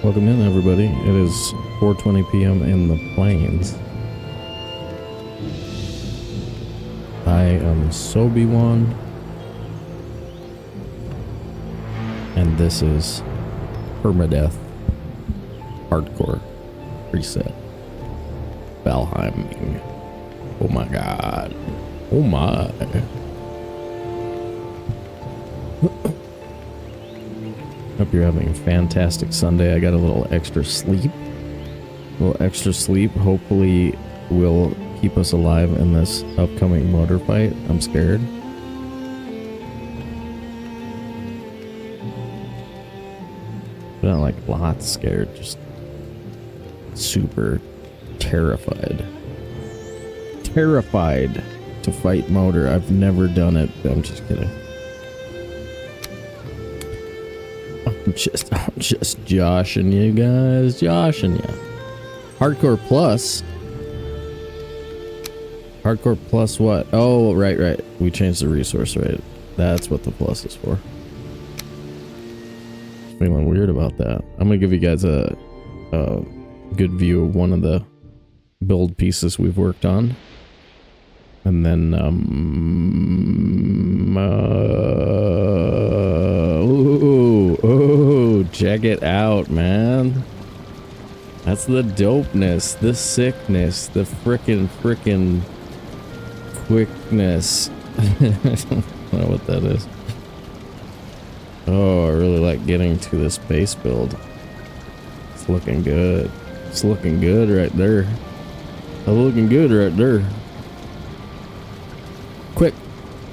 Welcome in, everybody. It is 4:20 p.m. in the plains. I am Sobe one, and this is Permadeath Hardcore Preset Valheim. Oh my god. Oh my. Hope you're having a fantastic Sunday. I got a little extra sleep. Hopefully will keep us alive in this upcoming motor fight. I'm scared. But not like lots scared, just super terrified. Terrified to fight motor. I've never done it. I'm just kidding. I'm just joshing you guys, joshing you. Hardcore plus what? Oh, right. We changed the resource rate. That's what the plus is for. Feeling weird about that. I'm gonna give you guys a good view of one of the build pieces we've worked on, and then oh, check it out, man. That's the dopeness, the sickness, the frickin' quickness. I don't know what that is. Oh, I really like getting to this base build. It's looking good. It's looking good right there. It's looking good right there. Quick,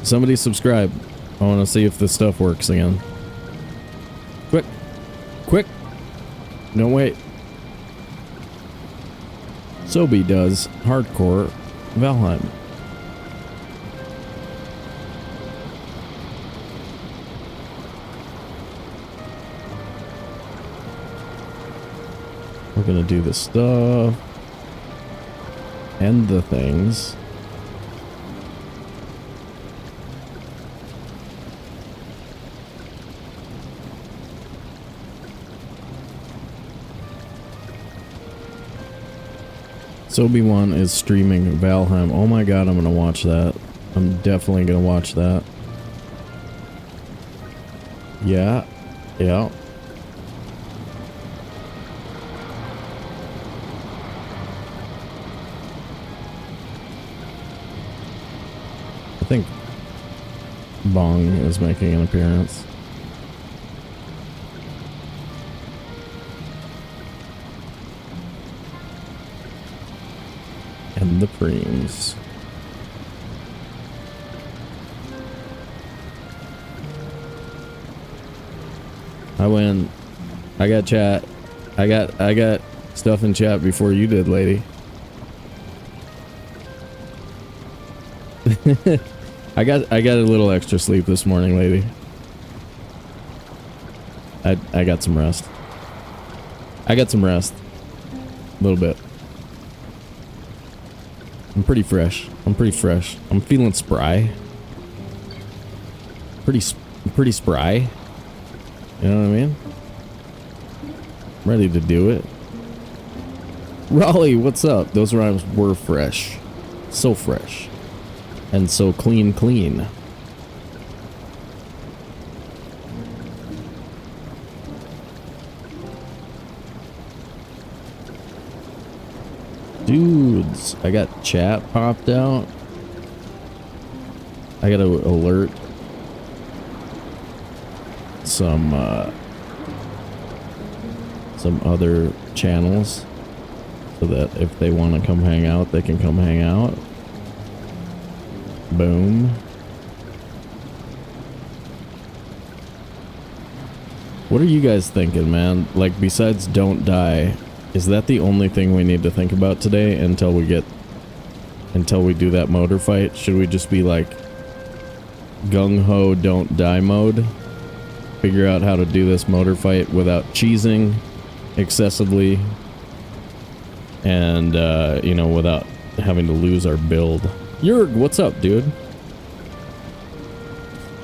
somebody subscribe. I want to see if this stuff works again. Quick. No, wait. Sobe does hardcore Valheim. We're gonna do the stuff and the things. Sobe1 is streaming Valheim. Oh my god, I'm gonna watch that. I'm definitely gonna watch that. Yeah. I think Bong is making an appearance. And the preems. I win. I got chat. I got stuff in chat before you did, lady. I got a little extra sleep this morning, lady. I got some rest. A little bit. I'm pretty fresh. I'm feeling spry. Pretty spry. You know what I mean? I'm ready to do it. Raleigh, what's up? Those rhymes were fresh. So fresh. And so clean. Dudes, I got chat popped out. I gotta alert some other channels so that if they want to come hang out, they can come hang out. Boom. What are you guys thinking, man? Like, besides don't die, is that the only thing we need to think about today until we do that motor fight? Should we just be like gung-ho don't die mode? Figure out how to do this motor fight without cheesing excessively and, you know, without having to lose our build. Jurg, what's up, dude?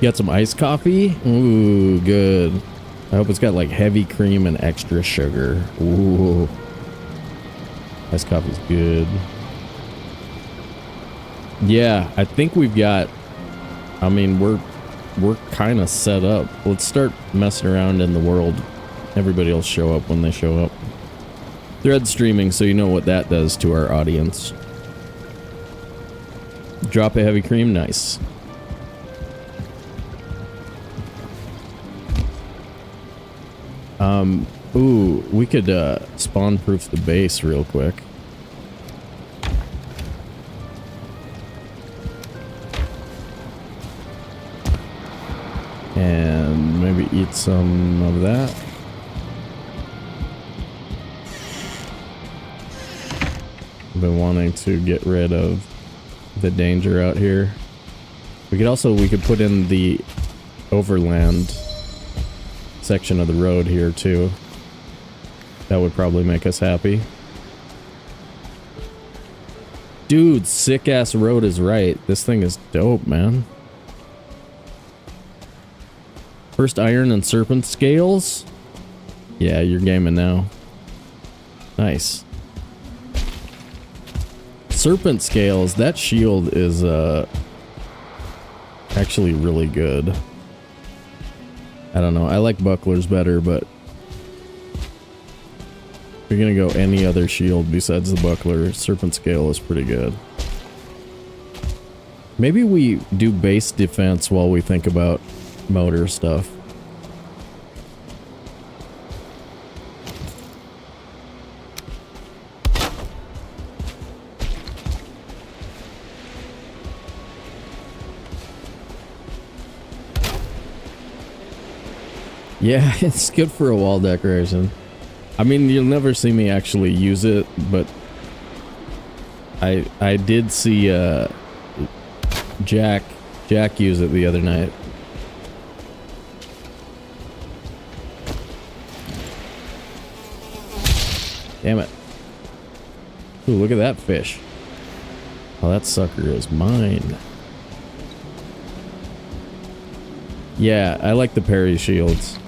Got some iced coffee? Ooh, good. I hope it's got like heavy cream and extra sugar. Ooh. Iced coffee's good. Yeah, I think we've got, I mean, we're kind of set up. Let's start messing around in the world. Everybody will show up when they show up. Thread streaming, so you know what that does to our audience. Drop a heavy cream, nice. Ooh, we could spawn proof the base real quick. And maybe eat some of that. I've been wanting to get rid of the danger out here. We could put in the overland section of the road here too. That would probably make us happy. Dude, sick ass road is right. This thing is dope, man. First iron and serpent scales? Yeah, you're gaming now. Nice. Serpent scales, that shield is actually really good. I don't know, I like bucklers better, but if you're gonna go any other shield besides the buckler, serpent scale is pretty good. Maybe we do base defense while we think about motor stuff. Yeah, it's good for a wall decoration. I mean, you'll never see me actually use it, but I did see Jack use it the other night. Damn it. Ooh, look at that fish. Oh, that sucker is mine. Yeah, I like the parry shields.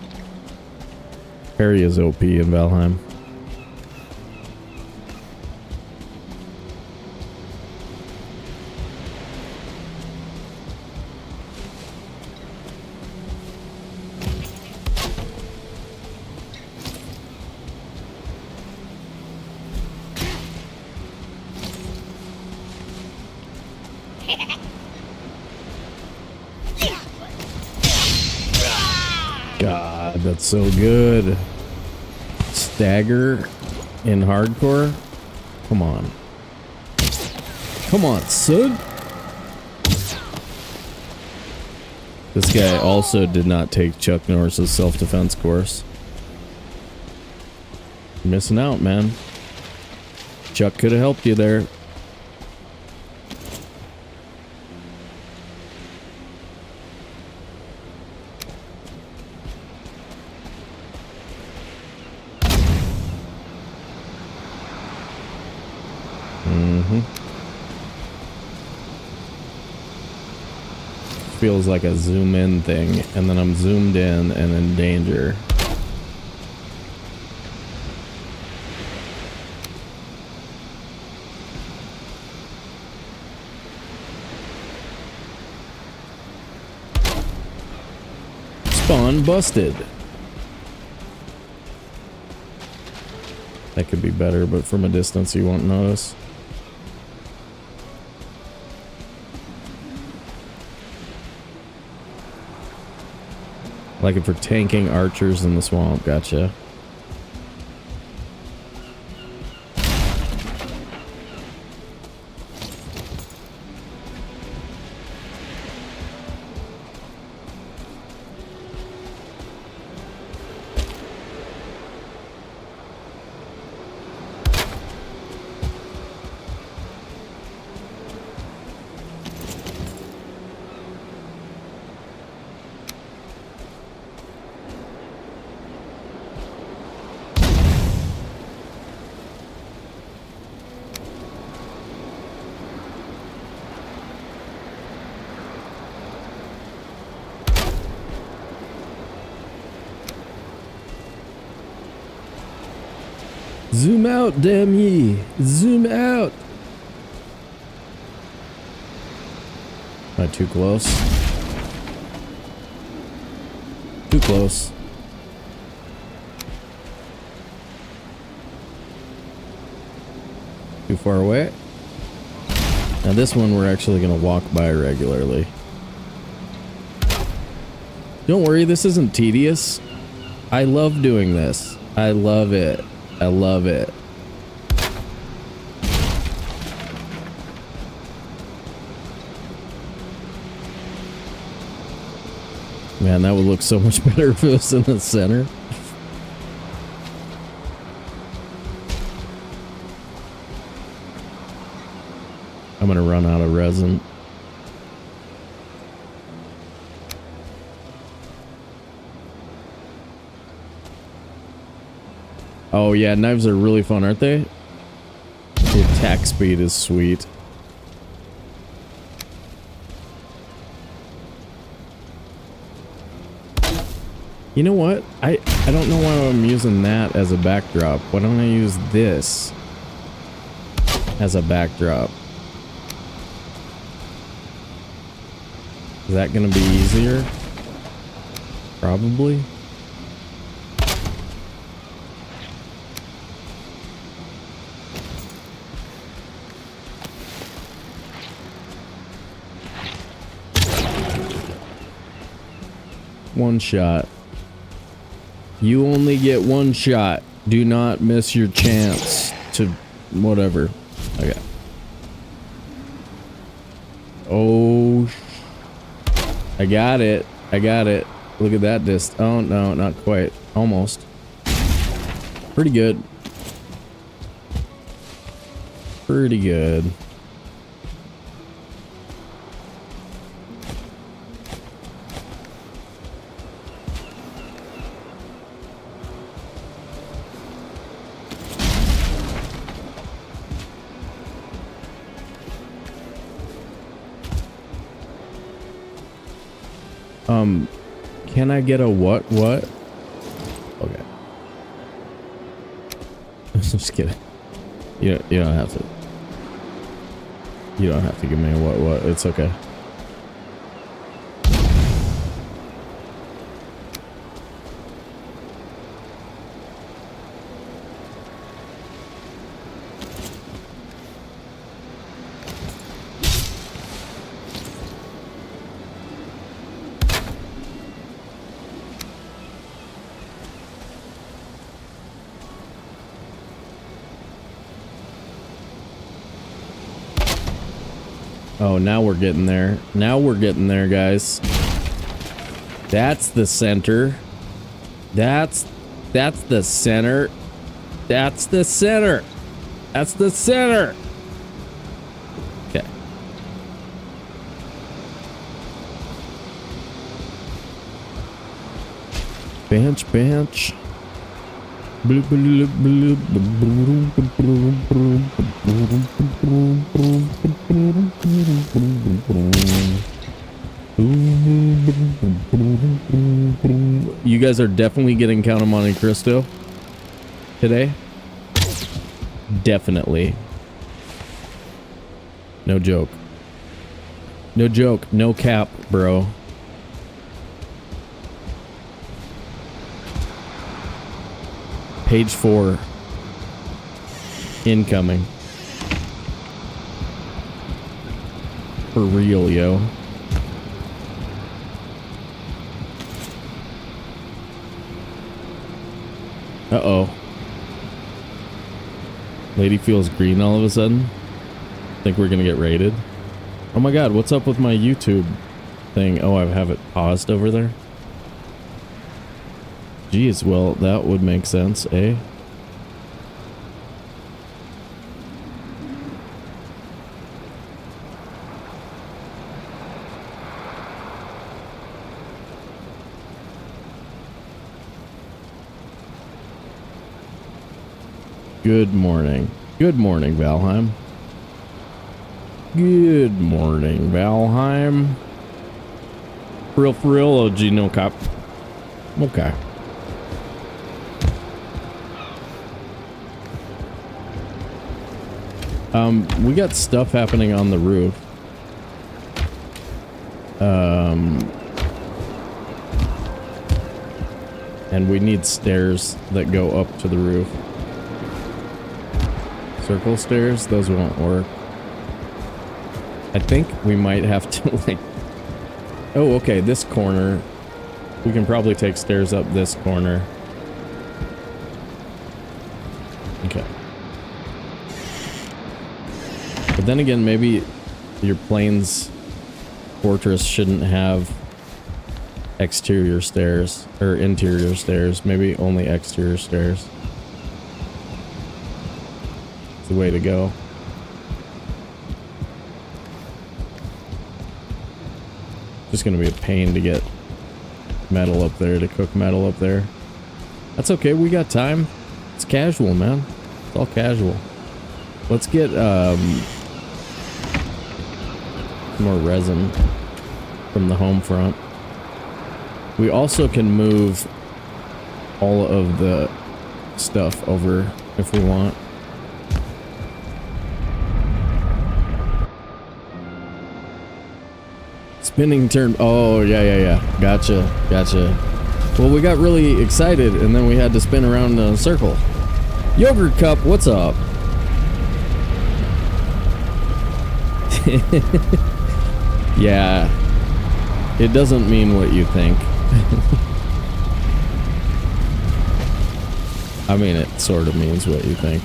Parry is OP in Valheim. God, that's so good. Stagger in hardcore? Come on. Come on, son. This guy also did not take Chuck Norris's self-defense course. You're missing out, man. Chuck could have helped you there. Feels like a zoom in thing, and then I'm zoomed in and in danger. Spawn busted. That could be better, but from a distance you won't notice. Like it for tanking archers in the swamp, gotcha. Zoom out, damn ye. Zoom out. Not too close. Too close. Too far away. Now this one we're actually going to walk by regularly. Don't worry, this isn't tedious. I love doing this. I love it. I love it. Man, that would look so much better if it was in the center. I'm gonna run out of resin. Oh yeah, knives are really fun, aren't they? The attack speed is sweet. You know what? I don't know why I'm using that as a backdrop. Why don't I use this as a backdrop? Is that gonna be easier? Probably. One shot. You only get one shot. Do not miss your chance to whatever. Okay. Oh, I got it. I got it. Look at that distance. Oh, no, not quite. Almost. Pretty good. Pretty good. Can I get a what? Okay. I'm just kidding. You don't have to. You don't have to give me a what. It's okay. Oh, now we're getting there. Now we're getting there, guys. That's the center. That's the center. That's the center. That's the center. Okay. Bench. You guys are definitely getting Count of Monte Cristo today. Definitely. No joke. No joke. No cap, bro. Page 4. Incoming. For real, yo. Uh-oh. Lady feels green all of a sudden. Think we're gonna get raided. Oh my god, what's up with my YouTube thing? Oh, I have it paused over there. Geez, well, that would make sense, eh? Good morning. Good morning, Valheim. Good morning, Valheim. For real, OG, no cop. Okay. We got stuff happening on the roof. And we need stairs that go up to the roof. Circle stairs, those won't work. I think we might have to, like... Oh, okay, this corner. We can probably take stairs up this corner. Okay. But then again, maybe your plane's fortress shouldn't have exterior stairs, or interior stairs. Maybe only exterior stairs. It's the way to go. Just gonna be a pain to get metal up there, to cook metal up there. That's okay, we got time. It's casual, man. It's all casual. Let's get more resin from the home front. We also can move all of the stuff over if we want. Spinning turn. Oh, yeah. Gotcha. Well, we got really excited and then we had to spin around in a circle. Yogurt Cup, what's up? Yeah. It doesn't mean what you think. I mean, it sort of means what you think.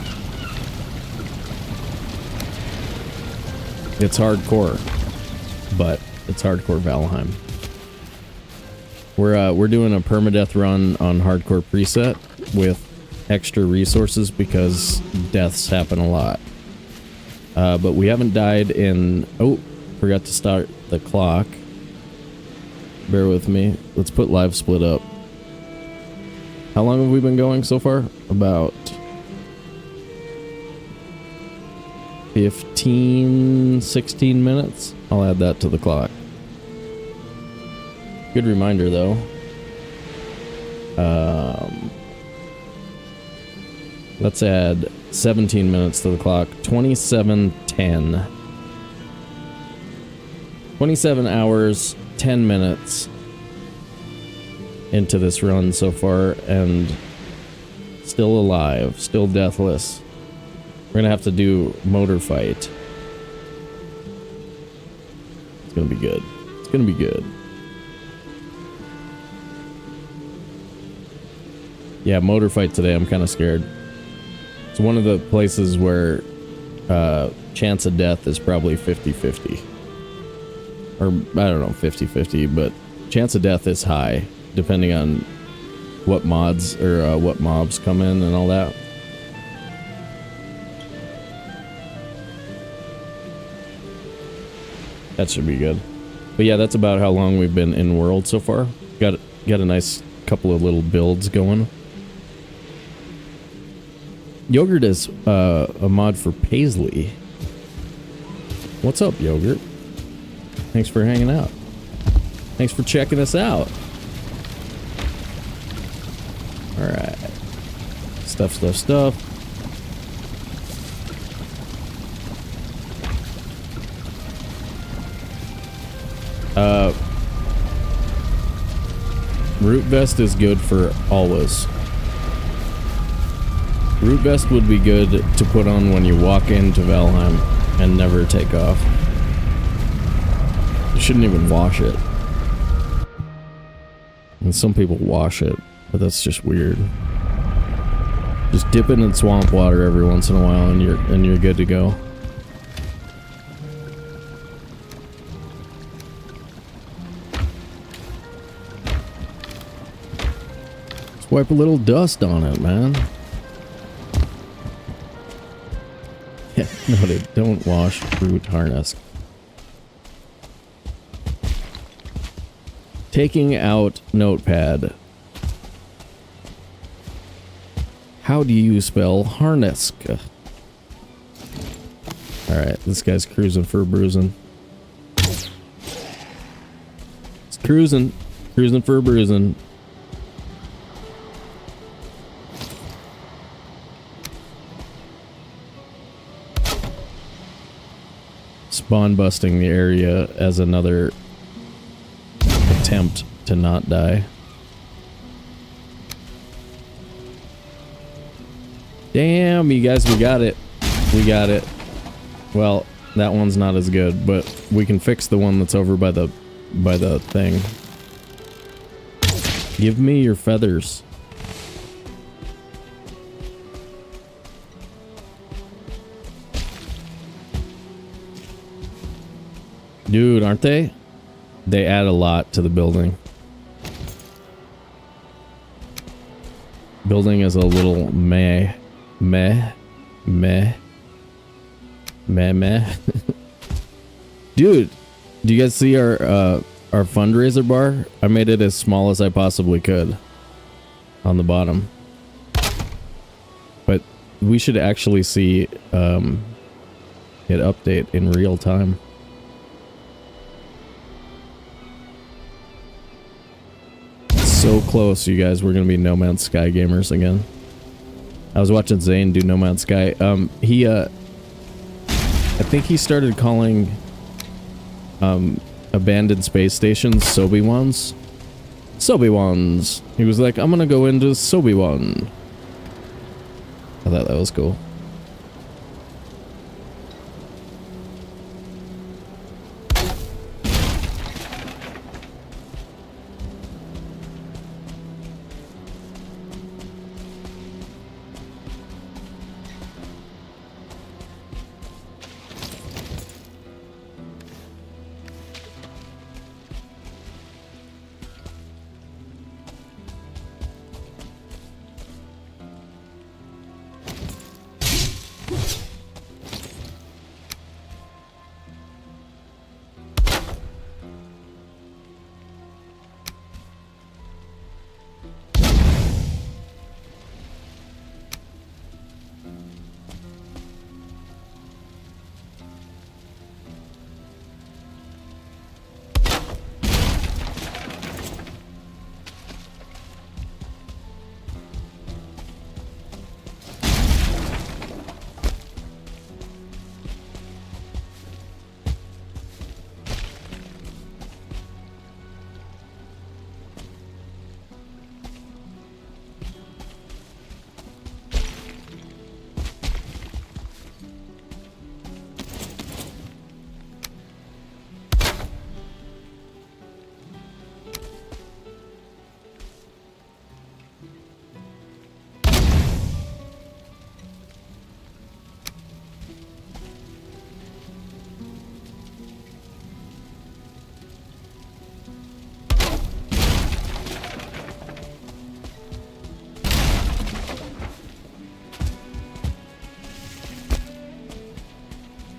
It's hardcore, but it's hardcore Valheim. We're doing a permadeath run on hardcore preset with extra resources because deaths happen a lot. But we haven't died in... Oh, forgot to start the clock. Bear with me. Let's put live split up. How long have we been going so far? About 15, 16 minutes. I'll add that to the clock. Good reminder, though. Let's add 17 minutes to the clock. 27:10. 27 hours, 10 minutes into this run so far, and still alive, still deathless. We're gonna have to do motor fight. It's gonna be good. It's gonna be good. Yeah, motor fight today. I'm kind of scared. It's one of the places where chance of death is probably 50-50. Or, I don't know, 50-50, but chance of death is high, depending on what mods or what mobs come in and all that. That should be good. But yeah, that's about how long we've been in world so far. Got a nice couple of little builds going. Yogurt is a mod for Paisley. What's up, Yogurt? Thanks for hanging out. Thanks for checking us out. Alright. Stuff. Root vest is good for always. Root vest would be good to put on when you walk into Valheim and never take off. You shouldn't even wash it. And some people wash it, but that's just weird. Just dip it in swamp water every once in a while and you're good to go. Just wipe a little dust on it, man. Yeah, no, they don't wash root harness. Taking out notepad. How do you spell harness? Alright, this guy's cruising for a bruising. It's cruising for a bruising. spawn busting the area as another attempt to not die. Damn, you guys, we got it. We got it. Well, that one's not as good, but we can fix the one that's over by the thing. Give me your feathers. Dude, aren't they? They add a lot to the building. Building is a little meh. Dude, do you guys see our fundraiser bar? I made it as small as I possibly could on the bottom. But we should actually see it update in real time. So close, you guys. We're gonna be No Man's Sky gamers again. I was watching Zane do No Man's Sky. I think he started calling abandoned space stations Sobe ones. Sobe ones. He was like, I'm gonna go into Sobe one. I thought that was cool.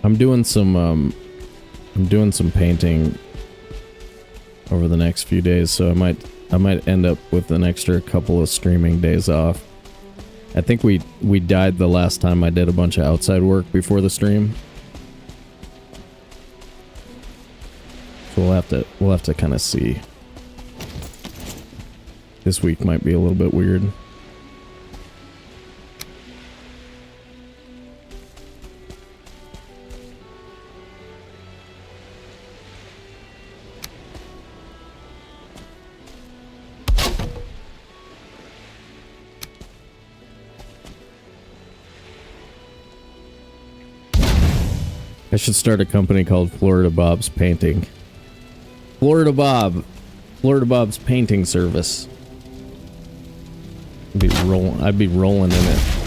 I'm doing some painting over the next few days, so I might end up with an extra couple of streaming days off. I think we died the last time I did a bunch of outside work before the stream. So we'll have to kind of see. This week might be a little bit weird. I should start a company called Florida Bob's Painting. Florida Bob's Painting Service. I'd be rolling in it.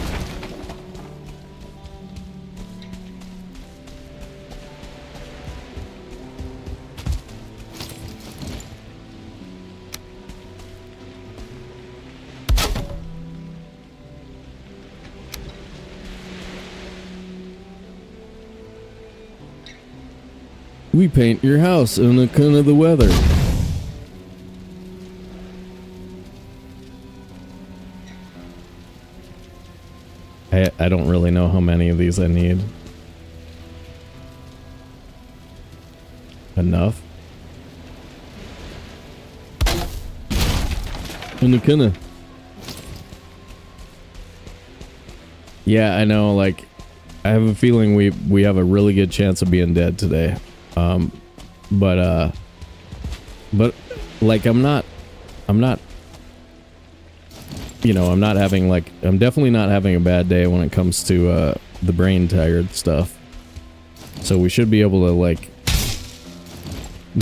We paint your house in the kind of the weather. I don't really know how many of these I need. Enough. In the kind of. Yeah, I know, like I have a feeling we have a really good chance of being dead today. But like I'm not, you know, I'm definitely not having a bad day when it comes to the brain tired stuff. So we should be able to like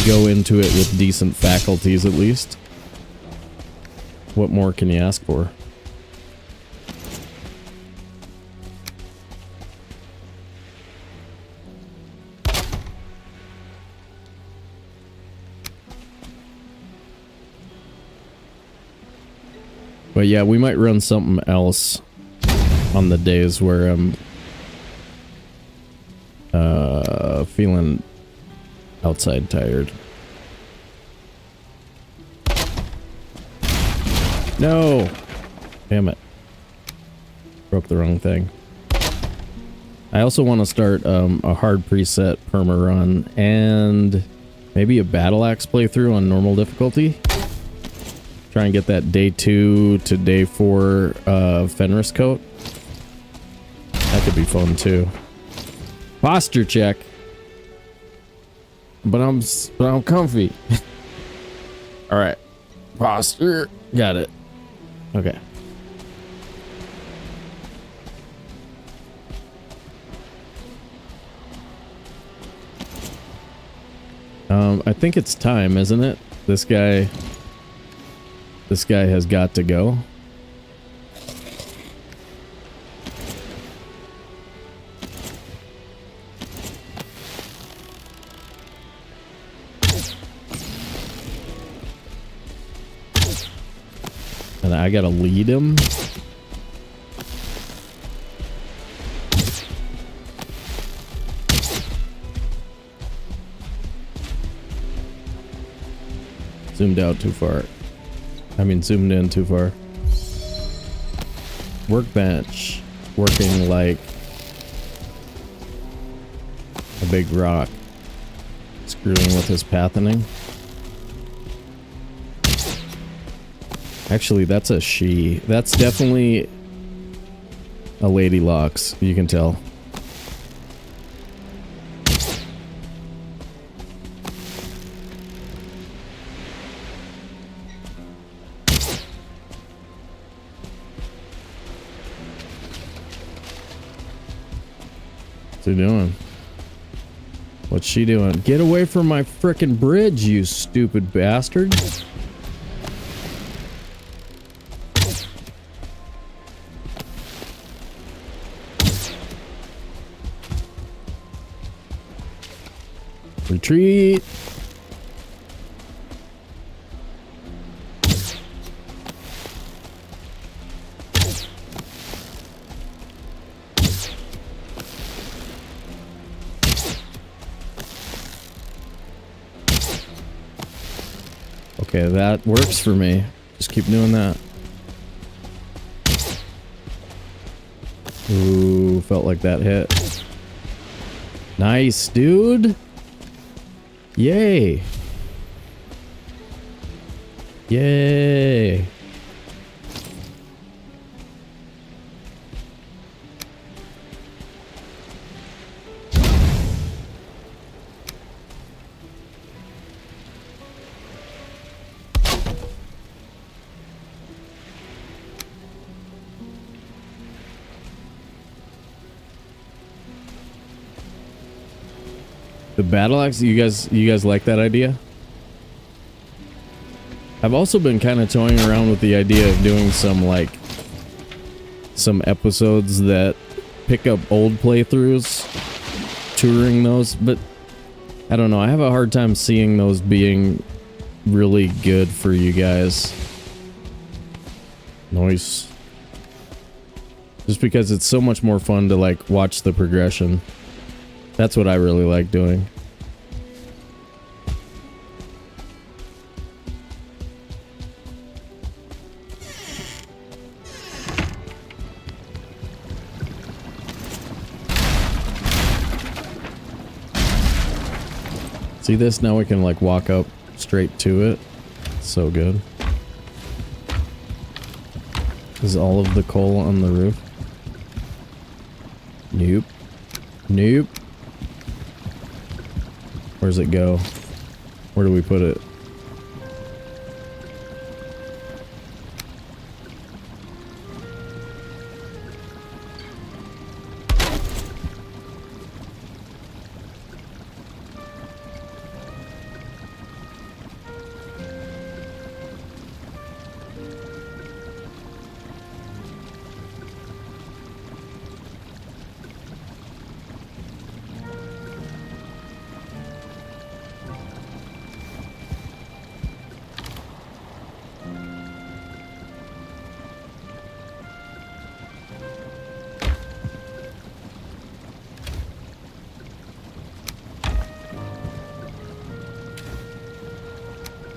go into it with decent faculties at least. What more can you ask for? But yeah, we might run something else on the days where I'm feeling outside tired. No! Damn it. Broke the wrong thing. I also want to start a hard preset perma run and maybe a battle axe playthrough on normal difficulty. Try and get that day 2 to day 4 Fenris coat. That could be fun too. Posture check. But I'm comfy. All right. Posture. Got it. Okay. I think it's time, isn't it? This guy has got to go. And I gotta lead him. Zoomed out too far. I mean, zoomed in too far. Workbench. Working like a big rock. Screwing with his pathoning. Actually, that's a she. That's definitely a lady locks. You can tell. What's he doing? What's she doing? Get away from my frickin' bridge, you stupid bastard. Retreat. Okay, that works for me. Just keep doing that. Ooh, felt like that hit. Nice, dude. Yay. Yay. The battle axe, you guys like that idea? I've also been kind of toying around with the idea of doing some episodes that pick up old playthroughs, touring those, but I don't know, I have a hard time seeing those being really good for you guys. Nice. Just because it's so much more fun to like watch the progression. That's what I really like doing. See this? Now we can like walk up straight to it. So good. Is all of the coal on the roof? Nope. Nope. Where's it go? Where do we put it?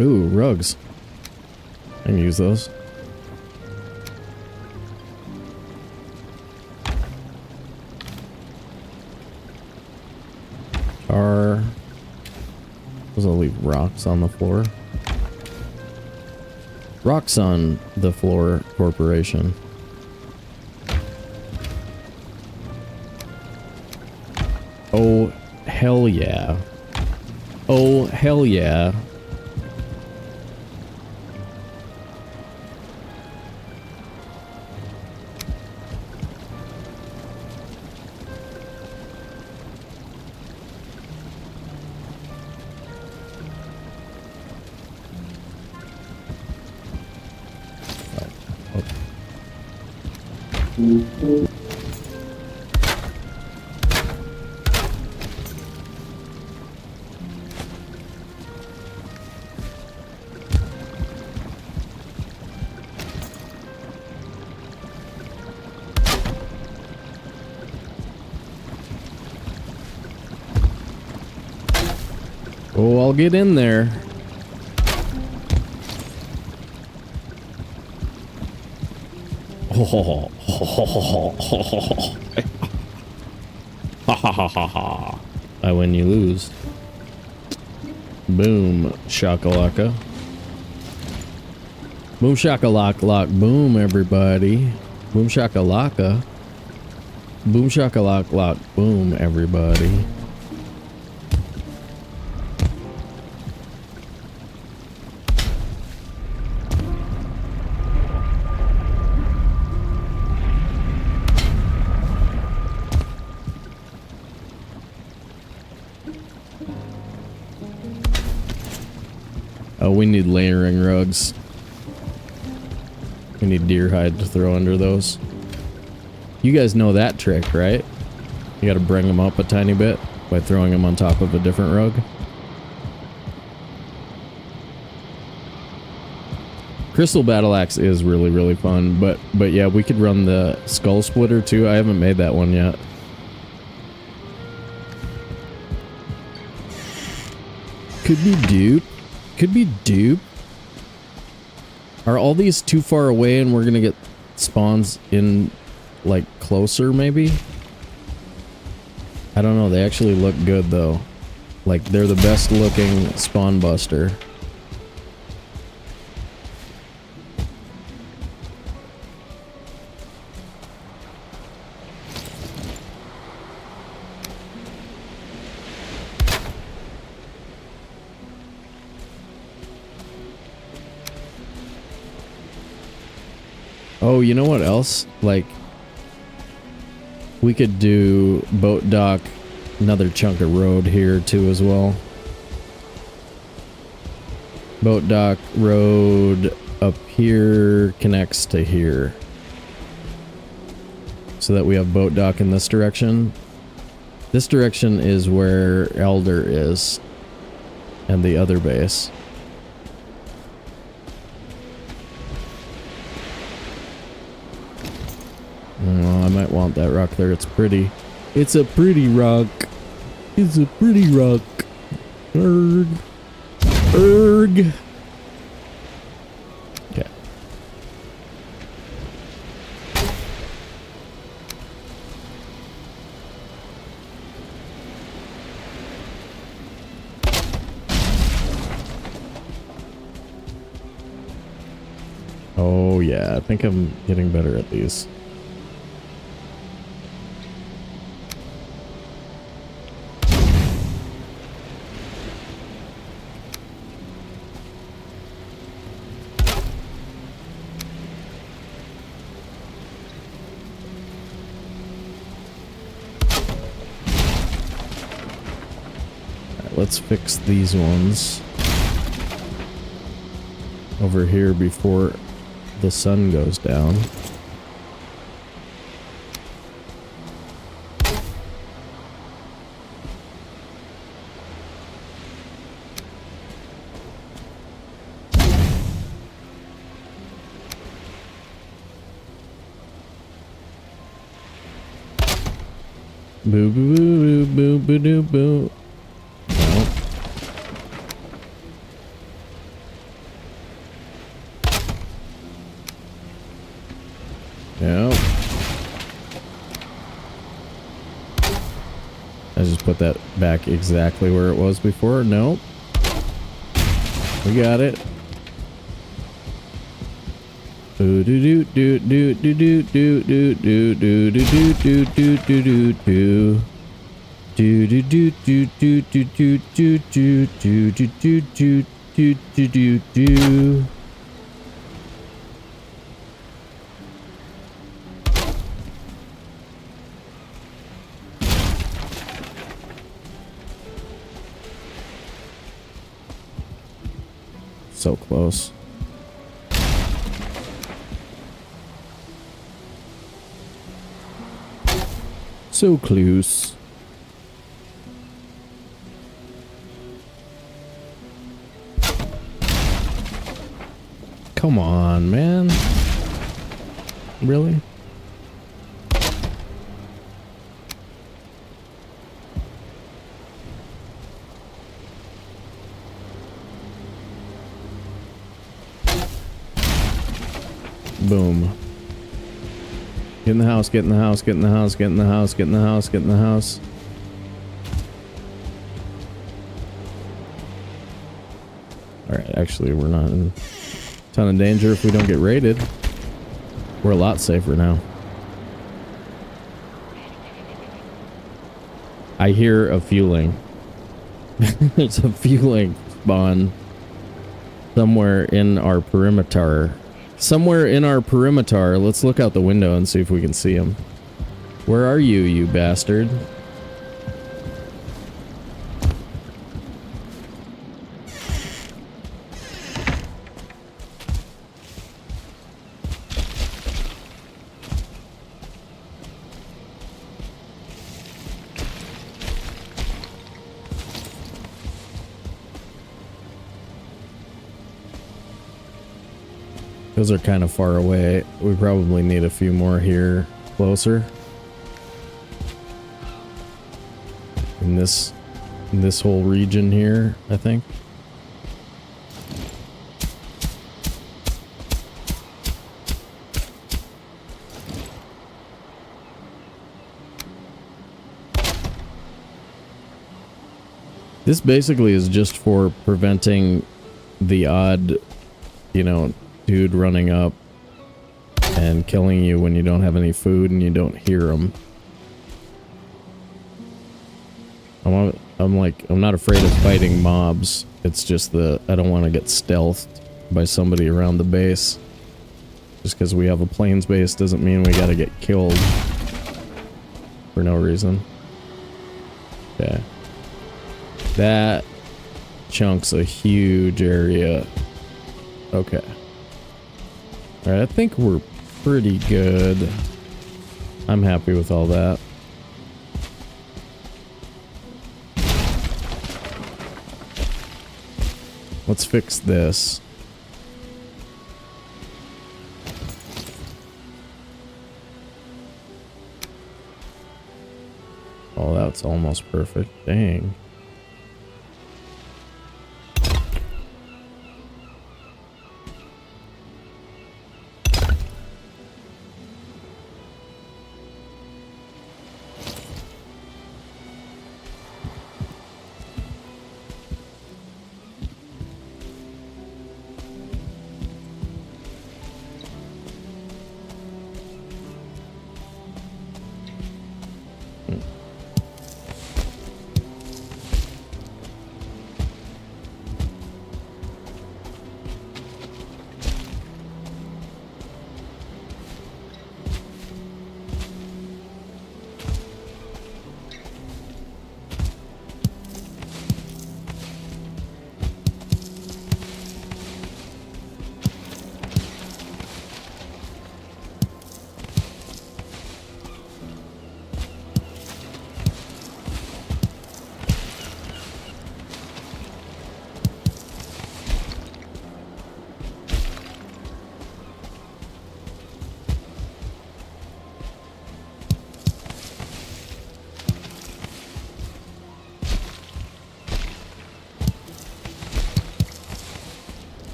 Ooh, rugs. I can use those. Suppose I'll leave rocks on the floor. Rocks on the floor, corporation. Oh, hell yeah. Oh, hell yeah. Oh, I'll get in there. Oh, ha ha ha ha ha. I win, you lose. Boom, shakalaka. Boom shakalak lock. Boom, everybody. Boom shakalaka. Boom shakalak lock. Boom, everybody. Oh, we need layering rugs. We need deer hide to throw under those. You guys know that trick, right? You gotta bring them up a tiny bit by throwing them on top of a different rug. Crystal Battle Axe is really, really fun, but yeah, we could run the Skull Splitter too. I haven't made that one yet. Could be dupe. Could be dupe. Are all these too far away and we're gonna get spawns in, like, closer maybe? I don't know. They actually look good though. Like, they're the best looking spawn buster. Oh, you know what else? Like, we could do boat dock, another chunk of road here too as well. Boat dock road up here connects to here. So that we have boat dock in this direction. This direction is where Elder is. And the other base. Oh, I might want that rock there. It's pretty. It's a pretty rock. It's a pretty rock. Erg. Erg. Okay. Oh yeah, I think I'm getting better at these. let's fix these ones over here before the sun goes down. Boo boo boo boo boo boo boo. No. No. I just put that back exactly where it was before. Nope. We got it. Do do do do do do do do do do do do do do do do. Do do do do do do do do do do do do do do do do. So close. So close. Come on, man. Really? Boom. Get in the house, get in the house, get in the house, get in the house, get in the house, get in the house. Alright, actually we're not in a ton of danger if we don't get raided. We're a lot safer now. I hear a fueling. There's a fueling spawn somewhere in our perimeter. Somewhere in our perimeter. Let's look out the window and see if we can see him. Where are you, you bastard? Those are kind of far away. We probably need a few more here closer. In this whole region here, I think. This basically is just for preventing the odd, you know, dude running up and killing you when you don't have any food and you don't hear him. I'm not afraid of fighting mobs. It's just that I don't want to get stealthed by somebody around the base. Just because we have a plains base doesn't mean we gotta get killed for no reason. Okay. That chunks a huge area. Okay. Alright, I think we're pretty good. I'm happy with all that. Let's fix this. Oh, that's almost perfect. Dang.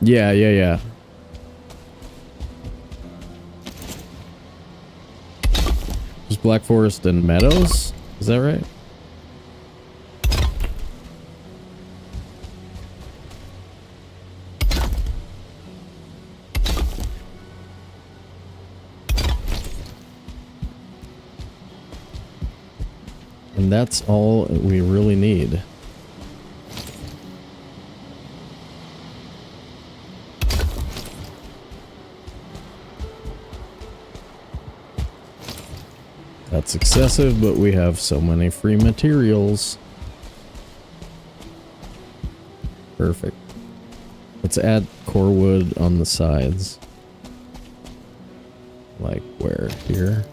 Yeah, yeah, yeah. Just Black Forest and Meadows? Is that right? And that's all we really need. That's excessive, but we have so many free materials. Perfect. Let's add core wood on the sides. Like where? Here?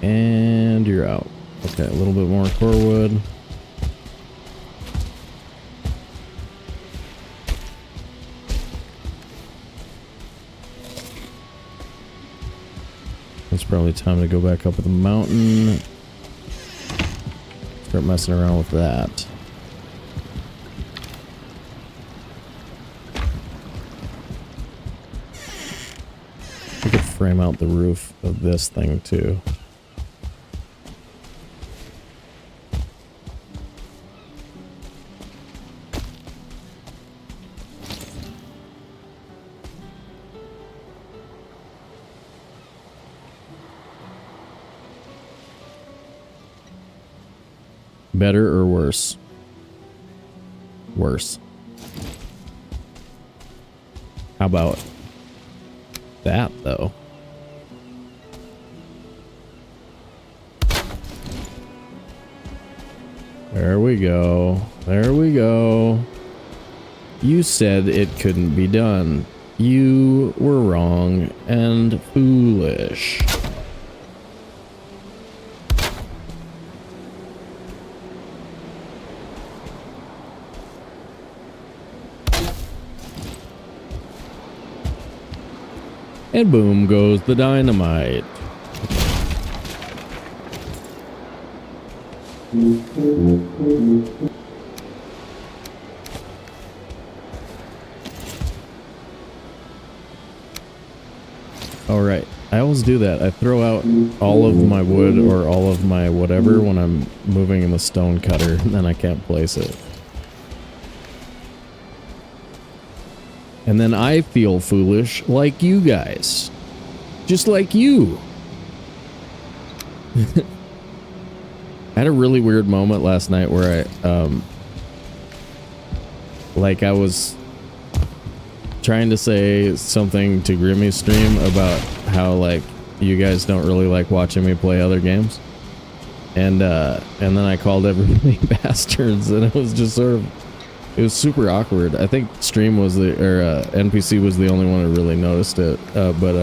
And you're out. Okay, a little bit more core wood. It's probably time to go back up the mountain. Start messing around with that. I could frame out the roof of this thing too. Better or worse? Worse. How about that, though? There we go. There we go. You said it couldn't be done. You were wrong and foolish. And boom goes the dynamite. All right. I always do that. I throw out all of my wood or all of my whatever when I'm moving in the stone cutter, and then I can't place it. And then I feel foolish like you guys. Just like you. I had a really weird moment last night where I was trying to say something to Grimmy's stream about how, like, you guys don't really like watching me play other games. And then I called everybody bastards, and it was just sort of... It was super awkward. I think stream was NPC was the only one who really noticed it. But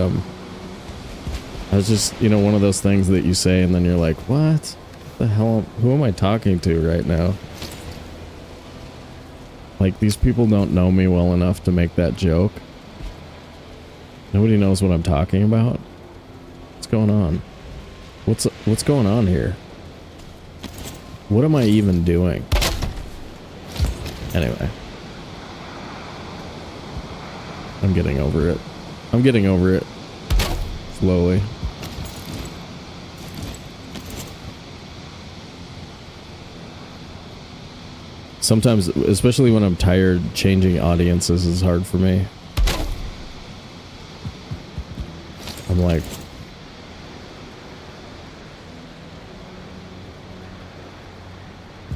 I was just, you know, one of those things that you say and then you're like, what the hell? Who am I talking to right now? Like, these people don't know me well enough to make that joke. Nobody knows what I'm talking about. What's going on? What's going on here? What am I even doing? Anyway. I'm getting over it. I'm getting over it. Slowly. Sometimes, especially when I'm tired, changing audiences is hard for me. I'm like...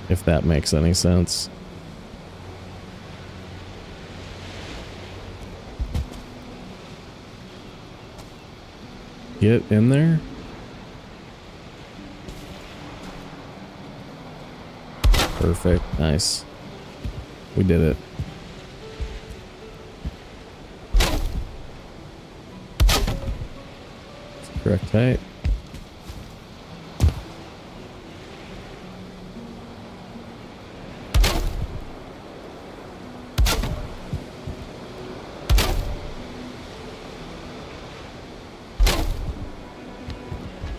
If that makes any sense. Get in there. Perfect. Nice. We did it. That's correct height.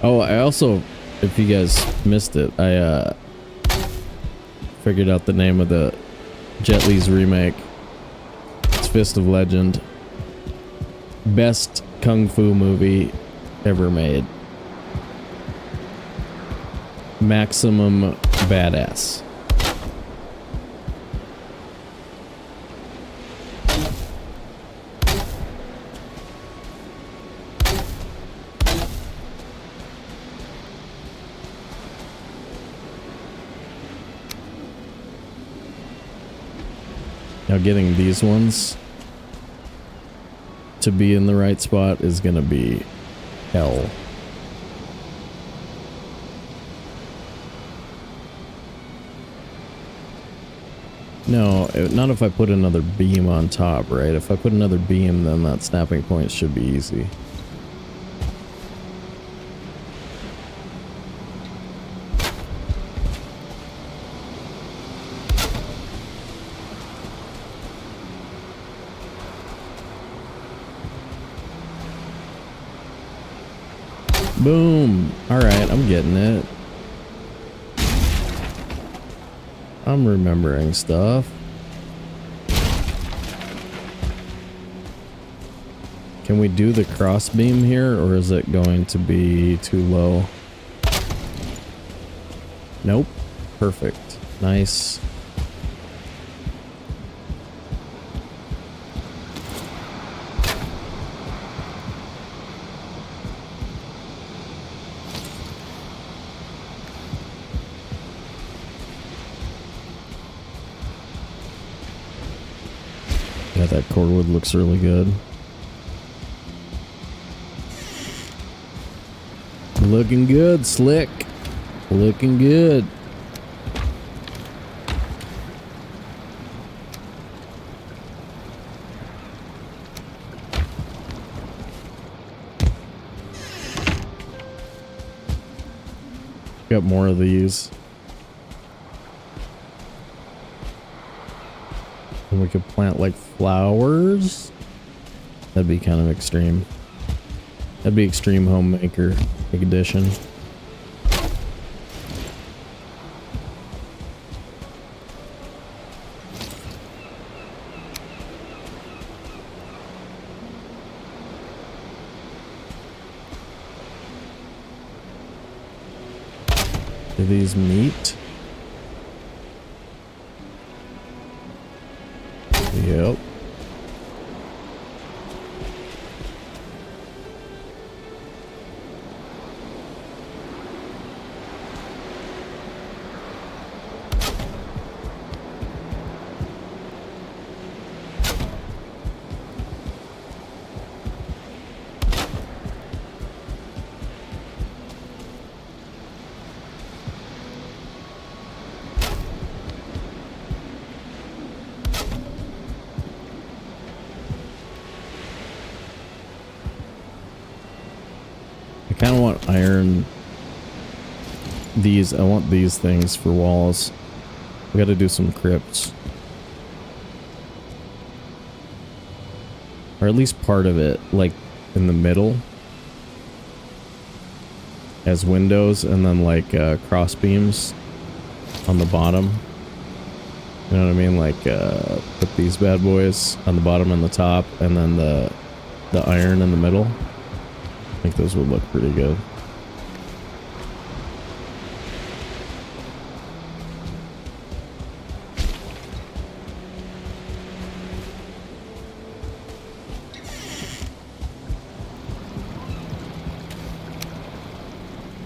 Oh, I also, if you guys missed it, I figured out the name of the Jet Li's remake. It's Fist of Legend. Best kung fu movie ever made. Maximum badass. Now getting these ones to be in the right spot is gonna be hell. No, not if I put another beam on top, right? If I put another beam, then that snapping point should be easy. Boom! Alright, I'm getting it. I'm remembering stuff. Can we do the cross beam here, or is it going to be too low? Nope. Perfect. Nice. Yeah, that cordwood looks really good. Looking good, Slick. Looking good. Got more of these. And we could plant like flowers. That'd be kind of extreme. That'd be extreme homemaker edition. Do these meet? Yep. I kind of want iron. I want these things for walls. We got to do some crypts. Or at least part of it, like in the middle. As windows, and then like cross beams on the bottom. You know what I mean? Like put these bad boys on the bottom and the top, and then the iron in the middle. I think those would look pretty good.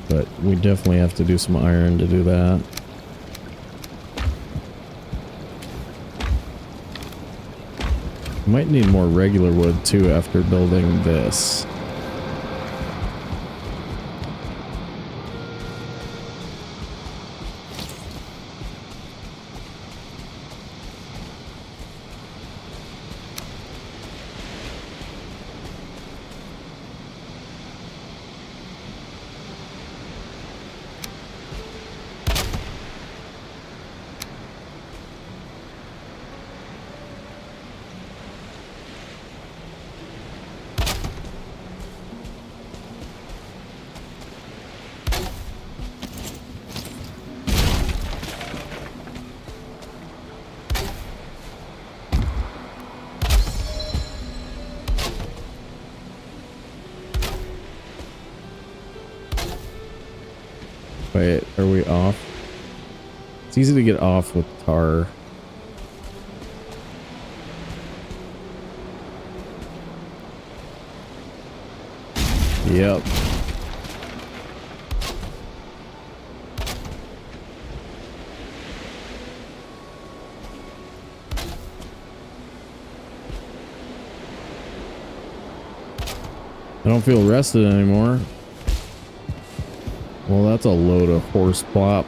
But we definitely have to do some iron to do that. Might need more regular wood too after building this. Wait, are we off? It's easy to get off with tar. Yep. I don't feel rested anymore. Well, that's a load of horse plop.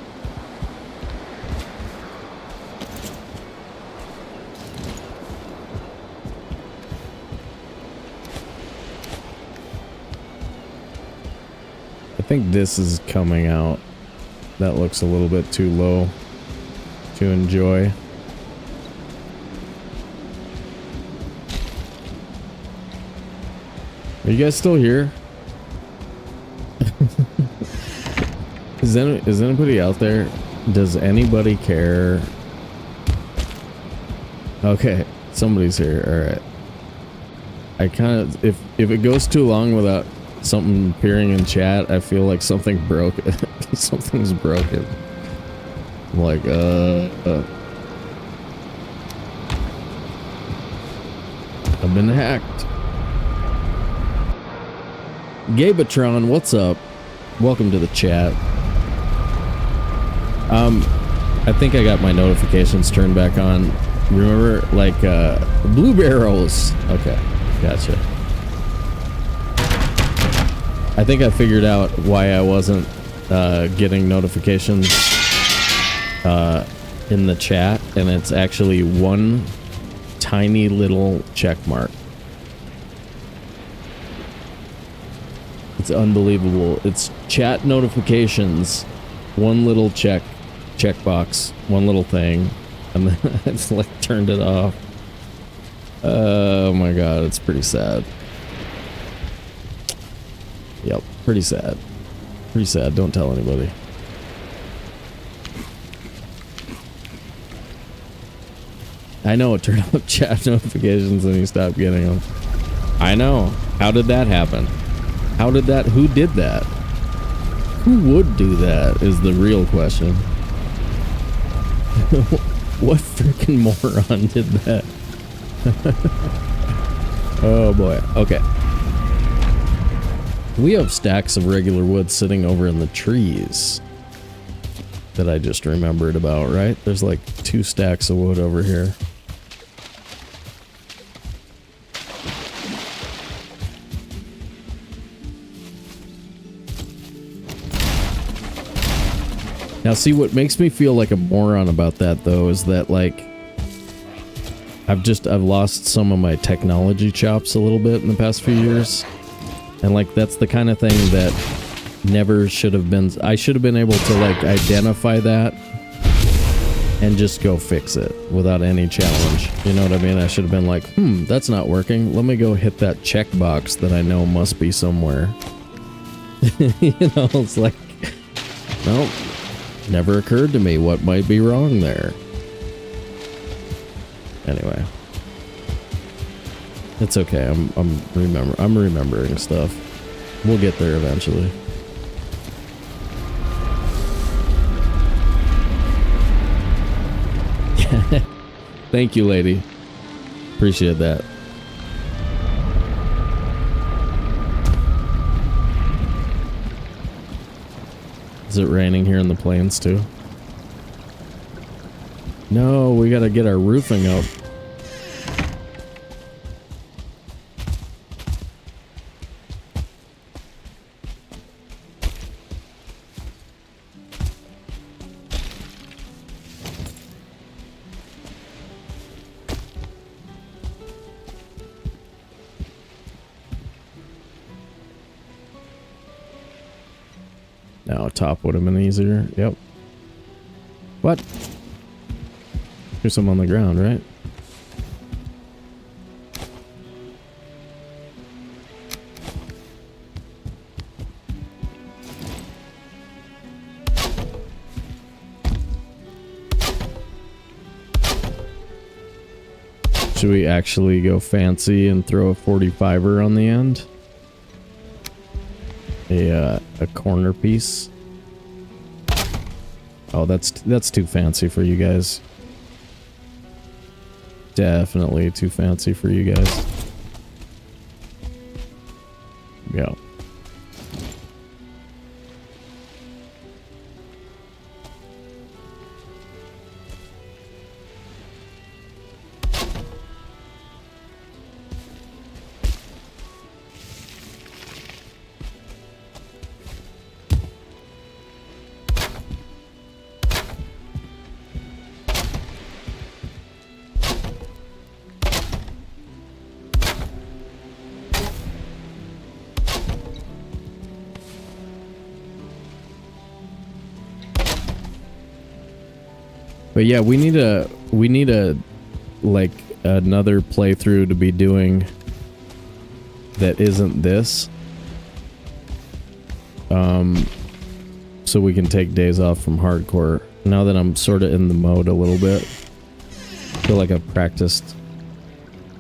I think this is coming out. That looks a little bit too low to enjoy. Are you guys still here? Is anybody out there? Does anybody care? Okay, somebody's here. All right. I kind of, if it goes too long without something appearing in chat, I feel like something broke. Something's broken. I'm like, I've been hacked. Gabatron, what's up? Welcome to the chat. I think I got my notifications turned back on. Remember, like, blue barrels. Okay, gotcha. I think I figured out why I wasn't getting notifications in the chat, and it's actually one tiny little check mark. It's unbelievable. It's chat notifications, one little checkbox, one little thing, and then it's like turned it off. Oh my god, it's pretty sad. Yep, pretty sad. Pretty sad, don't tell anybody. I know, it turned off chat notifications and you stopped getting them. I know. How did that happen? How did that? Who did that? Who would do that is the real question. What freaking moron did that? Oh boy. Okay. We have stacks of regular wood sitting over in the trees that I just remembered about, right? There's like 2 stacks of wood over here. Now, see, what makes me feel like a moron about that, though, is that, like, I've lost some of my technology chops a little bit in the past few years. And, like, that's the kind of thing that never should have been... I should have been able to, like, identify that and just go fix it without any challenge. You know what I mean? I should have been like, that's not working. Let me go hit that checkbox that I know must be somewhere. You know, it's like, nope. Never occurred to me what might be wrong there. Anyway, it's okay. I'm remembering stuff. We'll get there eventually. Thank you, lady. Appreciate that. Is it raining here in the plains too? No, we gotta get our roofing up. Now top would have been easier. Yep. What? There's some on the ground, right? Should we actually go fancy and throw a 45er on the end? A corner piece. Oh, that's too fancy for you guys. Definitely too fancy for you guys. Yeah. But yeah, we need a like another playthrough to be doing that isn't this. So we can take days off from hardcore. Now that I'm sort of in the mode a little bit, I feel like I've practiced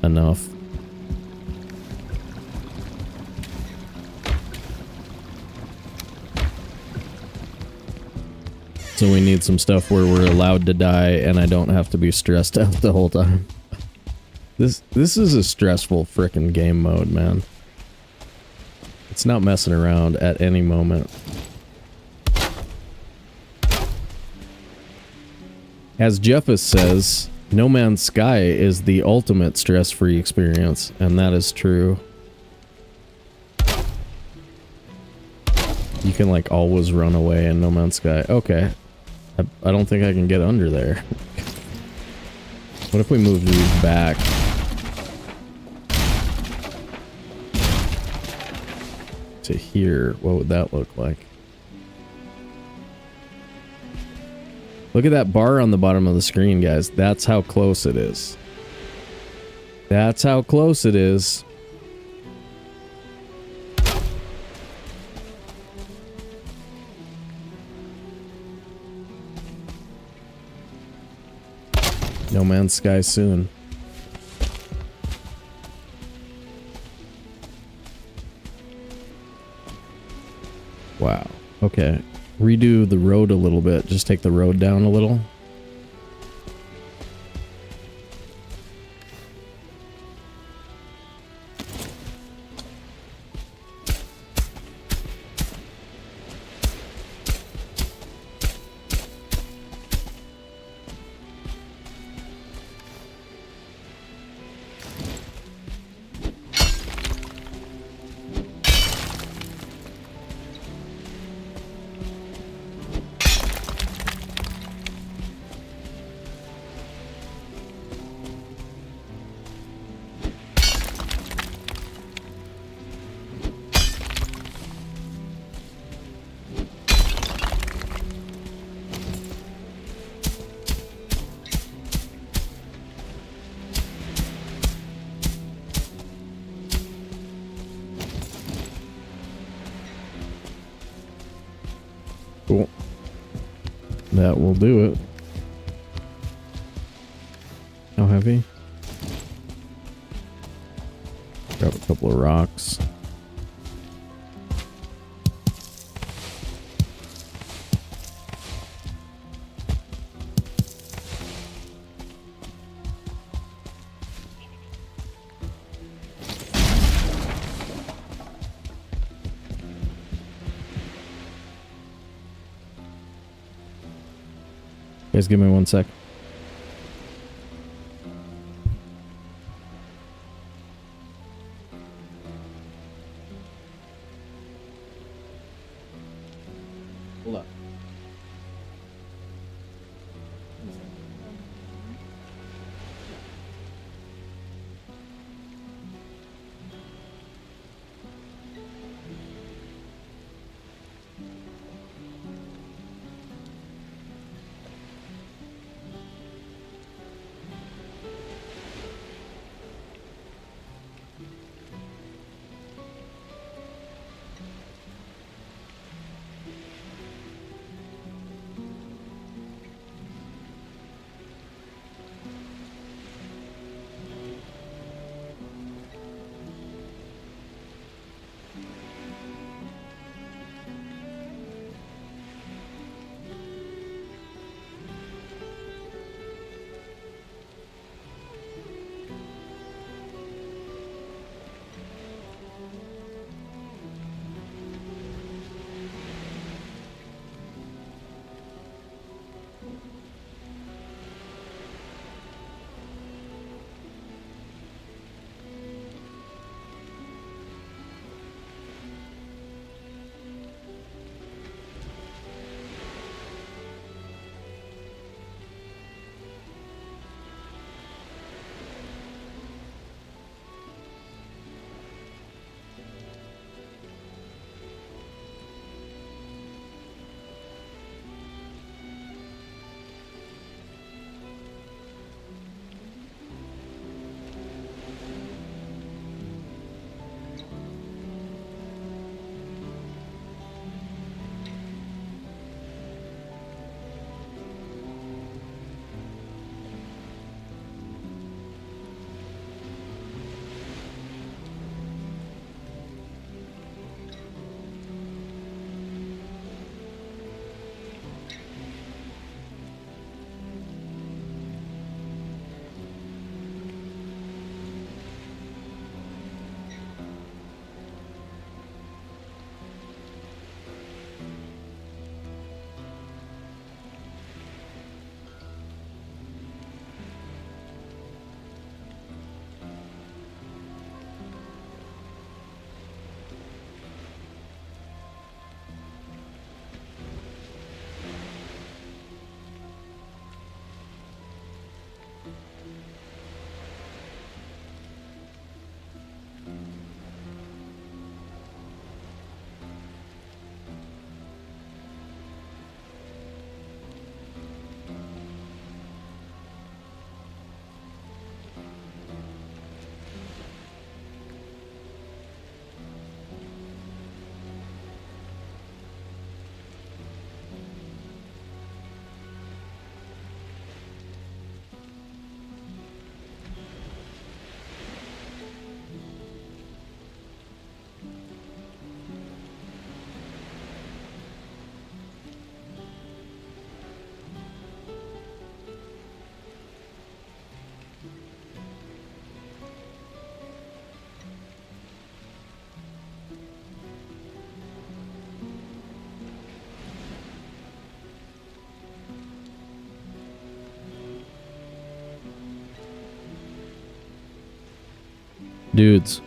enough. So we need some stuff where we're allowed to die and I don't have to be stressed out the whole time. This is a stressful frickin' game mode, man. It's not messing around at any moment. As Jeffus says, No Man's Sky is the ultimate stress-free experience, and that is true. You can like always run away in No Man's Sky. Okay. I don't think I can get under there. What if we move these back? To here, what would that look like? Look at that bar on the bottom of the screen, guys. That's how close it is. That's how close it is. No Man's Sky soon. Wow. Okay. Redo the road a little bit. Just take the road down a little. Cool. That will do it. How heavy? Grab a couple of rocks. Guys, give me 1 sec. Hold up. Dudes,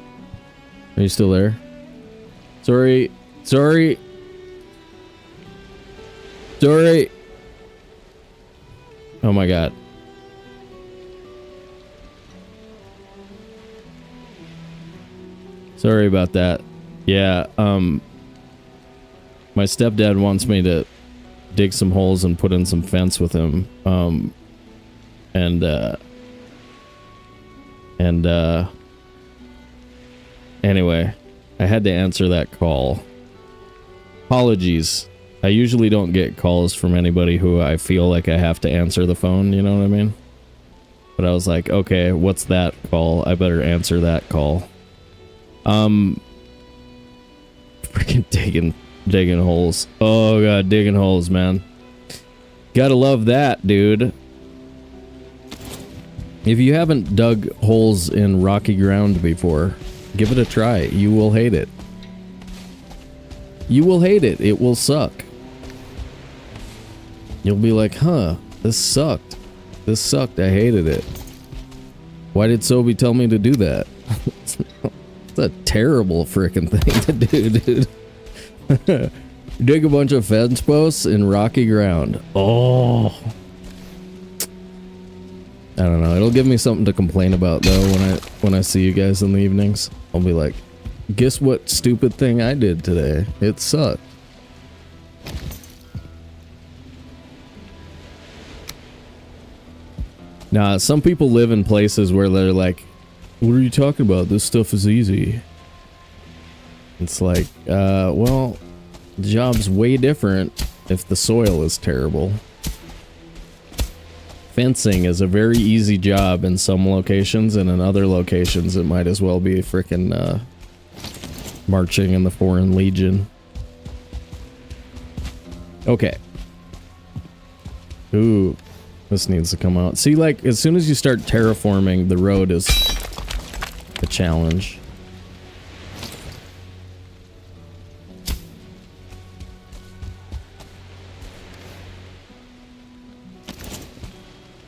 are you still there? Sorry. Sorry. Sorry. Oh my god. Sorry about that. Yeah, my stepdad wants me to dig some holes and put in some fence with him. Anyway, I had to answer that call. Apologies. I usually don't get calls from anybody who I feel like I have to answer the phone, you know what I mean? But I was like, okay, what's that call? I better answer that call. Freaking digging holes. Oh god, digging holes, man. Gotta love that, dude. If you haven't dug holes in rocky ground before, give it a try. You will hate it. You will hate it. It will suck. You'll be like, huh, this sucked. This sucked. I hated it. Why did Sobe tell me to do that? It's a terrible freaking thing to do, dude. Dig a bunch of fence posts in rocky ground. Oh. I don't know. It'll give me something to complain about though when I see you guys in the evenings. I'll be like, guess what stupid thing I did today? It sucked. Nah, some people live in places where they're like, what are you talking about? This stuff is easy. It's like, well, the job's way different if the soil is terrible. Fencing is a very easy job in some locations, and in other locations it might as well be frickin' marching in the Foreign Legion. Okay. Ooh, this needs to come out. See, like, as soon as you start terraforming, the road is a challenge.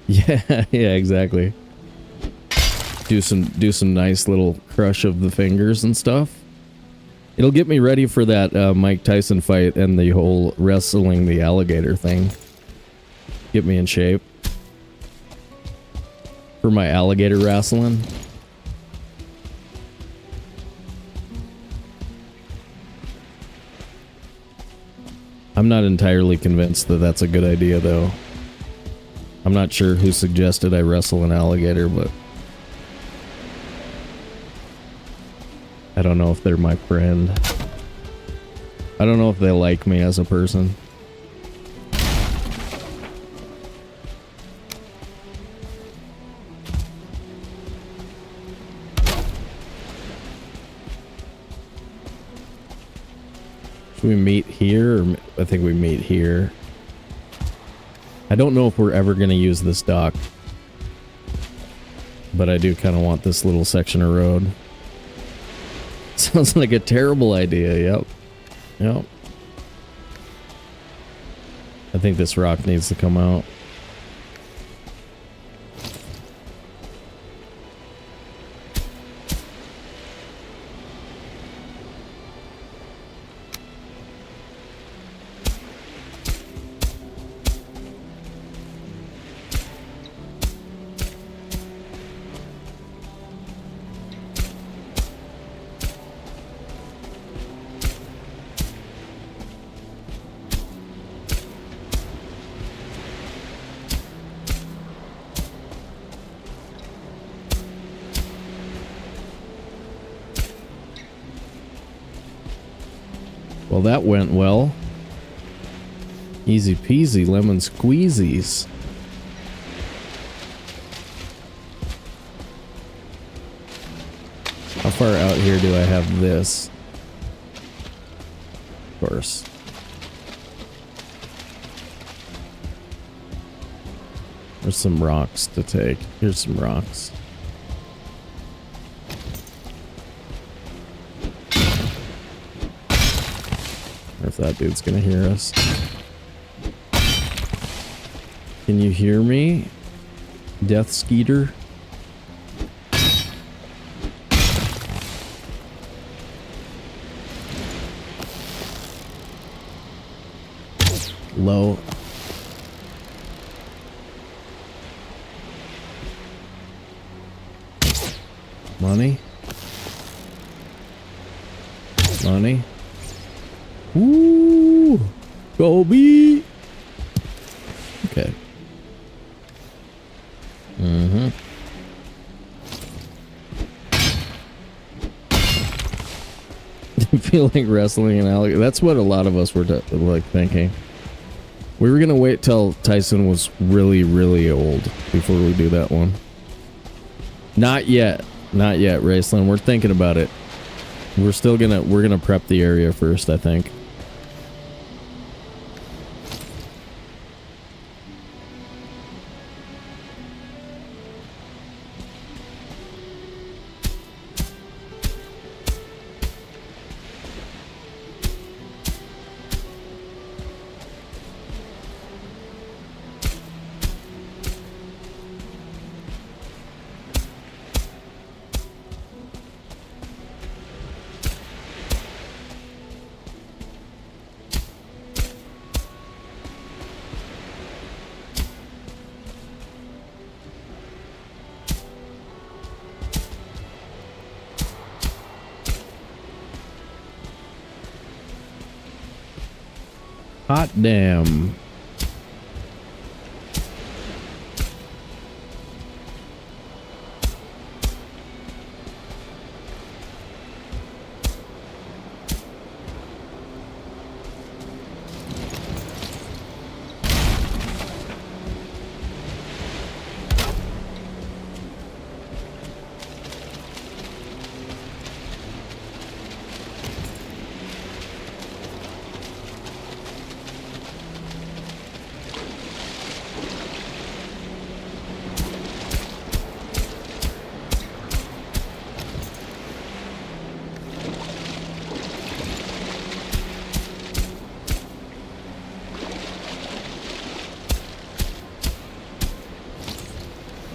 Yeah, yeah, exactly. Do some nice little crush of the fingers and stuff. It'll get me ready for that Mike Tyson fight and the whole wrestling the alligator thing. Get me in shape for my alligator wrestling. I'm not entirely convinced that that's a good idea, though. I'm not sure who suggested I wrestle an alligator, but I don't know if they're my friend. I don't know if they like me as a person. Should we meet here? Or I think we meet here. I don't know if we're ever going to use this dock, but I do kind of want this little section of road. Sounds like a terrible idea. Yep. Yep. I think this rock needs to come out. Well, that went well. Easy peasy lemon squeezies. How far out here do I have this? Of course. There's some rocks to take. Here's some rocks. If that dude's gonna hear us. Can you hear me, Death Skeeter? Low. Money. Money. Woo! Kobe! Okay. Mm-hmm. Feel like wrestling an alligator. That's what a lot of us were like thinking. We were gonna wait till Tyson was really, really old before we do that one. Not yet. Not yet, Raceland. We're thinking about it. We're gonna prep the area first, I think. Hot damn.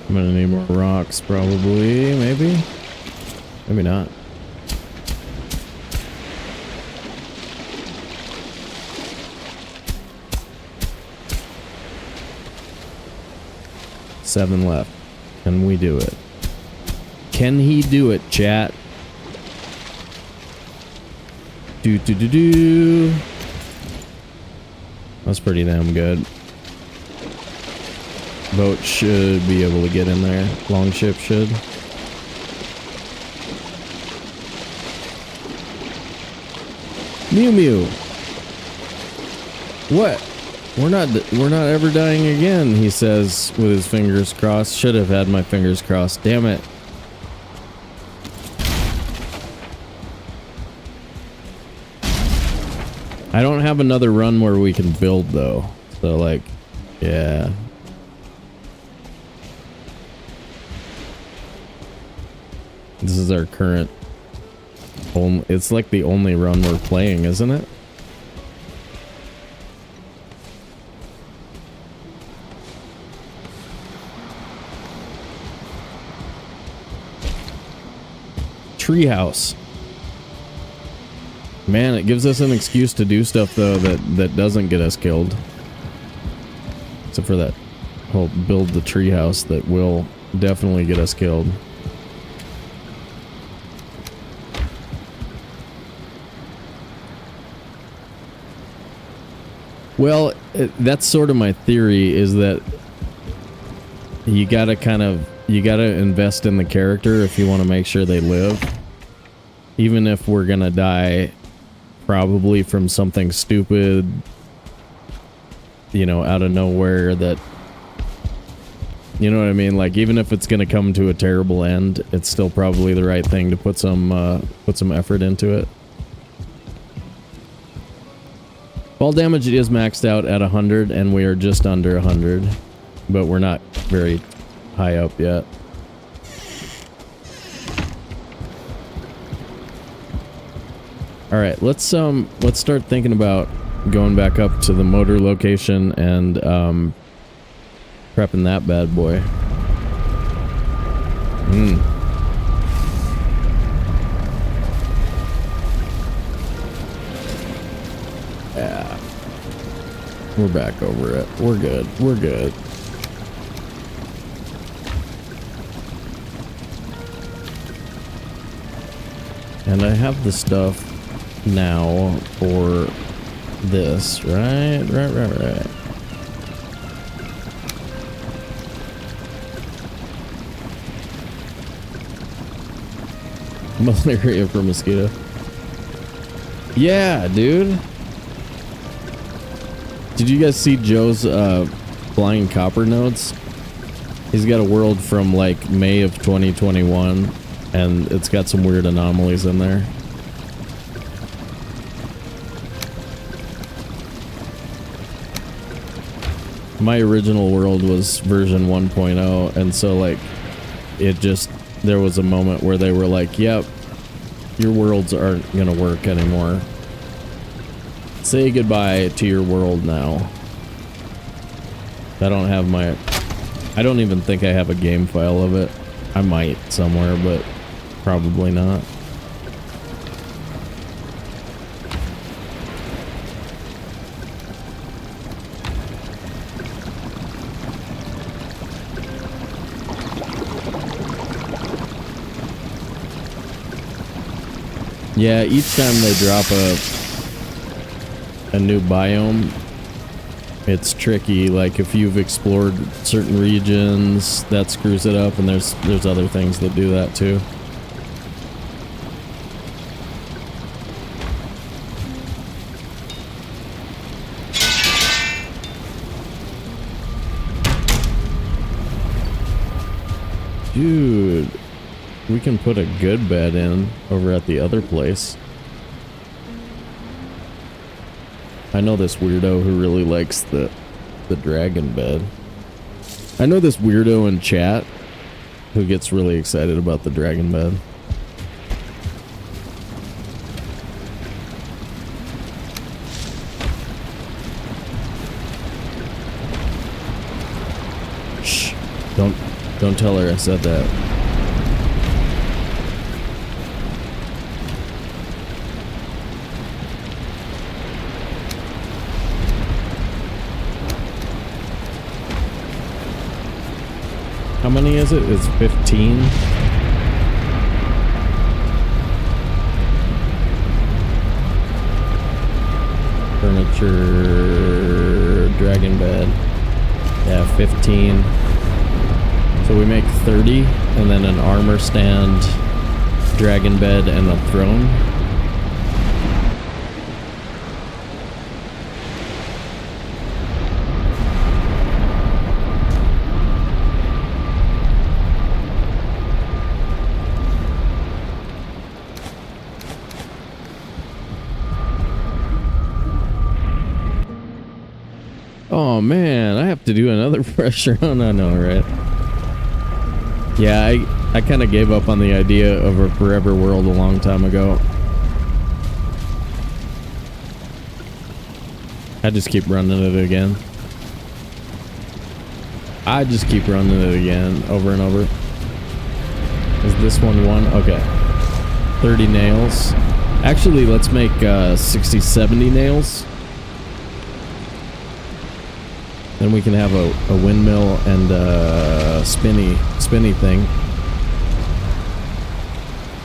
I'm gonna need more rocks, probably, maybe? Maybe not. Seven left. Can we do it? Can he do it, chat? Do. That's pretty damn good. Boat should be able to get in there. Longship should. Mew Mew. What? We're not ever dying again, he says with his fingers crossed. Should have had my fingers crossed. Damn it. I don't have another run where we can build though. So like, yeah. This is our current it's like the only run we're playing, isn't it? Treehouse. Man, it gives us an excuse to do stuff though that doesn't get us killed. Except for that whole build the treehouse that will definitely get us killed. Well, that's sort of my theory, is that you gotta invest in the character if you want to make sure they live. Even if we're gonna die probably from something stupid, you know, out of nowhere, that, you know what I mean? Like, even if it's gonna come to a terrible end, it's still probably the right thing to put some effort into it. Fall damage is maxed out at 100, and we are just under 100, but we're not very high up yet. All right, let's start thinking about going back up to the motor location and prepping that bad boy. Yeah. We're back over it. We're good. We're good. And I have the stuff now for this, right? Right. Malaria for mosquito. Yeah, dude. Did you guys see Joe's flying copper nodes? He's got a world from like May of 2021, and it's got some weird anomalies in there. My original world was version 1.0, and so like it just, there was a moment where they were like, yep, your worlds aren't gonna work anymore. Say goodbye to your world now. I don't have my, I don't even think I have a game file of it. I might somewhere, but probably not. Yeah, each time they drop a new biome, it's tricky. Like if you've explored certain regions, that screws it up, and there's other things that do that too. Dude, we can put a good bed in over at the other place. I know this weirdo who really likes the dragon bed. I know this weirdo in chat who gets really excited about the dragon bed. Shh. Don't tell her I said that. How many is it? It's 15. Furniture, dragon bed. Yeah, 15. So we make 30, and then an armor stand, dragon bed, and a throne. Oh man, I have to do another fresh run. I know, right? Yeah, I kind of gave up on the idea of a forever world a long time ago. I just keep running it again. I just keep running it again over and over. Is this one? Okay. 30 nails. Actually, let's make 60, 70 nails. Then we can have a windmill and a spinny thing.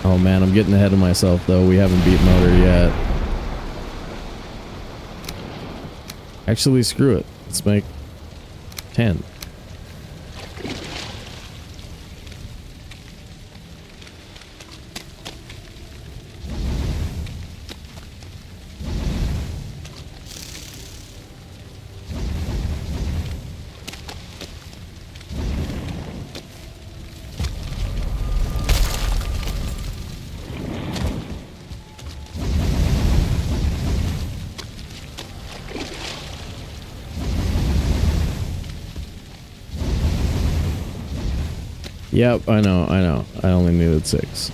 Oh man, I'm getting ahead of myself though. We haven't beat motor yet. Actually, screw it. Let's make 10. Yep, I know. I only needed 6.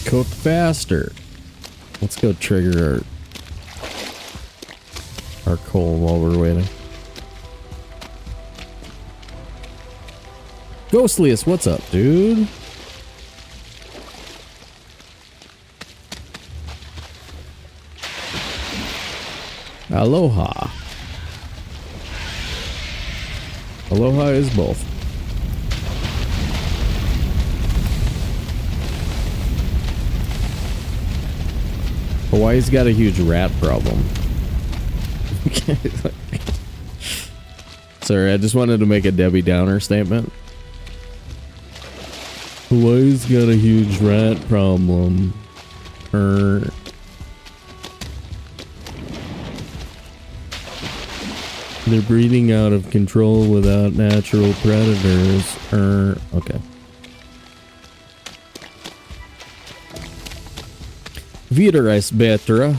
Cook faster. Let's go trigger our our coal while we're waiting. Ghostliest, what's up, dude? Aloha. Aloha is both. Hawaii's got a huge rat problem. Sorry, I just wanted to make a Debbie Downer statement. Hawaii's got a huge rat problem. They're breeding out of control without natural predators. Okay. Wieder es bättre.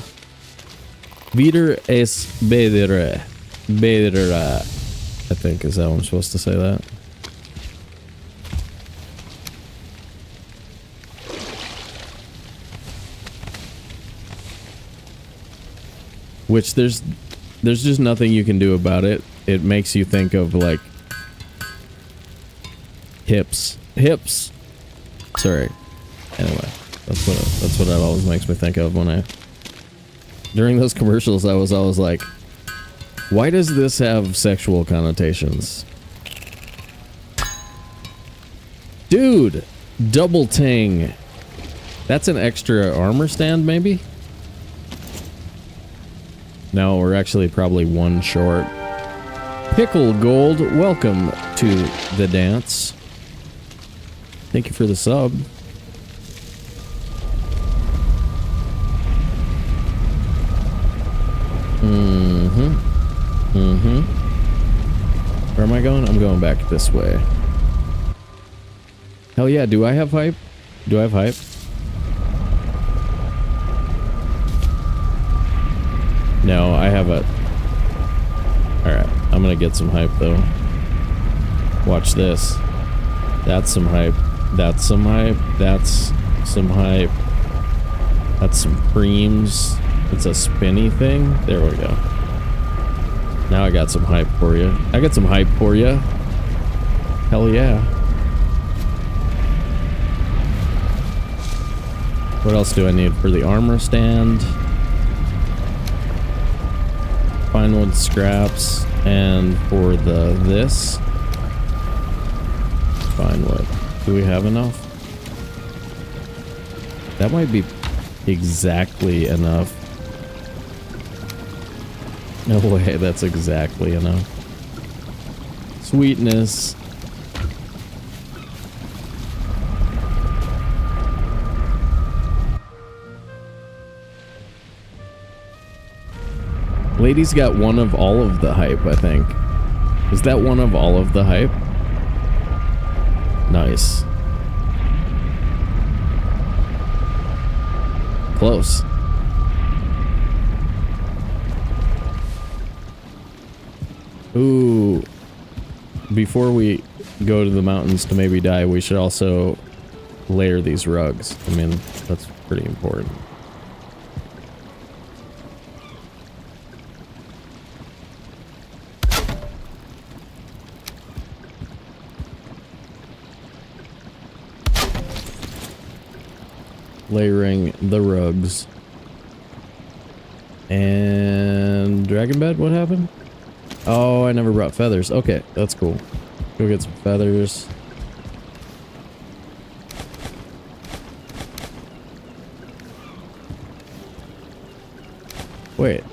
Wieder es bättre. Bättre. I think is how I'm supposed to say that. Which there's just nothing you can do about it. It makes you think of like hips. Sorry. Anyway, that's what it always makes me think of when I during those commercials. I was always like, why does this have sexual connotations? Dude, double ting. That's an extra armor stand, maybe? No, we're actually probably one short. Pickle Gold, welcome to the dance. Thank you for the sub. Where am I going? I'm going back this way. Hell yeah, do I have hype? Do I have hype? No, I have a... Alright, I'm gonna get some hype though. Watch this. That's some hype. That's some hype. That's some hype. That's some creams. It's a spinny thing. There we go. Now I got some hype for you. I got some hype for you. Hell yeah. What else do I need for the armor stand? Fine wood scraps, and for this fine wood. Do we have enough? That might be exactly enough. No way, that's exactly enough. Sweetness. Lady's got one of all of the hype, I think. Is that one of all of the hype? Nice. Close. Ooh. Before we go to the mountains to maybe die, we should also layer these rugs. I mean, that's pretty important. Layering the rugs. And dragon bed, what happened? Oh, I never brought feathers. Okay, that's cool. Go get some feathers. Wait.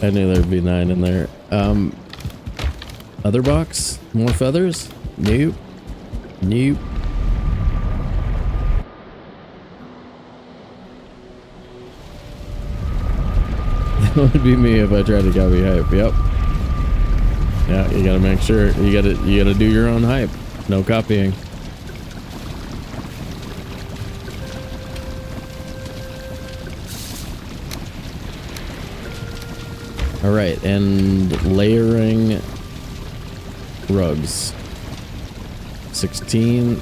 I knew there'd be 9 in there. Other box? More feathers? Nope. Nope. That would be me if I tried to copy hype. Yep. Yeah, you gotta make sure you gotta do your own hype. No copying. All right, and layering rugs. 16.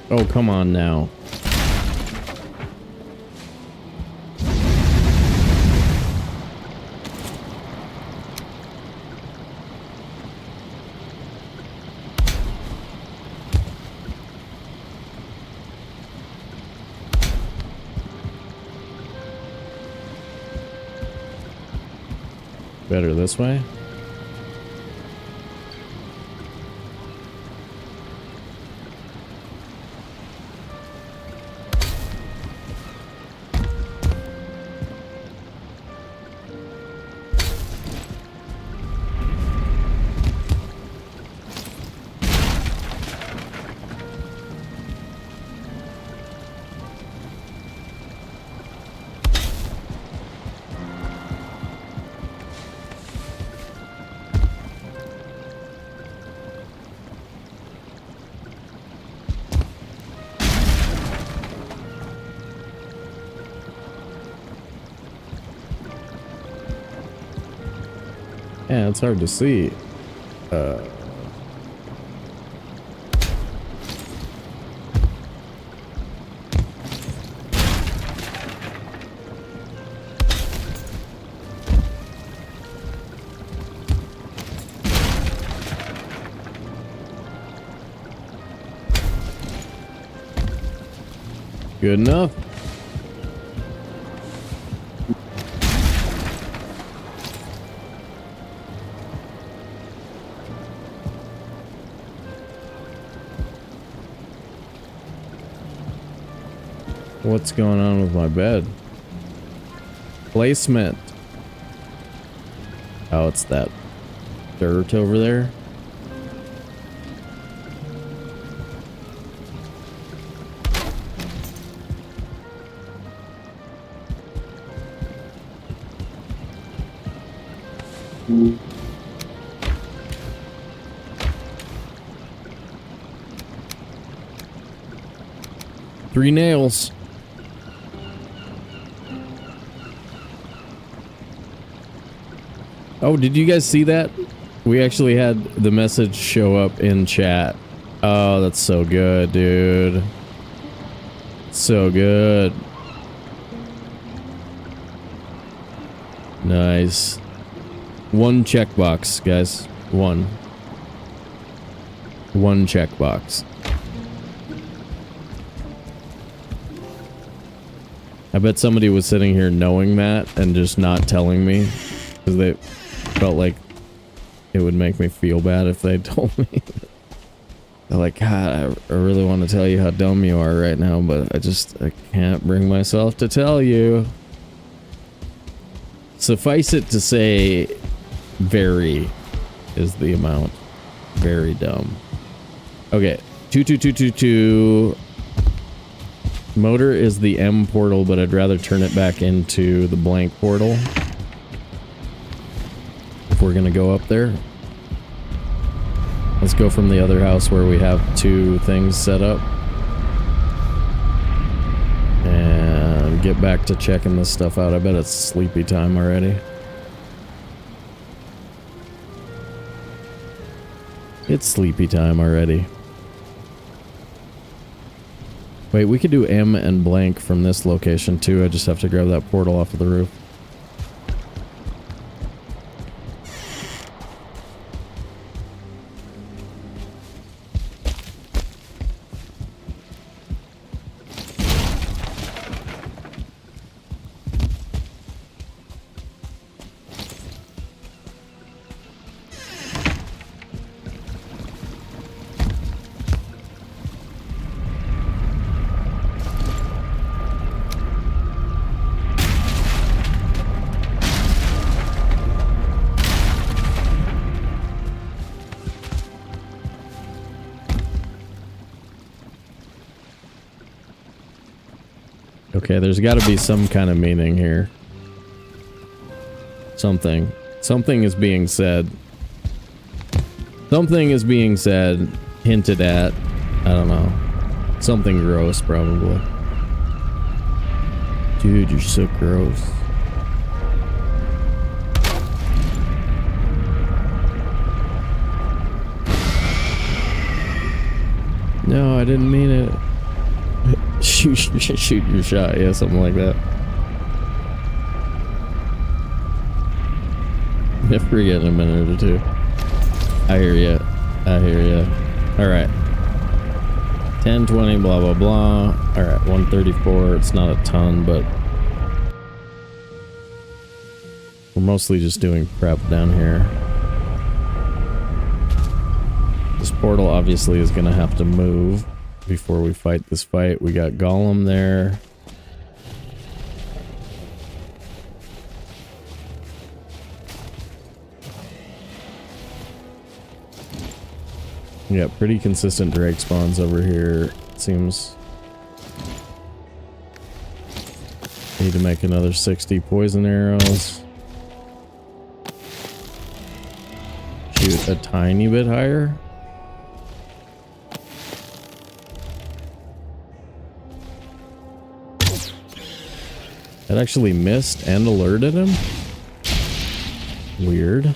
Oh, come on now. Better this way. Yeah, it's hard to see. Good enough. What's going on with my bed? Placement. Oh, it's that dirt over there. Three nails. Oh, did you guys see that? We actually had the message show up in chat. Oh, that's so good, dude. So good. Nice. One checkbox, guys. One checkbox. I bet somebody was sitting here knowing that and just not telling me because they felt like it would make me feel bad if they told me. They're like, God, I really want to tell you how dumb you are right now, but I can't bring myself to tell you. Suffice it to say, very is the amount. Very dumb. Okay, 22222. Motor is the M portal, but I'd rather turn it back into the blank portal. If we're gonna go up there. Let's go from the other house where we have two things set up. And get back to checking this stuff out. I bet it's sleepy time already. It's sleepy time already. Wait, we could do M and blank from this location too. I just have to grab that portal off of the roof. Okay, there's got to be some kind of meaning here. Something. Something is being said. Something is being said, hinted at. I don't know. Something gross, probably. Dude, you're so gross. No, I didn't mean it. shoot your shot. Yeah, something like that. Yeah, forget in a minute or two. I hear ya. I hear ya. Alright. 10, 20, blah, blah, blah. Alright, 134. It's not a ton, but we're mostly just doing prep down here. This portal obviously is going to have to move before we fight this fight. We got Golem there. Yeah, pretty consistent drake spawns over here, it seems. Need to make another 60 poison arrows. Shoot a tiny bit higher. That actually missed and alerted him? Weird.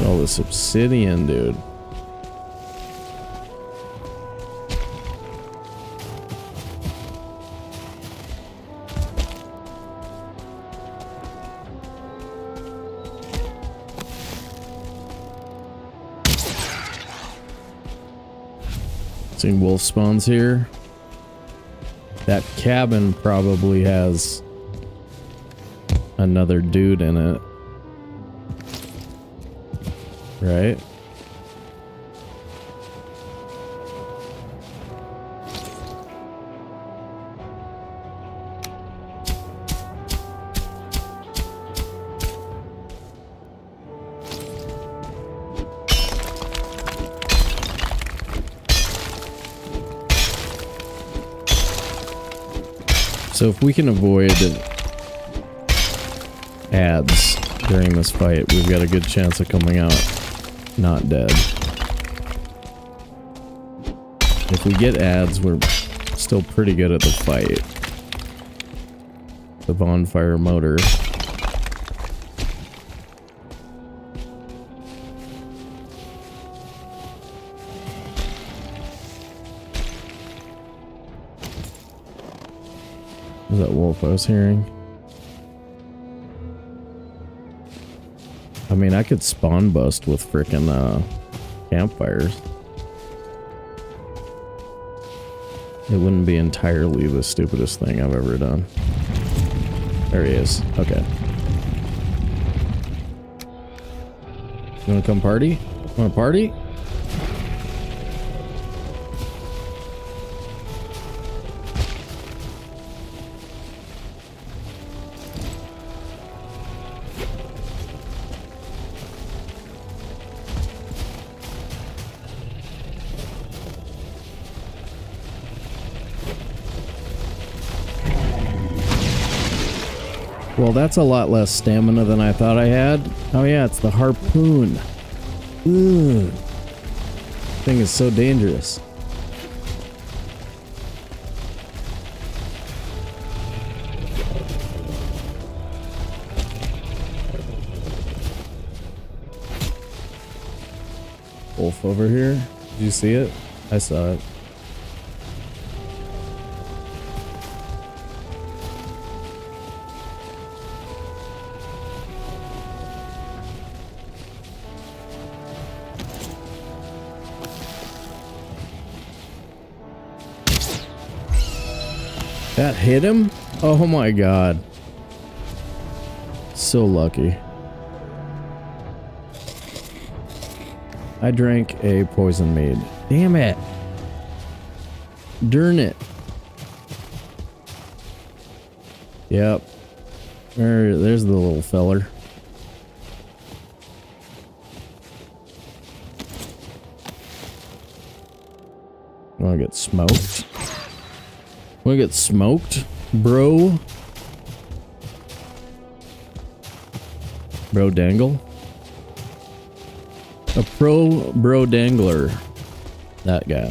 All this obsidian, dude. Seeing wolf spawns here. That cabin probably has another dude in it. Right? So if we can avoid ads during this fight, we've got a good chance of coming out not dead. If we get ads, we're still pretty good at the fight. The bonfire motor. Was that wolf I was hearing? I mean, I could spawn bust with frickin' campfires. It wouldn't be entirely the stupidest thing I've ever done. There he is. Okay. You wanna come party? Wanna party? Well, that's a lot less stamina than I thought I had. Oh yeah, it's the harpoon. Ugh. Thing is so dangerous. Wolf over here. Did you see it? I saw it. That hit him? Oh my god. So lucky. I drank a poison mead. Damn it. Darn it. Yep. There's the little feller. Wanna get smoked? Wanna get smoked, bro? Bro dangle? A pro bro dangler. That guy.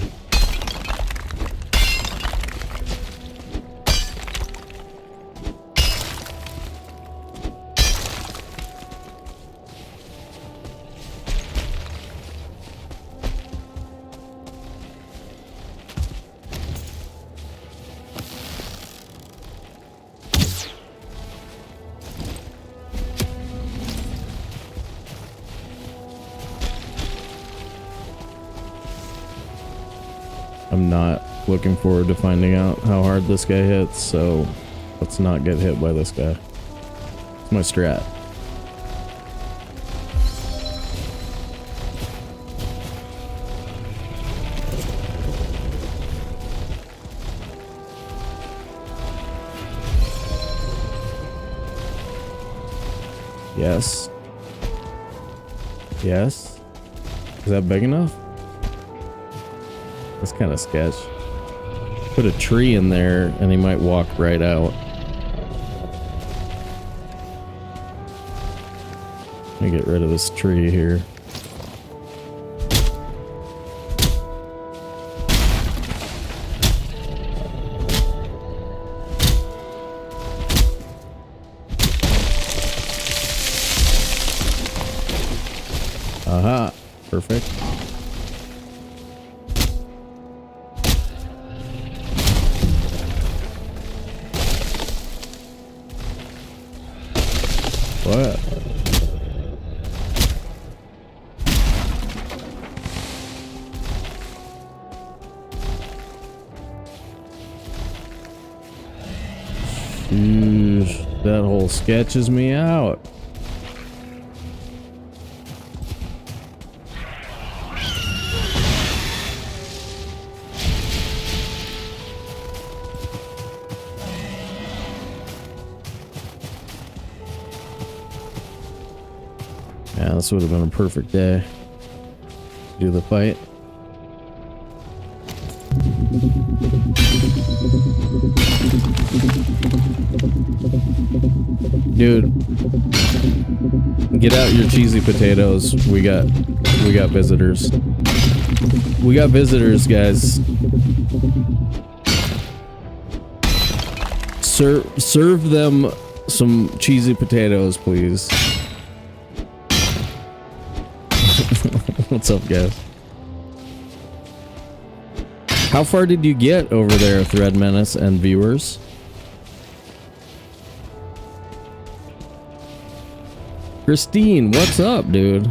I'm not looking forward to finding out how hard this guy hits, so let's not get hit by this guy. It's my strat. Yes. Yes. Is that big enough? That's kind of sketch. Put a tree in there and he might walk right out. Let me get rid of this tree here. Aha, perfect. What? That whole sketches me out. Yeah, this would have been a perfect day to do the fight. Dude, get out your cheesy potatoes. We got visitors. We got visitors, guys. Serve them some cheesy potatoes, please. What's up, guys? How far did you get over there, Thread Menace and viewers? Christine, what's up, dude?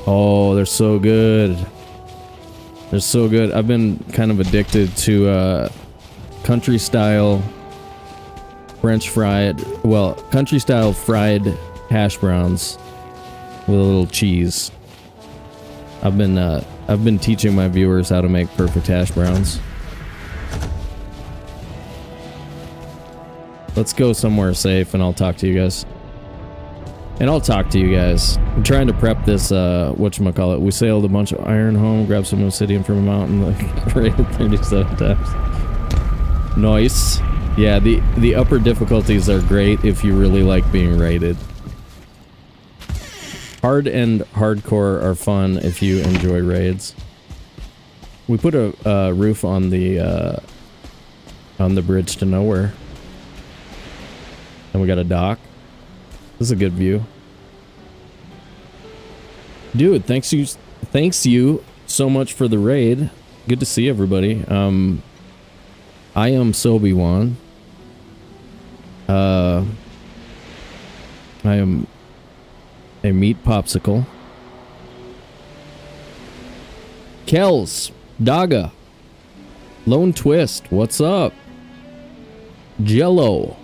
Oh, they're so good. They're so good. I've been kind of addicted to country style French fried, well, country style fried hash browns with a little cheese. I've been teaching my viewers how to make perfect hash browns. Let's go somewhere safe and I'll talk to you guys. And I'll talk to you guys. I'm trying to prep this, whatchamacallit. We sailed a bunch of iron home, grabbed some obsidian from a mountain, like, raided 37 times. Nice. Yeah, the upper difficulties are great if you really like being raided. Hard and hardcore are fun if you enjoy raids. We put a roof on the bridge to nowhere. And we got a dock. This is a good view. Dude, thanks you so much for the raid. Good to see everybody. I am Sobe-wan. I am a meat popsicle. Kells, Daga, Lone Twist, what's up? Jello,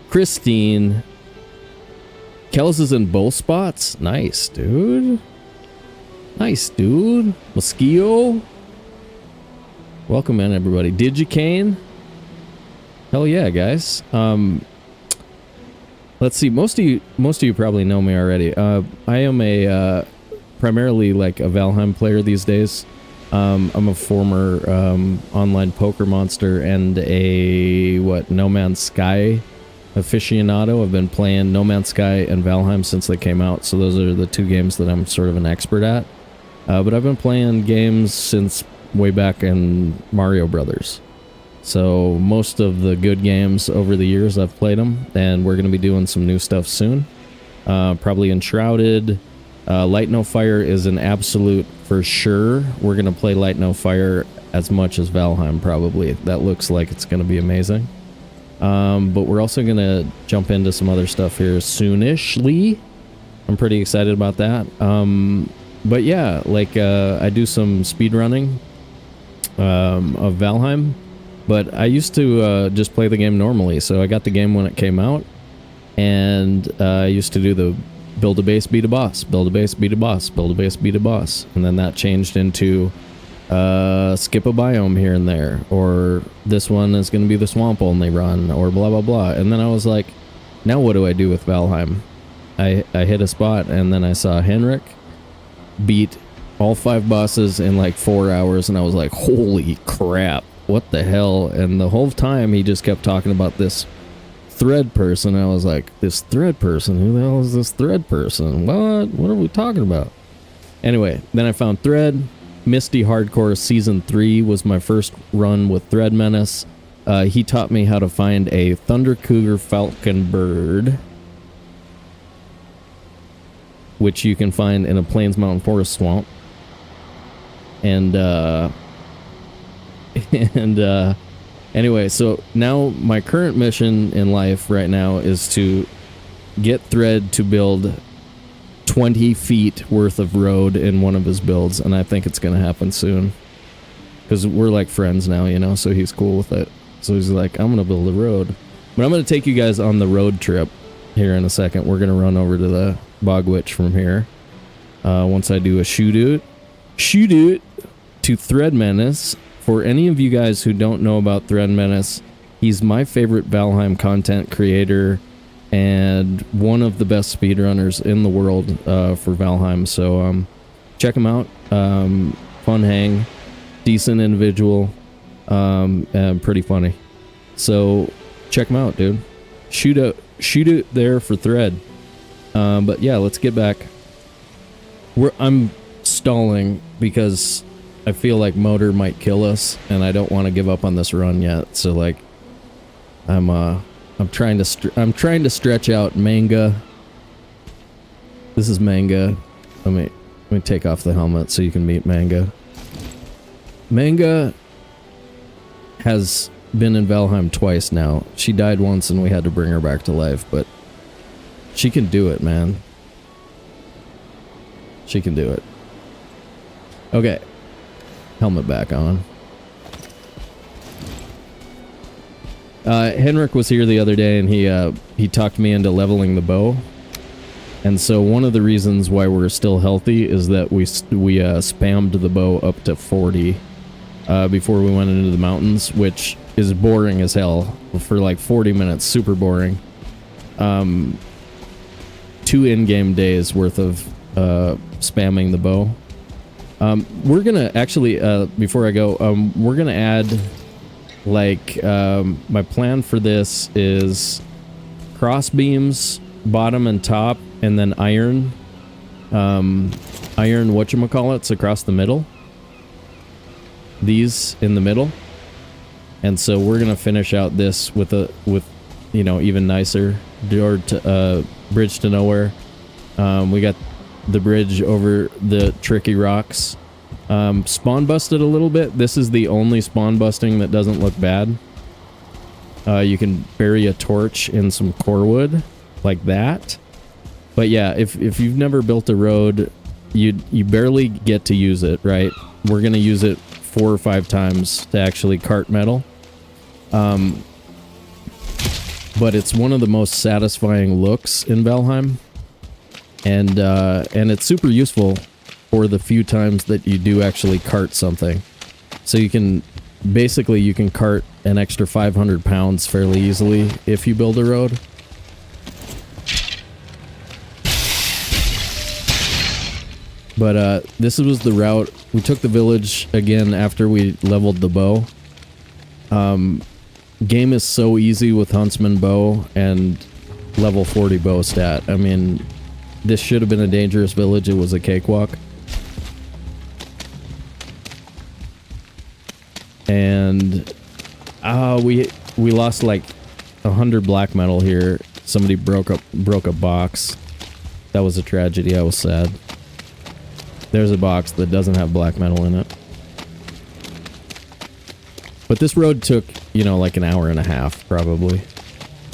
Christine. Kells is in both spots. Nice, dude. Nice, dude. Mosquito. Welcome in, everybody. Digicane. Hell yeah, guys. Let's see. Most of you probably know me already. I am a primarily like a Valheim player these days. I'm a former online poker monster and a No Man's Sky aficionado. I've been playing No Man's Sky and Valheim since they came out, so those are the two games that I'm sort of an expert at. But I've been playing games since way back in Mario Brothers. So most of the good games over the years I've played them, and we're going to be doing some new stuff soon. Probably Enshrouded. Light No Fire is an absolute for sure. We're going to play Light No Fire as much as Valheim probably. That looks like it's going to be amazing. But we're also going to jump into some other stuff here soonishly. I'm pretty excited about that. But yeah, like I do some speedrunning of Valheim, but I used to just play the game normally. So I got the game when it came out, and I used to do the build a base, beat a boss, build a base, beat a boss, build a base, beat a boss, and then that changed into skip a biome here and there, or this one is going to be the swamp only run, or blah blah blah. And then I was like, now what do I do with Valheim? I hit a spot, and then I saw Henrik beat all 5 bosses in like 4 hours, and I was like, holy crap, what the hell? And the whole time he just kept talking about this thread person. I was like, this thread person? Who the hell is this thread person? What are we talking about? Anyway, then I found Thread. Misty Hardcore Season 3 was my first run with Thread Menace. He taught me how to find a Thunder Cougar Falcon Bird, which you can find in a Plains Mountain Forest swamp. And anyway, so now my current mission in life right now is to get Thread to build 20 feet worth of road in one of his builds, and I think it's gonna happen soon, because we're like friends now, you know, so he's cool with it. So he's like, I'm gonna build a road. But I'm gonna take you guys on the road trip here in a second. We're gonna run over to the Bog Witch from here. Once I do a shoot it to Thread Menace. For any of you guys who don't know about Thread Menace, he's my favorite Valheim content creator and one of the best speedrunners in the world for Valheim. So check him out. Fun hang, decent individual, and pretty funny. So check him out, dude. Shoot it there for Thread. But yeah, let's get back. I'm stalling because I feel like motor might kill us, and I don't want to give up on this run yet. So like, I'm trying to stretch out Manga. This is Manga. Let me take off the helmet so you can meet Manga. Manga has been in Valheim twice now. She died once and we had to bring her back to life, but she can do it, man. She can do it. Okay. Helmet back on. Henrik was here the other day, and he talked me into leveling the bow. And so one of the reasons why we're still healthy is that we spammed the bow up to 40 before we went into the mountains, which is boring as hell for like 40 minutes. Super boring. 2 in-game days worth of spamming the bow. We're gonna actually, before I go, we're gonna add, like, my plan for this is cross beams, bottom and top, and then iron whatchamacallits across the middle. These in the middle. And so we're gonna finish out this with you know, even nicer door to, bridge to nowhere. We got the bridge over the tricky rocks. Spawn busted a little bit. This is the only spawn busting that doesn't look bad. You can bury a torch in some core wood like that. But yeah, if you've never built a road, you barely get to use it, right? We're gonna use it 4 or 5 times to actually cart metal. But it's one of the most satisfying looks in Valheim. And it's super useful for the few times that you do actually cart something. So you can cart an extra 500 pounds fairly easily if you build a road. But this was the route. We took the village again after we leveled the bow. Game is so easy with Huntsman bow and level 40 bow stat. I mean, this should have been a dangerous village. It was a cakewalk. And we lost like 100 black metal here. Somebody broke a box. That was a tragedy. I was sad. There's a box that doesn't have black metal in it. But this road took, you know, like an hour and a half probably.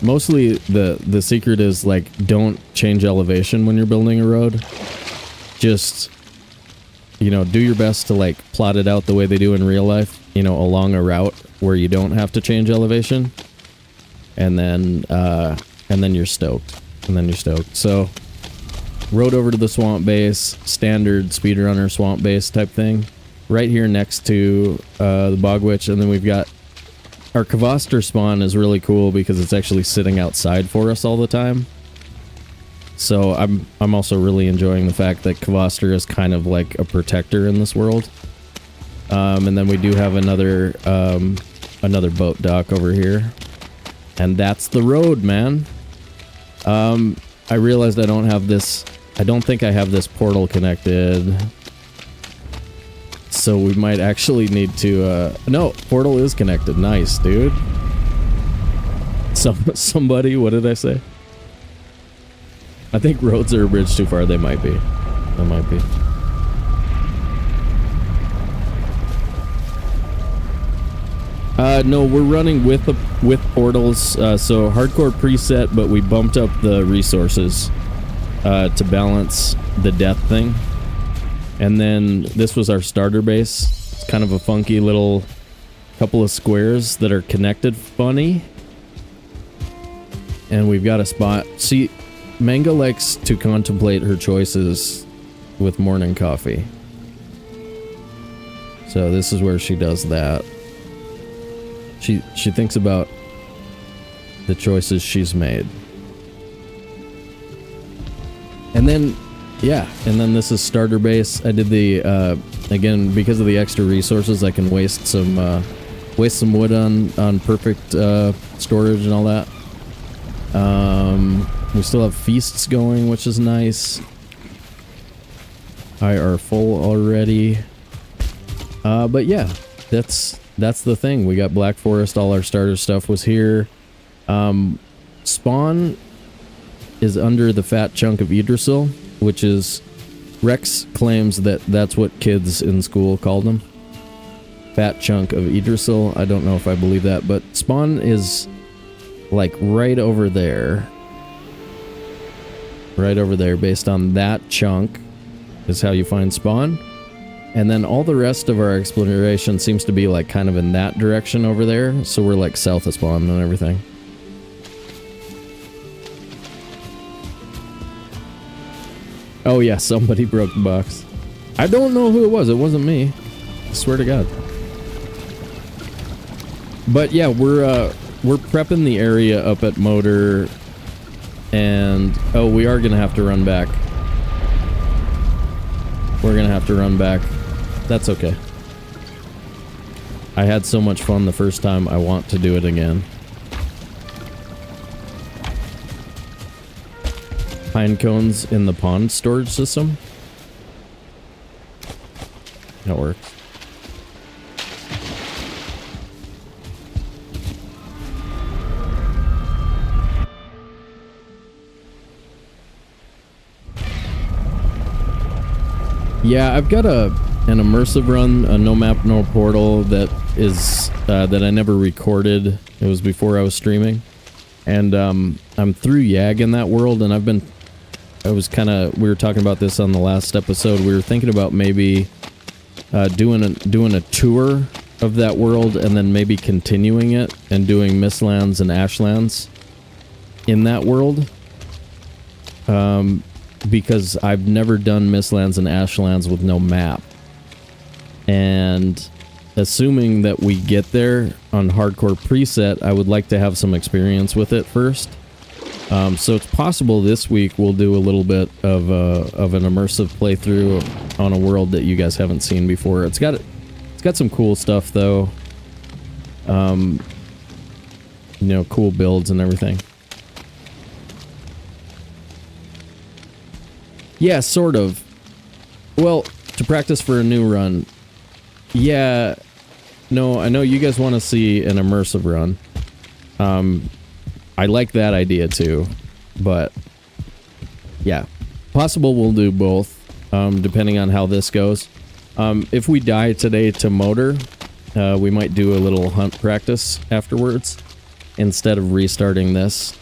Mostly the secret is like, don't change elevation when you're building a road. Just you know, do your best to like plot it out the way they do in real life, you know, along a route where you don't have to change elevation. And then you're stoked. So, rode over to the swamp base, standard speedrunner swamp base type thing. Right here next to the bog witch, and then we've got our Kvaster spawn is really cool because it's actually sitting outside for us all the time. So I'm also really enjoying the fact that Kvaster is kind of like a protector in this world. And then we do have another boat dock over here. And that's the road, man. I realized I don't think I have this portal connected. So we might actually need to, no, portal is connected. Nice, dude. Somebody, what did I say? I think roads are a bridge too far. They might be. They might be. No, we're running with portals. So hardcore preset, but we bumped up the resources to balance the death thing. And then this was our starter base. It's kind of a funky little couple of squares that are connected funny. And we've got a spot. See, Manga likes to contemplate her choices with morning coffee. So this is where she does that. She thinks about the choices she's made. And then, yeah, and then this is starter base. I did the, again, because of the extra resources, I can waste some wood on perfect storage and all that. We still have feasts going, which is nice. I are full already. But yeah, that's the thing. We got Black Forest. All our starter stuff was here. Spawn is under the fat chunk of Yggdrasil, which is, Rex claims that that's what kids in school called them. Fat chunk of Yggdrasil. I don't know if I believe that, but spawn is like right over there. Right over there, based on that chunk is how you find spawn. And then all the rest of our exploration seems to be like kind of in that direction over there. So we're like south of spawn and everything. Oh yeah, somebody broke the box. I don't know who it was. It wasn't me. I swear to God. But yeah, we're prepping the area up at Motor. And oh, we are gonna have to run back. We're gonna have to run back. That's okay. I had so much fun the first time, I want to do it again. Pine cones in the pond storage system. That works. Yeah, I've got an immersive run, a no map, no portal that is that I never recorded. It was before I was streaming, and I'm through Yag in that world, and we were talking about this on the last episode. We were thinking about maybe doing a tour of that world, and then maybe continuing it and doing Mistlands and Ashlands in that world. Because I've never done Mistlands and Ashlands with no map. And assuming that we get there on hardcore preset, I would like to have some experience with it first. So it's possible this week we'll do a little bit of an immersive playthrough on a world that you guys haven't seen before. It's got some cool stuff though. You know, cool builds and everything. Yeah, sort of. Well, to practice for a new run. Yeah. No, I know you guys want to see an immersive run. I like that idea too. But yeah. Possible we'll do both. Depending on how this goes. If we die today to Motor, we might do a little hunt practice afterwards. Instead of restarting this.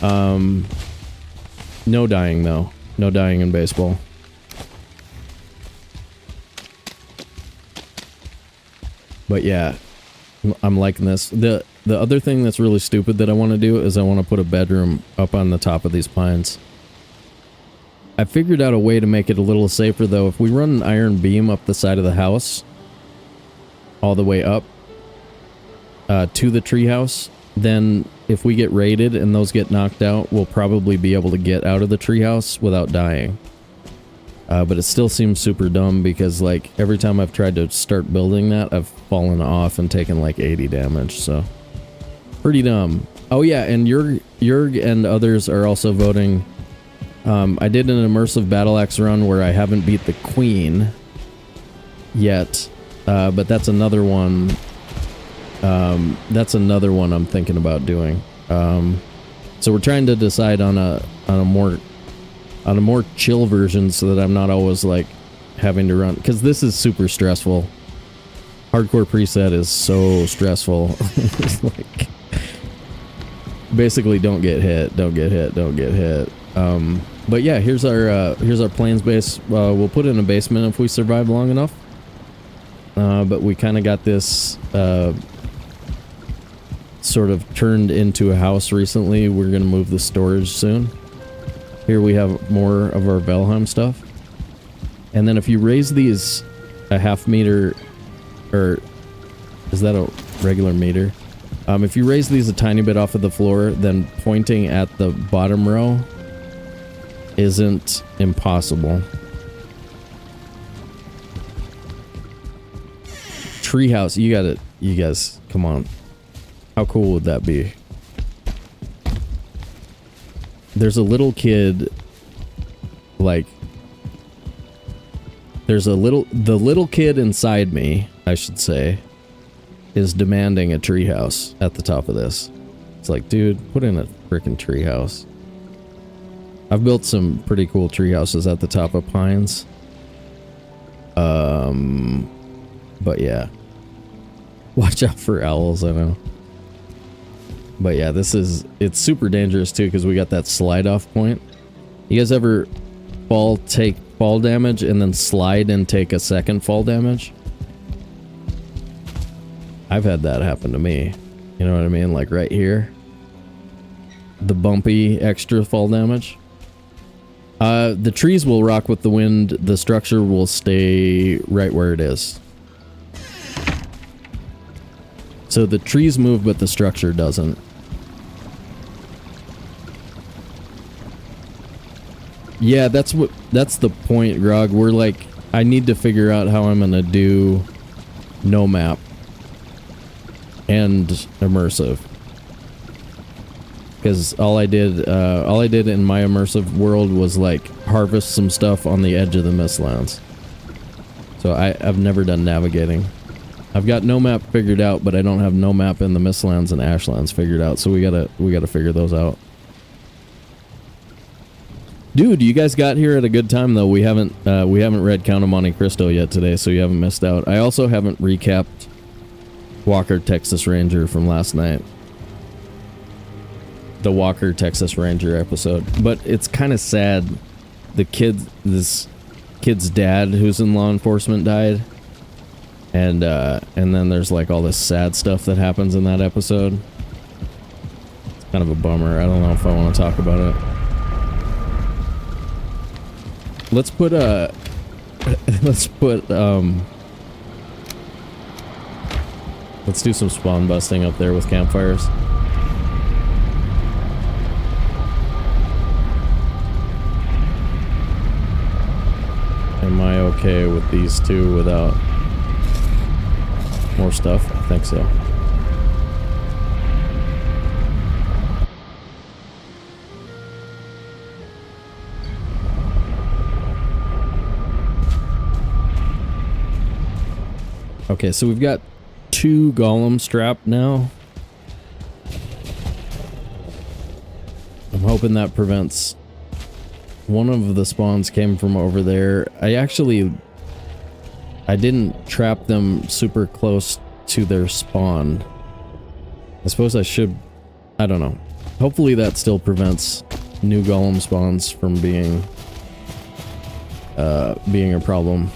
No dying though. No dying in baseball. But yeah, I'm liking this. The other thing that's really stupid that I want to do is I want to put a bedroom up on the top of these pines. I figured out a way to make it a little safer though. If we run an iron beam up the side of the house, all the way up to the treehouse, then if we get raided and those get knocked out, we'll probably be able to get out of the treehouse without dying. But it still seems super dumb because like every time I've tried to start building that, I've fallen off and taken like 80 damage, so pretty dumb. Oh yeah, and Jurg and others are also voting. I did an immersive battle axe run where I haven't beat the queen yet, but that's another one. That's another one I'm thinking about doing. So we're trying to decide on a more chill version so that I'm not always like having to run, because this is super stressful. Hardcore preset is so stressful. It's like basically don't get hit. But yeah, here's our plains base. We'll put it in a basement if we survive long enough. But we kind of got this sort of turned into a house recently. We're gonna move the storage soon. Here we have more of our Valheim stuff. And then if you raise these a half meter, or is that a regular meter? If you raise these a tiny bit off of the floor, then pointing at the bottom row isn't impossible. Treehouse, you guys, come on. How cool would that be? There's a little kid, like, the little kid inside me, I should say, is demanding a treehouse at the top of this. It's like, dude, put in a freaking treehouse. I've built some pretty cool tree houses at the top of pines. But yeah. Watch out for owls, I know. But yeah, it's super dangerous too because we got that slide off point. You guys ever take fall damage and then slide and take a second fall damage? I've had that happen to me. You know what I mean? Like right here. The bumpy extra fall damage. The trees will rock with the wind. The structure will stay right where it is. So the trees move, but the structure doesn't. Yeah, that's the point, Grog. We're like, I need to figure out how I'm gonna do no map and immersive. Because all I did in my immersive world was like harvest some stuff on the edge of the Mistlands. So I've never done navigating. I've got no map figured out, but I don't have no map in the Mistlands and Ashlands figured out. So we gotta figure those out. Dude, you guys got here at a good time though. We haven't read Count of Monte Cristo yet today, so you haven't missed out. I also haven't recapped Walker Texas Ranger from last night. The Walker Texas Ranger episode, but it's kind of sad. This kid's dad, who's in law enforcement, died, and then there's like all this sad stuff that happens in that episode. It's kind of a bummer. I don't know if I want to talk about it. Let's do some spawn busting up there with campfires. Am I okay with these two without more stuff? I think so. Okay, so we've got 2 golems strapped now. I'm hoping that prevents... One of the spawns came from over there. I didn't trap them super close to their spawn. I suppose I should... I don't know. Hopefully that still prevents new golem spawns from being a problem.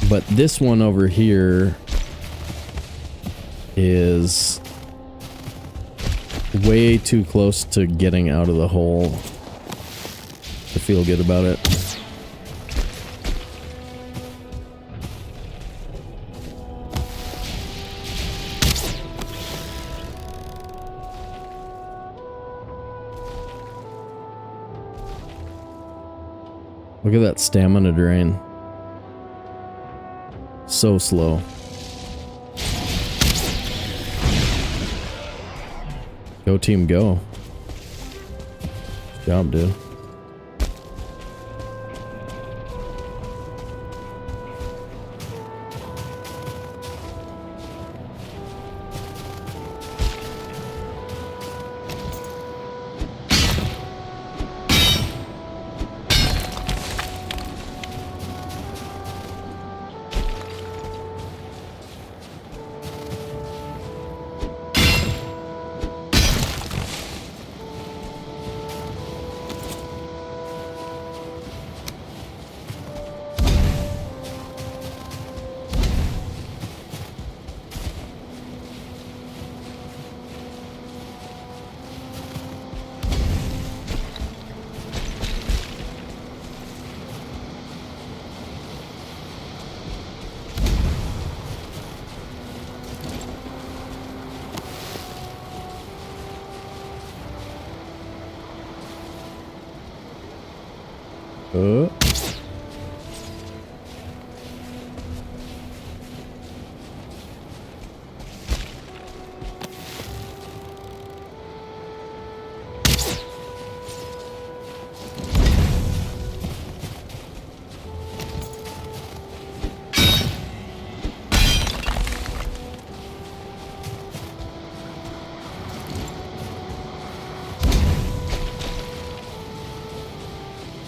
But this one over here is way too close to getting out of the hole to feel good about it. Look at that stamina drain. So slow. Go team, go. Good job, dude.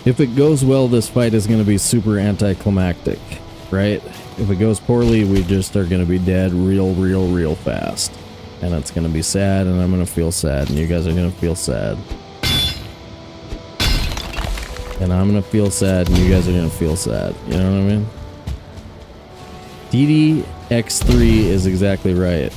If it goes well, this fight is going to be super anticlimactic, right? If it goes poorly, we just are going to be dead real fast. And it's going to be sad, and I'm going to feel sad, and you guys are going to feel sad. And I'm going to feel sad, and you guys are going to feel sad. You know what I mean? DDX3 is exactly right.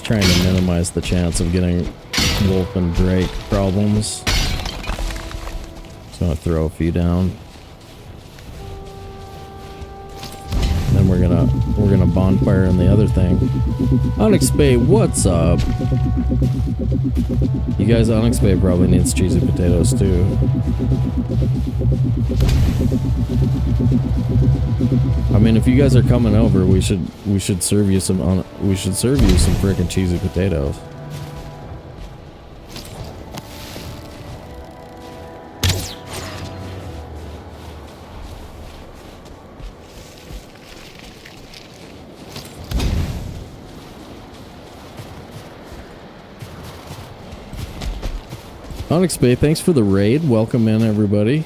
Trying to minimize the chance of getting Wolf and Drake problems. Just gonna throw a few down. Then we're gonna bonfire in the other thing. Onyx Bay, what's up? You guys, Onyx Bay probably needs cheesy potatoes too. I mean, if you guys are coming over, we should serve you some frickin' cheesy potatoes. Onyx Bay, thanks for the raid. Welcome in, everybody.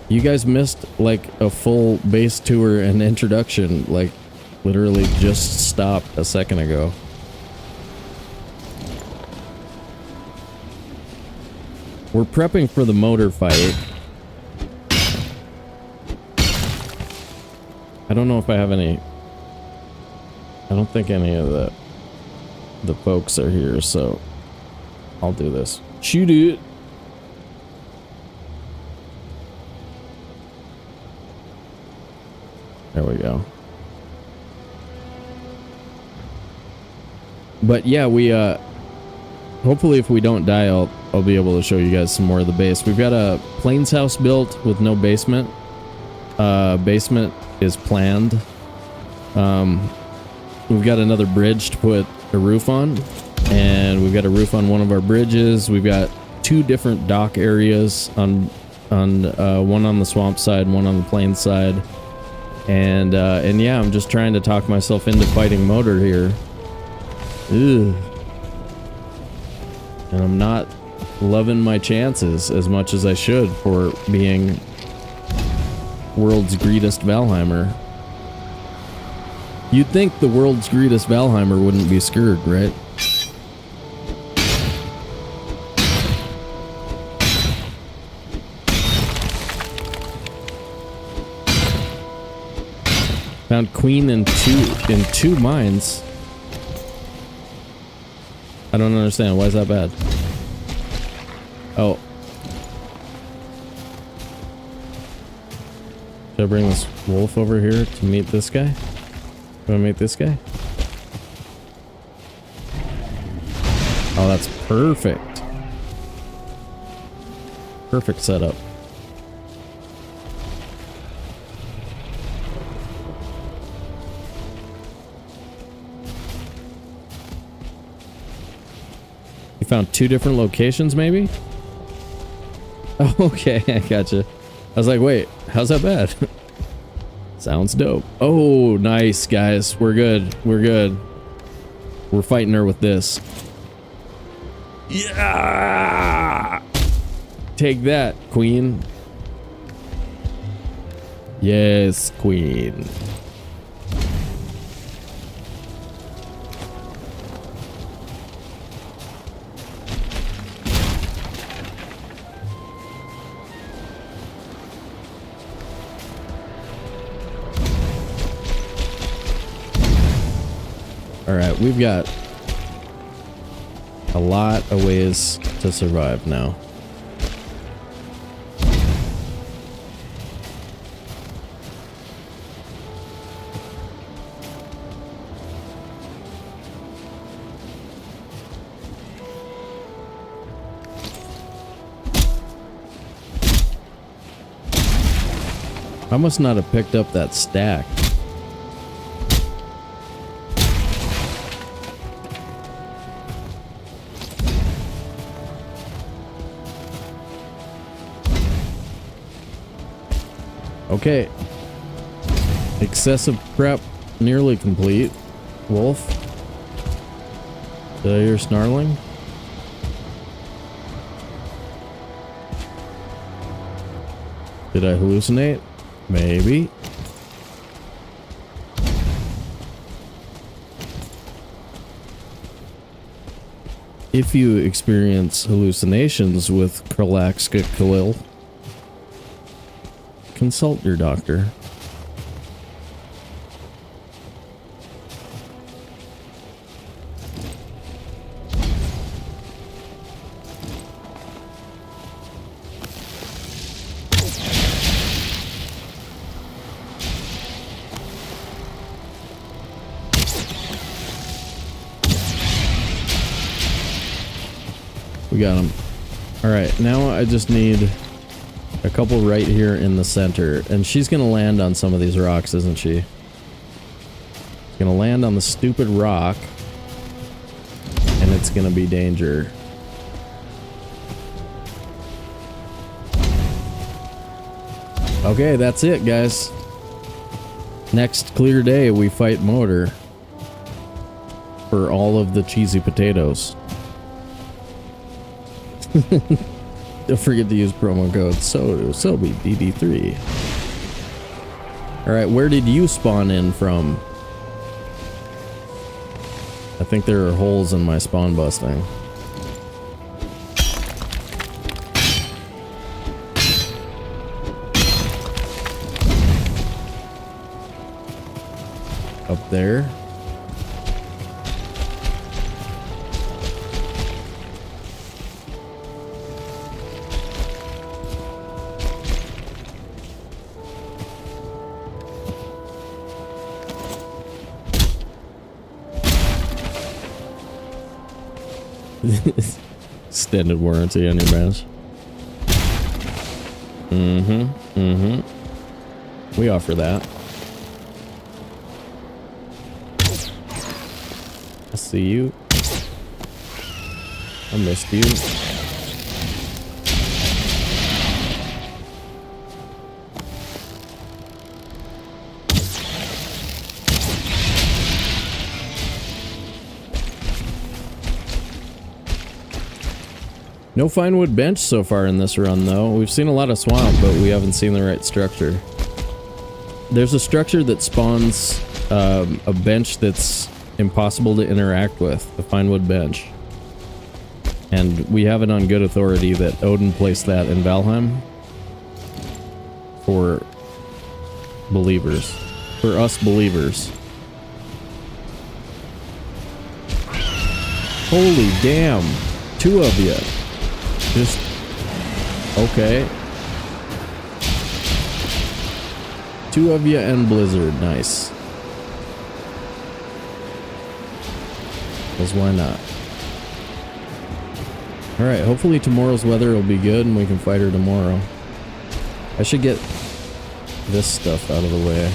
You guys missed like a full base tour and introduction, like literally just stopped a second ago. We're prepping for the motor fight. I don't know if I have any. I don't think any of the folks are here, so I'll do this. Shoot it. There we go. But yeah, we hopefully if we don't die, I'll be able to show you guys some more of the base. We've got a plains house built with no basement. Basement is planned. We've got another bridge to put a roof on, and we've got a roof on one of our bridges. We've got two different dock areas on one on the swamp side, one on the plains side. And yeah, I'm just trying to talk myself into fighting motor here. Ugh. And I'm not loving my chances as much as I should for being world's greatest Valheimer. You'd think the world's greatest Valheimer wouldn't be scared, right? Found queen in two mines. I don't understand. Why is that bad? Oh. Should I bring this wolf over here to meet this guy? Do I meet this guy? Oh, that's perfect. Perfect setup. You found 2 different locations, maybe? Oh, okay, I gotcha. I was like, wait, how's that bad? Sounds dope. Oh, nice, guys. We're good. We're good. We're fighting her with this. Yeah! Take that, queen. Yes, queen. All right, we've got a lot of ways to survive now. I must not have picked up that stack. Okay. Excessive prep nearly complete. Wolf. Did I hear snarling? Did I hallucinate? Maybe. If you experience hallucinations with Kralaxka Khalil, consult your doctor. We got him. All right, now I just need a couple right here in the center, and she's gonna land on some of these rocks, isn't she? She's gonna land on the stupid rock, and it's gonna be danger. Okay, that's it, guys. Next clear day, we fight Motor for all of the cheesy potatoes. Don't forget to use promo code Sobe DD3. Alright, where did you spawn in from? I think there are holes in my spawn busting. Up there. Extended warranty on your bench. We offer that. I see you. I missed you. No fine wood bench so far in this run, though. We've seen a lot of swamp, but we haven't seen the right structure. There's a structure that spawns a bench that's impossible to interact with, the fine wood bench. And we have it on good authority that Odin placed that in Valheim for believers. For us believers. Holy damn. 2 of you. Just... Okay. 2 of you and Blizzard. Nice. Because why not? Alright, hopefully tomorrow's weather will be good and we can fight her tomorrow. I should get this stuff out of the way.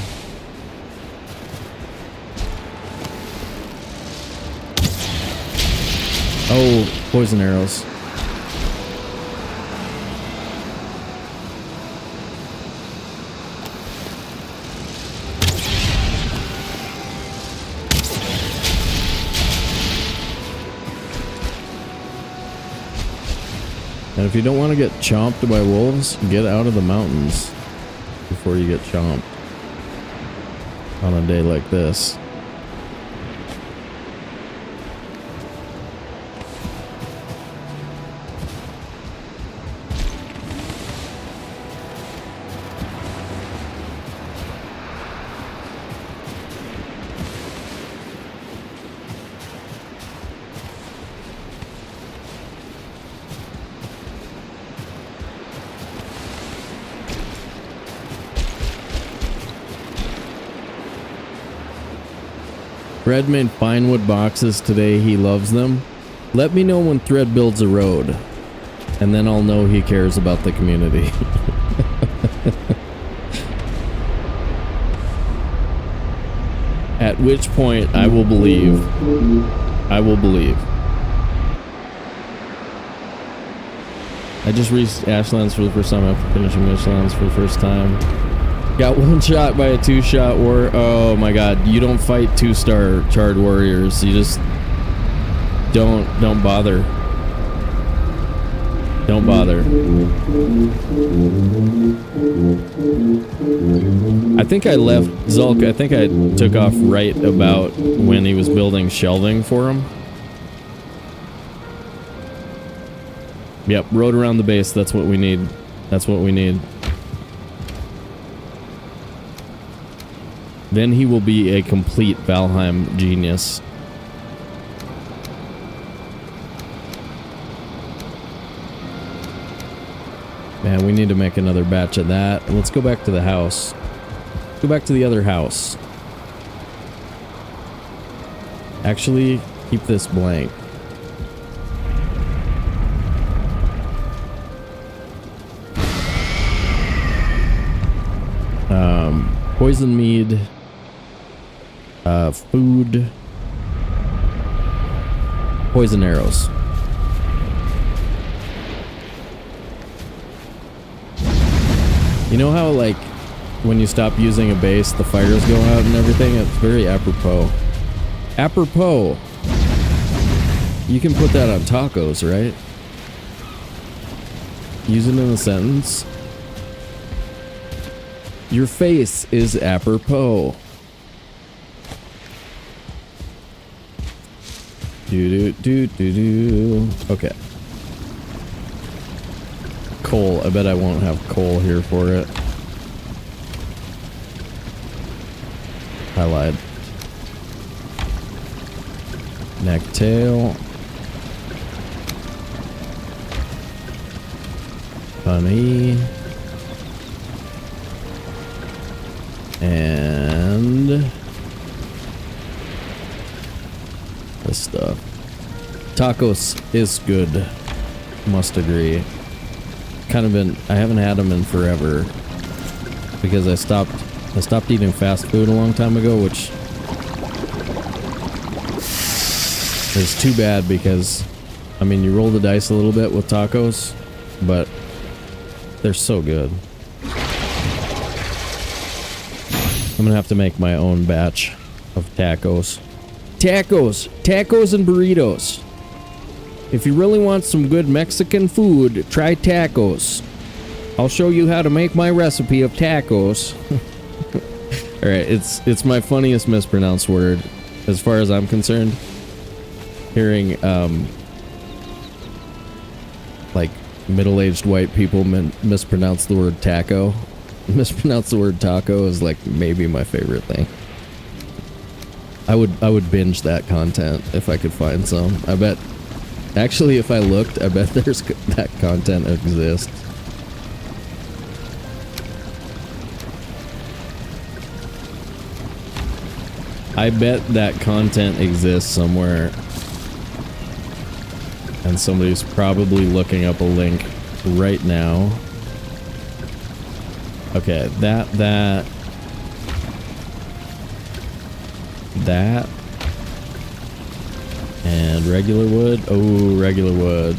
Oh, poison arrows. And if you don't want to get chomped by wolves, get out of the mountains before you get chomped on a day like this. Thread made fine wood boxes today. He loves them. Let me know when Thread builds a road, and then I'll know he cares about the community. At which point I will believe. I will believe. I just reached Ashlands for the first time after finishing Ashlands for the first time. Got one shot by a 2-shot war. Oh my god, you don't fight 2-star charred warriors. You just don't bother. Don't bother. I think I left Zulk. I think I took off right about when he was building shelving for him. Yep, road around the base. That's what we need. That's what we need. Then he will be a complete Valheim genius. Man, we need to make another batch of that. Let's go back to the house. Go back to the other house. Actually, keep this blank. Poison mead. Food. Poison arrows. You know how, like, when you stop using a base, the fires go out and everything? It's very apropos. Apropos! You can put that on tacos, right? Use it in a sentence. Your face is apropos. Do. Okay. Coal. I bet I won't have coal here for it. I lied. Necktail. Honey. And this stuff. Tacos is good. Must agree. Kind of been, I haven't had them in forever because I stopped eating fast food a long time ago, which is too bad because, I mean, you roll the dice a little bit with tacos, but they're so good. I'm gonna have to make my own batch of tacos. Tacos and burritos. If you really want some good Mexican food, try tacos. I'll show you how to make my recipe of tacos. Alright, it's my funniest mispronounced word, as far as I'm concerned. Hearing, like, middle-aged white people mispronounce the word taco. mispronounce the word taco is like maybe my favorite thing. I would binge that content if I could find some. I bet, actually, if I looked, I bet there's that content exists. I bet that content exists somewhere, and somebody's probably looking up a link right now. Okay, that, and regular wood. Oh, regular wood.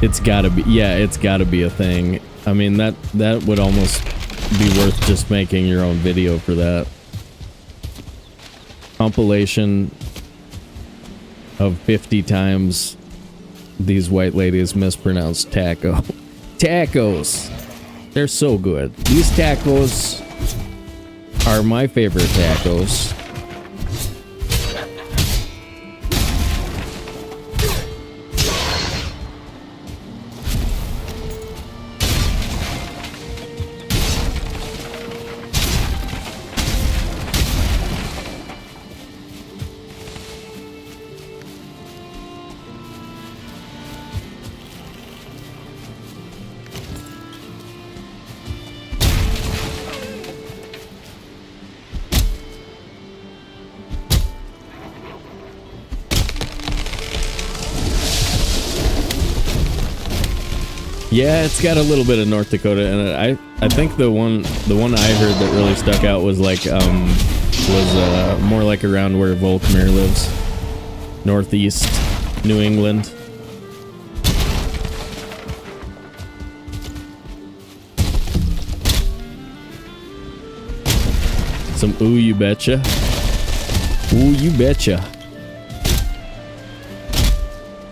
It's gotta be, yeah, it's gotta be a thing. I mean, that would almost be worth just making your own video for that. Compilation of 50 times these white ladies mispronounce taco. Tacos! They're so good. These tacos are my favorite tacos. Yeah, it's got a little bit of North Dakota in it. I think the one I heard that really stuck out was like more like around where Volkmir lives, northeast New England. Some ooh you betcha. Ooh you betcha.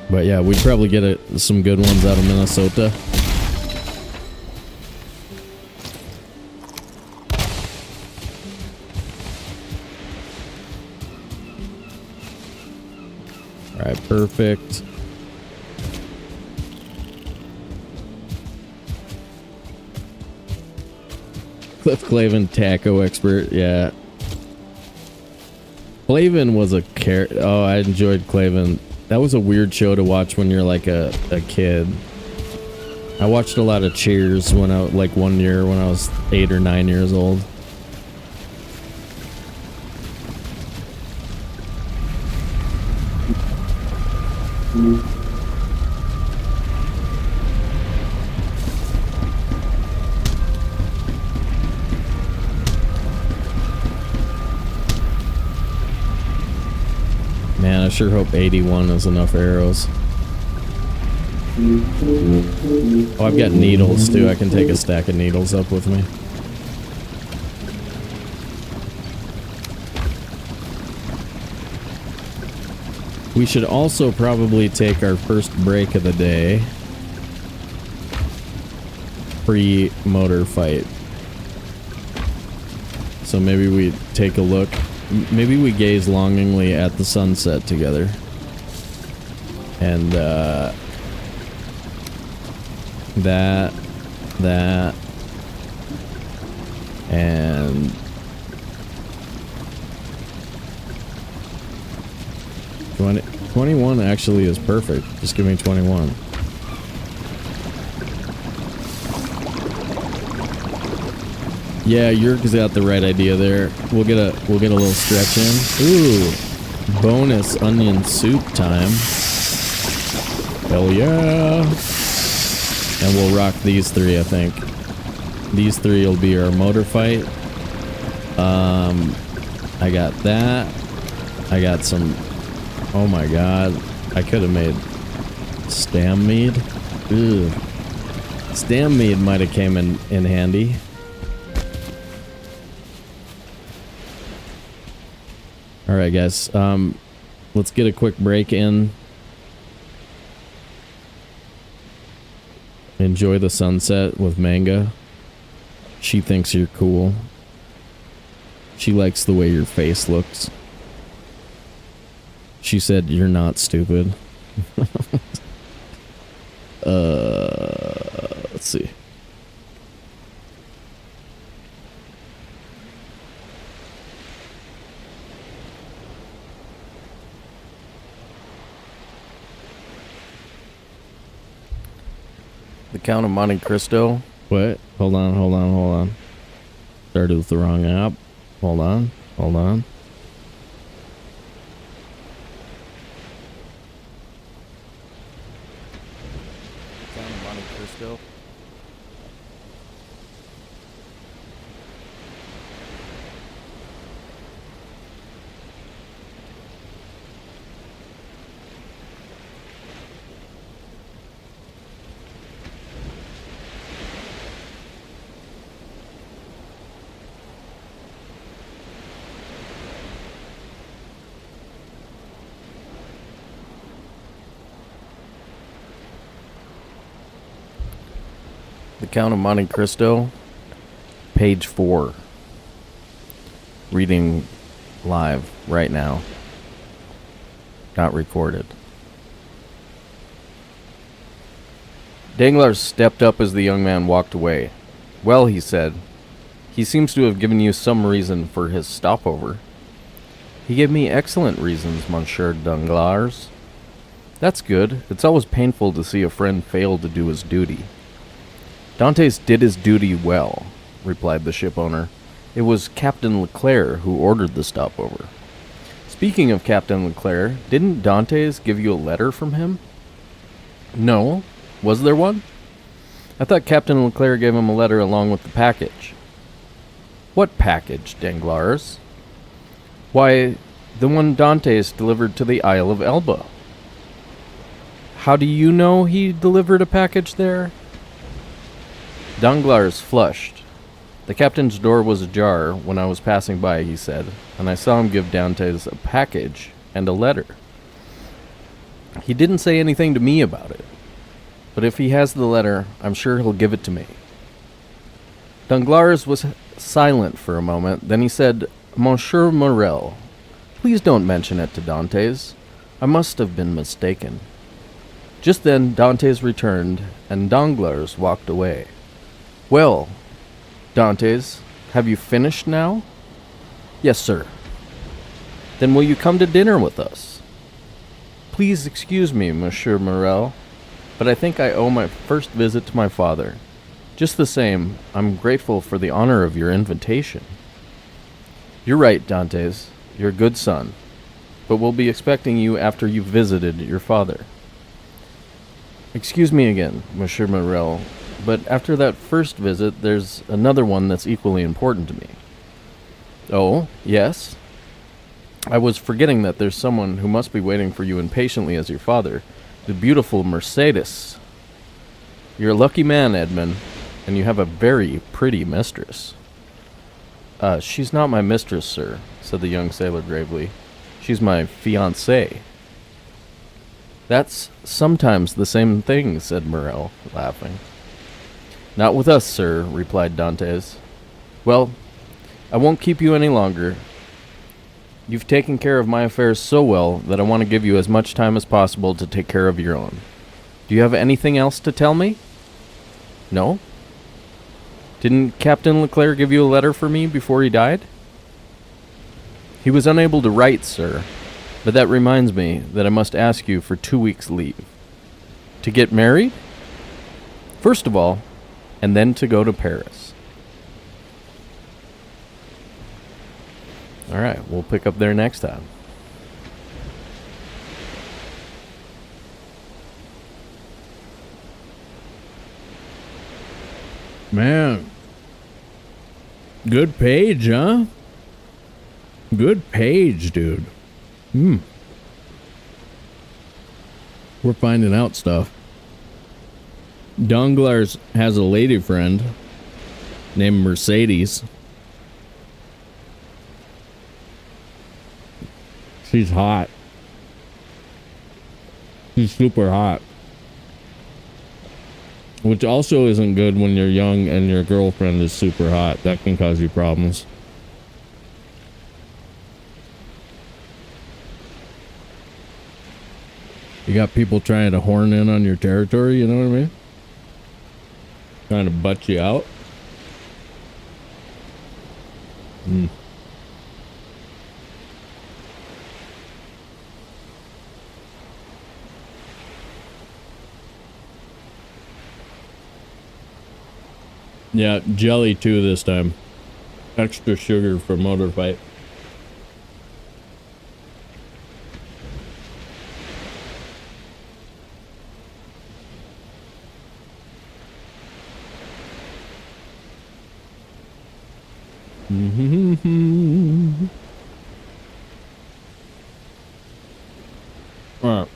But yeah, we'd probably get some good ones out of Minnesota. Alright, perfect. Cliff Clavin, taco expert, yeah. Clavin was a oh, I enjoyed Clavin. That was a weird show to watch when you're like a kid. I watched a lot of Cheers when I like one year when I was 8 or 9 years old. Man, I sure hope 81 is enough arrows. Oh, I've got needles too. I can take a stack of needles up with me. We should also probably take our first break of the day. Pre-motor fight. So maybe we take a look. Maybe we gaze longingly at the sunset together. And, that, and 21 actually is perfect. Just give me 21. Yeah, Yurk's got the right idea there. We'll get a little stretch in. Ooh, bonus onion soup time. Hell yeah! And we'll rock these three, I think. These three will be our motor fight. I got that. I got some. Oh my god! I could have made stam mead. Ooh, stam mead might have came in handy. All right, guys. Let's get a quick break in. Enjoy the sunset with Manga. She thinks you're cool. She likes the way your face looks. She said, "You're not stupid." Let's see. The Count of Monte Cristo. What? Hold on. Started with the wrong app. Hold on. Count of Monte Cristo. The Count of Monte Cristo, page 4. Reading live right now. Not recorded. Danglars stepped up as the young man walked away. "Well," he said, "he seems to have given you some reason for his stopover." "He gave me excellent reasons, Monsieur Danglars." "That's good. It's always painful to see a friend fail to do his duty." "Dantes did his duty well," replied the shipowner. "It was Captain Leclerc who ordered the stopover." "Speaking of Captain Leclerc, didn't Dantes give you a letter from him?" "No. Was there one?" "I thought Captain Leclerc gave him a letter along with the package." "What package, Danglars?" "Why, the one Dantes delivered to the Isle of Elba." "How do you know he delivered a package there?" Danglars flushed. "The captain's door was ajar when I was passing by," he said, "and I saw him give Dantes a package and a letter. He didn't say anything to me about it, but if he has the letter, I'm sure he'll give it to me." Danglars was silent for a moment, then he said, "Monsieur Morel, please don't mention it to Dantes. I must have been mistaken." Just then Dantes returned, and Danglars walked away. "Well, Dantes, have you finished now?" "Yes, sir." "Then will you come to dinner with us?" "Please excuse me, Monsieur Morel, but I think I owe my first visit to my father. Just the same, I'm grateful for the honor of your invitation." "You're right, Dantes. You're a good son, but we'll be expecting you after you've visited your father." "Excuse me again, Monsieur Morel, but after that first visit, there's another one that's equally important to me." "Oh, yes?" "I was forgetting that there's someone who must be waiting for you impatiently as your father, the beautiful Mercedes. You're a lucky man, Edmund, and you have a very pretty mistress." She's not my mistress, sir," said the young sailor gravely. "She's my fiancée." "That's sometimes the same thing," said Morel, laughing. "Not with us, sir," replied Dantes. "Well, I won't keep you any longer. You've taken care of my affairs so well that I want to give you as much time as possible to take care of your own. Do you have anything else to tell me?" "No." "Didn't Captain Leclerc give you a letter for me before he died?" "He was unable to write, sir, but that reminds me that I must ask you for 2 weeks' leave." "To get married?" "First of all, and then to go to Paris." All right, we'll pick up there next time. Man. Good page, huh? Good page, dude. We're finding out stuff. Danglars has a lady friend named Mercedes. She's hot. She's super hot. Which also isn't good when you're young and your girlfriend is super hot. That can cause you problems. You got people trying to horn in on your territory, you know what I mean? Trying to butt you out. Yeah, jelly too this time. Extra sugar for motor fight. All right.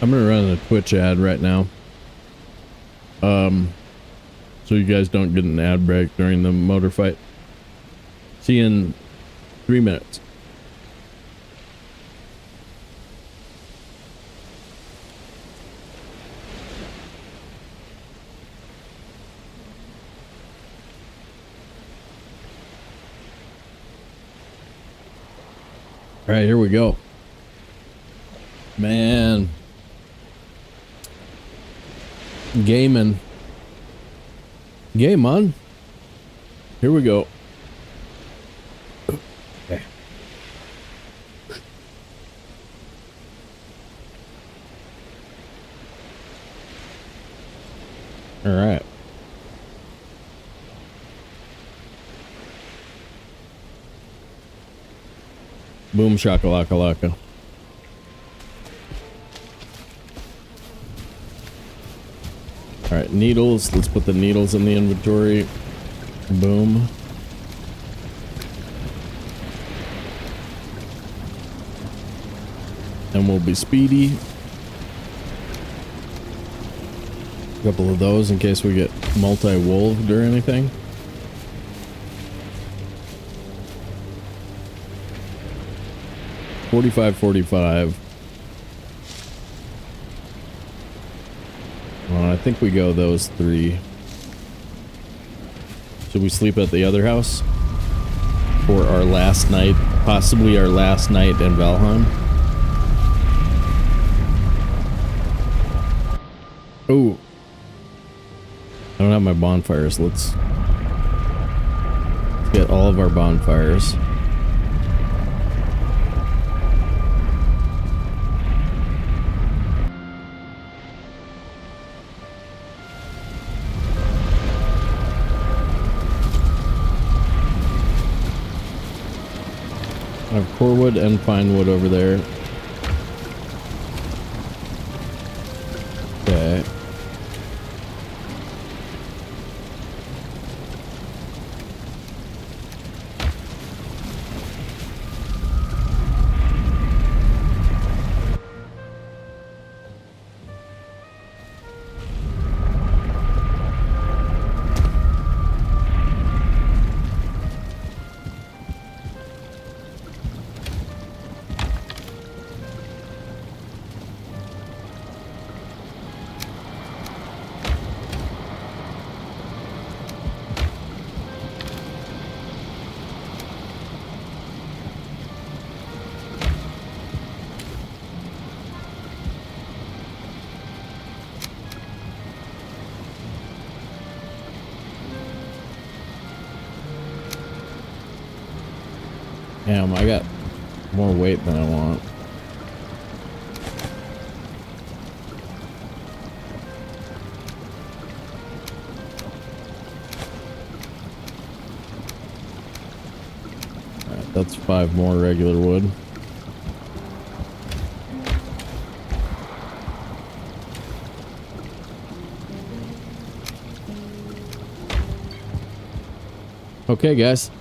I'm gonna run a Twitch ad right now. So you guys don't get an ad break during the motor fight. See you in 3 minutes. All right, here we go. Man. Gaming. Game on. Here we go. Okay. All right. Boom shakalaka laka. All right, needles. Let's put the needles in the inventory. Boom. And we'll be speedy. A couple of those in case we get multi-wolved or anything. $45.45. Well, I think we go those 3. Should we sleep at the other house for our last night? Possibly our last night in Valheim. Oh, I don't have my bonfires. Let's get all of our bonfires. I have corewood and pine wood over there. Okay. Damn, I got more weight than I want. Alright, that's 5 more regular wood. Okay, guys.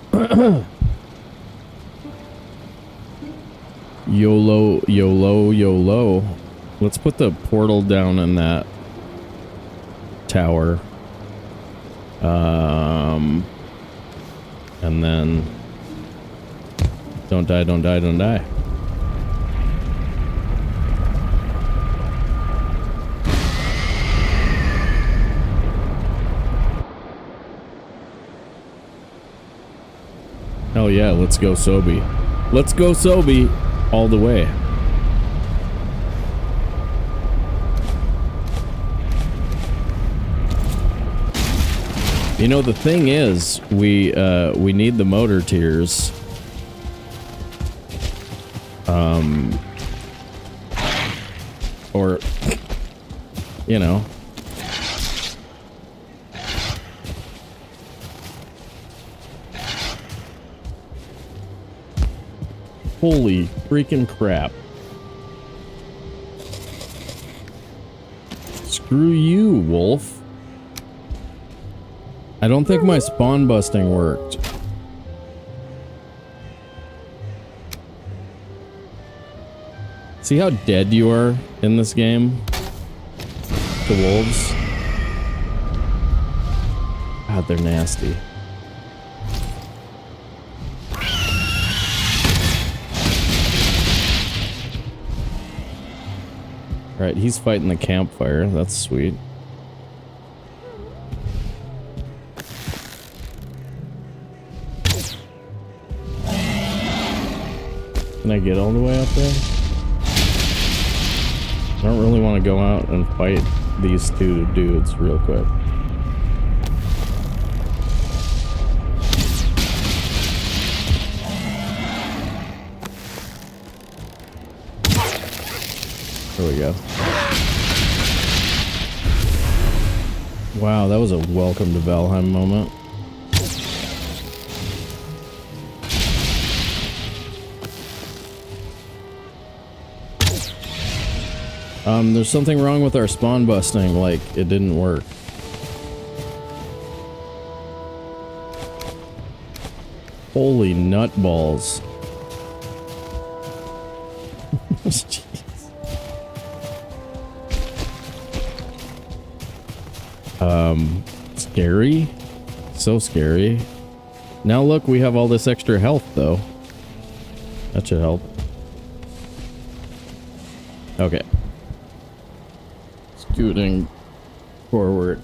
YOLO, YOLO, YOLO. Let's put the portal down in that tower. and then don't die, don't die, don't die. Hell yeah, let's go Sobe. Let's go Sobe all the way. You know, the thing is, we need the motor tiers. Or, you know. Holy freaking crap. Screw you, wolf. I don't think my spawn busting worked. See how dead you are in this game? The wolves. God, they're nasty. Alright, he's fighting the campfire. That's sweet. Can I get all the way up there? I don't really want to go out and fight these two dudes real quick. There we go. Wow, that was a welcome to Valheim moment. There's something wrong with our spawn busting, like, it didn't work. Holy nutballs. Jeez. Scary? So scary. Now look, we have all this extra health, though. That should help. Okay. Scooting forward.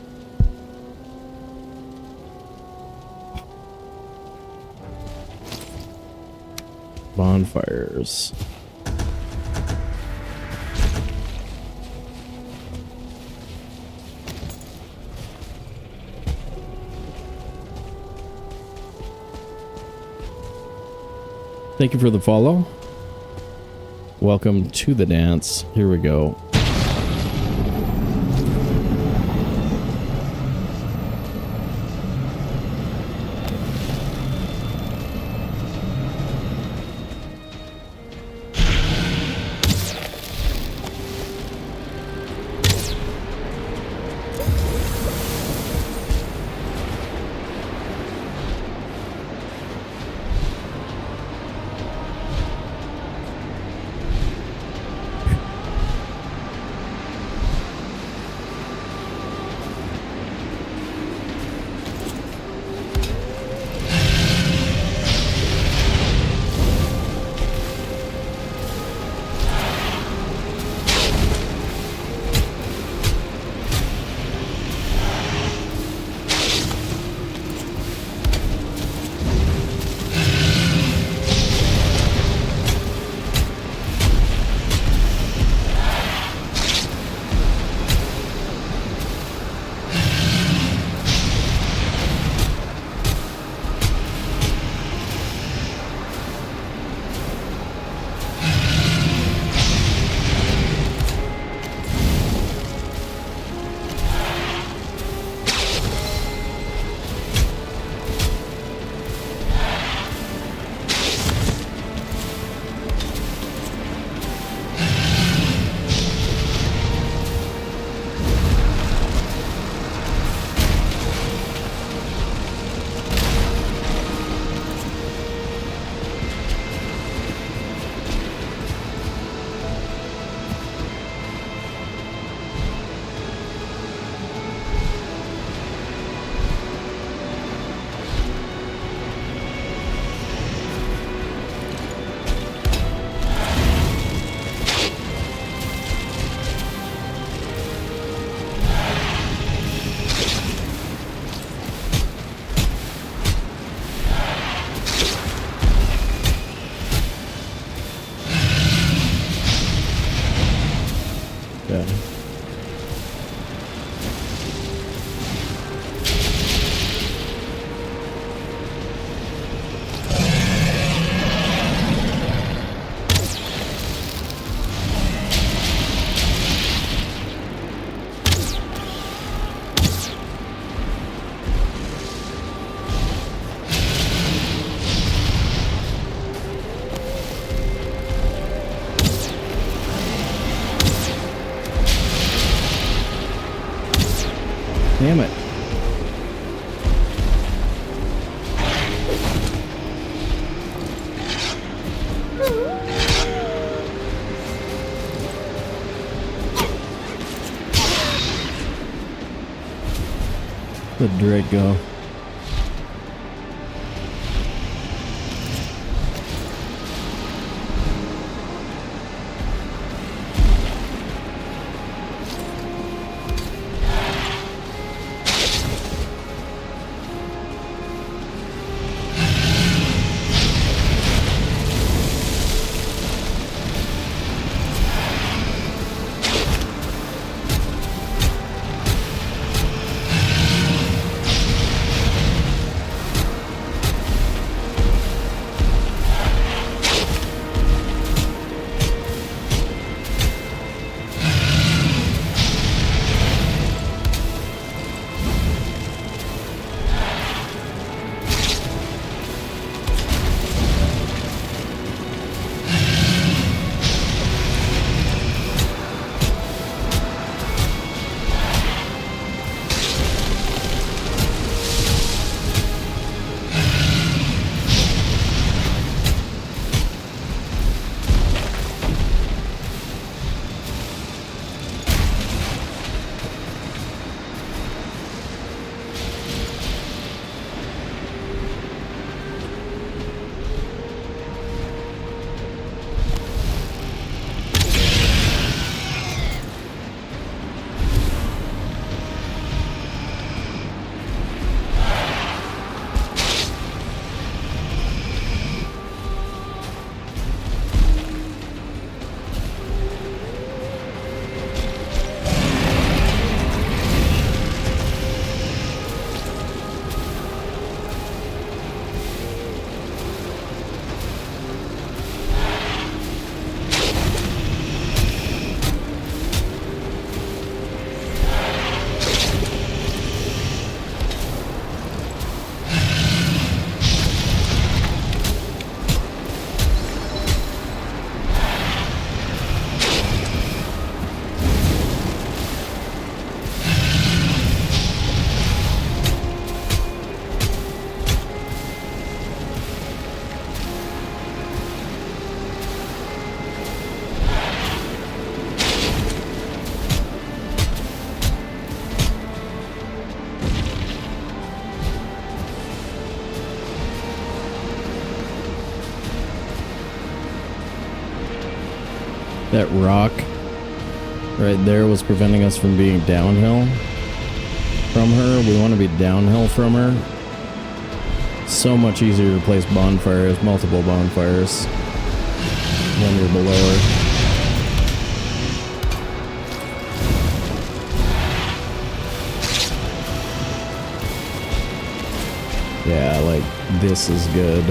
Bonfires. Thank you for the follow. Welcome to the dance. Here we go. The Drake go. That rock right there was preventing us from being downhill from her. We want to be downhill from her. So much easier to place bonfires, multiple bonfires, when you're below her. Yeah, like, this is good.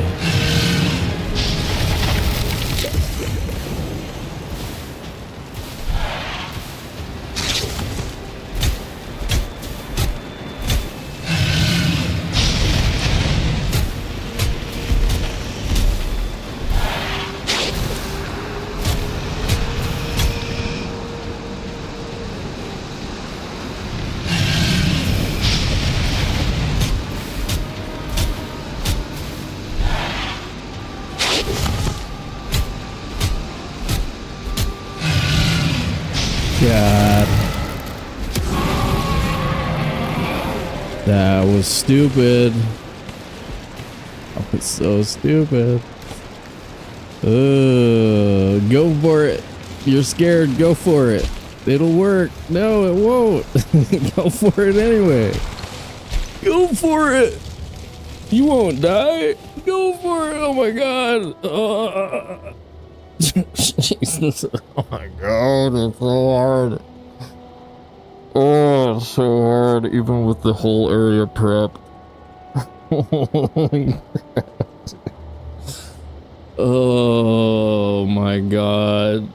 God. That was stupid. That was so stupid. Go for it. You're scared. Go for it. It'll work. No, it won't. Go for it anyway. Go for it. You won't die. Go for it. Oh my God. Jesus. Oh my God, it's so hard. Oh, it's so hard, even with the whole area prep. Oh my God.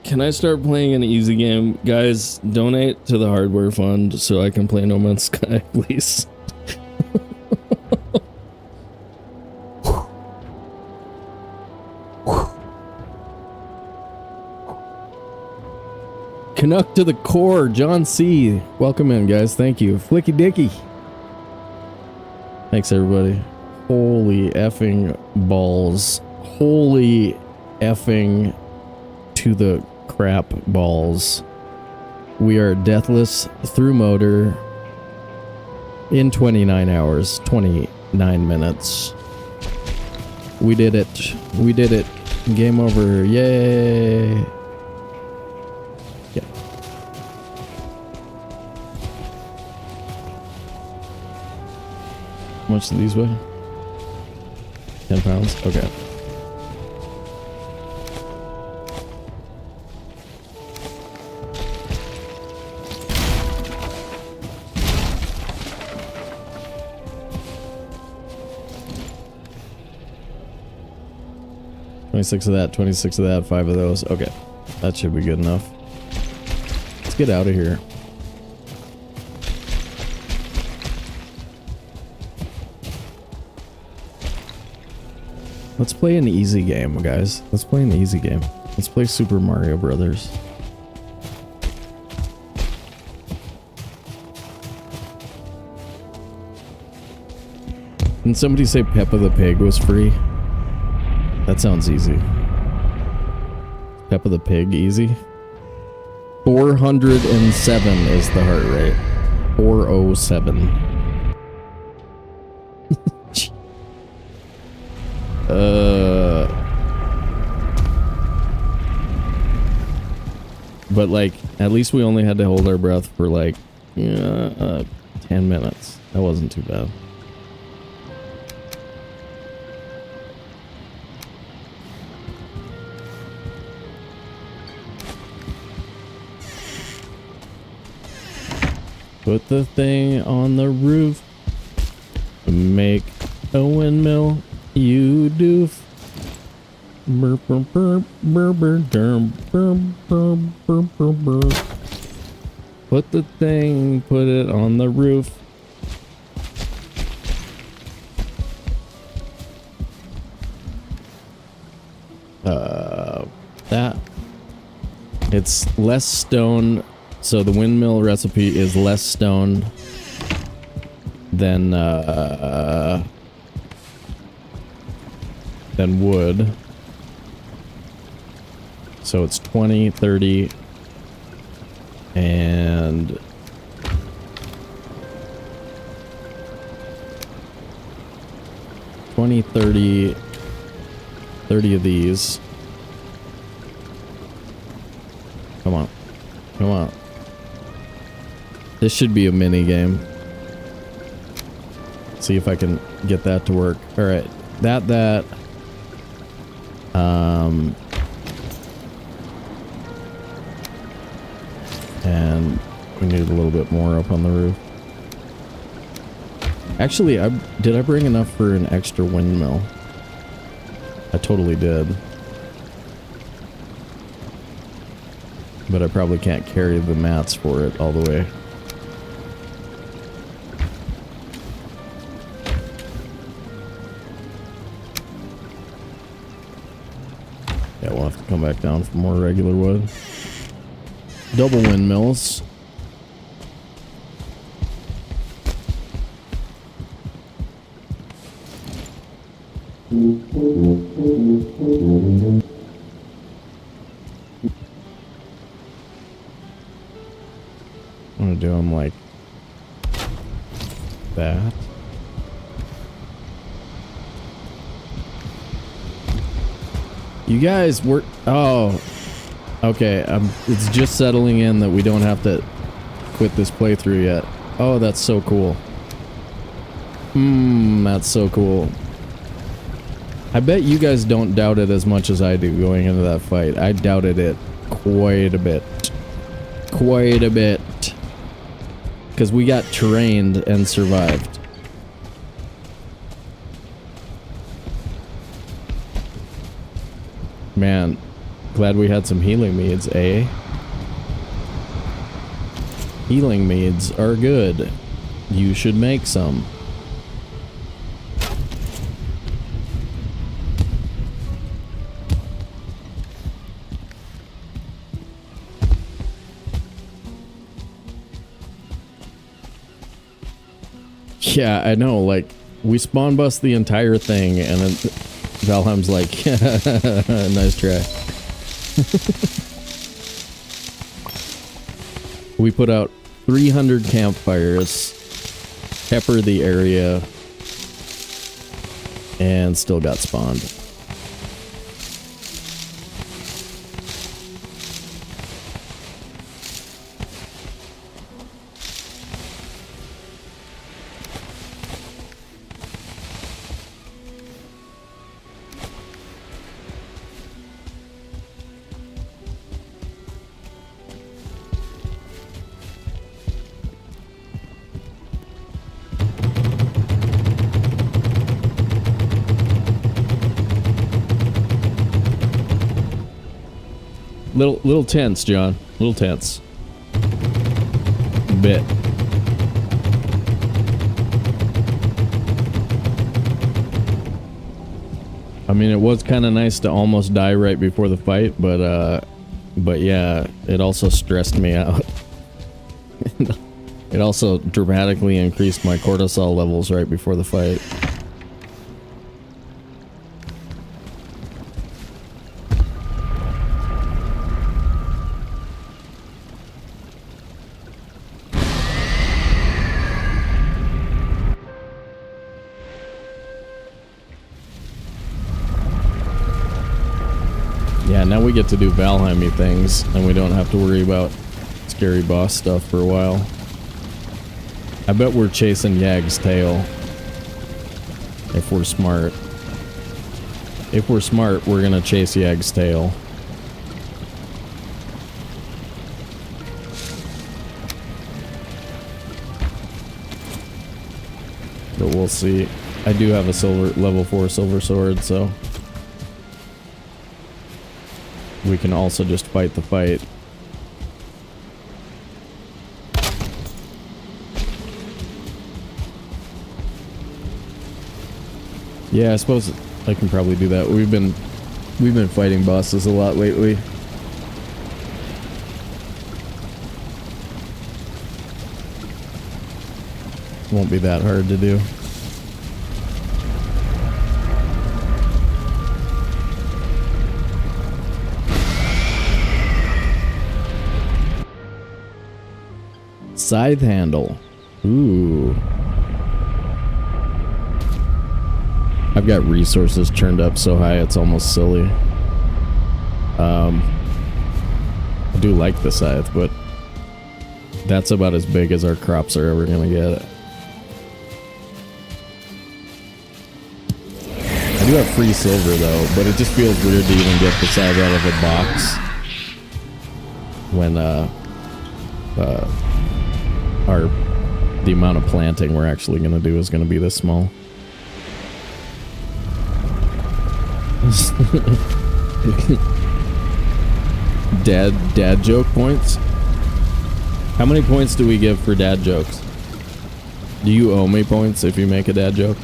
Can I start playing an easy game? Guys, donate to the hardware fund so I can play No Man's Sky, please. Canuck to the core, John C. Welcome in, guys. Thank you. Flicky Dicky. Thanks, everybody. Holy effing balls. Holy effing to the crap balls. We are deathless through motor. In 29 hours, 29 minutes. We did it. We did it. Game over. Yay. Yeah. How much do these weigh? 10 pounds? Okay. $26 of that, $26 of that, 5 of those. Okay. That should be good enough. Let's get out of here. Let's play an easy game, guys. Let's play an easy game. Let's play Super Mario Brothers. Didn't somebody say Peppa the Pig was free? That sounds easy. Peppa the Pig easy? 407 is the heart rate. 407. But like, at least we only had to hold our breath for like 10 minutes. That wasn't too bad. Put the thing on the roof. Make a windmill, you doof. Burp, burp, burp, burp, burp, burp, burp, burp, burp, burp. Put the thing, put it on the roof. That. It's less stone. So the windmill recipe is less stone than wood. So it's 20, 30, and 20, 30, 30 of these. Come on. Come on. This should be a mini game. See if I can get that to work. All right, that. And we need a little bit more up on the roof. Actually, did I bring enough for an extra windmill? I totally did. But I probably can't carry the mats for it all the way. Yeah, we'll have to come back down for more regular wood. Double windmills. I'm gonna do them like that. You guys were... Oh. Okay, it's just settling in that we don't have to quit this playthrough yet. Oh, that's so cool. That's so cool. I bet you guys don't doubt it as much as I do going into that fight. I doubted it quite a bit. Quite a bit. Because we got trained and survived. Man, glad we had some healing meads, eh? Healing meads are good. You should make some. Yeah, I know, like, we spawn bust the entire thing, and then Valheim's like, nice try. We put out 300 campfires, pepper the area, and still got spawned. Little tense, John. Little tense. Bit. I mean, it was kind of nice to almost die right before the fight, but yeah, it also stressed me out. It also dramatically increased my cortisol levels right before the fight. Yeah, now we get to do Valheim-y things, and we don't have to worry about scary boss stuff for a while. I bet we're chasing Yag's tail. If we're smart. If we're smart, we're gonna chase Yag's tail. But we'll see. I do have a level 4 silver sword, so we can also just fight the fight. Yeah, I suppose I can probably do that. We've been fighting bosses a lot lately. Won't be that hard to do. Scythe handle. Ooh. I've got resources turned up so high it's almost silly. I do like the scythe, but that's about as big as our crops are ever gonna get. I do have free silver though, but it just feels weird to even get the scythe out of a box when the amount of planting we're actually gonna do is gonna be this small. Dad joke points? How many points do we give for dad jokes? Do you owe me points if you make a dad joke?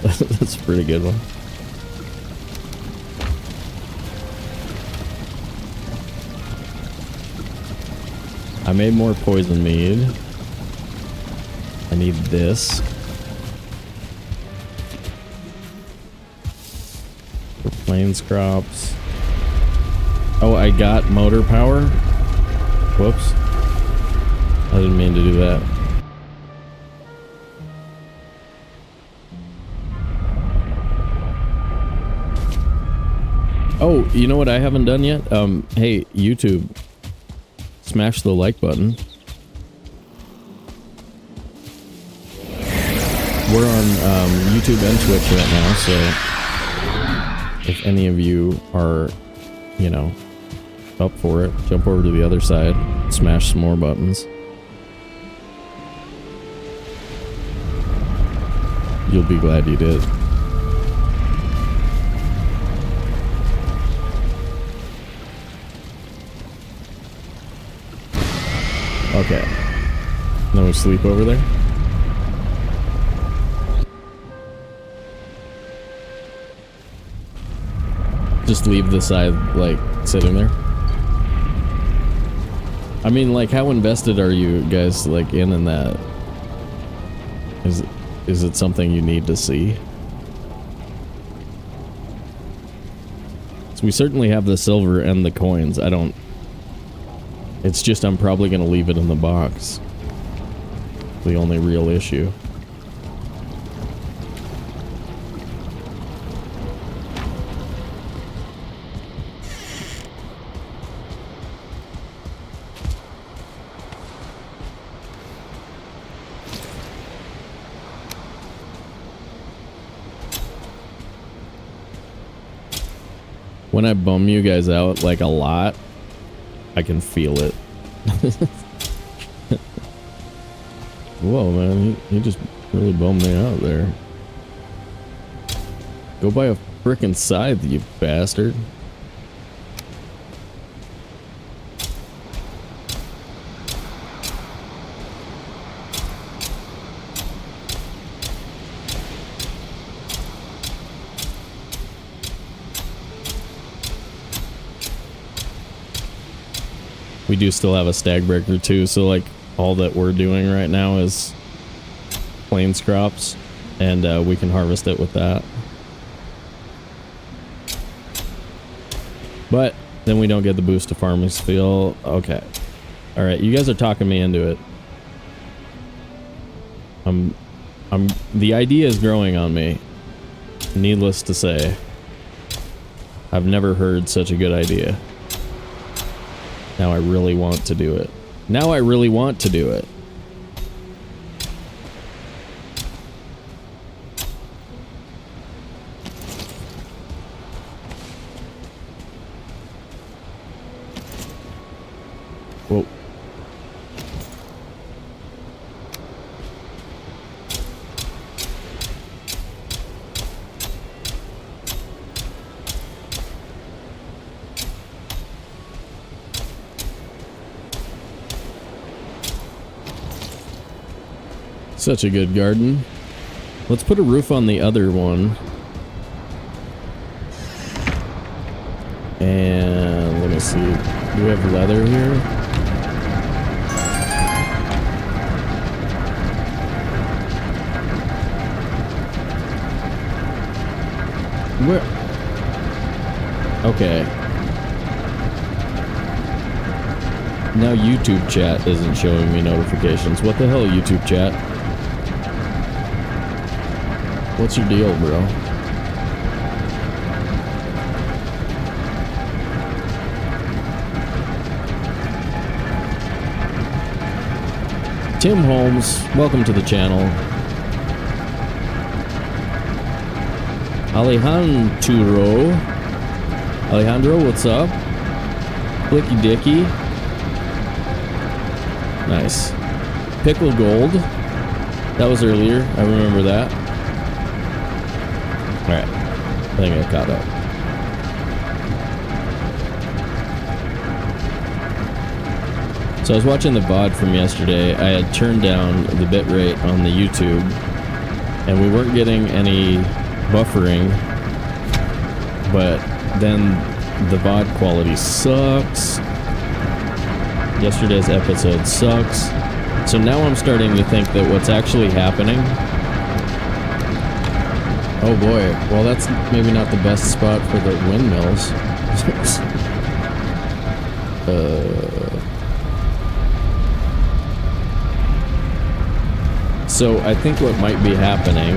That's a pretty good one. I made more poison mead. I need this. For plains crops. Oh, I got motor power? Whoops. I didn't mean to do that. Oh, you know what I haven't done yet? Hey, YouTube. Smash the like button. We're on YouTube and Twitch right now, so if any of you are, you know, up for it, jump over to the other side, smash some more buttons. You'll be glad you did. Okay. Then we sleep over there. Just leave the side, like, sitting there. I mean, like, how invested are you guys, like, in that? Is it something you need to see? So we certainly have the silver and the coins. It's just I'm probably gonna leave it in the box. the only real issue. When I bum you guys out, like, a lot, I can feel it. Whoa, man, he just really bummed me out there. Go buy a frickin' scythe, you bastard. We do still have a stag breaker too, so like all that we're doing right now is plains crops, and we can harvest it with that. But then we don't get the boost to farming skill. Okay. Alright, you guys are talking me into it. The idea is growing on me. Needless to say. I've never heard such a good idea. Now I really want to do it. Now I really want to do it. Whoa. Such a good garden. Let's put a roof on the other one. And let me see. Do we have leather here? Where? Okay. Now YouTube chat isn't showing me notifications. What the hell, YouTube chat? What's your deal, bro? Tim Holmes, welcome to the channel. Alejandro, what's up? Blicky Dicky. Nice. Pickle Gold. That was earlier. I remember that. Alright. I think I caught up. So I was watching the VOD from yesterday. I had turned down the bitrate on the YouTube, and we weren't getting any buffering, but then the VOD quality sucks. Yesterday's episode sucks. So now I'm starting to think that what's actually happening... Oh boy, well that's maybe not the best spot for the windmills. So I think what might be happening...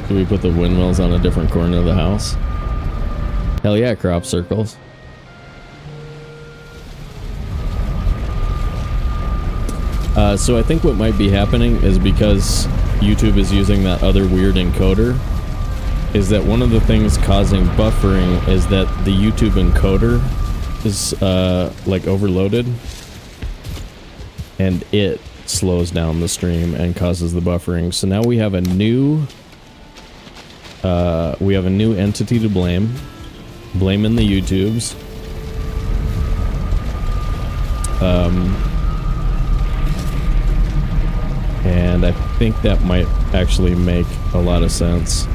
Do we put the windmills on a different corner of the house? Hell yeah, crop circles. So I think what might be happening is because YouTube is using that other weird encoder, is that one of the things causing buffering is that the YouTube encoder is like overloaded, and it slows down the stream and causes the buffering. So now we have a new entity to blame. Blaming the YouTubes. And I think that might actually make a lot of sense.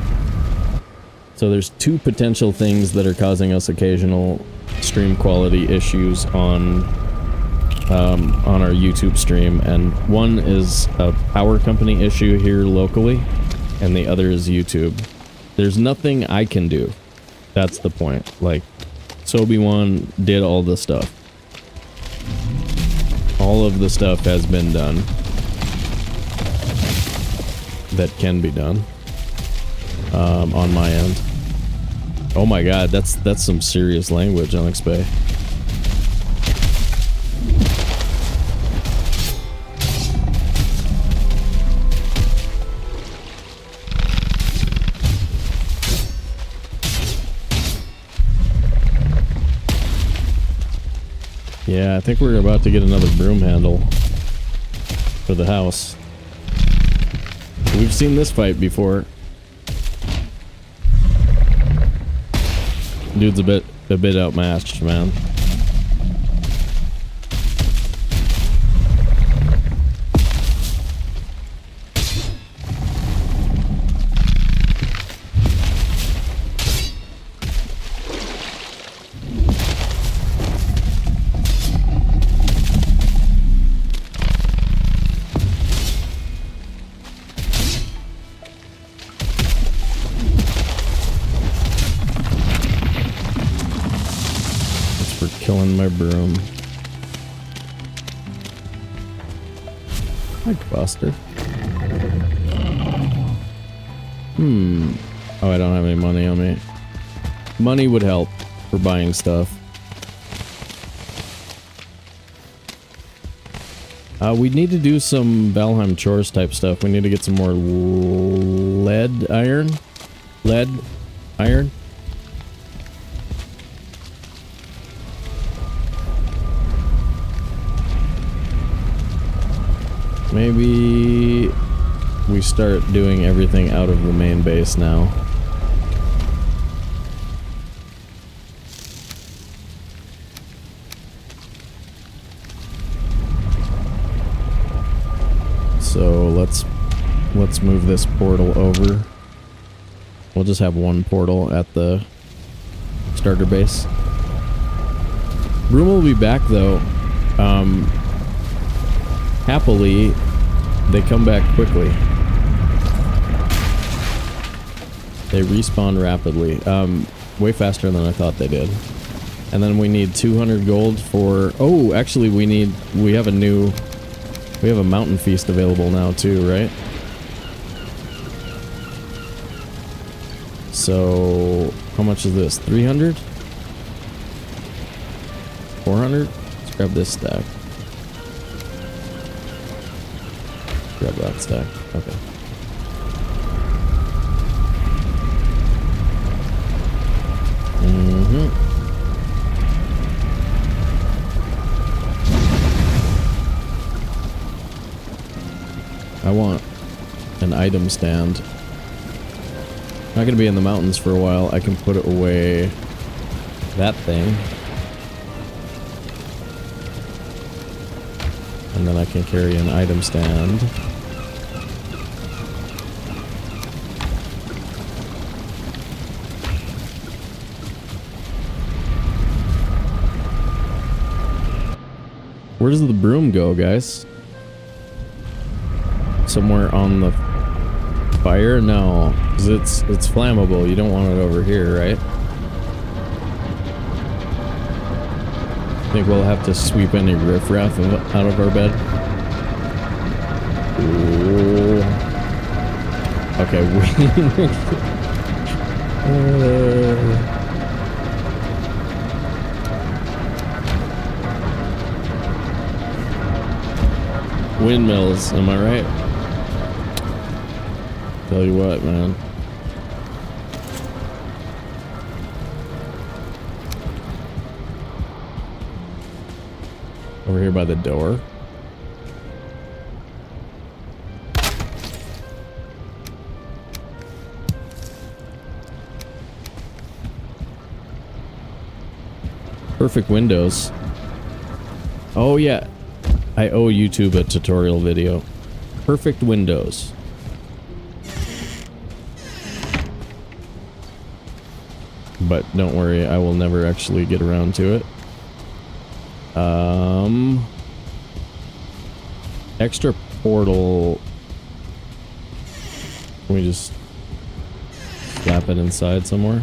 So there's two potential things that are causing us occasional stream quality issues on our YouTube stream, and one is a power company issue here locally, and the other is YouTube. There's nothing I can do. That's the point. Like, Sobe one did all the stuff. All of the stuff has been done that can be done on my end. Oh my god, that's some serious language on XP. Yeah, I think we're about to get another broom handle for the house. We've seen this fight before. Dude's a bit outmatched, man. Killing my broom. Hi, Buster. Oh, I don't have any money on me. Money would help for buying stuff. We need to do some Valheim chores type stuff. We need to get some more lead iron. Lead iron. Maybe we start doing everything out of the main base now. So let's move this portal over. We'll just have one portal at the starter base. Room will be back though. Happily, they come back quickly. They respawn rapidly. Way faster than I thought they did. And then we need 200 gold for... Oh, actually we have a mountain feast available now too, right? So, how much is this? 300? 400? Let's grab this stack. Grab that stack. Okay. I want an item stand. Not gonna be in the mountains for a while. I can put away that thing. And then I can carry an item stand. Where does the broom go, guys? Somewhere on the fire? No, because it's flammable. You don't want it over here, right? I think we'll have to sweep any riffraff out of our bed. Ooh. Okay, windmills, am I right? Tell you what, man. Over here by the door. Perfect windows. Oh yeah. I owe YouTube a tutorial video. Perfect windows. But don't worry, I will never actually get around to it. Extra portal. Can we just slap it inside somewhere?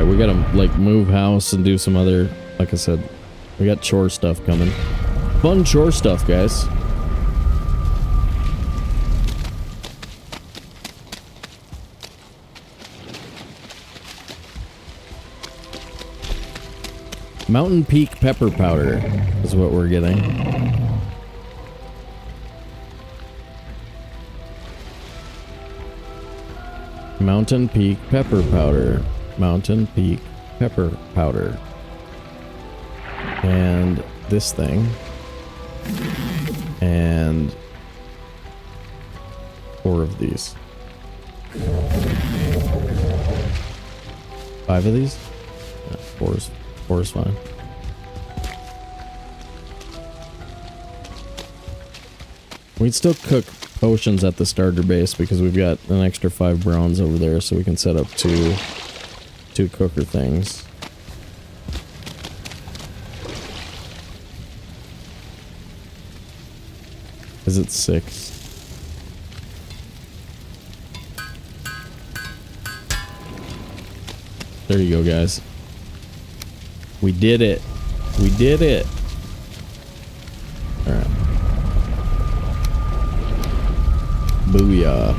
Alright, we gotta, like, move house and do some other... Like I said, we got chore stuff coming. Fun chore stuff, guys. Mountain Peak pepper powder is what we're getting. Mountain Peak pepper powder. Mountain Peak pepper powder. And this thing. And 4 of these. 5 of these? No, 4 is fine. We'd still cook potions at the starter base because we've got an extra 5 bronze over there, so we can set up two cooker things. Is it 6? There you go, guys. We did it. We did it. Alright. Booyah.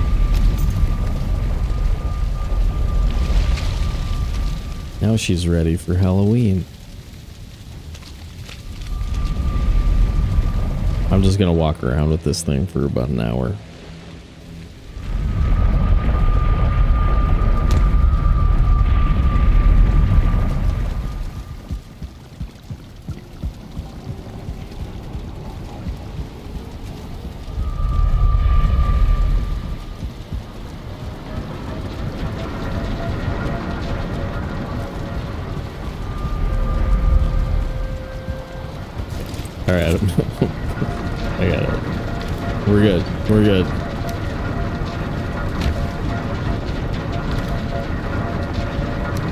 Now she's ready for Halloween. I'm just gonna walk around with this thing for about an hour. Alright. I got it. We're good. We're good.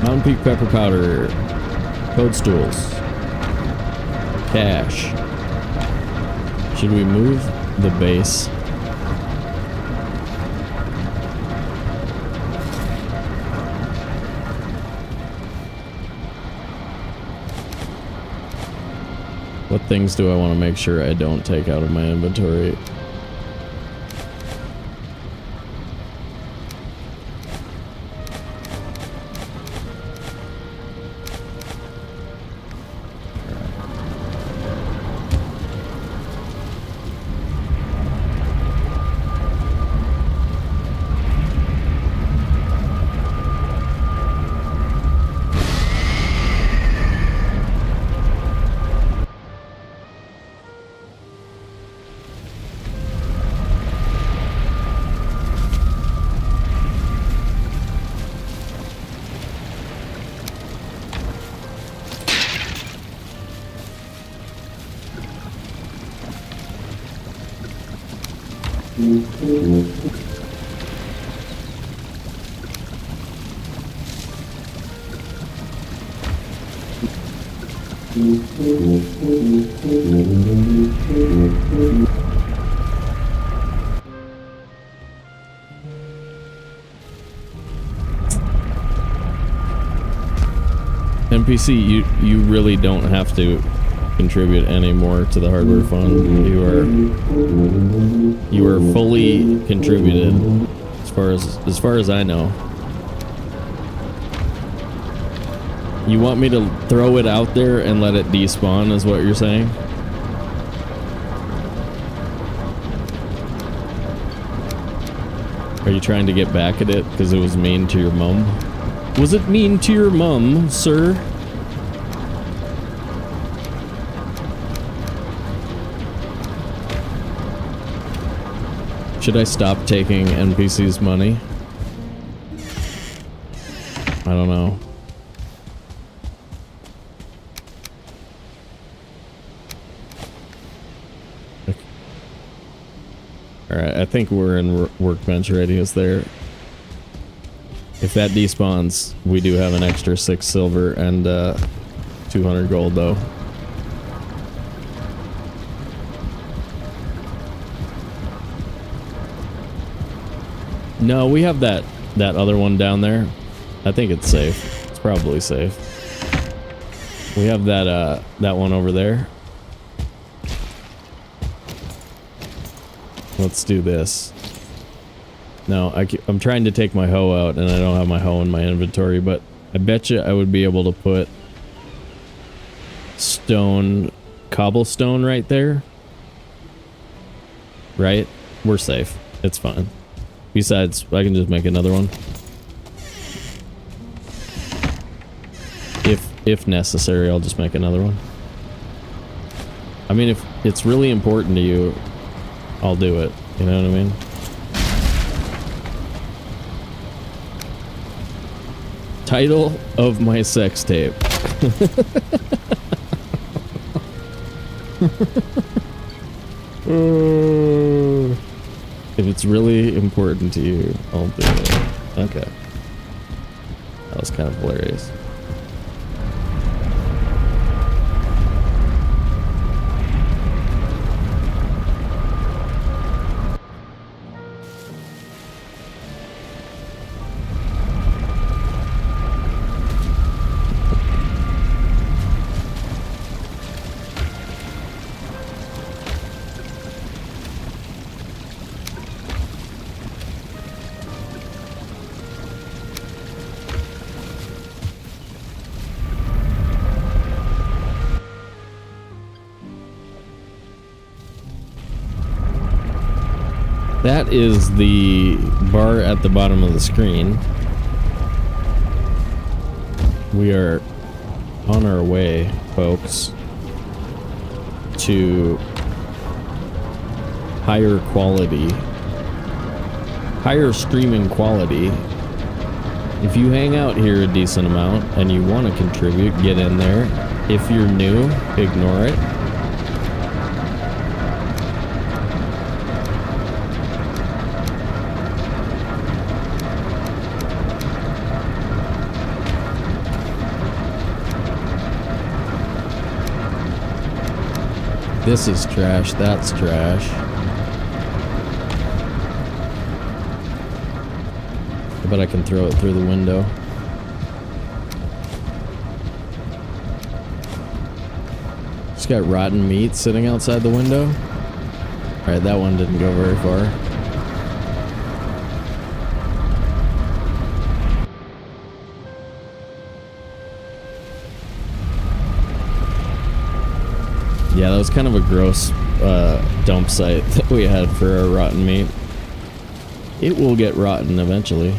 Mountain Peak pepper powder. Toadstools. Cash. Should we move the base? What things do I want to make sure I don't take out of my inventory? NPC, you really don't have to contribute any more to the hardware fund. You are fully contributed as far as I know. You want me to throw it out there and let it despawn is what you're saying? Are you trying to get back at it because it was mean to your mum? Was it mean to your mum, sir? Should I stop taking NPC's money? I don't know. Alright, I think we're in workbench radius there. If that despawns, we do have an extra 6 silver and 200 gold though. No, we have that other one down there. I think it's safe. It's Probably safe. We have that that one over there. Let's do this. No, I'm trying to take my hoe out and I don't have my hoe in my inventory, but I bet you I would be able to put cobblestone right there. Right? We're safe. It's fine. Besides, I can just make another one. If necessary, I'll just make another one. I mean, if it's really important to you, I'll do it. You know what I mean? Title of my sex tape. If it's really important to you, I'll do it. Okay. That was kind of hilarious. That is the bar at the bottom of the screen. We are on our way, folks, to higher quality, higher streaming quality. If you hang out here a decent amount and you want to contribute, get in there. If you're new, ignore it. This is trash, that's trash. I bet I can throw it through the window. Just got rotten meat sitting outside the window. Alright, that one didn't go very far. Yeah, that was kind of a gross dump site that we had for our rotten meat. It will get rotten eventually.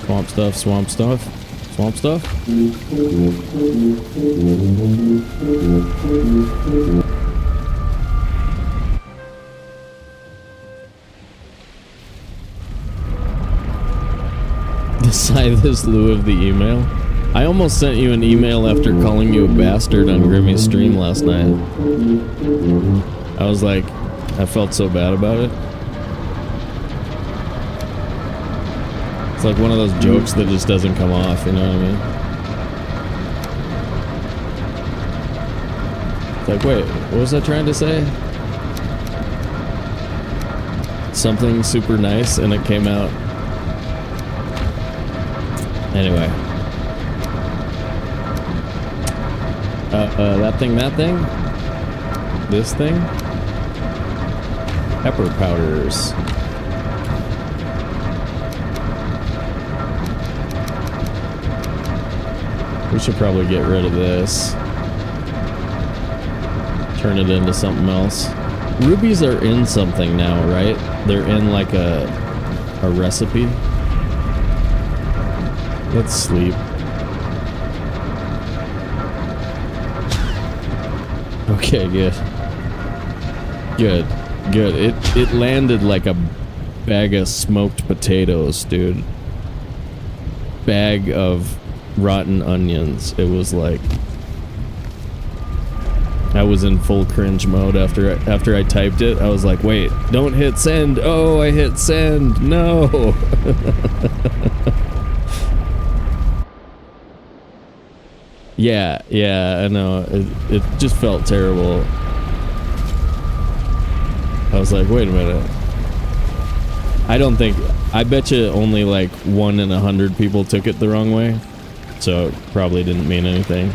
Swamp stuff, swamp stuff, swamp stuff. Decide this lieu of the email. I almost sent you an email after calling you a bastard on Grimmy's stream last night. I was like, I felt so bad about it. It's like one of those jokes that just doesn't come off, you know what I mean? It's like, wait, what was I trying to say? Something super nice and it came out. Anyway. That thing, this thing, pepper powders. We should probably get rid of this. Turn it into something else. Rubies are in something now, right? They're in like a recipe. Let's sleep. Okay, good. Good. Good. It landed like a bag of smoked potatoes, dude. Bag of rotten onions. It was like I was in full cringe mode after I typed it. I was like, wait, don't hit send. Oh, I hit send. No. Yeah, yeah, I know. It just felt terrible. I was like, wait a minute. I bet you only like 1 in 100 people took it the wrong way. So it probably didn't mean anything.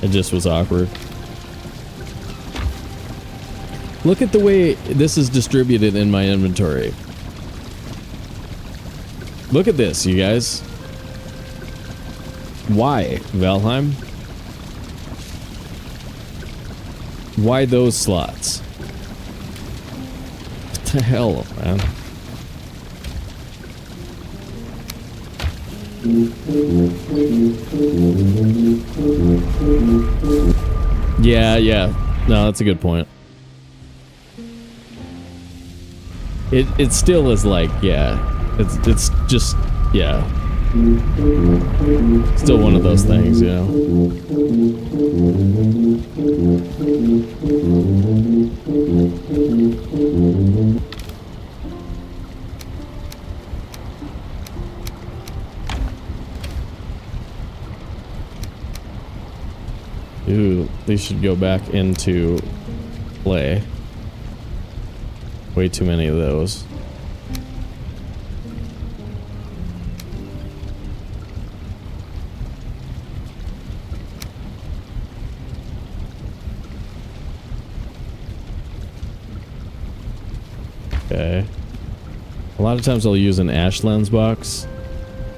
It just was awkward. Look at the way this is distributed in my inventory. Look at this, you guys. Why, Valheim? Why those slots? What the hell, man? Yeah, yeah. No, that's a good point. It still is like, yeah. It's just, yeah. Still one of those things, you know. Ooh, they should go back into play. Way too many of those. Okay. A lot of times I'll use an ash lens box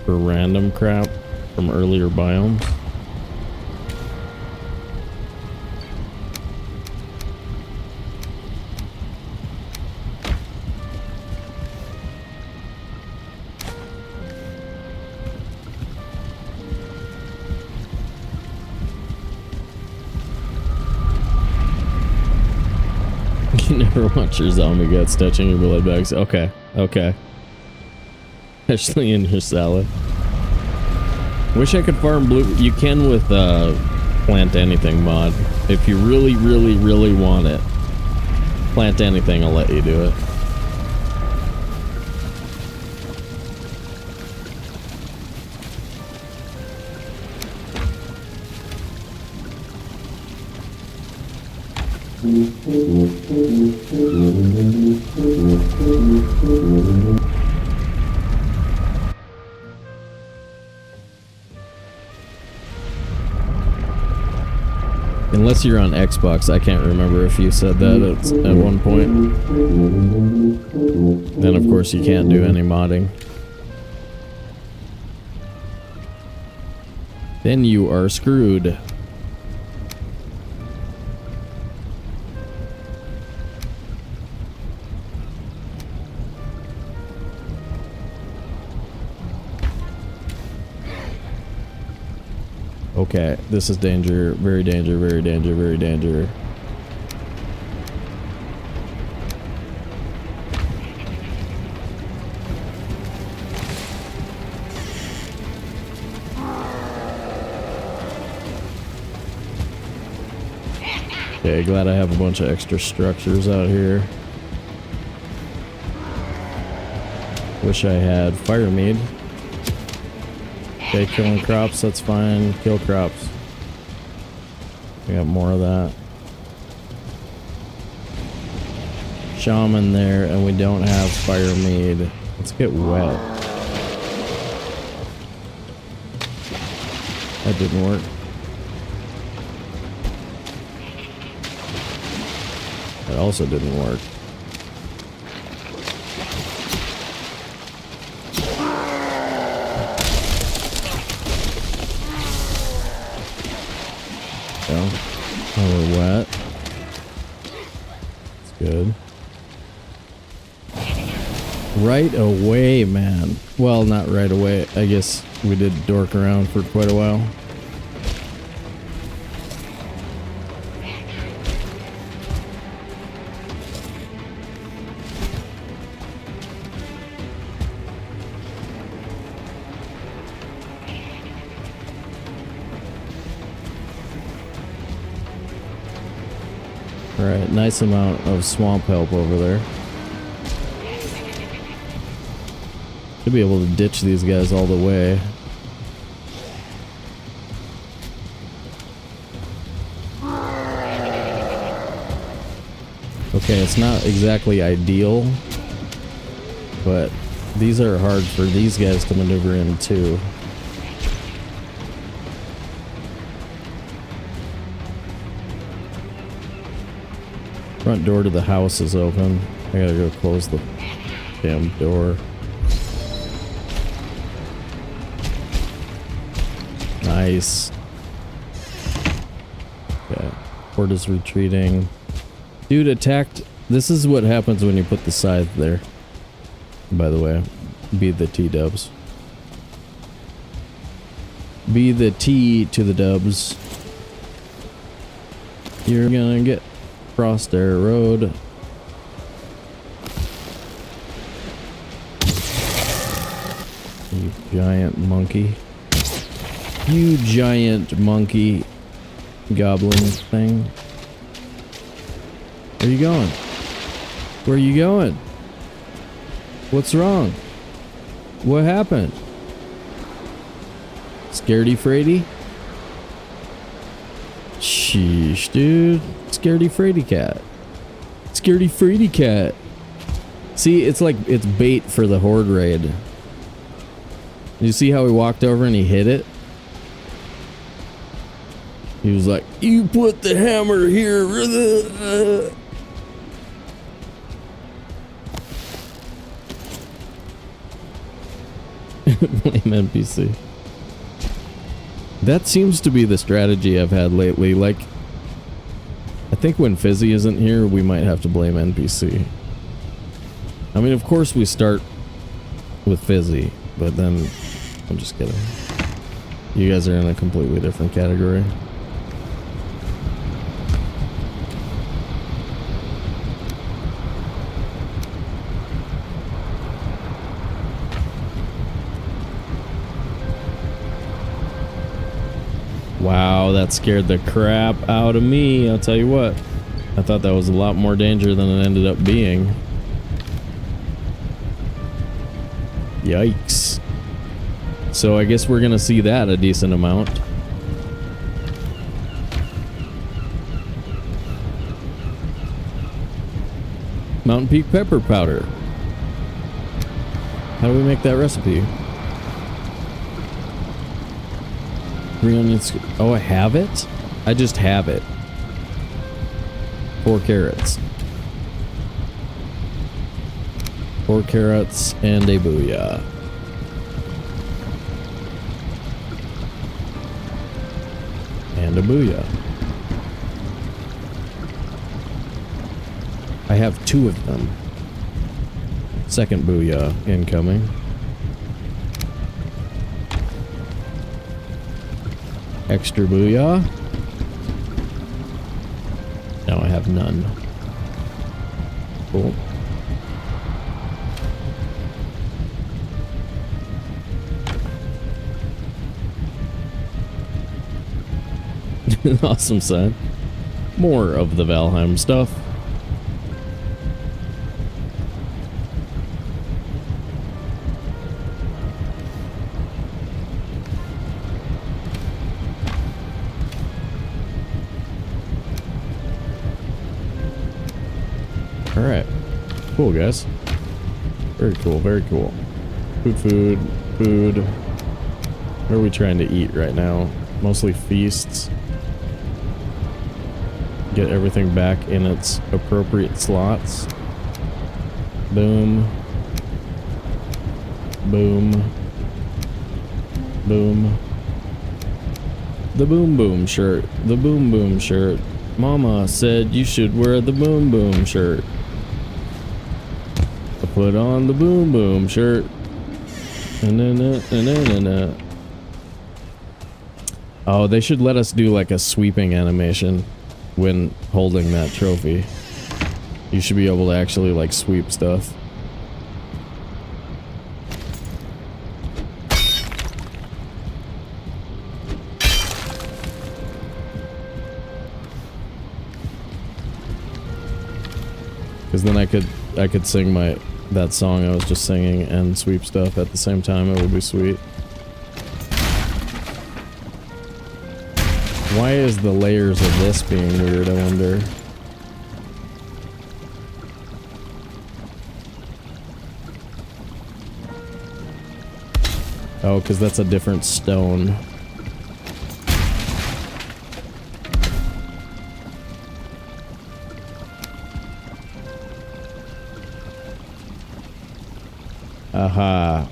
for random crap from earlier biomes. You never want your zombie guts touching your blood bags. Okay, okay. Especially in your salad. Wish I could farm blue. You can with plant anything mod. If you really, really, really want it. Plant anything, I'll let you do it. Unless you're on Xbox, I can't remember if you said that at one point. Then of course you can't do any modding. Then you are screwed. Okay, this is danger, very danger, very danger, very danger. Okay, glad I have a bunch of extra structures out here. Wish I had fire mead. Okay, killing crops, that's fine. Kill crops. We got more of that. Shaman there, and we don't have fire mead. Let's get wet. That didn't work. That also didn't work. Oh, we're wet. That's good. Right away, man. Well, not right away. I guess we did dork around for quite a while. Alright, nice amount of swamp help over there. Should be able to ditch these guys all the way. Okay, it's not exactly ideal, but these are hard for these guys to maneuver in too. Front door to the house is open. I gotta go close the damn door. Nice. Okay. Horde is retreating. Dude attacked. This is what happens when you put the scythe there. By the way, be the T-dubs. Be the T to the dubs. You're gonna get crossed their road. You giant monkey. You giant monkey goblin thing. Where you going? Where are you going? What's wrong? What happened? Scaredy Frady? Sheesh, dude. Scaredy Frady cat. Scaredy Frady cat. See, it's like it's bait for the horde raid. You see how he walked over and he hit it? He was like, you put the hammer here. Blame NPC. That seems to be the strategy I've had lately. Like, I think when Fizzy isn't here, we might have to blame NPC. I mean, of course we start with Fizzy, but then I'm just kidding. You guys are in a completely different category. Wow, that scared the crap out of me. I'll tell you what. I thought that was a lot more danger than it ended up being. Yikes. So I guess we're gonna see that a decent amount. Mountain Peak pepper powder. How do we make that recipe? 3 onions. Oh, I have it? I just have it. 4 carrots. 4 carrots and a booyah. And a booyah. I have 2 of them. Second booyah incoming. Extra booyah. Now I have none. Cool. Awesome, son. More of the Valheim stuff. Alright. Cool, guys. Very cool, very cool. Food. What are we trying to eat right now? Mostly feasts. Get everything back in its appropriate slots. Boom. Boom. Boom. The boom boom shirt. The boom boom shirt. Mama said you should wear the boom boom shirt. I put on the boom boom shirt. Oh, they should let us do like a sweeping animation when holding that trophy. You should be able to actually like sweep stuff. Because then I could sing that song I was just singing and sweep stuff at the same time. It would be sweet. Why is the layers of this being weird, I wonder? Oh, because that's a different stone. Aha.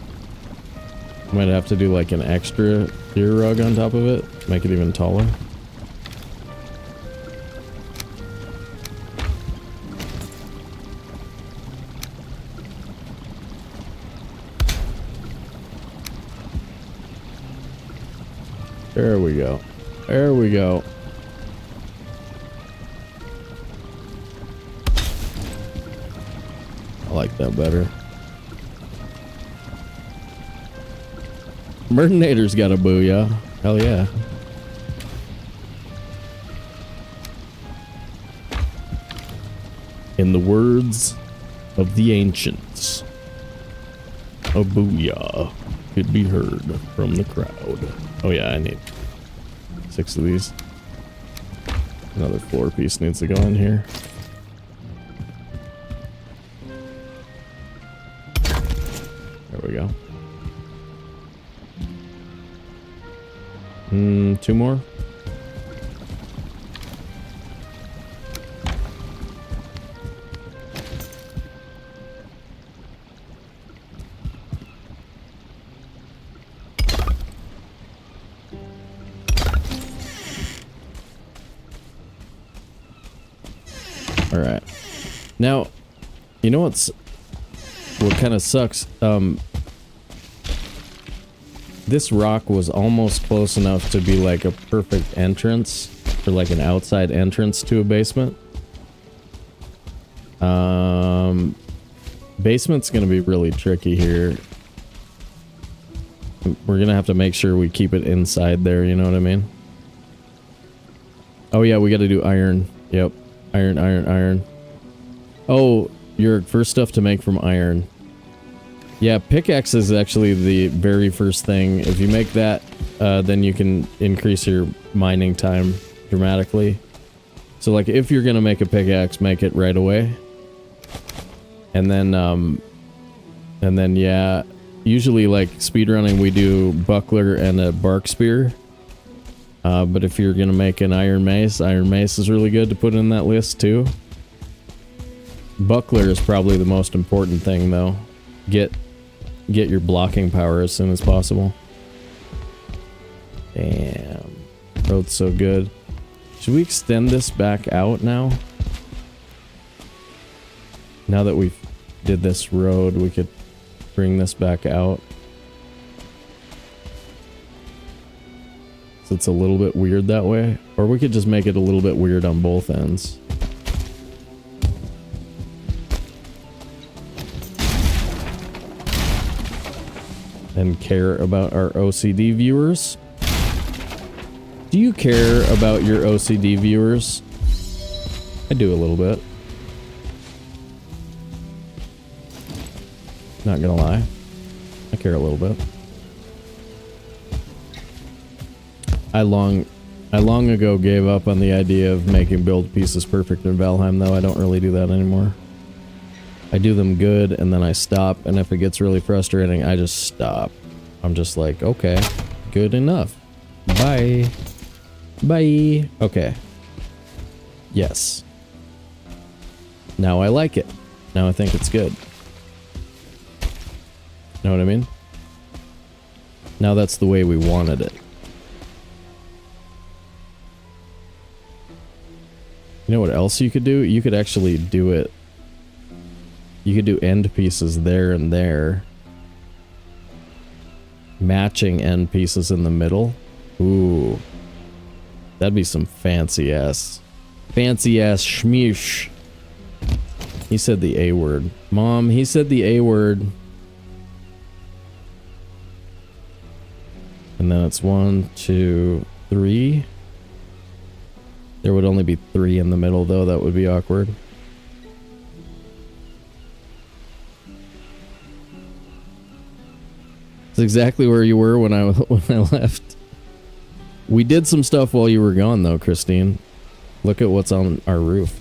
Might have to do like an extra deer rug on top of it. Make it even taller. There we go. There we go. I like that better. Murdinator's got a booyah. Hell yeah. In the words of the ancients, a booyah could be heard from the crowd. Oh yeah, I need 6 of these. Another floor piece needs to go in here. There we go. 2 more. All right. Now, you know what kind of sucks? This rock was almost close enough to be like a perfect entrance, or like an outside entrance to a basement. Basement's gonna be really tricky here. We're gonna have to make sure we keep it inside there, you know what I mean? Oh yeah, we gotta do iron. Yep. Iron, iron, iron. Oh, your first stuff to make from iron. Yeah, pickaxe is actually the very first thing. If you make that, then you can increase your mining time dramatically. So like if you're gonna make a pickaxe, make it right away. And then yeah, usually like speedrunning we do buckler and a bark spear. But if you're gonna make an iron mace is really good to put in that list too. Buckler is probably the most important thing though. Get your blocking power as soon as possible. Damn. Road's so good. Should we extend this back out now? Now that we've did this road, we could bring this back out. So it's a little bit weird that way. Or we could just make it a little bit weird on both ends. And care about our OCD viewers. Do you care about your OCD viewers? I do a little bit. Not gonna lie. I care a little bit. I long ago gave up on the idea of making build pieces perfect in Valheim, though. I don't really do that anymore. I do them good, and then I stop, and if it gets really frustrating, I just stop. I'm just like, okay, good enough. Bye. Bye. Okay. Yes. Now I like it. Now I think it's good. Know what I mean? Now that's the way we wanted it. You know what else you could do? You could actually do it. You could do end pieces there and there. Matching end pieces in the middle. Ooh. That'd be some fancy ass schmeesh. He said the A word. Mom, he said the A word. And then it's 1, 2, 3. There would only be 3 in the middle, though. That would be awkward. It's exactly where you were when I left. We did some stuff while you were gone, though, Christine. Look at what's on our roof.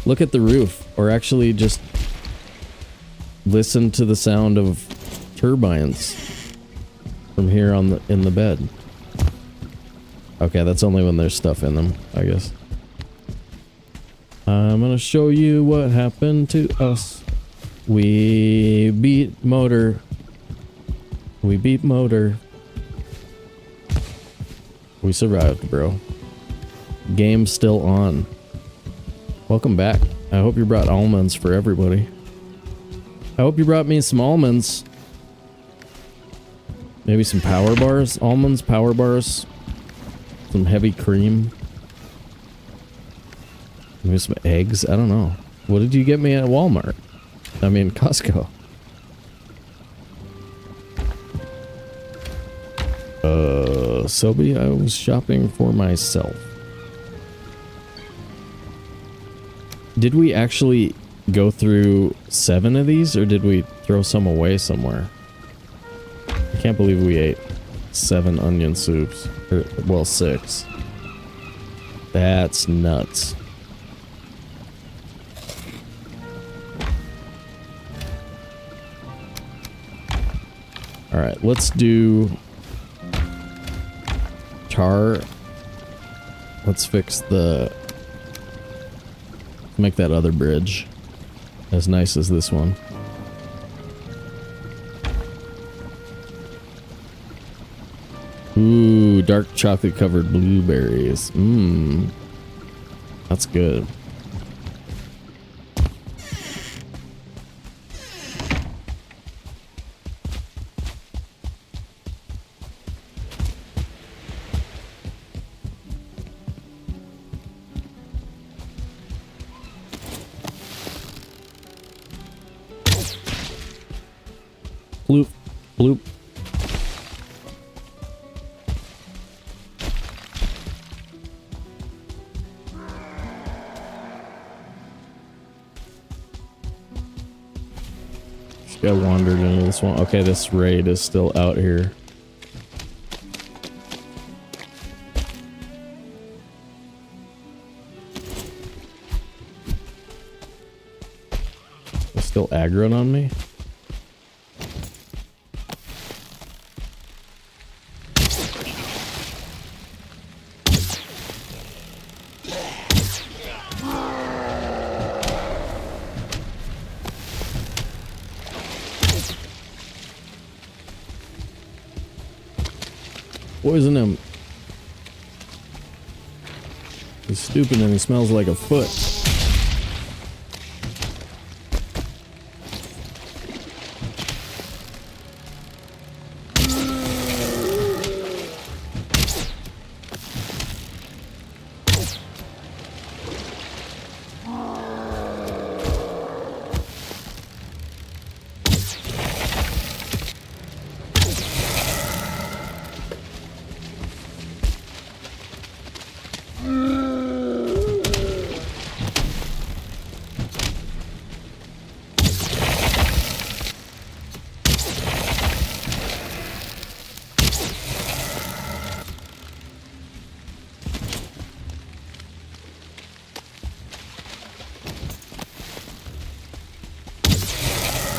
Look at the roof, or actually just listen to the sound of turbines. from here on in the bed. Okay, that's only when there's stuff in them, I guess. I'm gonna show you what happened to us. We beat motor. We beat motor. We survived, bro. Game's still on. Welcome back. I hope you brought almonds for everybody. I hope you brought me some almonds. Maybe some power bars? Almonds, power bars. Some heavy cream. Maybe some eggs? I don't know. What did you get me at Walmart? I mean, Costco. Sobe, I was shopping for myself. Did we actually go through 7 of these, or did we throw some away somewhere? I can't believe we ate 7 onion soups. Or, well, 6. That's nuts. Alright, let's do tar. Let's fix the... make that other bridge as nice as this one. Ooh, dark chocolate covered blueberries. Mmm. That's good. Bloop, bloop. This guy wandered into this one. Okay, this raid is still out here. It's still aggroed on me. Poison him. He's stupid and he smells like a foot.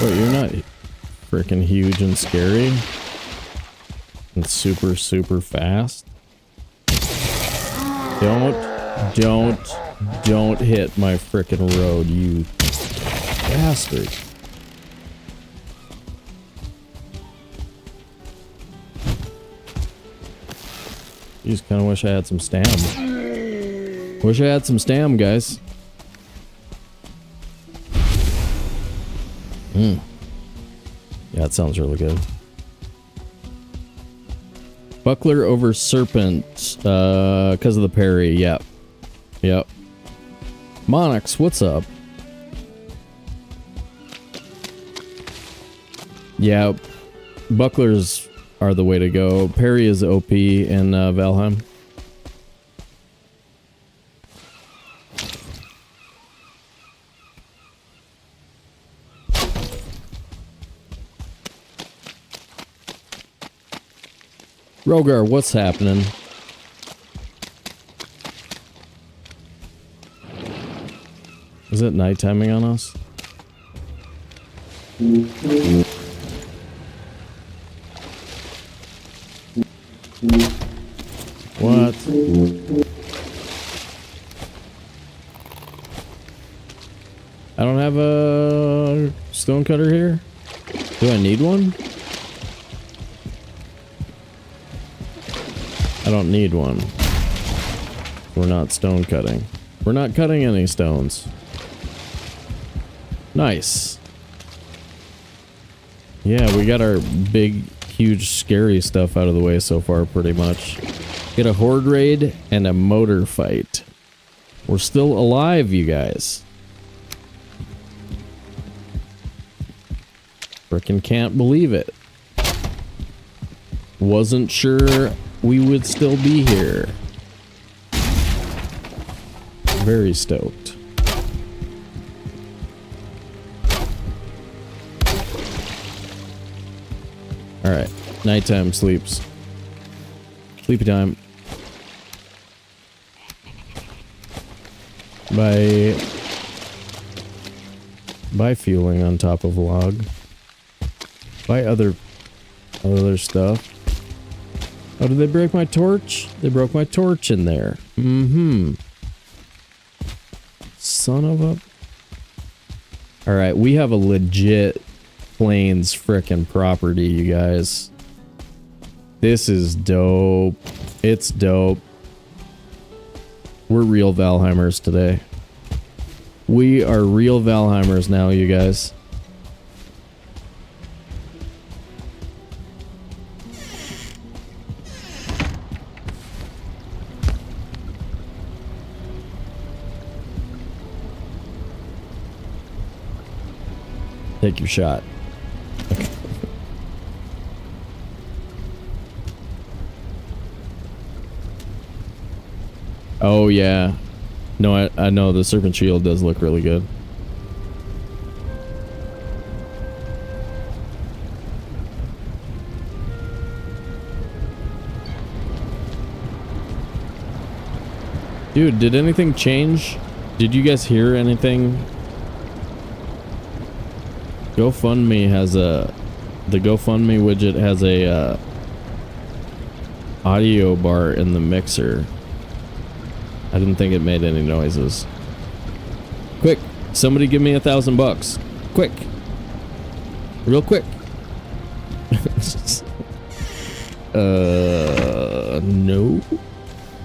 Wait, you're not freaking huge and scary? And super, super fast? Don't hit my frickin' road, you bastard. You just kinda wish I had some stam. Wish I had some stam, guys. Yeah, that sounds really good. Buckler over serpent, because of the parry. Yep. Yep. Monix, what's up? Yeah, bucklers are the way to go. Parry is OP in Valheim. Rogar, what's happening? Is it night timing on us? What? I don't have a stone cutter here. Do I need one? I don't need one. We're not stone cutting. We're not cutting any stones. Nice. Yeah, we got our big, huge, scary stuff out of the way so far, pretty much. Get a horde raid and a motor fight. We're still alive, you guys. Frickin' can't believe it. Wasn't sure we would still be here. Very stoked. Alright, nighttime sleeps. Sleepy time. By fueling on top of log. By other stuff. Oh, did they break my torch? They broke my torch in there. Mm-hmm. Son of a... Alright, we have a legit Plains frickin' property, you guys. This is dope. It's dope. We're real Valheimers today. We are real Valheimers now, you guys. Take your shot. Okay. Oh yeah. No, I know the serpent shield does look really good. Dude, did anything change? Did you guys hear anything? GoFundMe has the GoFundMe widget has a audio bar in the mixer. I didn't think it made any noises. Quick, somebody give me $1,000. Quick. Real quick. No.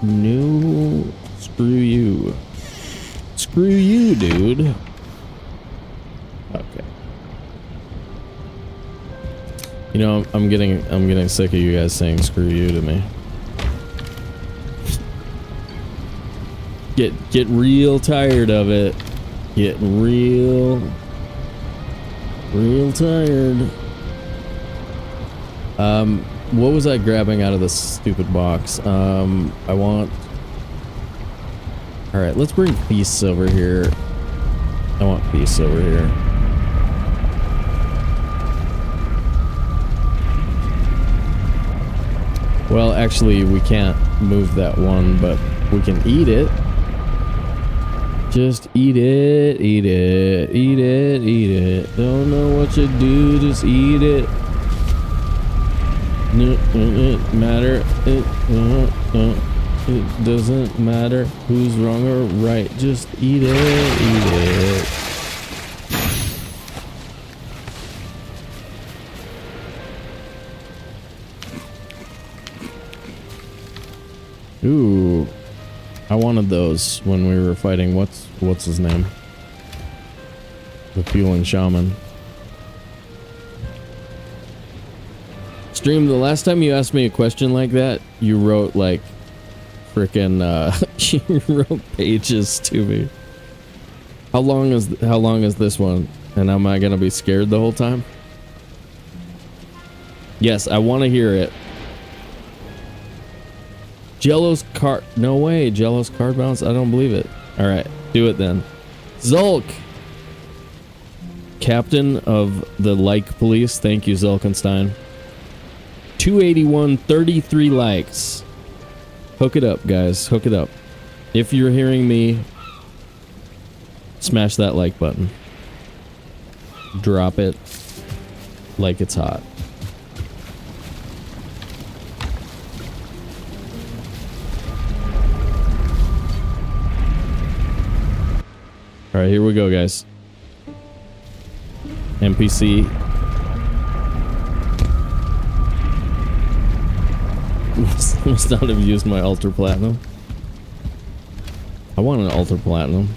No. Screw you. Screw you, dude. Okay. You know, I'm getting sick of you guys saying screw you to me. Get real tired of it. Getting real tired. What was I grabbing out of this stupid box? I want... Alright, let's bring peace over here. I want peace over here. Well, actually, we can't move that one, but we can eat it. Just eat it, eat it, eat it, eat it. Don't know what you do, just eat it. It matter. It doesn't matter who's wrong or right. Just eat it, eat it. Ooh, I wanted those when we were fighting. What's his name? The fueling shaman. Stream, the last time you asked me a question like that, you wrote like frickin' you wrote pages to me. How long is this one? And am I gonna be scared the whole time? Yes, I want to hear it. Jello's card... No way, Jello's card bounce? I don't believe it. Alright, do it then. Zulk! Captain of the Like Police. Thank you, Zulkenstein. 281, 33 likes. Hook it up, guys. Hook it up. If you're hearing me, smash that like button. Drop it like it's hot. Alright, here we go, guys. NPC. Must not have used my Ultra Platinum. I want an Ultra Platinum.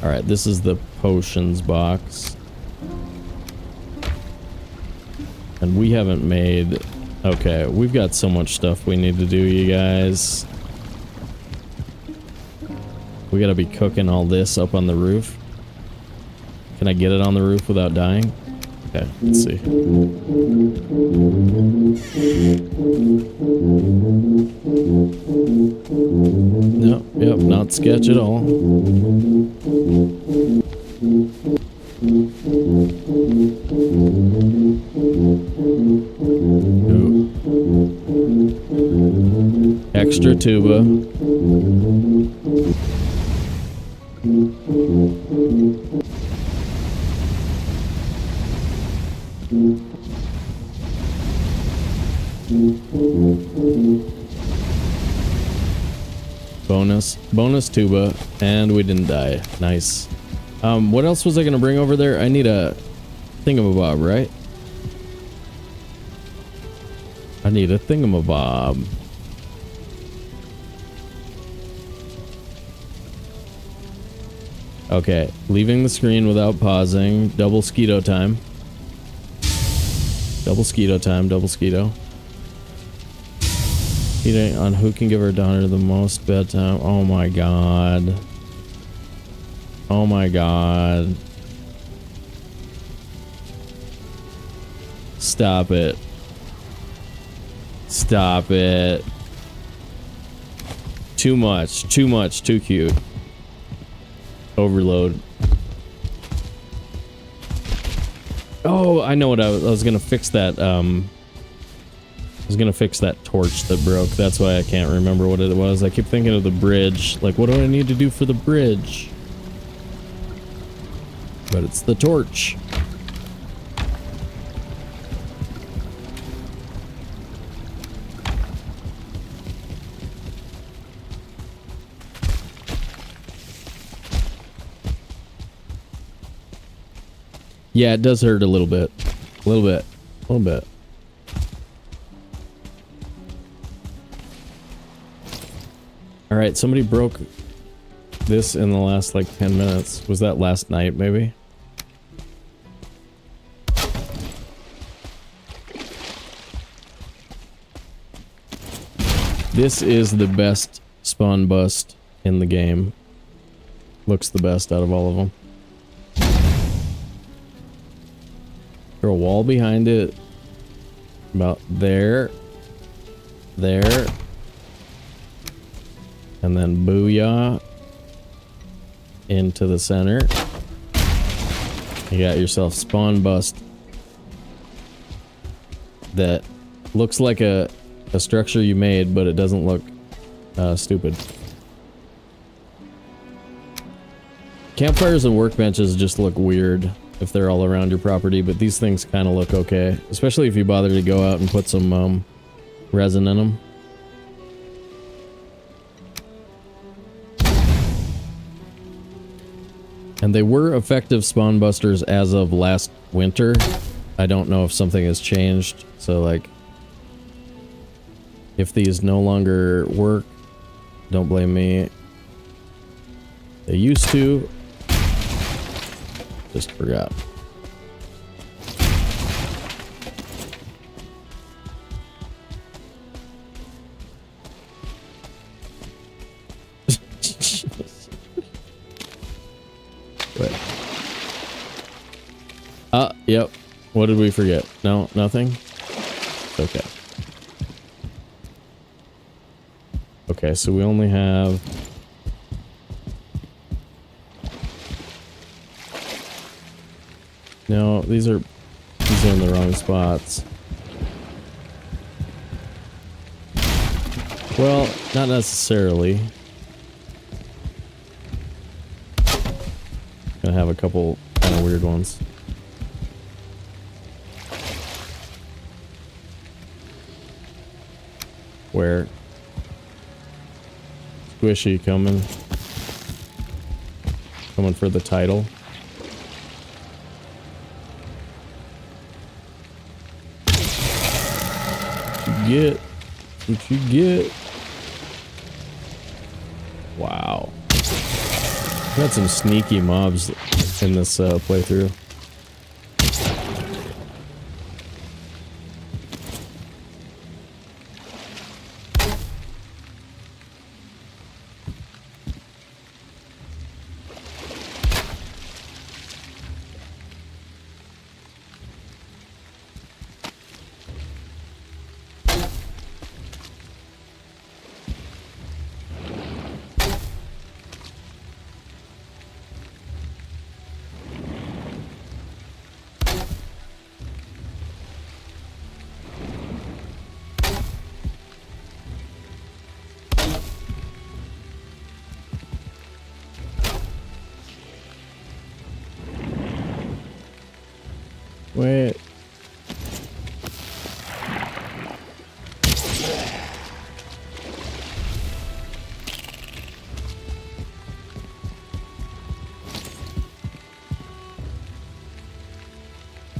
Alright, this is the potions box. And we haven't made... Okay, we've got so much stuff we need to do, you guys. We gotta be cooking all this up on the roof. Can I get it on the roof without dying? Okay, let's see. No, yep, not sketch at all. Ooh. Extra tuba. Bonus tuba, and we didn't die. Nice. What else was I gonna bring over there? I need a thingamabob, right? I need a thingamabob. Okay, leaving the screen without pausing. Double Skeeto time. Double Skeeto time, double Skeeto. Eating on who can give her daughter the most bedtime. Oh my god. Oh my god. Stop it. Stop it. Too much, too cute. Overload. Oh, I know what I was gonna fix that, I was gonna fix that torch that broke. That's why I can't remember what it was. I keep thinking of the bridge. Like, what do I need to do for the bridge? But it's the torch. Yeah, it does hurt a little bit. A little bit. A little bit. Alright, somebody broke this in the last, like, 10 minutes. Was that last night, maybe? This is the best spawn bust in the game. Looks the best out of all of them. Throw a wall behind it. About there. There. And then booyah. Into the center. You got yourself spawn bust. That looks like a structure you made, but it doesn't look stupid. Campfires and workbenches just look weird if they're all around your property, but these things kind of look okay. Especially if you bother to go out and put some resin in them. And they were effective spawn busters as of last winter. I don't know if something has changed, so like... If these no longer work, don't blame me. They used to. Just forgot. Wait. Yep. What did we forget? No, nothing? Okay. Okay, so we only have... No, these are in the wrong spots. Well, not necessarily. Gonna have a couple kind of weird ones. Where... Squishy coming. Coming for the title. Get what you get. Wow. Got some sneaky mobs in this playthrough. Wait.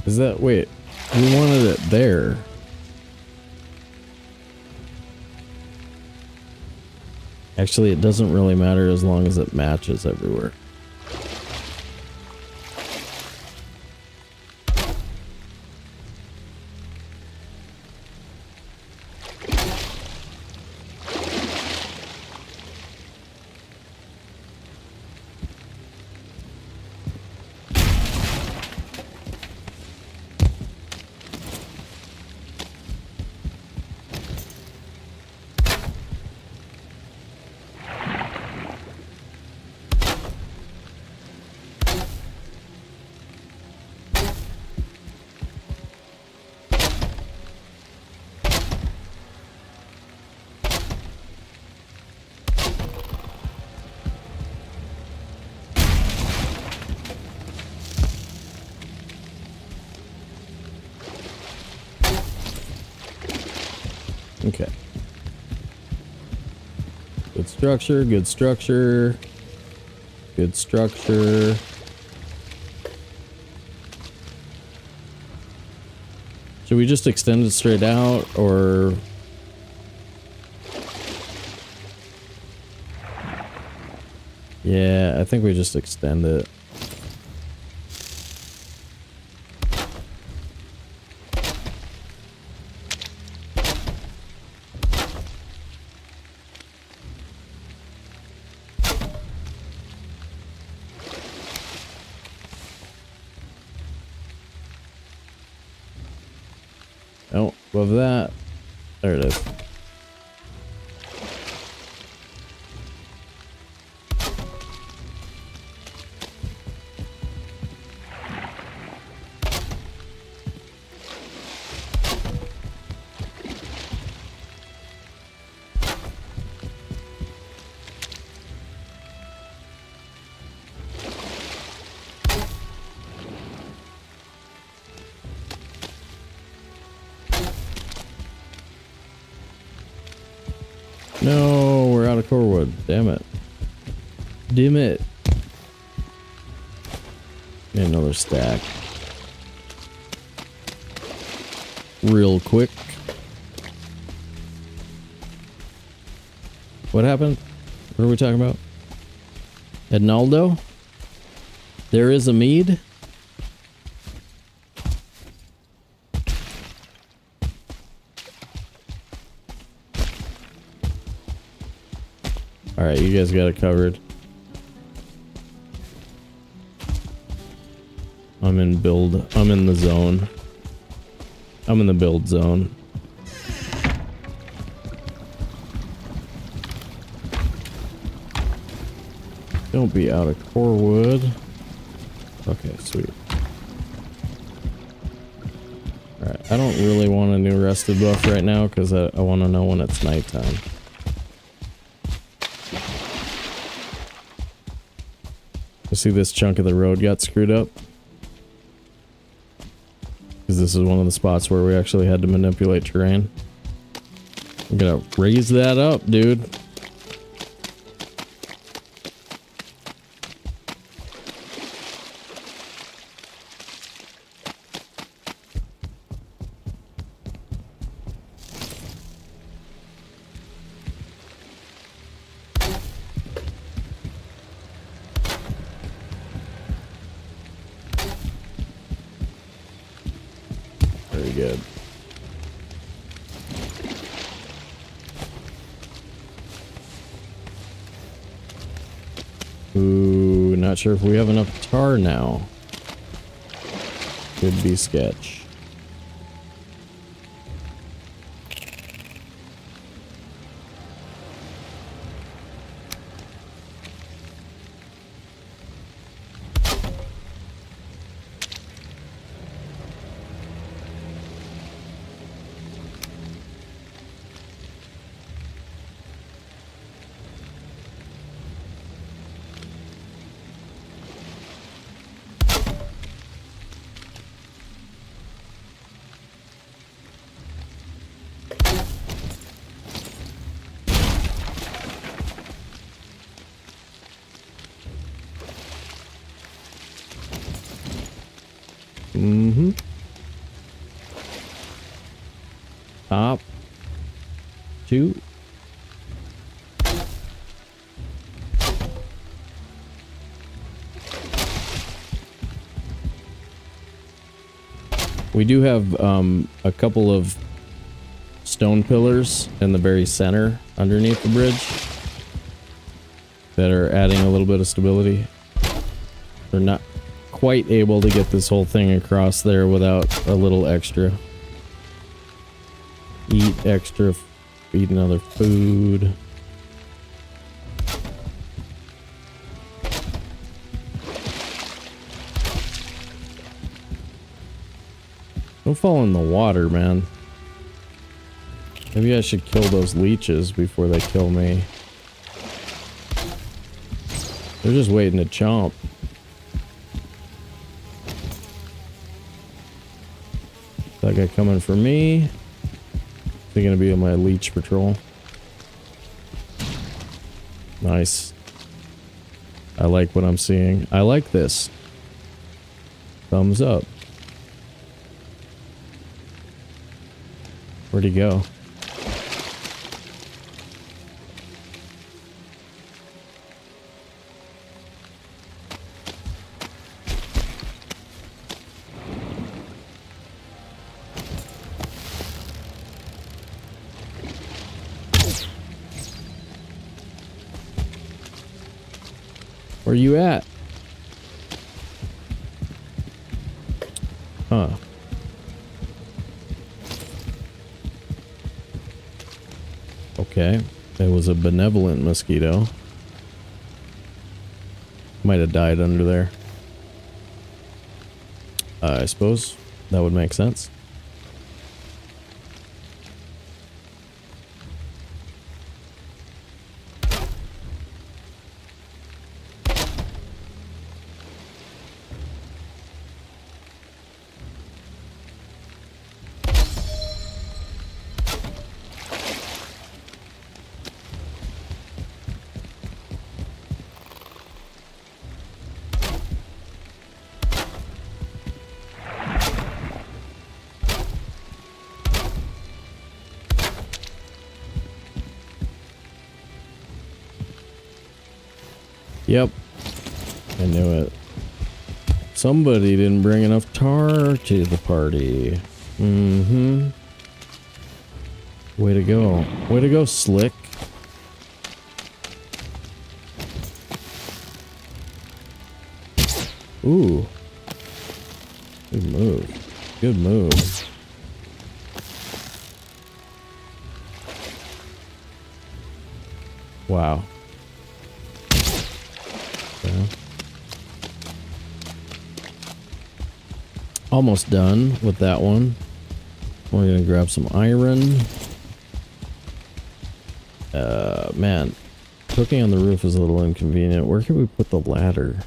Is that, wait, we wanted it there. Actually, it doesn't really matter as long as it matches everywhere. Okay. Good structure, good structure. Good structure. Should we just extend it straight out, or... Yeah, I think we just extend it. Oh, above that. There it is. No, we're out of core wood. Damn it. Damn it. Need another stack. Real quick. What happened? What are we talking about? Ednaldo? There is a mead? Alright, you guys got it covered. I'm in the zone. I'm in the build zone. Don't be out of core wood. Okay, sweet. Alright, I don't really want a new rested buff right now because I want to know when it's nighttime. You see this chunk of the road got screwed up? Because this is one of the spots where we actually had to manipulate terrain. I'm gonna raise that up, dude. Very good. Ooh, not sure if we have enough tar now. Could be sketch. Mm-hmm. Top. 2. We do have a couple of stone pillars in the very center underneath the bridge that are adding a little bit of stability. They're not quite able to get this whole thing across there without a little extra. Eat extra, eat another food. Don't fall in the water, man. Maybe I should kill those leeches before they kill me. They're just waiting to chomp. That guy coming for me. They're gonna be on my leech patrol. Nice. I like what I'm seeing. I like this. Thumbs up. Where'd he go? Where you at? Huh. Okay. It was a benevolent mosquito. Might have died under there. I suppose that would make sense. Yep. I knew it. Somebody didn't bring enough tar to the party. Mm-hmm. Way to go. Way to go, Slick. Ooh. Good move. Good move. Wow. Okay. Almost done with that one. We're gonna grab some iron. Man, cooking on the roof is a little inconvenient. Where can we put the ladder?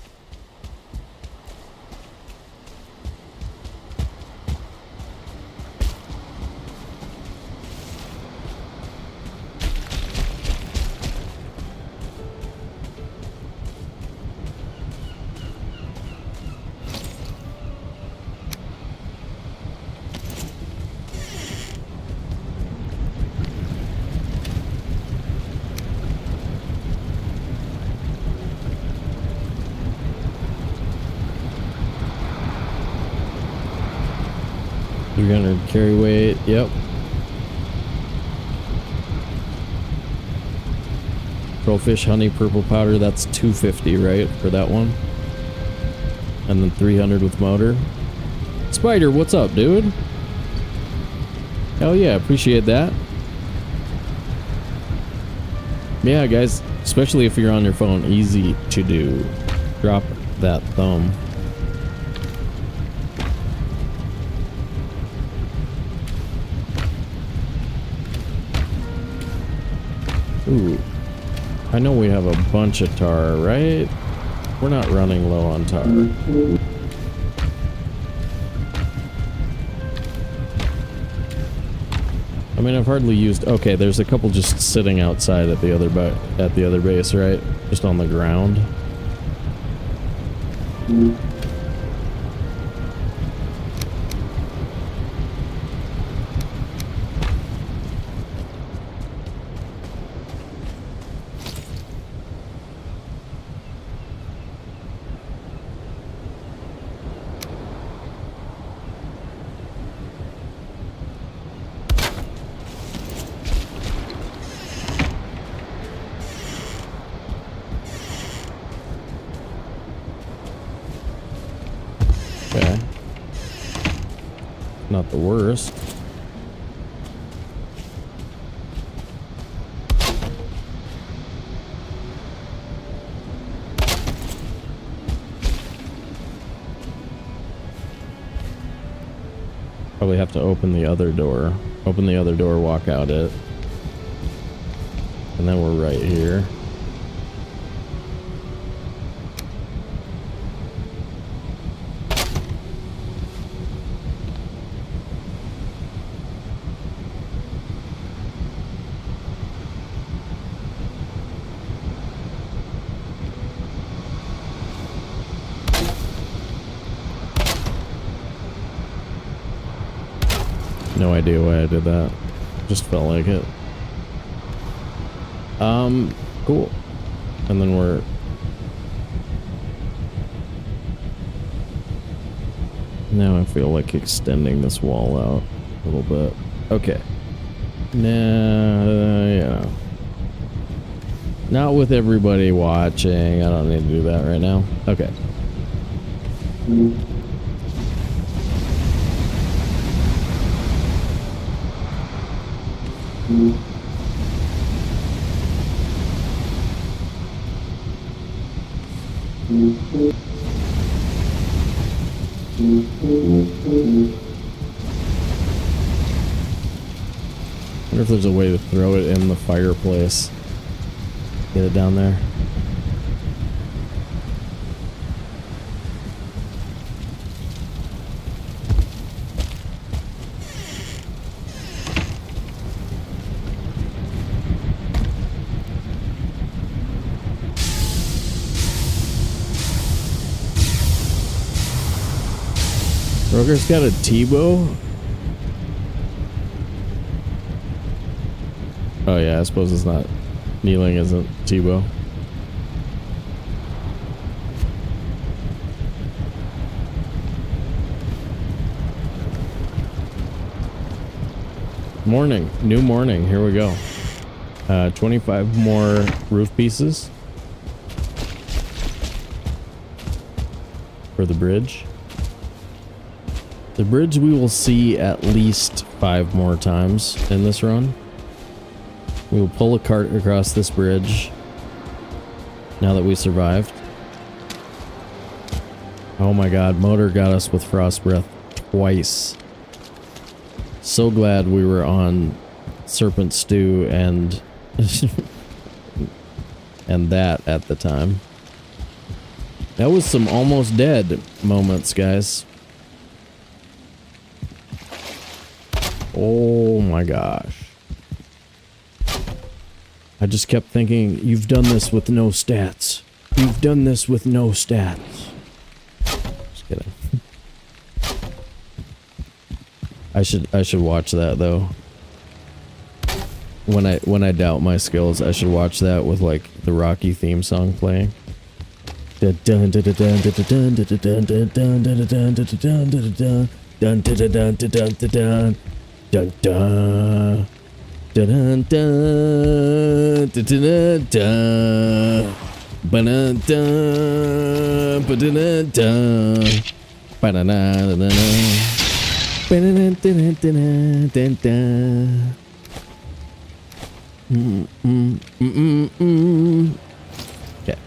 300 carry weight. Yep. Trollfish, honey, purple powder. That's 250, right? For that one. And then 300 with motor. Spider, what's up, dude? Hell yeah, appreciate that. Yeah, guys, especially if you're on your phone, easy to do. Drop that thumb. Ooh. I know we have a bunch of tar, right? We're not running low on tar. I mean, I've hardly used... Okay, there's a couple just sitting outside at the other base, right? Just on the ground. Okay. Not the worst. Probably have to open the other door. Open the other door, walk out it. And then we're right here. No idea why I did that. Just felt like it. Cool. And then we're... Now I feel like extending this wall out a little bit. Okay. Nah, yeah. Not with everybody watching. I don't need to do that right now. Okay. Wonder if there's a way to throw it in the fireplace. Get it down there. Roger's got a T-bow? Oh yeah, I suppose it's not. Kneeling isn't T-bow. Morning. New morning. Here we go. 25 more roof pieces. For the bridge. The bridge we will see at least 5 more times in this run. We will pull a cart across this bridge now that we survived. Oh my god, motor got us with frost breath twice. So glad we were on Serpent Stew and and that at the time. That was some almost dead moments, guys. Oh my gosh. I just kept thinking, you've done this with no stats. You've done this with no stats. Just kidding. I should watch that though. When I doubt my skills, I should watch that with like the Rocky theme song playing. Dun dun dun dun dun dun dun dun dun. Dun dun dun dun dun dun. Ba-dun-dun, ba-dun-dun-dun, ba-da-da-da-da-da, ba-da-da-da-da-da-da-da. Okay.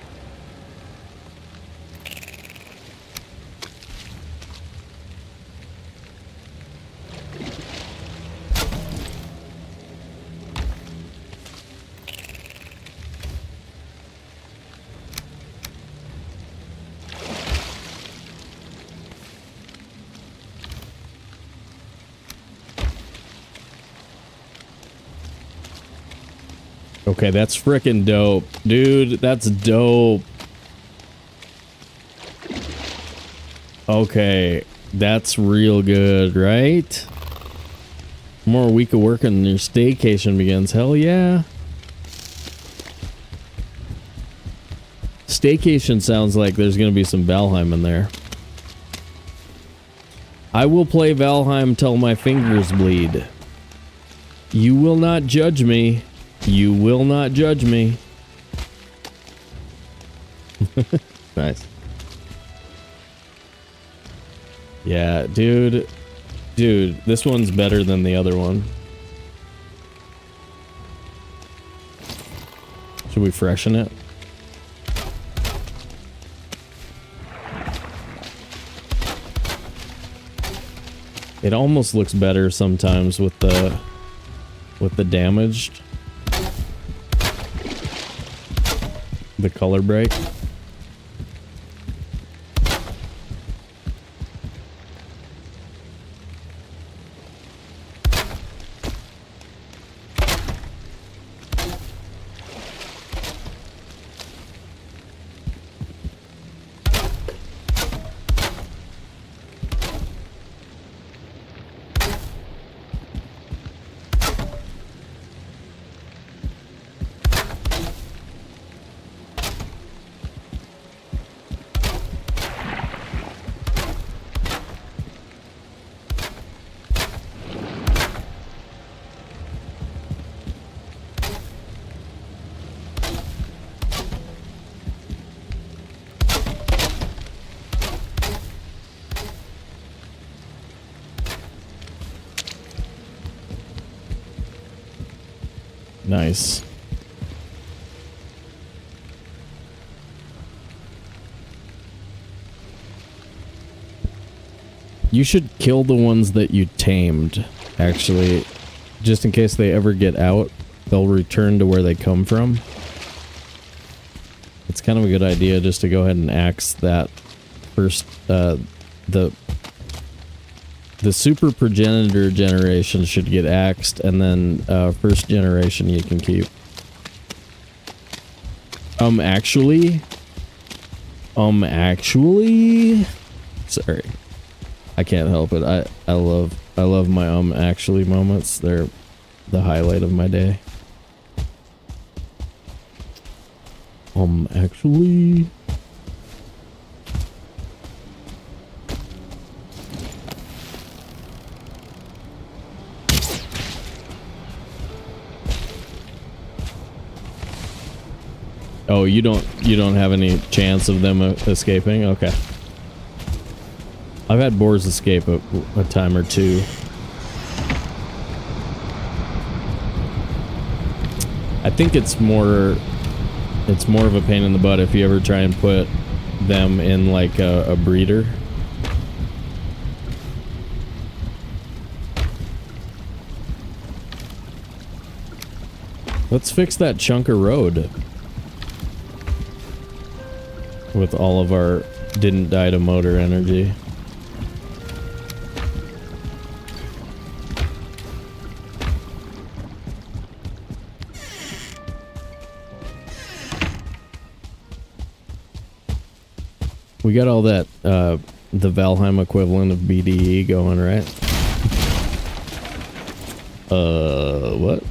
Okay, that's frickin' dope. Dude, that's dope. Okay, that's real good, right? More week of work and your staycation begins. Hell yeah. Staycation sounds like there's gonna be some Valheim in there. I will play Valheim till my fingers bleed. You will not judge me. You will not judge me. Nice. Yeah, dude. Dude, this one's better than the other one. Should we freshen it? It almost looks better sometimes with the damaged. The color break. Nice. You should kill the ones that you tamed, actually. Just in case they ever get out, they'll return to where they come from. It's kind of a good idea just to go ahead and axe that first, the super progenitor generation should get axed, and then first generation you can keep. Actually, sorry, I can't help it. I love my actually moments. They're the highlight of my day. Actually. Oh, you don't have any chance of them escaping? Okay. I've had boars escape a time or two. I think it's more of a pain in the butt if you ever try and put them in like a breeder. Let's fix that chunk of road. With all of our didn't die to motor energy. We got all that, the Valheim equivalent of BDE going, right? What?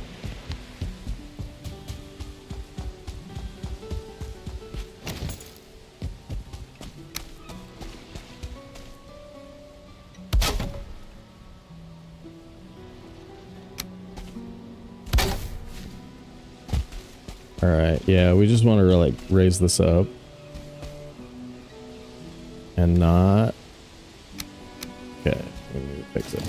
Alright, yeah, we just want to like raise this up. And not... Okay, we need to fix it.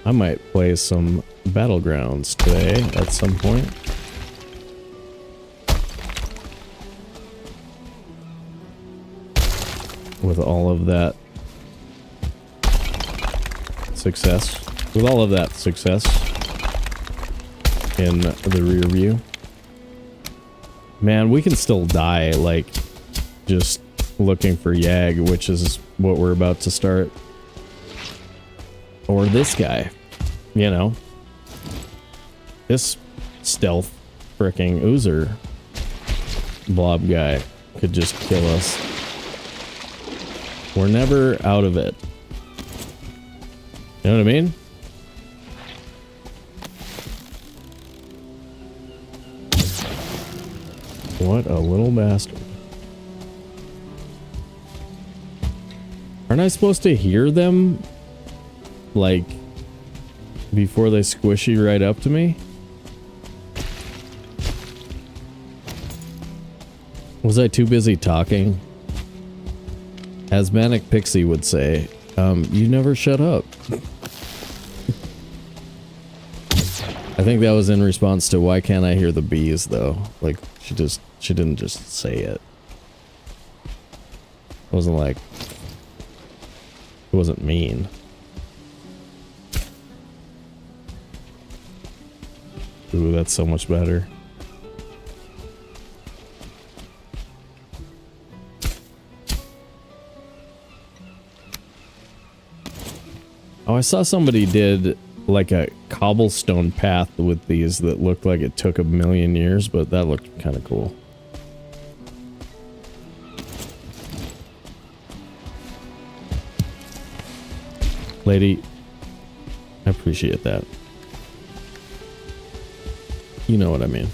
I might play some Battlegrounds today at some point. With all of that success. With all of that success in the rear view. Man, we can still die, like, just looking for Yag, which is what we're about to start. Or this guy, you know. This stealth fricking Oozer blob guy could just kill us. We're never out of it. You know what I mean? What a little bastard. Aren't I supposed to hear them? Like, before they squishy right up to me? Was I too busy talking? As Manic Pixie would say, you never shut up. I think that was in response to why can't I hear the bees though? Like, she didn't just say it. It wasn't like, it wasn't mean. Ooh, that's so much better. Oh, I saw somebody did like a cobblestone path with these that looked like it took 1,000,000 years, but that looked kind of cool. Lady, I appreciate that. You know what I mean.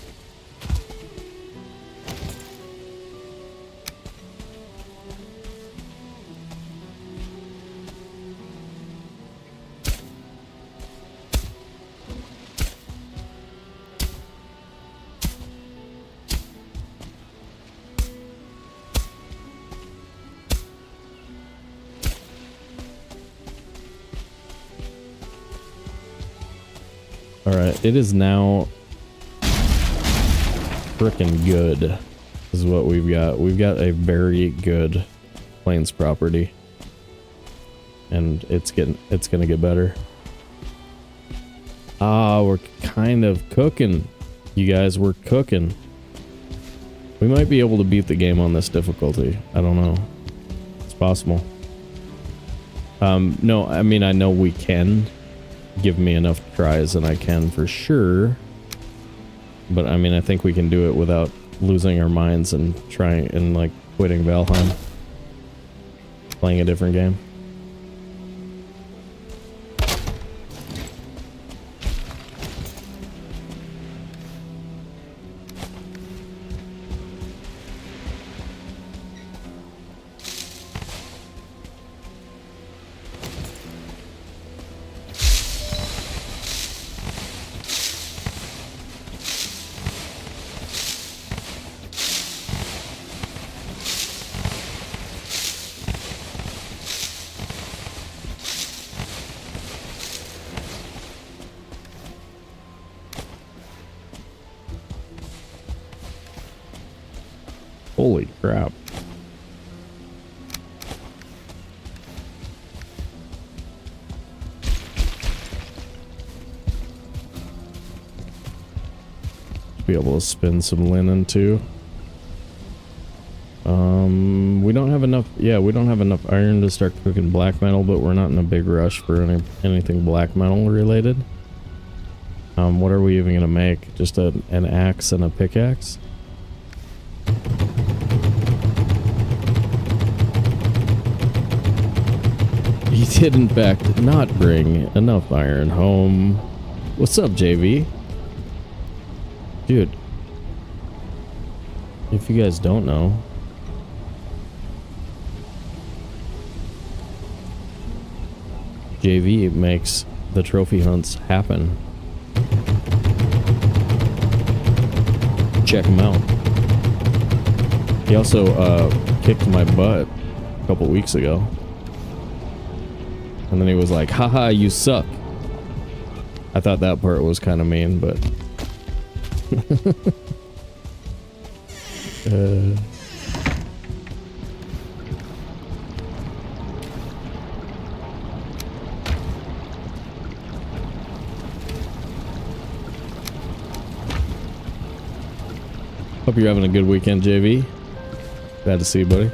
Alright, it is now frickin' good is what we've got. We've got a very good plains property. And it's gonna get better. Ah, we're kind of cooking. You guys, we're cooking. We might be able to beat the game on this difficulty. I don't know. It's possible. No, I mean, I know we can. Give me enough tries and I can for sure. But I mean, I think we can do it without losing our minds and trying and like quitting Valheim. Playing a different game. Holy crap. Be able to spin some linen too. We don't have enough, yeah, we don't have enough iron to start cooking black metal, but we're not in a big rush for anything black metal related. What are we even gonna make? Just an axe and a pickaxe? He did in fact not bring enough iron home. What's up, JV? Dude. If you guys don't know. JV makes the trophy hunts happen. Check him out. He also kicked my butt a couple weeks ago. And then he was like, haha, you suck. I thought that part was kind of mean, but... Hope you're having a good weekend, JV. Glad to see you, buddy.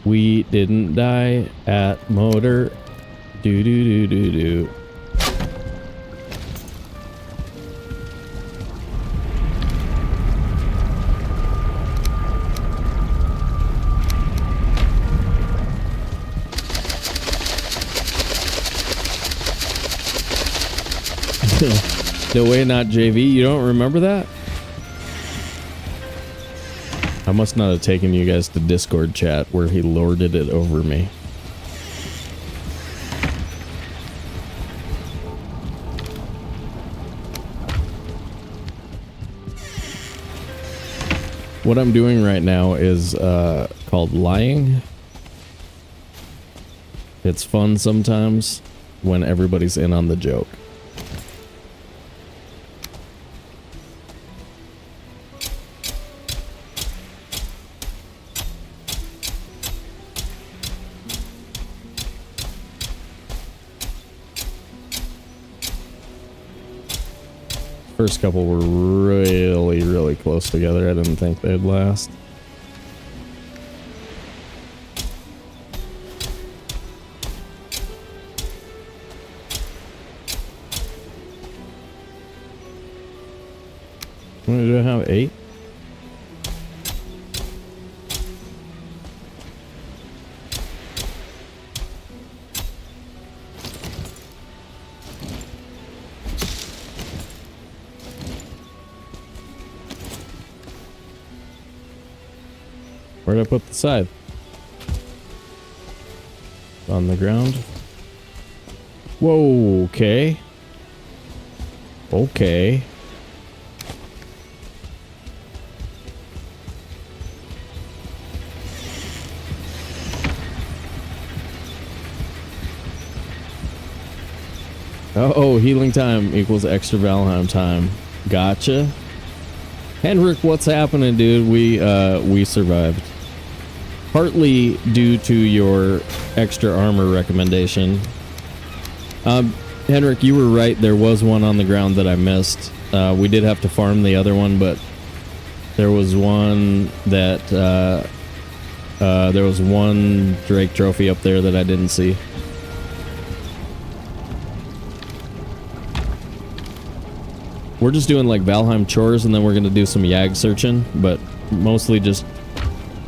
We didn't die at motor. Do do do do do. No way, not JV. You don't remember that? I must not have taken you guys to Discord chat where he lorded it over me. What I'm doing right now is called lying. It's fun sometimes when everybody's in on the joke. First couple were really close together. I didn't think they'd last. Do I have 8? Where'd I put the scythe? On the ground. Whoa, okay. Okay. Oh, healing time equals extra Valheim time. Gotcha. Henrik, what's happening, dude? We survived. Partly due to your extra armor recommendation. Henrik, you were right. There was one on the ground that I missed. We did have to farm the other one, but there was one that there was one Drake trophy up there that I didn't see. We're just doing like Valheim chores, and then we're gonna do some Yag searching, but mostly just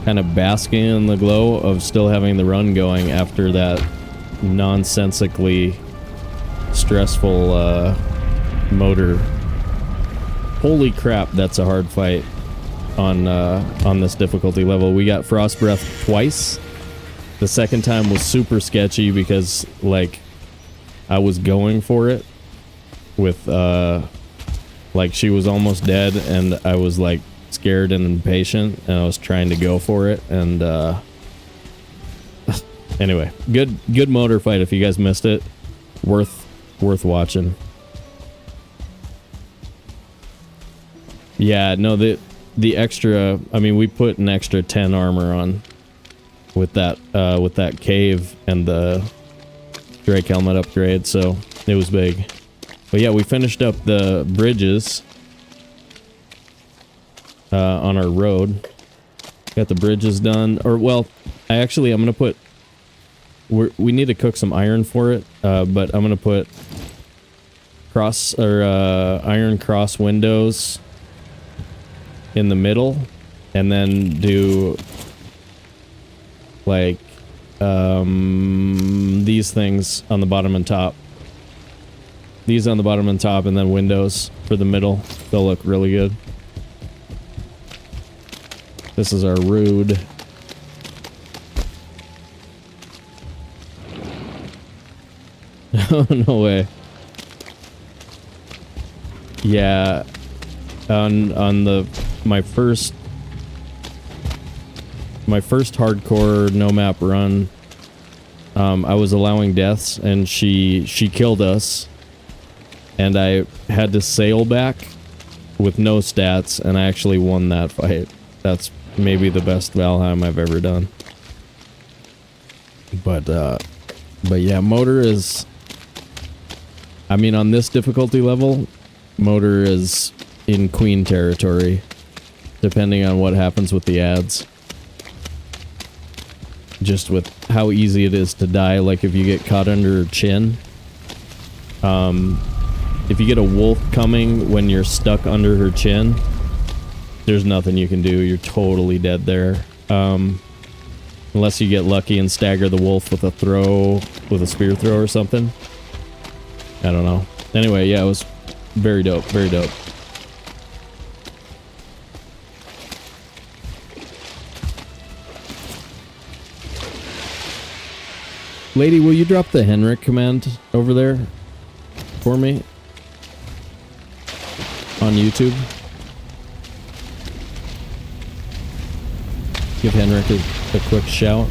kind of basking in the glow of still having the run going after that nonsensically stressful motor. Holy crap, that's a hard fight on this difficulty level. We got frost breath twice. The second time was super sketchy because like I was going for it with like she was almost dead and I was like scared and impatient and I was trying to go for it, and anyway, good motor fight. If you guys missed it, worth watching. Yeah, no, the extra, I mean, we put an extra 10 armor on with that cave and the Drake helmet upgrade, so it was big. But yeah, we finished up the bridges on our road. Got the bridges done. Or, well, I'm gonna put... We need to cook some iron for it, but I'm gonna put iron cross windows in the middle, and then do like these things on the bottom and top. These on the bottom and top, and then windows for the middle. They'll look really good. This is our road. Oh, no way. Yeah. On my first hardcore no map run, I was allowing deaths and she killed us, and I had to sail back with no stats, and I actually won that fight. That's maybe the best Valheim I've ever done. But yeah, motor is, I mean, on this difficulty level, motor is in queen territory, depending on what happens with the ads. Just with how easy it is to die, like if you get caught under her chin. If you get a wolf coming when you're stuck under her chin, there's nothing you can do. You're totally dead there. Unless you get lucky and stagger the wolf with a throw, with a spear throw or something. I don't know. Anyway, yeah, it was very dope, very dope. Lady, will you drop the Henrik command over there for me on YouTube? Give Henrik a quick shout.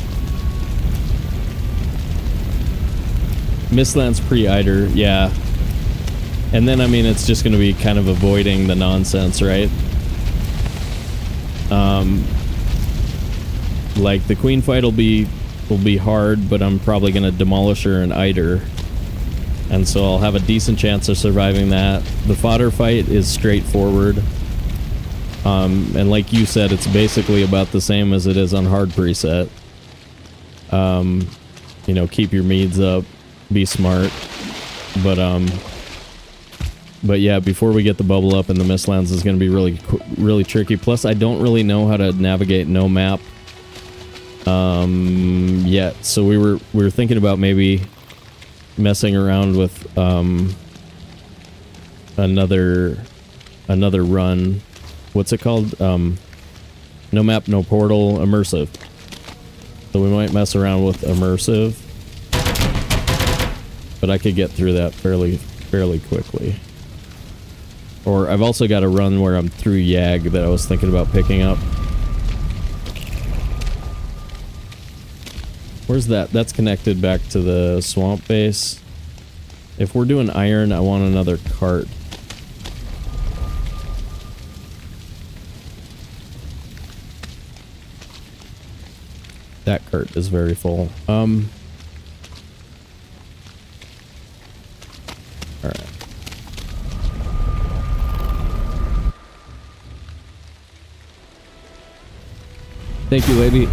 Mistlands pre-Eider, yeah. And then, I mean, it's just going to be kind of avoiding the nonsense, right? Like, the queen fight will be hard, but I'm probably going to demolish her in Eider. And so I'll have a decent chance of surviving that. The fodder fight is straightforward. And like you said, it's basically about the same as it is on hard preset. You know, keep your meads up, be smart. But yeah, before we get the bubble up in the Mistlands is going to be really tricky. Plus, I don't really know how to navigate no map yet. So we were thinking about maybe messing around with another run. What's it called? No map, no portal, immersive. So we might mess around with immersive, but I could get through that fairly quickly. Or I've also got a run where I'm through Yag that I was thinking about picking up. Where's that? That's connected back to the swamp base. If we're doing iron, I want another cart. That cart is very full. Alright. Thank you, lady.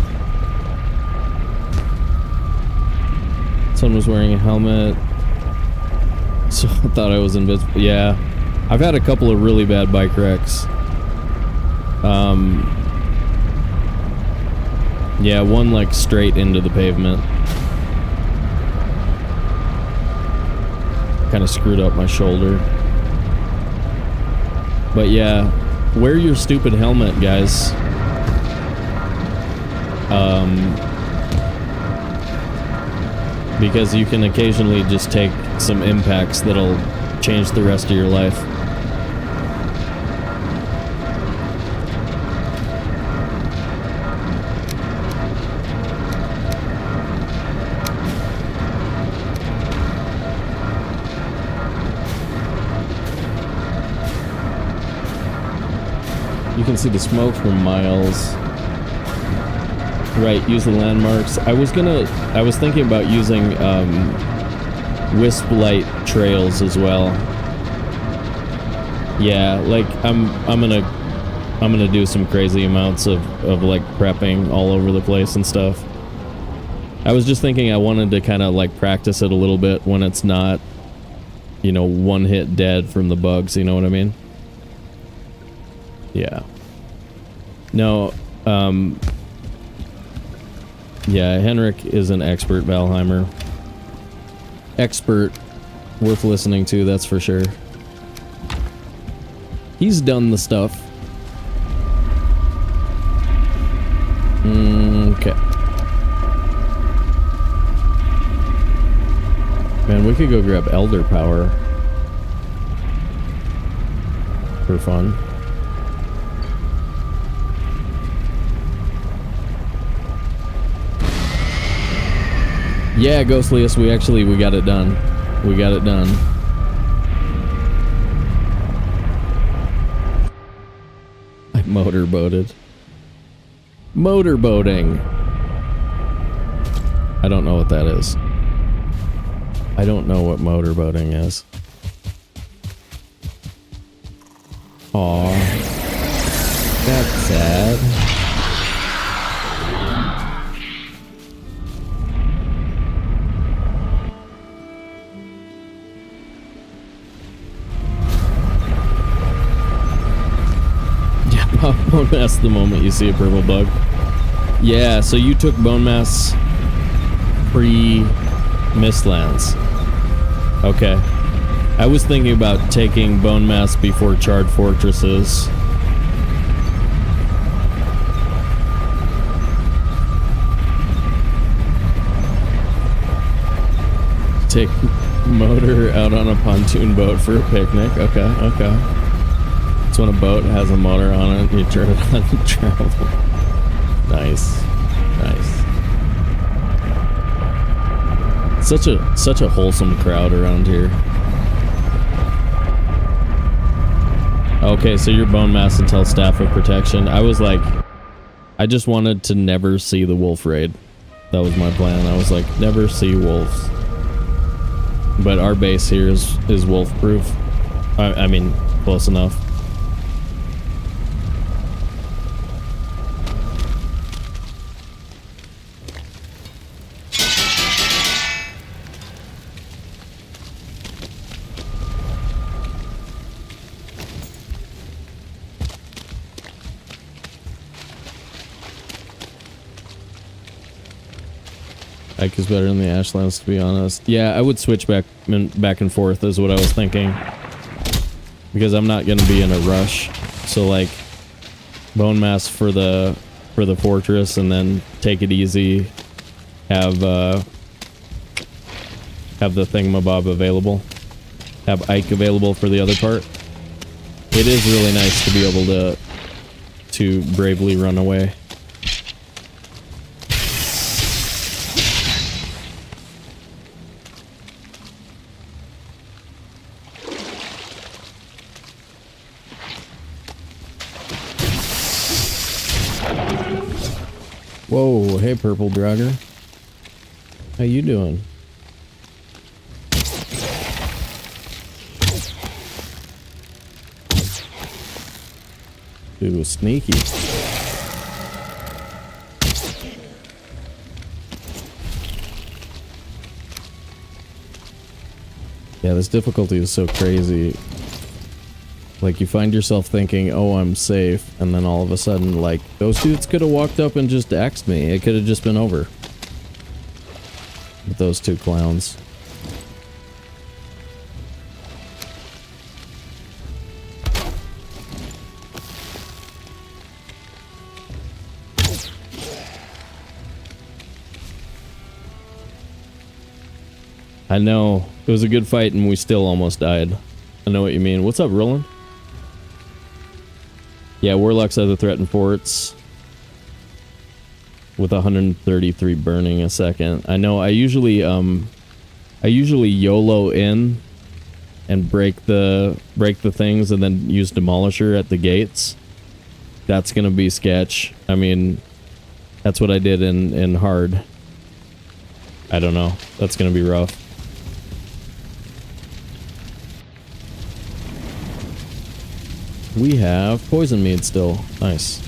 Someone was wearing a helmet, so I thought I was invincible. Yeah, I've had a couple of really bad bike wrecks. Yeah, one like straight into the pavement. Kind of screwed up my shoulder. But yeah, wear your stupid helmet, guys. Because you can occasionally just take some impacts that'll change the rest of your life. You can see the smoke from miles. Right, use the landmarks. I was thinking about using wisp light trails as well. Yeah, like I'm gonna do some crazy amounts of like prepping all over the place and stuff. I was just thinking I wanted to kind of like practice it a little bit when it's not, you know, one hit dead from the bugs, you know what I mean? Yeah. No, yeah, Henrik is an expert Valheimer. Expert, worth listening to, that's for sure. He's done the stuff. Man, we could go grab Elder Power. For fun. Yeah, Ghostliest, we got it done. We got it done. I motorboated. Motorboating. I don't know what that is. I don't know what motorboating is. Aw. That's sad. Yeah, pop bone mass the moment you see a purple bug. Yeah, so you took bone mass pre-Mistlands. Okay. I was thinking about taking bone mass before charred fortresses. Take motor out on a pontoon boat for a picnic. Okay, okay. It's when a boat has a motor on it and you turn it on to travel. Nice. Nice. Such a wholesome crowd around here. Okay, so you're bone mass until Staff of Protection. I was like, I just wanted to never see the wolf raid. That was my plan. I was like, never see wolves. But our base here is wolf proof. I mean, close enough. Ike is better than the Ashlands, to be honest. Yeah, I would switch back and forth is what I was thinking. Because I'm not going to be in a rush. So like bone mass for the fortress and then take it easy. Have the thingamabob available. Have Ike available for the other part. It is really nice to be able to bravely run away. Whoa, hey Purple Drogger. How you doing? Dude was sneaky. Yeah, this difficulty is so crazy. Like, you find yourself thinking, oh, I'm safe, and then all of a sudden, like, those dudes could have walked up and just axed me. It could have just been over. With those two clowns. I know. It was a good fight, and we still almost died. I know what you mean. What's up, Roland? Yeah, Warlocks are the threatened forts with 133 burning a second. I know. I usually YOLO in and break the things and then use Demolisher at the gates. That's gonna be sketch. I mean, that's what I did in hard. I don't know. That's gonna be rough. We have poison mead still. Nice.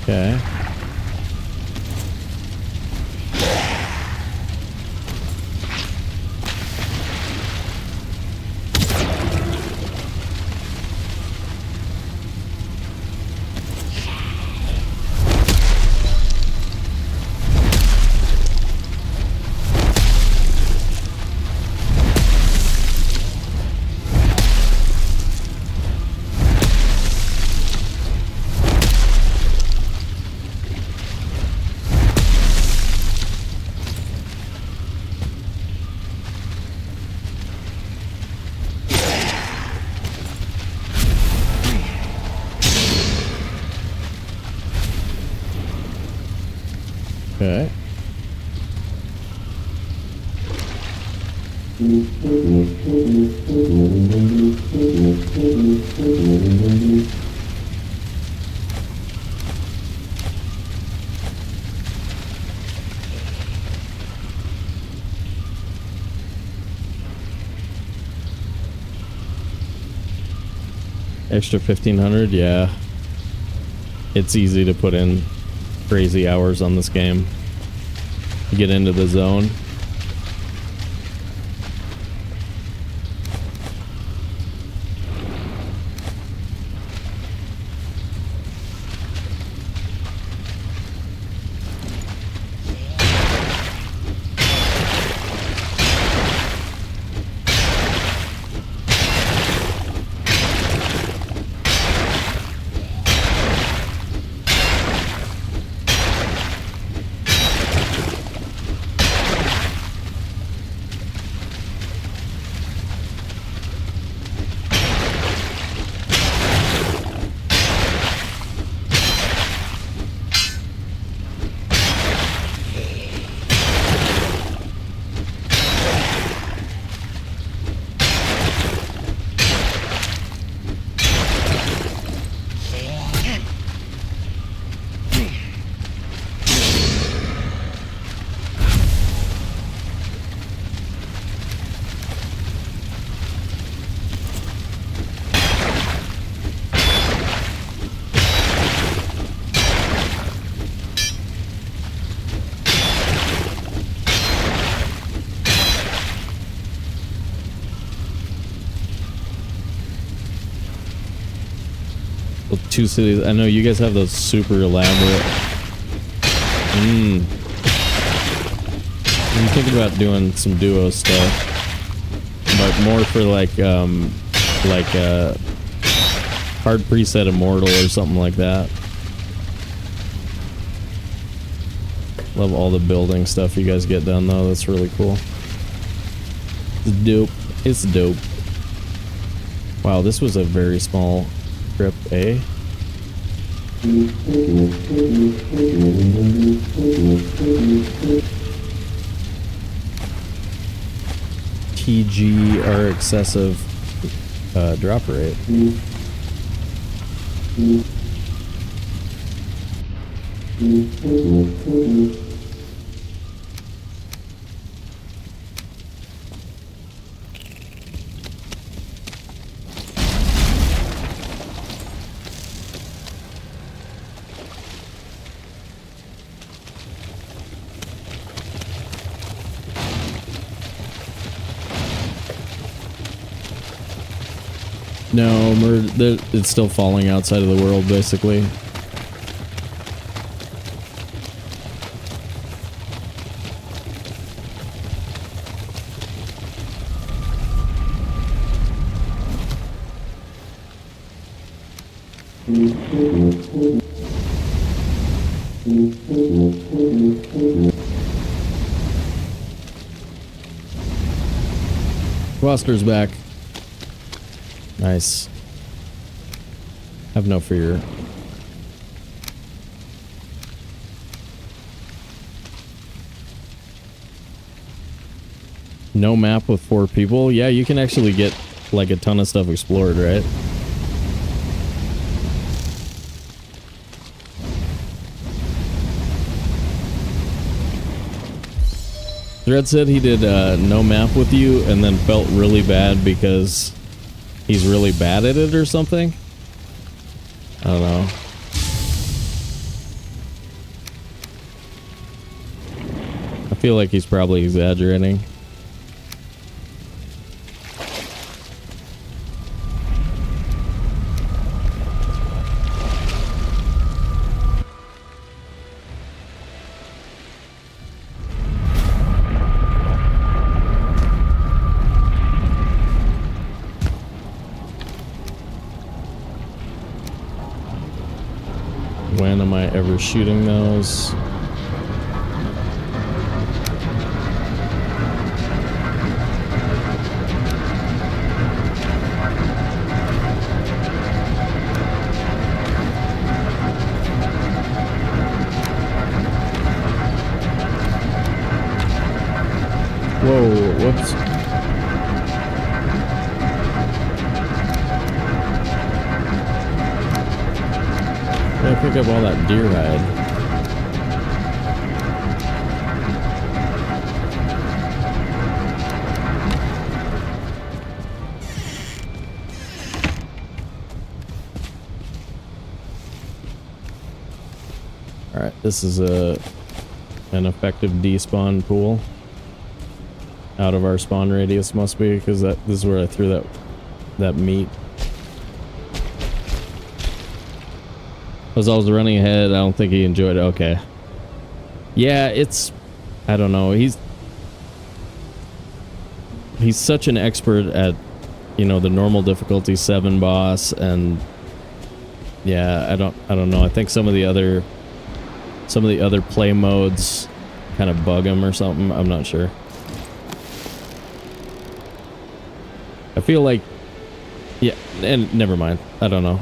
Okay. Okay. Extra 1,500, yeah. It's easy to put in crazy hours on this game. You get into the zone. Two cities. I know you guys have those super elaborate. I'm thinking about doing some duo stuff, but more for like a hard preset immortal or something like that. Love all the building stuff you guys get done though. That's really cool. It's dope. It's dope. Wow, this was a very small trip, eh? TG are excessive drop rate. No, it's still falling outside of the world, basically. Gloucester's back. Nice. Have no fear. No map with 4 people? Yeah, you can actually get like a ton of stuff explored, right? Thread said he did no map with you and then felt really bad because he's really bad at it or something? I don't know. I feel like he's probably exaggerating. When am I ever shooting those? Whoa, whoops. Gotta pick up all that deer hide. Alright, this is an effective despawn pool. Out of our spawn radius must be, because this is where I threw that meat. As I was running ahead, I don't think he enjoyed it. Okay. Yeah, it's... I don't know. He's such an expert at, you know, the normal difficulty 7 boss, and yeah, I don't know. I think some of the other play modes kind of bug him or something. I'm not sure. I feel like, yeah, and never mind. I don't know.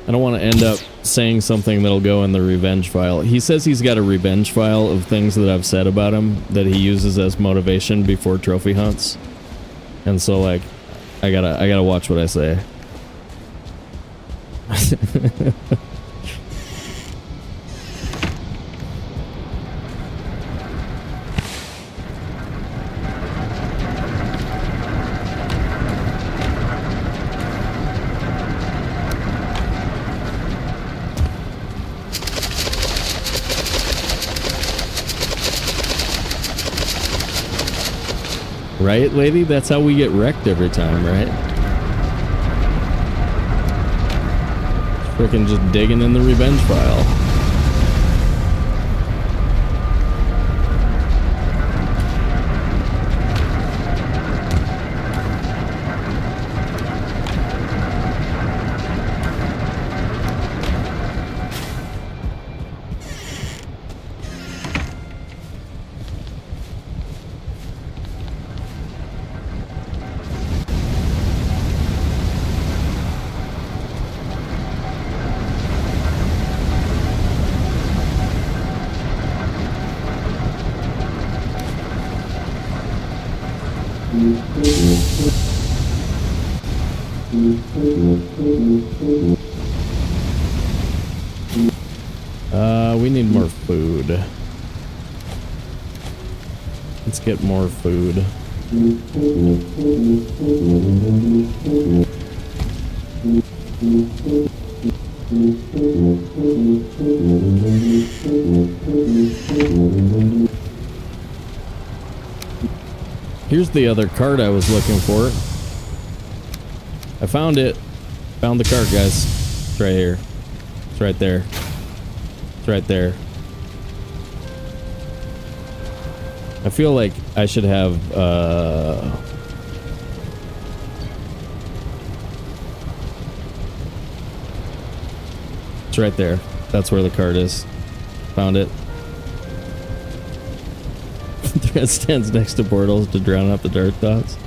I don't want to end up saying something that'll go in the revenge file. He says he's got a revenge file of things that I've said about him that he uses as motivation before trophy hunts. And so, like, I gotta watch what I say. Right, lady? That's how we get wrecked every time, right? Frickin' just digging in the revenge file. We need more food. Let's get more food. Here's the other cart I was looking for. I found it. Found the cart, guys. It's right here. It's right there. It's right there. I feel like I should have, it's right there. That's where the cart is. Found it. Thread stands next to portals to drown out the dark thoughts.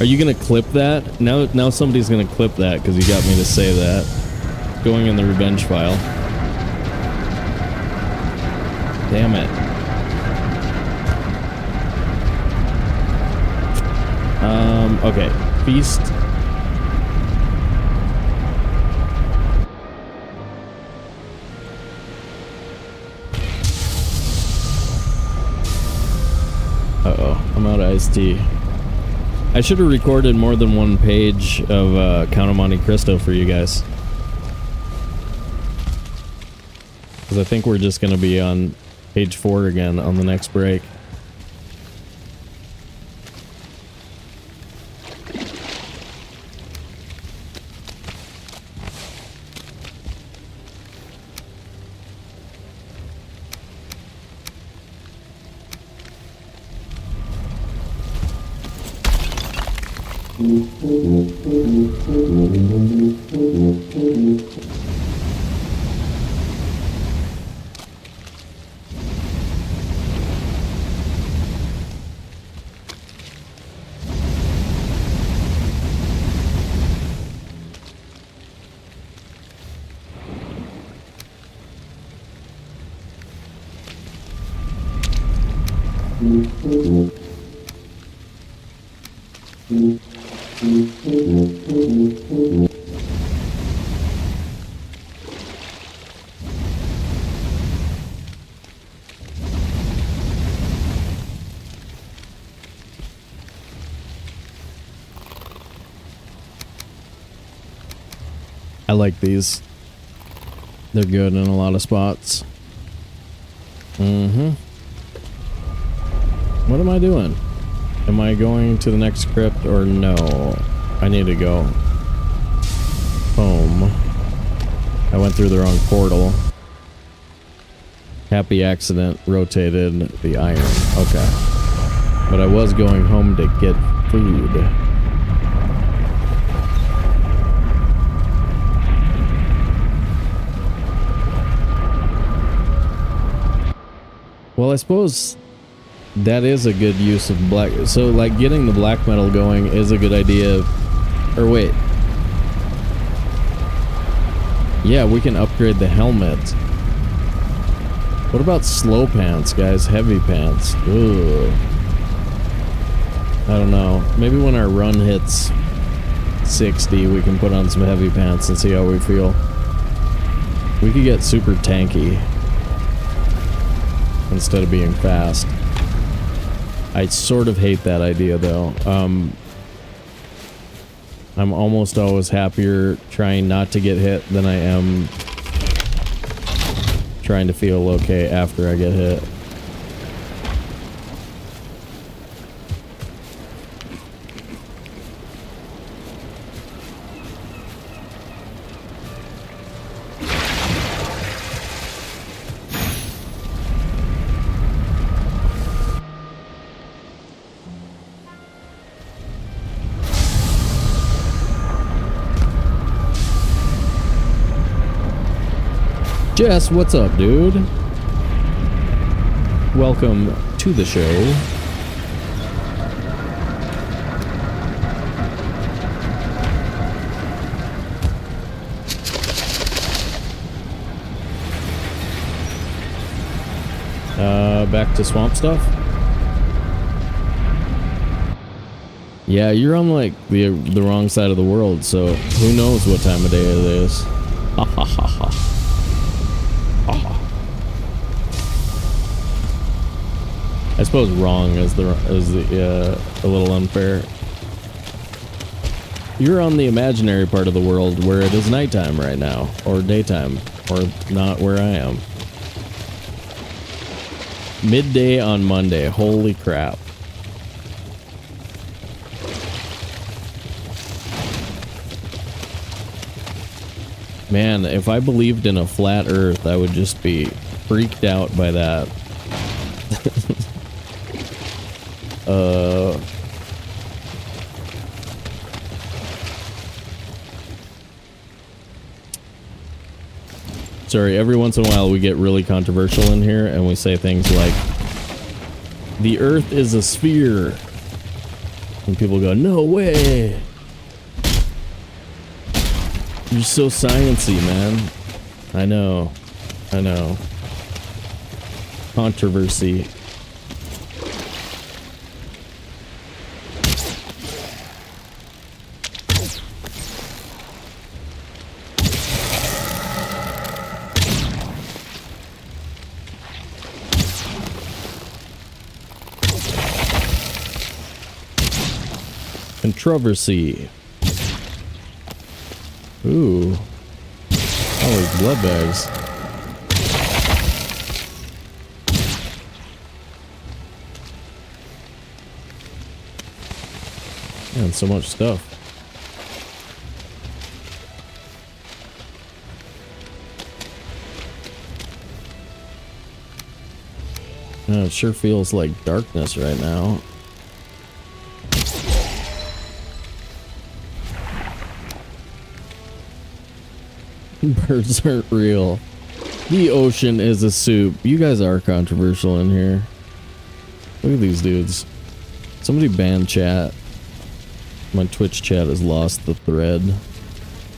Are you gonna clip that? Now somebody's gonna clip that because you got me to say that. Going in the revenge file. Damn it. Okay. Feast. Uh-oh. I'm out of iced tea. I should have recorded more than one page of Count of Monte Cristo for you guys. Because I think we're just going to be on page 4 again on the next break. I like these. They're good in a lot of spots. Mm-hmm. What am I doing? Am I going to the next crypt or no? I need to go home. I went through the wrong portal. Happy accident rotated the iron. Okay. But I was going home to get food. Well, I suppose that is a good use of black. So, like, getting the black metal going is a good idea. Or wait. Yeah, we can upgrade the helmet. What about slow pants, guys? Heavy pants. Ooh. I don't know. Maybe when our run hits 60, we can put on some heavy pants and see how we feel. We could get super tanky instead of being fast. I sort of hate that idea, though. I'm almost always happier trying not to get hit than I am trying to feel okay after I get hit. Jess, what's up, dude? Welcome to the show. Back to swamp stuff? Yeah, you're on like the wrong side of the world, so who knows what time of day it is. Ha ha ha ha. I suppose wrong is a little unfair. You're on the imaginary part of the world where it is nighttime right now, or daytime, or not where I am. Midday on Monday. Holy crap. Man, if I believed in a flat earth, I would just be freaked out by that. Sorry, every once in a while we get really controversial in here and we say things like, the earth is a sphere. And people go, no way. You're so sciencey, man. I know. I know. Controversy. Controversy. Ooh. All these blood bags. Man, so much stuff. It sure feels like darkness right now. Birds aren't real. The ocean is a soup. You guys are controversial in here. Look at these dudes. Somebody banned chat. My Twitch chat has lost the thread.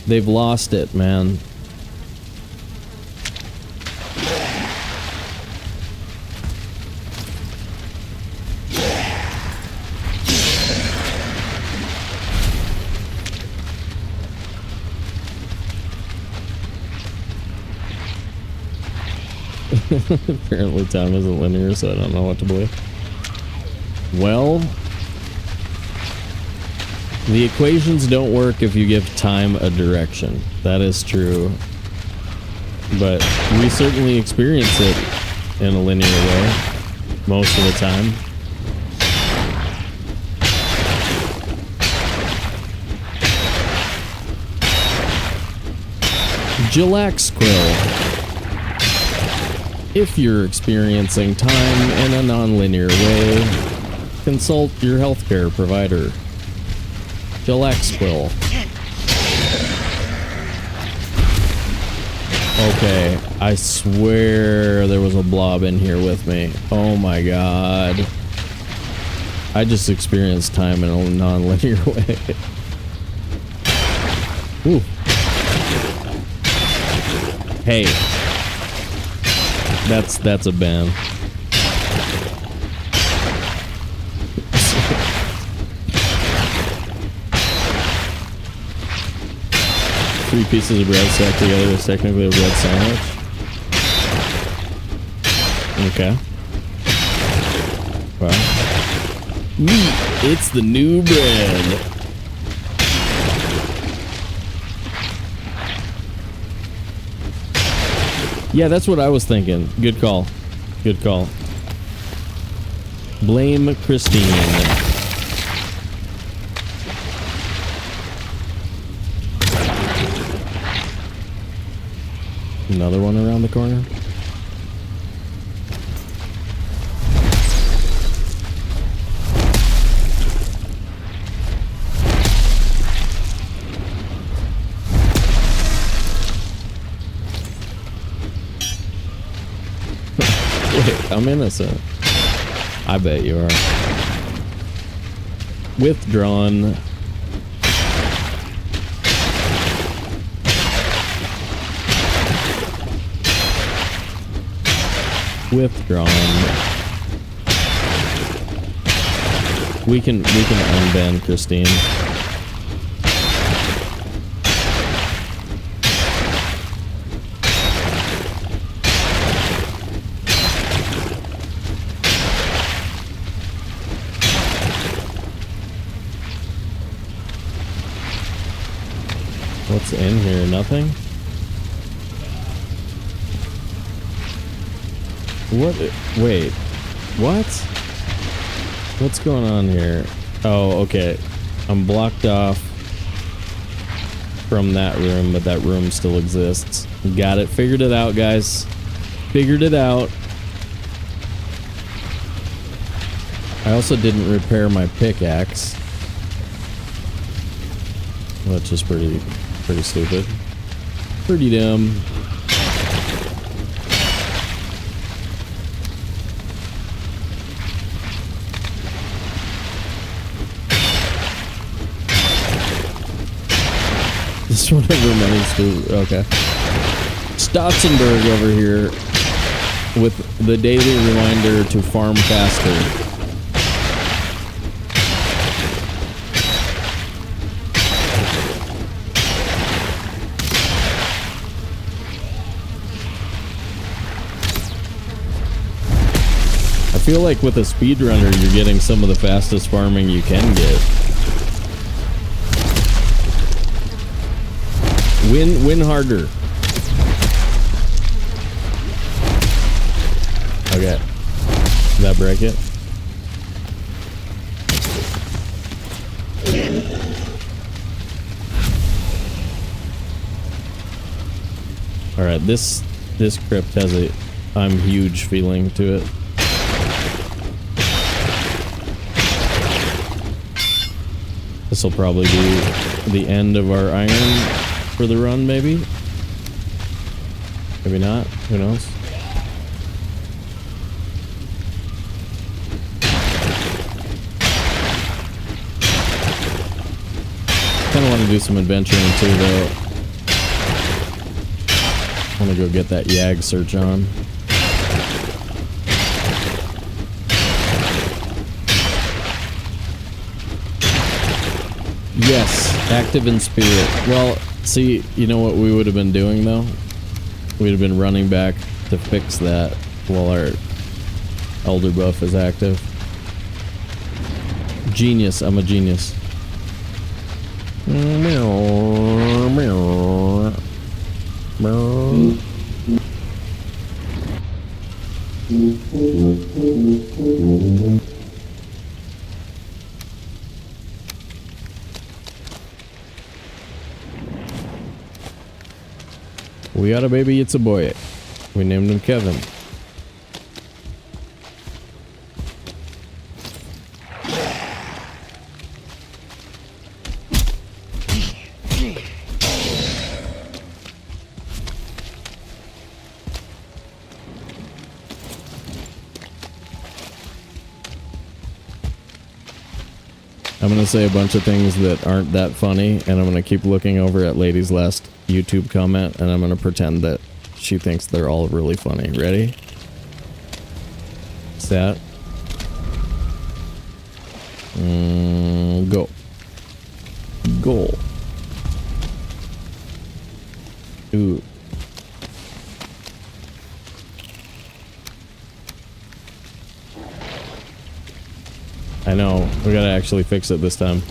They've lost it, man. Apparently time isn't linear, so I don't know what to believe. Well, the equations don't work if you give time a direction. That is true. But we certainly experience it in a linear way most of the time. Jillax Quill. If you're experiencing time in a non-linear way, consult your healthcare provider. Jillax Quill. Okay, I swear there was a blob in here with me. Oh my god. I just experienced time in a non-linear way. Ooh. Hey. That's a ban. 3 pieces of bread stacked together is technically a bread sandwich. Okay. Wow. Meat! It's the new bread! Yeah, that's what I was thinking. Good call. Good call. Blame Christine. Another one around the corner. Wait, I'm innocent. I bet you are. Withdrawn. Withdrawn. We can unban Christine. What's in here? Nothing? What? Wait. What? What's going on here? Oh, okay. I'm blocked off from that room, but that room still exists. Got it. Figured it out, guys. Figured it out. I also didn't repair my pickaxe, which is pretty stupid. Pretty dumb. This one over money's too. Okay. Stotzenberg over here with the daily reminder to farm faster. I feel like with a speedrunner, you're getting some of the fastest farming you can get. Win harder. Okay. Did that break it? Alright, this crypt has a I'm huge feeling to it. This will probably be the end of our iron for the run, maybe? Maybe not. Who knows? Kind of want to do some adventuring too, though. I want to go get that Yag search on. Yes, active in spirit. Well, see, you know what we would have been doing, though? We'd have been running back to fix that. while our elder buff is active. Genius, I'm a genius. We got a baby, it's a boy. We named him Kevin. I'm gonna say a bunch of things that aren't that funny, and I'm gonna keep looking over at Lady's last YouTube comment, and I'm gonna pretend that she thinks they're all really funny. Ready? Set. Go. Goal. Ooh. I know, we gotta actually fix it this time.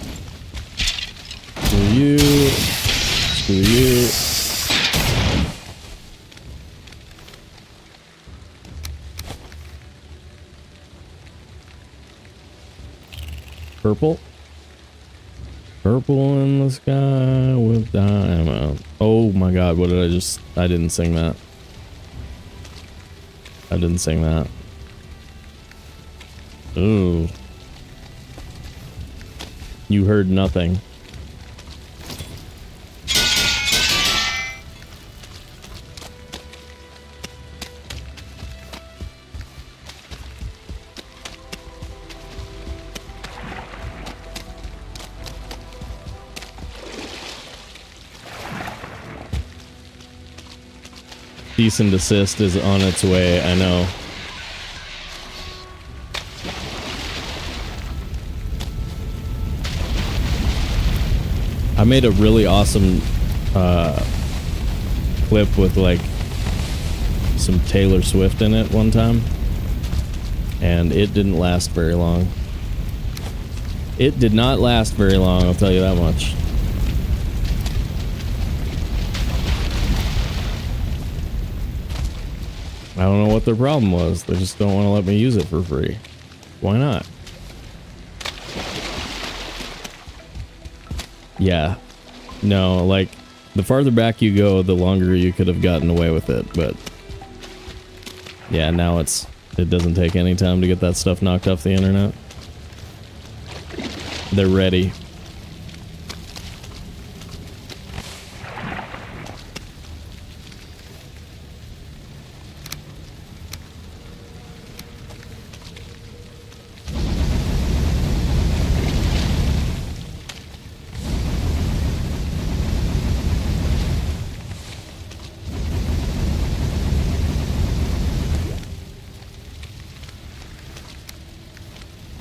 Screw you. Screw you. Purple. Purple in the sky with diamond. Oh my god, what did I just... I didn't sing that. I didn't sing that. Ooh. You heard nothing. Cease and desist is on its way, I know. I made a really awesome clip with like some Taylor Swift in it one time, and it didn't last very long. It did not last very long, I'll tell you that much. I don't know what their problem was. They just don't want to let me use it for free. Why not? Yeah. No, like, the farther back you go, the longer you could have gotten away with it, but... yeah, now it doesn't take any time to get that stuff knocked off the internet. They're ready.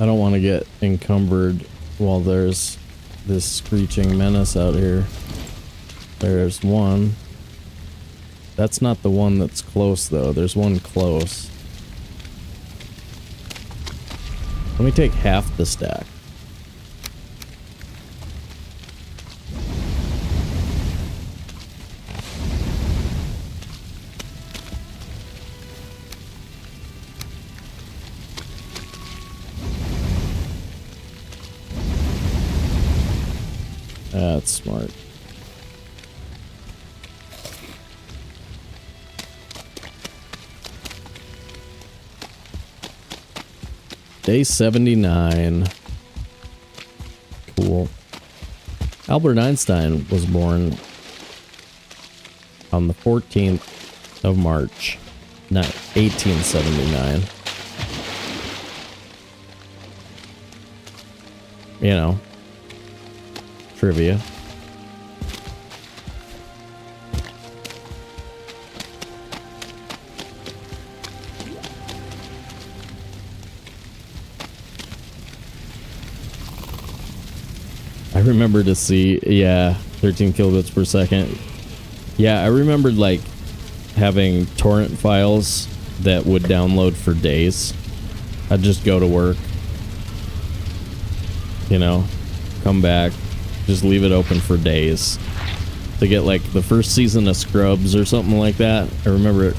I don't want to get encumbered while there's this screeching menace out here. There's one. That's not the one that's close, though. There's one close. Let me take half the stack. That's smart. Day 79. Cool. Albert Einstein was born on the 14th of March, 1879. You know. Trivia. I remember to see, yeah, 13 kilobits per second. Yeah, I remembered like having torrent files that would download for days. I'd just go to work, you know, come back, just leave it open for days to get like the first season of Scrubs or something like that. I remember it.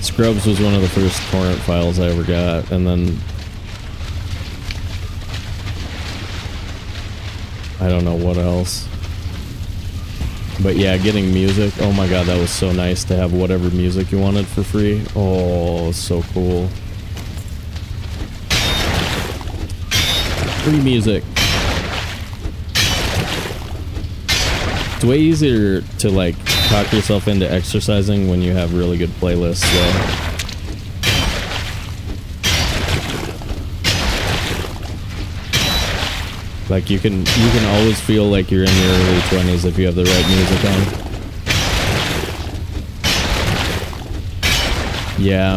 Scrubs was one of the first torrent files I ever got, and then I don't know what else. But yeah, getting music. Oh my god, that was so nice to have whatever music you wanted for free. Oh, so cool. Free music. It's way easier to like talk yourself into exercising when you have really good playlists though. Like you can always feel like you're in your early 20s if you have the right music on. Yeah,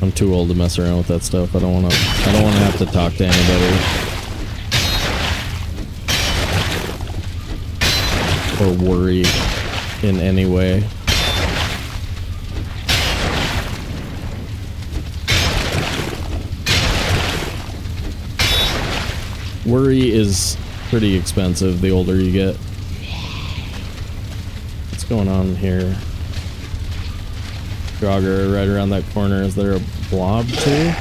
I'm too old to mess around with that stuff. I don't want to have to talk to anybody or worry in any way. Worry is pretty expensive the older you get. What's going on here? Jogger right around that corner. Is there a blob too?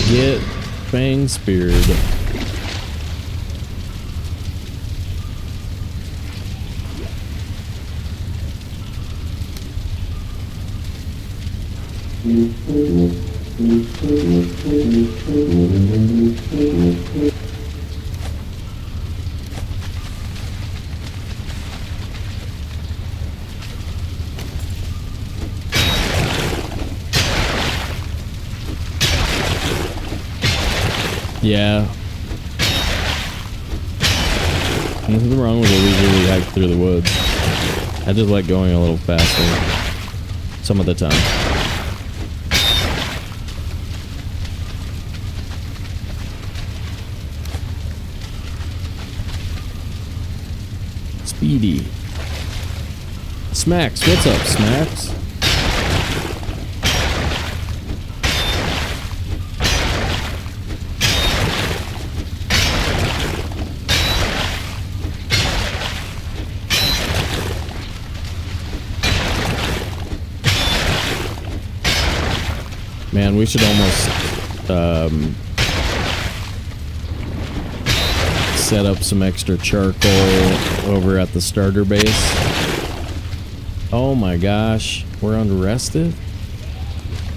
Get fang speared. Yeah. Nothing wrong with a leisurely hike through the woods. I just like going a little faster some of the time. Speedy. Smacks, what's up, Smacks? Man, we should almost set up some extra charcoal over at the starter base. Oh my gosh, we're unrested?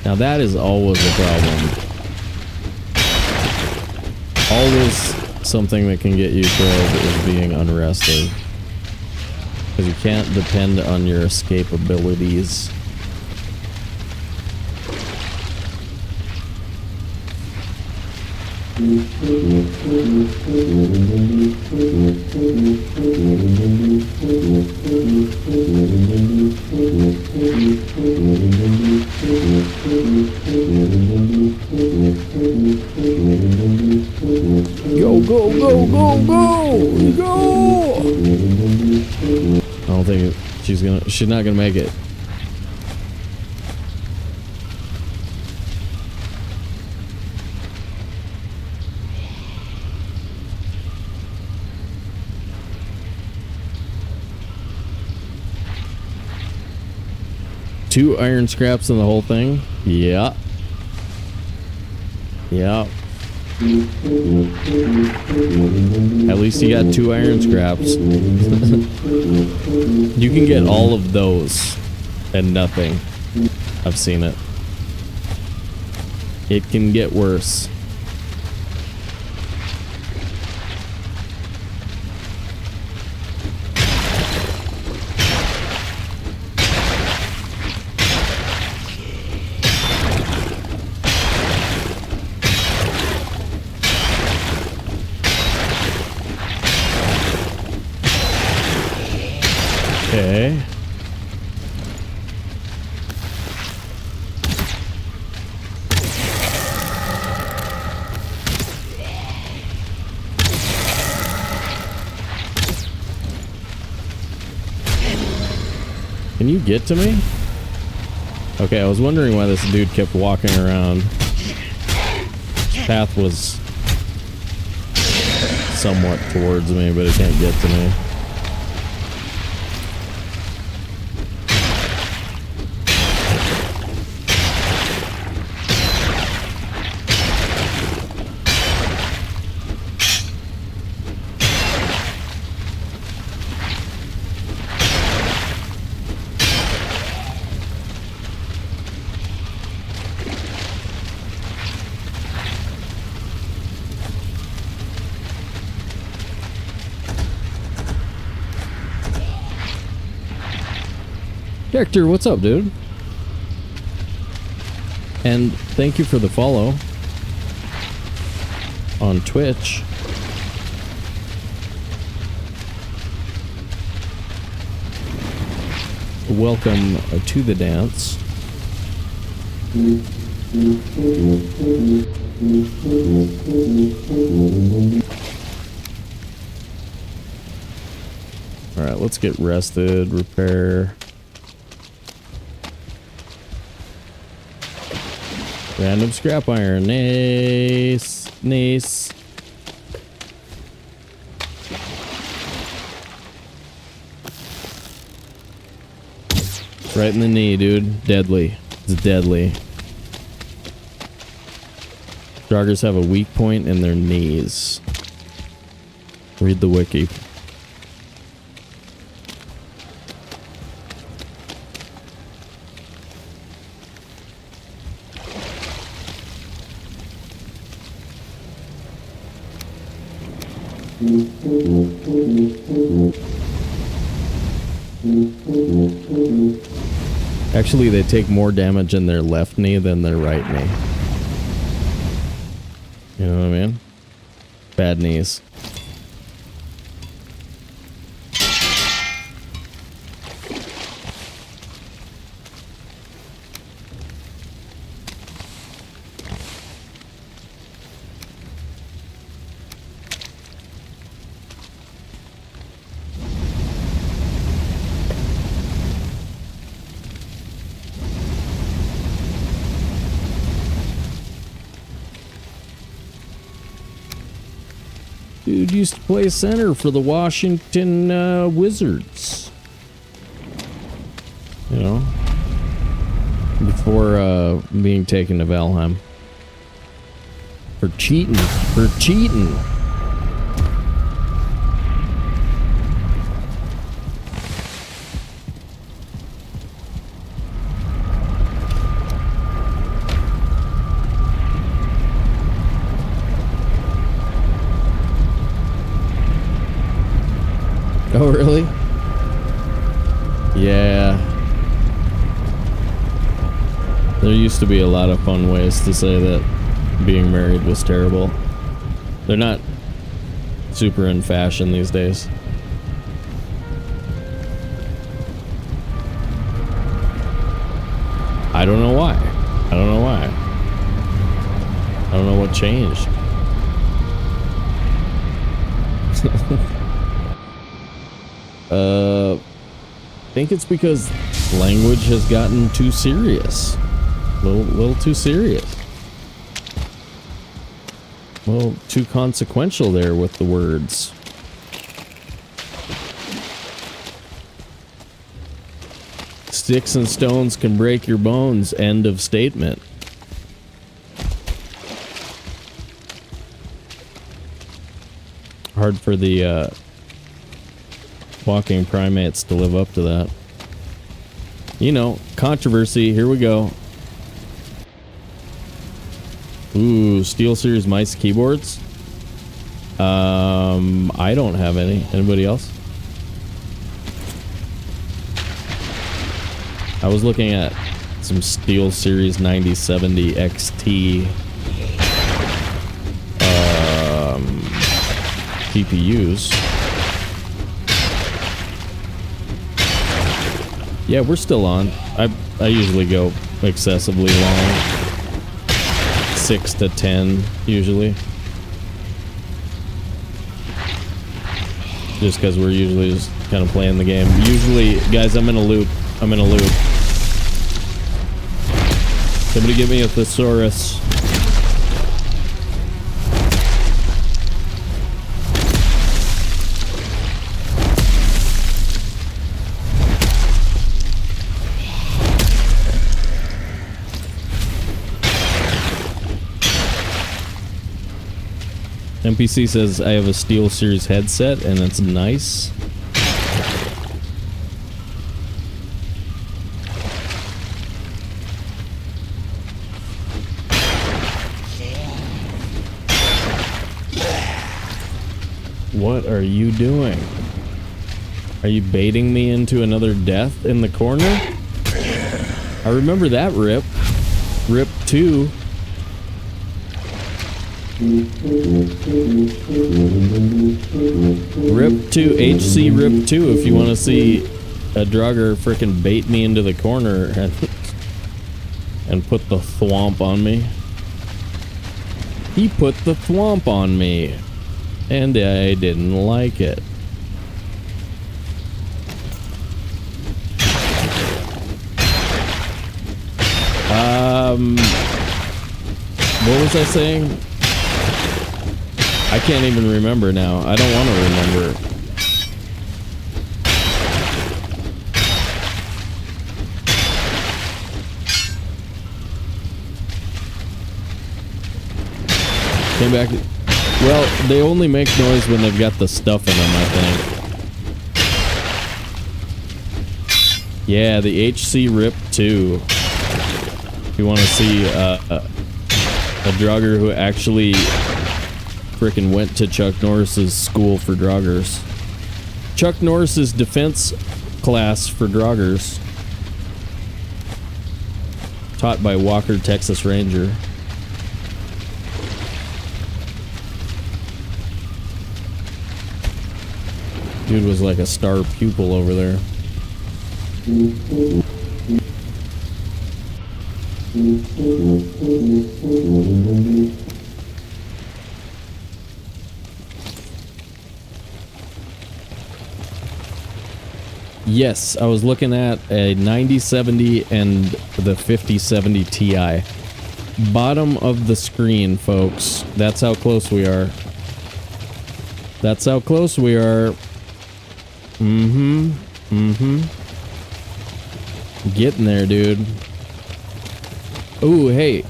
Now that is always a problem. Always something that can get you killed is being unrested. Because you can't depend on your escape abilities. Go, go, go, go, go! Go! I don't think she's not gonna make it. Two iron scraps in the whole thing? Yeah. Yeah. At least you got 2 iron scraps. You can get all of those and nothing. I've seen it. It can get worse. Okay. Can you get to me? Okay, I was wondering why this dude kept walking around. His path was somewhat towards me, but it can't get to me. Character, what's up, dude? And thank you for the follow on Twitch. Welcome to the dance. Alright, let's get rested, repair. Random scrap iron. Nice. Nice. Right in the knee, dude. Deadly. It's deadly. Joggers have a weak point in their knees. Read the wiki. Actually, they take more damage in their left knee than their right knee. You know what I mean? Bad knees. Dude used to play center for the Washington Wizards. You know? Before being taken to Valheim. For cheating. For cheating. Oh, really? Yeah. There used to be a lot of fun ways to say that being married was terrible. They're not super in fashion these days. I don't know why. I don't know why. I don't know what changed. I think it's because language has gotten too serious. Little too serious. A little too consequential there with the words. Sticks and stones can break your bones. End of statement. Hard for the walking primates to live up to that. You know, controversy. Here we go. Ooh, SteelSeries mice keyboards. I don't have any. Anybody else? I was looking at some SteelSeries 9070 XT GPUs. Yeah, we're still on. I usually go excessively long. 6 to 10 usually. Just because we're usually just kind of playing the game. Usually, guys, I'm in a loop. I'm in a loop. Somebody give me a thesaurus. NPC says I have a SteelSeries headset and it's nice. What are you doing? Are you baiting me into another death in the corner? I remember that rip. Rip 2. Rip 2, HC Rip 2 if you want to see a Draugr frickin' bait me into the corner and put the thwomp on me. He put the thwomp on me and I didn't like it. What was I saying? I can't even remember now. I don't want to remember. Came back. Well, they only make noise when they've got the stuff in them, I think. Yeah, the HC Rip 2. If you want to see a Draugr who actually frickin' went to Chuck Norris's school for Draugrs. Chuck Norris's defense class for Draugrs. Taught by Walker, Texas Ranger. Dude was like a star pupil over there. Yes, I was looking at a 9070 and the 5070 Ti. Bottom of the screen, folks. That's how close we are. That's how close we are. Getting there, dude. Ooh, hey.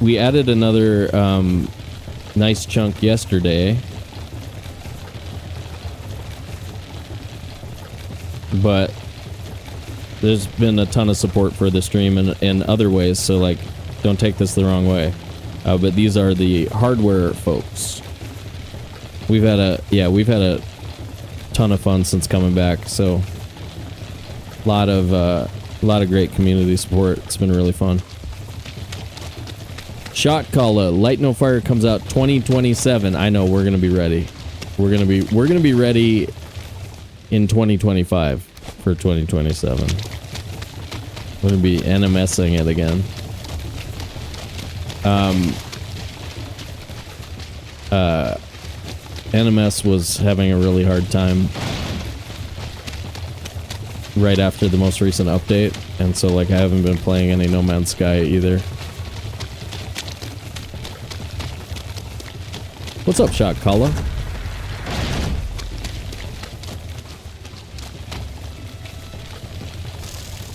We added another nice chunk yesterday. But there's been a ton of support for the stream in other ways, so like, don't take this the wrong way. But these are the hardware folks. We've had a ton of fun since coming back, so a lot of great community support. It's been really fun. Shot Kalla, Light No Fire comes out 2027. I know, we're gonna be ready. We're gonna be ready in 2025 for 2027. We're gonna be NMSing it again. NMS was having a really hard time right after the most recent update, and so like I haven't been playing any No Man's Sky either. What's up, Shot Kalla?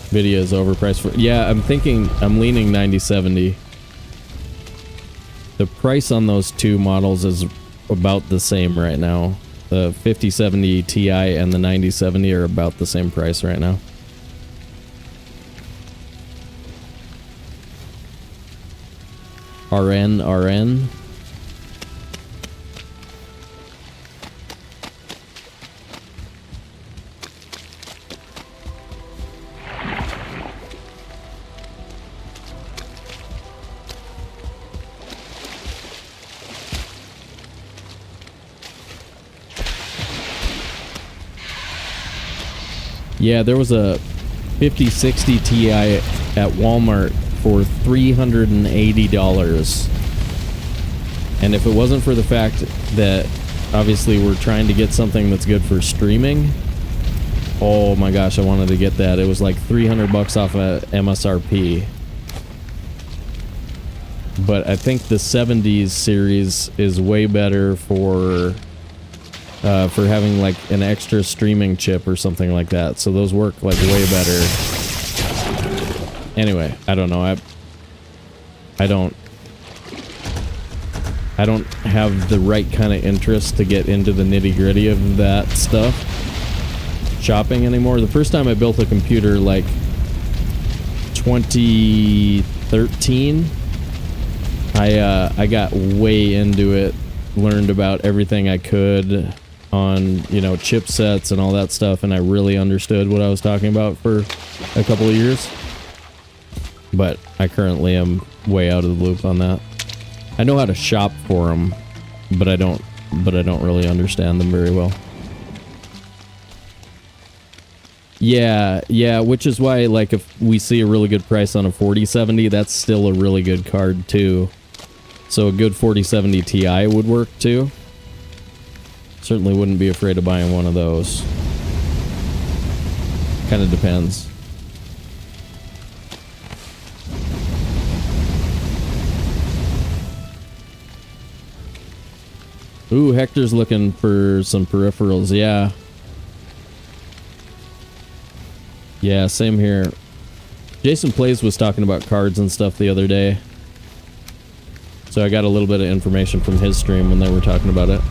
Video is overpriced for... Yeah, I'm leaning 9070. The price on those two models is about the same right now. The 5070 Ti and the 9070 are about the same price right now. RN. Yeah, there was a 5060 Ti at Walmart for $380. And if it wasn't for the fact that obviously we're trying to get something that's good for streaming, Oh my gosh, I wanted to get that. It was like 300 bucks off of MSRP. But I think the 70s series is way better for having like an extra streaming chip or something like that. So those work like way better. Anyway, I don't know. I don't have the right kind of interest to get into the nitty-gritty of that stuff. Shopping anymore. The first time I built a computer, like 2013, I got way into it, learned about everything I could on, you know, chipsets and all that stuff, and I really understood what I was talking about for a couple of years. But I currently am way out of the loop on that. I know how to shop for them, but I don't really understand them very well. Yeah, which is why, like, if we see a really good price on a 4070, that's still a really good card too. So a good 4070 Ti would work too. Certainly wouldn't be afraid of buying one of those. Kind of depends. Ooh, Hector's looking for some peripherals, yeah. Yeah, same here. Jason Plays was talking about cards and stuff the other day. So I got a little bit of information from his stream when they were talking about it.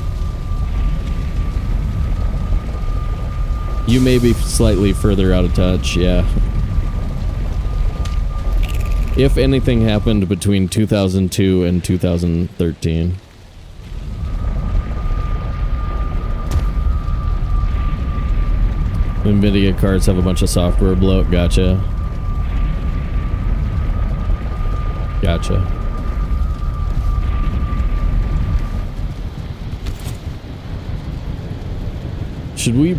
You may be slightly further out of touch, yeah. If anything happened between 2002 and 2013. NVIDIA cards have a bunch of software bloat. Gotcha. Gotcha. Should we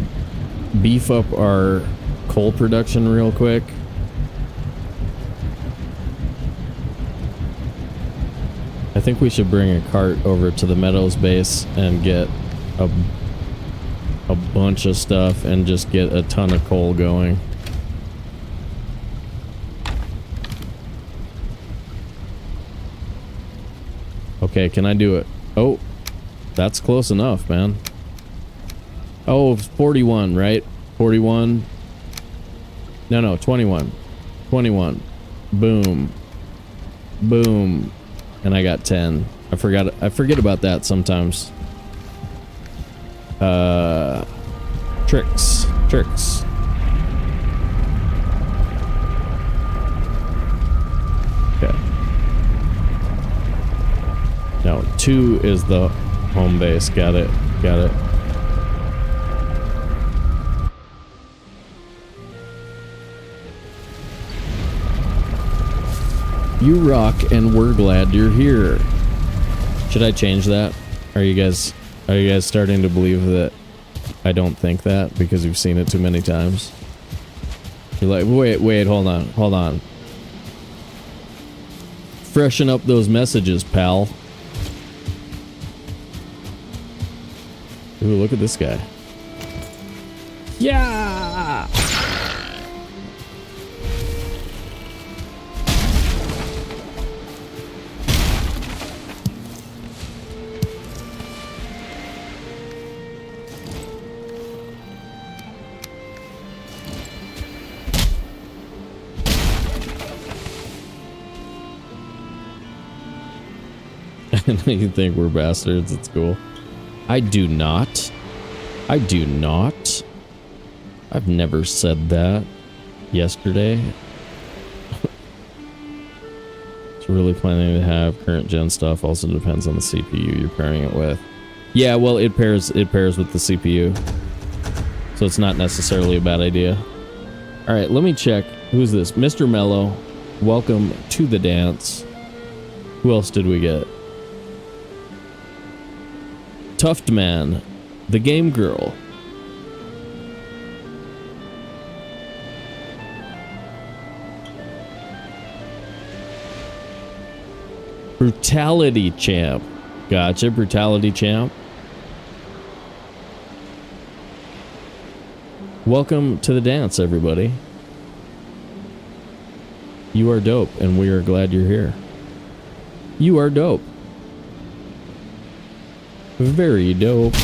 beef up our coal production real quick? I think we should bring a cart over to the Meadows base and get a bunch of stuff and just get a ton of coal going. Okay, can I do it? Oh, that's close enough, man. Oh, 41, right? 41. No, 21. 21. Boom. Boom. And I got 10. I forget about that sometimes. Tricks. Okay. No, 2 is the home base. Got it. You rock, and we're glad you're here. Should I change that? Are you guys starting to believe that I don't think that because you've seen it too many times? You're like, wait, hold on. Freshen up those messages, pal. Ooh, look at this guy. Yeah! You think we're bastards? It's cool. I do not. I've never said that. Yesterday. It's really planning to have current gen stuff. Also depends on the CPU you're pairing it with. Yeah, well, it pairs with the CPU, so it's not necessarily a bad idea. All right, let me check. Who's this? Mr. Mello. Welcome to the dance. Who else did we get? Tuft Man, the game girl. Brutality Champ. Gotcha, Brutality Champ. Welcome to the dance, everybody. You are dope, and we are glad you're here. You are dope. Very dope.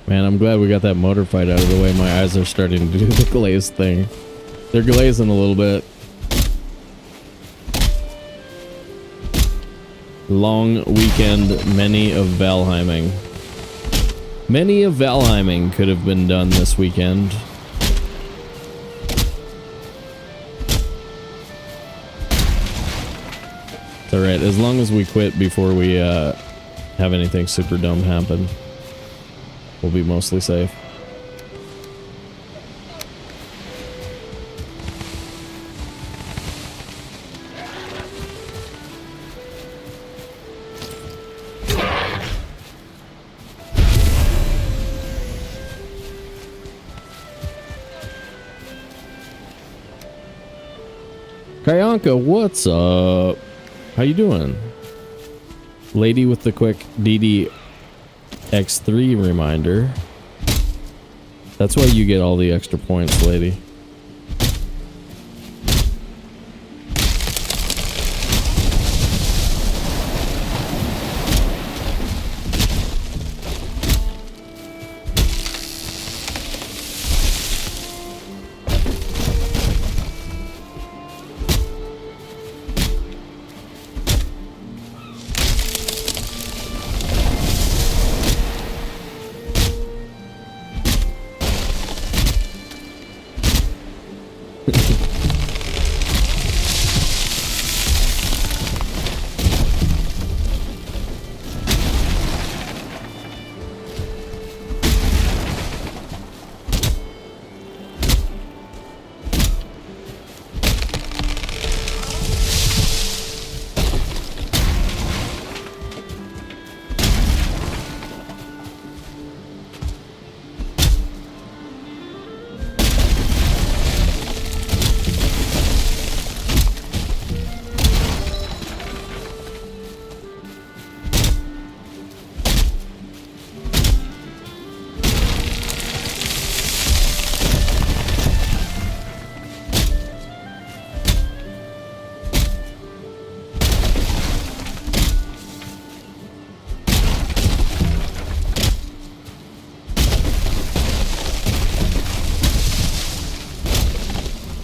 Man, I'm glad we got that motor fight out of the way. My eyes are starting to do the glaze thing. They're glazing a little bit. Long weekend, many of Valheiming. Many of Valheiming could have been done this weekend. It's alright, as long as we quit before we have anything super dumb happen. We'll be mostly safe. Kayanka, what's up? How you doing? Lady with the quick DDX3 reminder. That's why you get all the extra points, lady.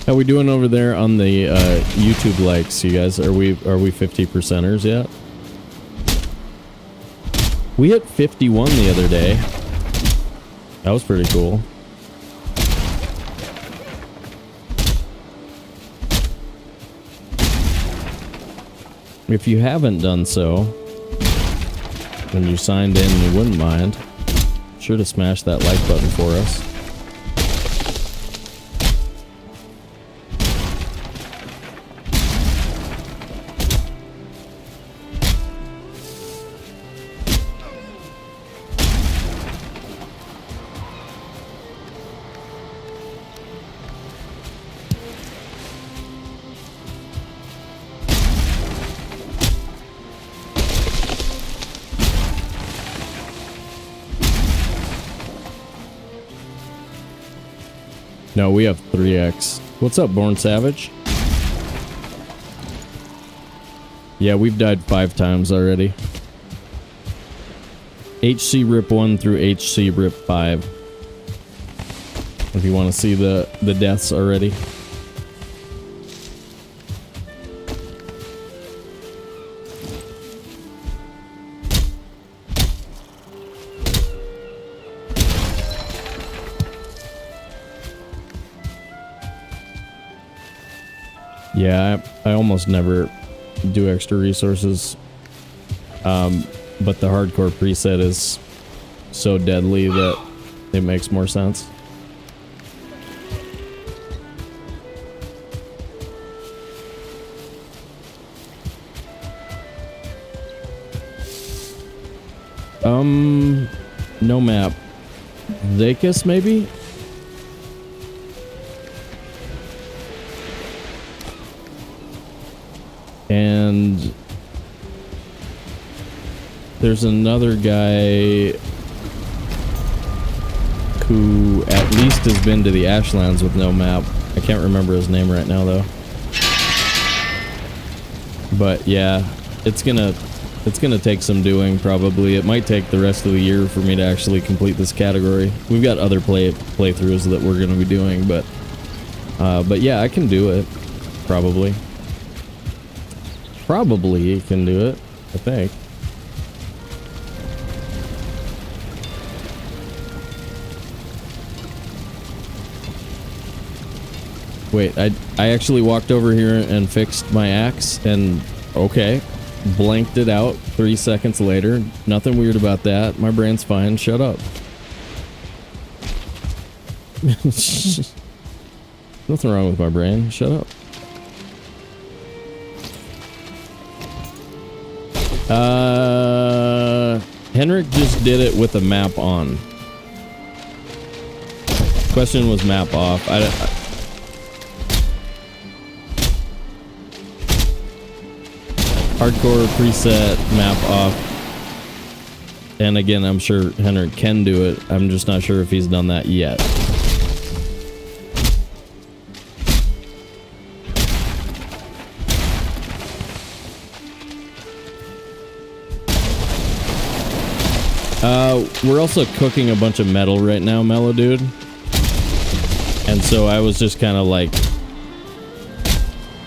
How we doing over there on the YouTube likes, you guys? Are we 50%ers yet? We hit 51 the other day. That was pretty cool. If you haven't done so, when you signed in and you wouldn't mind, be sure to smash that like button for us. No, we have 3x. What's up, Born Savage? Yeah, we've died 5 times already. HC Rip 1 through HC Rip 5. If you want to see the deaths already. Yeah, I almost never do extra resources. But the hardcore preset is so deadly that it makes more sense. No map. Zakis, maybe? And there's another guy who at least has been to the Ashlands with no map. I can't remember his name right now though. But yeah, it's gonna take some doing probably. It might take the rest of the year for me to actually complete this category. We've got other playthroughs that we're gonna be doing, but yeah, I can do it. Probably can do it, I think. Wait, I actually walked over here and fixed my axe, and okay, blanked it out 3 seconds later. Nothing weird about that. My brain's fine. Shut up. Nothing wrong with my brain. Shut up. Henrik just did it with a map on. Question was map off. Hardcore preset, map off. And again, I'm sure Henrik can do it. I'm just not sure if he's done that yet. We're also cooking a bunch of metal right now, Mellow Dude. And so I was just kind of like,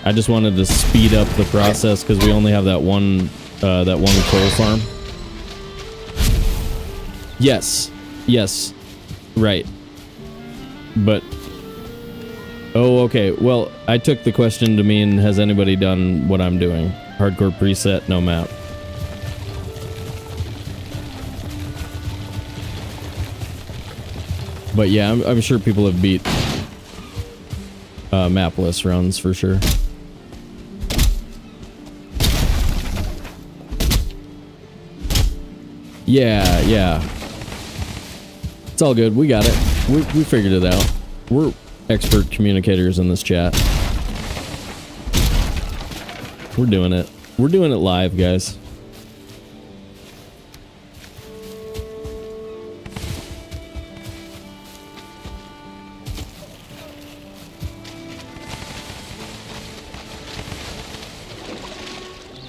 I just wanted to speed up the process because we only have that one coal farm. Yes, right. But, oh, okay. Well, I took the question to mean, has anybody done what I'm doing? Hardcore preset, no map. But yeah, I'm sure people have beat mapless runs for sure. Yeah. It's all good. We got it. We figured it out. We're expert communicators in this chat. We're doing it. We're doing it live, guys.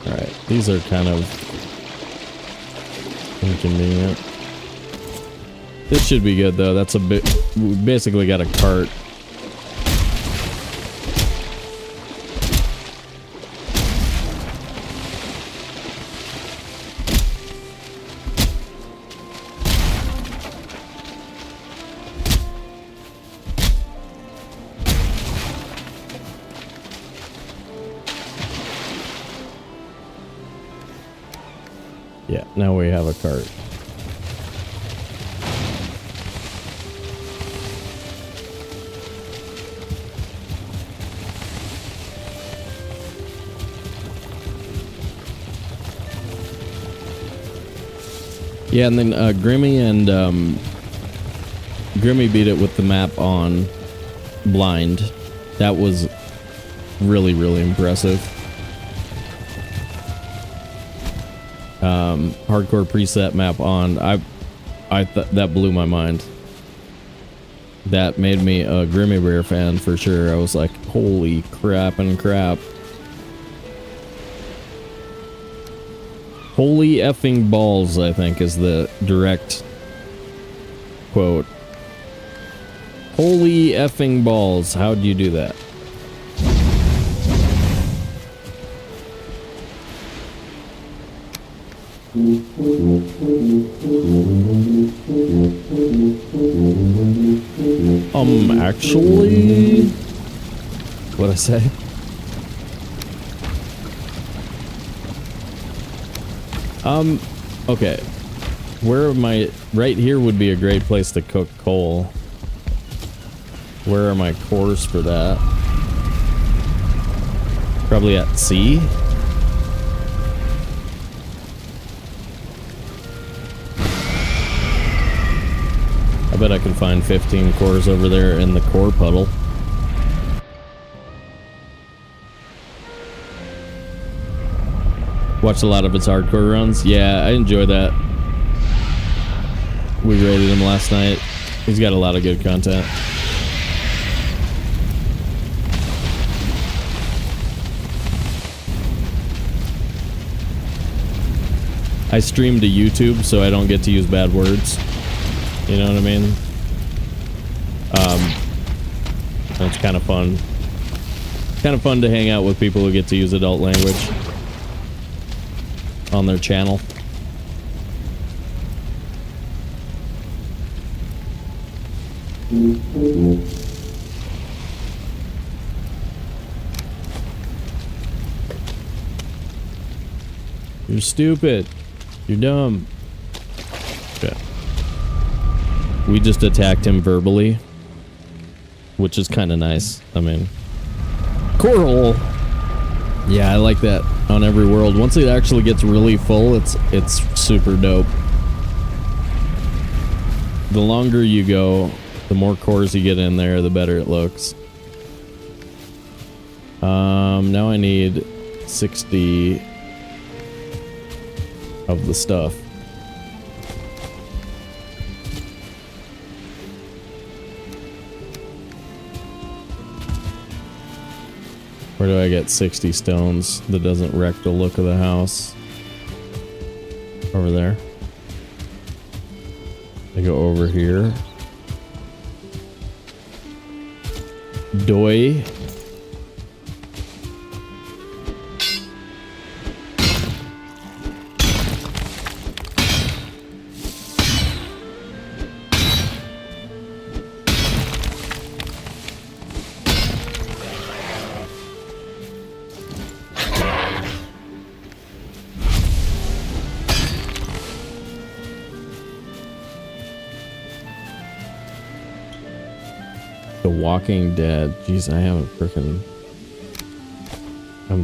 Alright, these are kind of inconvenient. This should be good though. That's a bit. We basically got a cart. Yeah, now we have a cart. Yeah, and then Grimmy beat it with the map on blind. That was really, really impressive. Hardcore preset map on. That blew my mind. That made me a Grimmy Bear fan for sure. I was like, holy crap and crap. Holy effing balls, I think, is the direct quote. Holy effing balls. How'd you do that? Actually... What'd I say? Okay. Where am I? Right here would be a great place to cook coal. Where are my cores for that? Probably at sea. I bet I can find 15 cores over there in the core puddle. Watched a lot of its hardcore runs. Yeah, I enjoy that. We rated him last night. He's got a lot of good content. I stream to YouTube, so I don't get to use bad words. You know what I mean? It's kind of fun. Kind of fun to hang out with people who get to use adult language on their channel. You're stupid. You're dumb. Okay. We just attacked him verbally, which is kind of nice. I mean, coral. Yeah, I like that on every world. Once it actually gets really full, it's super dope. The longer you go, the more cores you get in there, the better it looks. Now I need 60 of the stuff. Where do I get 60 stones that doesn't wreck the look of the house? Over there. I go over here. Doi. Walking Dead. Jeez, I haven't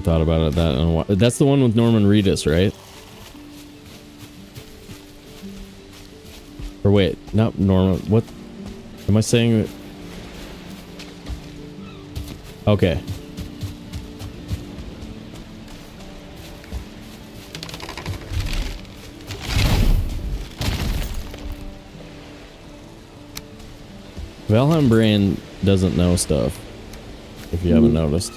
thought about it that in a while. That's the one with Norman Reedus, right? Or wait, not Norman. What am I saying? Okay. Valheim brain doesn't know stuff, if you haven't noticed.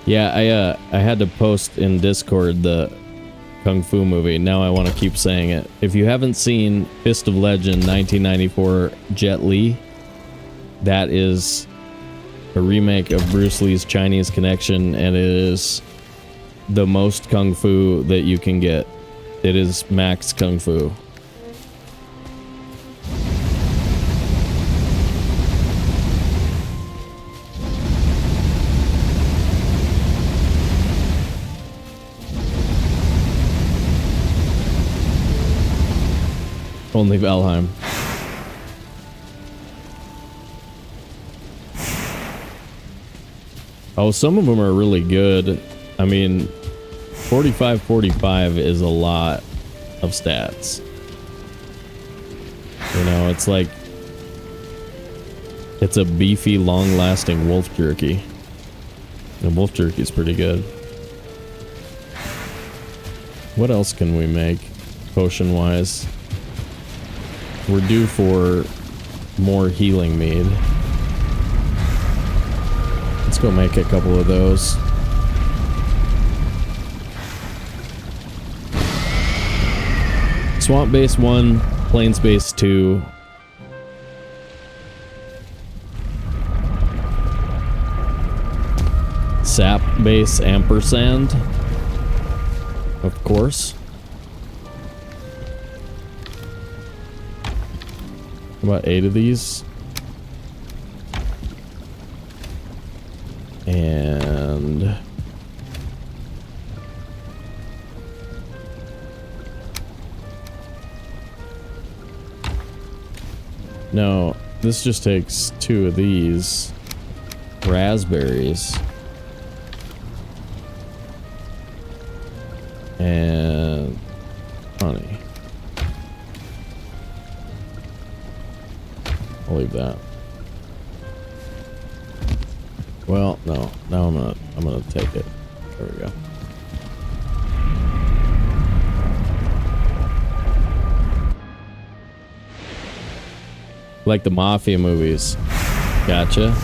Yeah, I had to post in Discord the Kung Fu movie. Now I want to keep saying it. If you haven't seen Fist of Legend 1994 Jet Li, that is a remake of Bruce Lee's Chinese Connection, and it is the most Kung Fu that you can get. It is max Kung Fu. Only Valheim. Oh, some of them are really good. I mean, 45-45 is a lot of stats. You know, it's like... it's a beefy, long-lasting wolf jerky. And wolf jerky is pretty good. What else can we make, potion-wise? We're due for more healing mead. Let's go make a couple of those. Swamp base 1, plains base 2. Sap base ampersand. Of course. About 8 of these. And No, this just takes 2 of these raspberries. And honey. I'll leave that. Well, no. Now I'm gonna take it. There we go. Like the mafia movies. Gotcha.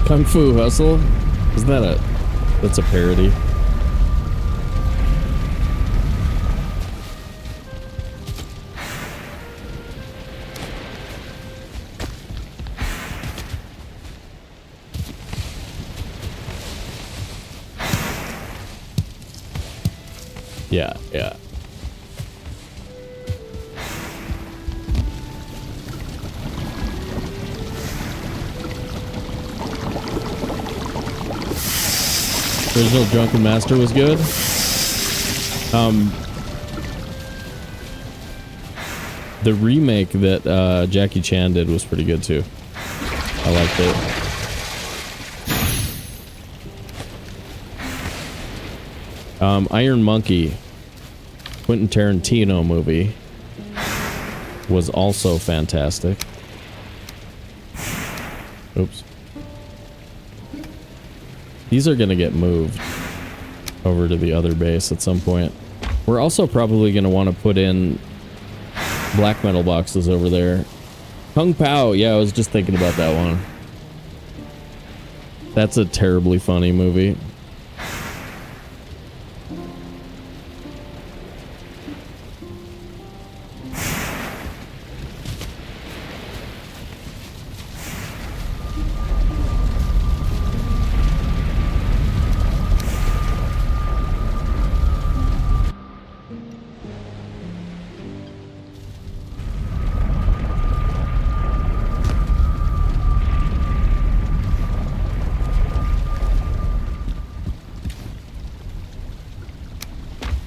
Kung Fu Hustle? Isn't that that's a parody? Yeah, yeah. Original Drunken Master was good. The remake that Jackie Chan did was pretty good too. I liked it. Iron Monkey, Quentin Tarantino movie, was also fantastic. Oops. These are gonna get moved over to the other base at some point. We're also probably gonna want to put in black metal boxes over there. Kung Pao, yeah, I was just thinking about that one. That's a terribly funny movie.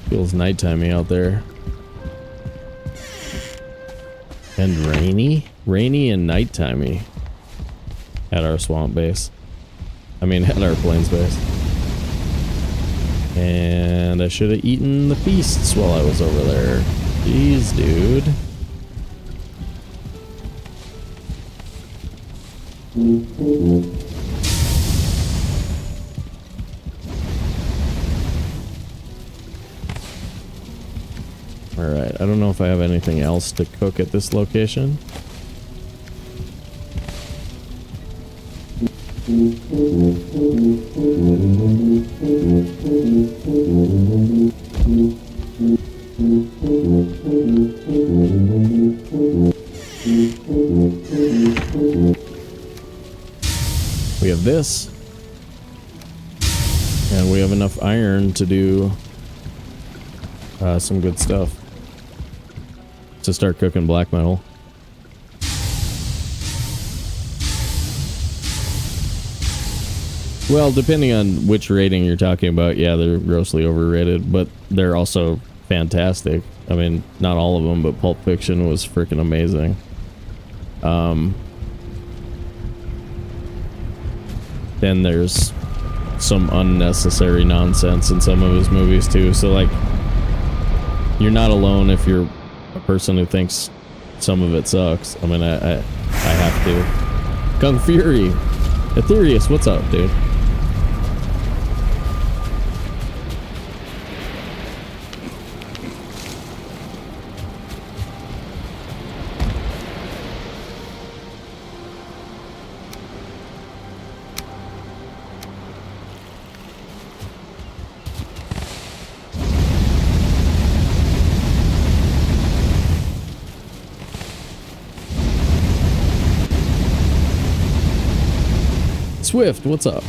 Feels nighttimey out there. And rainy? Rainy and nighttimey. At our swamp base. I mean, at our plains base. And I should have eaten the feasts while I was over there. Jeez, dude. Alright, I don't know if I have anything else to cook at this location. We have this. And we have enough iron to do some good stuff. To start cooking black metal. Well, depending on which rating you're talking about, yeah, they're grossly overrated, but they're also fantastic. I mean, not all of them, but Pulp Fiction was freaking amazing. Then there's some unnecessary nonsense in some of his movies too, so like, you're not alone if you're a person who thinks some of it sucks. I mean, I have to. Kung Fury. Ethereus, what's up, dude? Swift, what's up?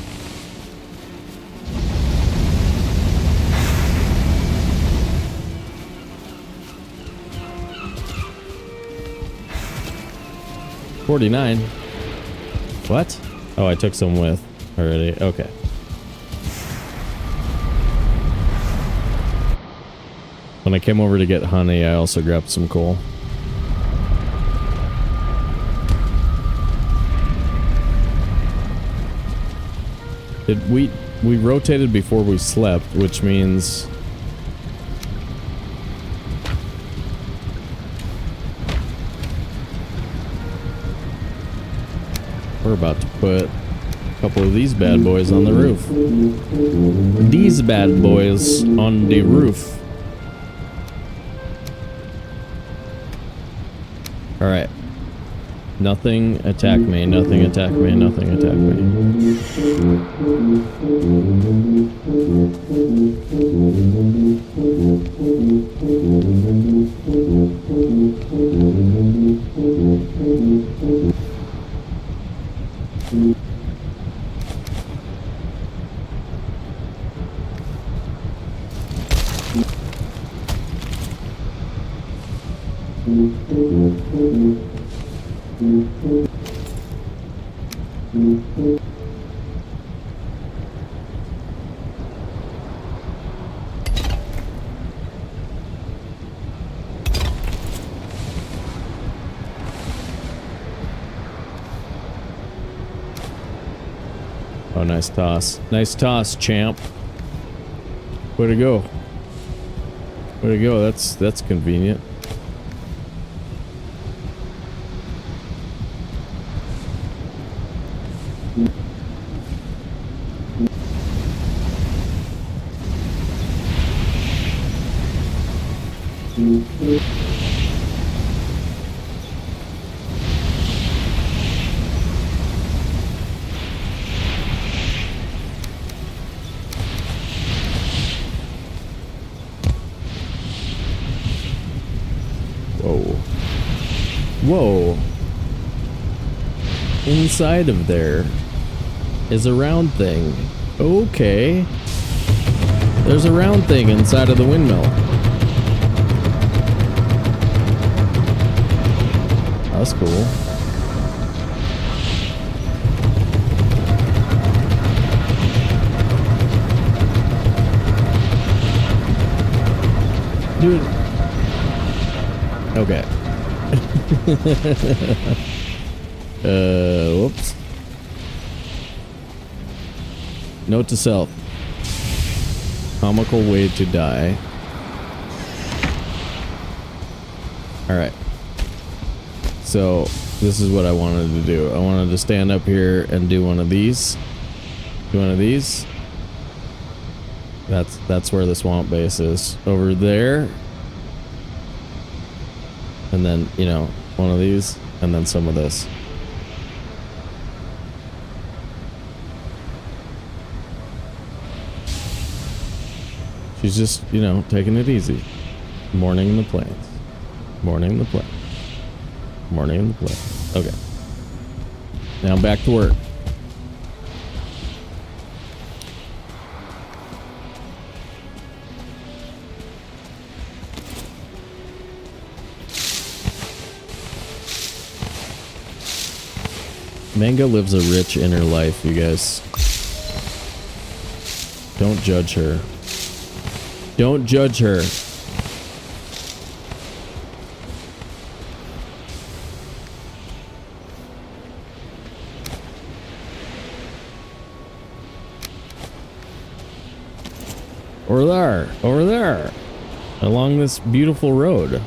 $49. What? Oh, I took some with already. Okay. When I came over to get honey, I also grabbed some coal. We rotated before we slept, which means we're about to put a couple of these bad boys on the roof. These bad boys on the roof. All right. Nothing attack me, nothing attack me, nothing attack me. Oh, nice toss. Nice toss, champ. Way to go. Way to go. That's convenient. Whoa. Inside of there is a round thing. Okay. There's a round thing inside of the windmill. That's cool. Dude. Okay. Whoops. Note to self. Comical way to die. Alright. So, this is what I wanted to do. I wanted to stand up here and do one of these. Do one of these. That's where the swamp base is. Over there. And then, you know, one of these, and then some of this. She's just, you know, taking it easy. Morning the plants. Morning the plants. Morning the plants. Okay. Now back to work. Manga lives a rich inner life, you guys. Don't judge her. Don't judge her. Over there, along this beautiful road.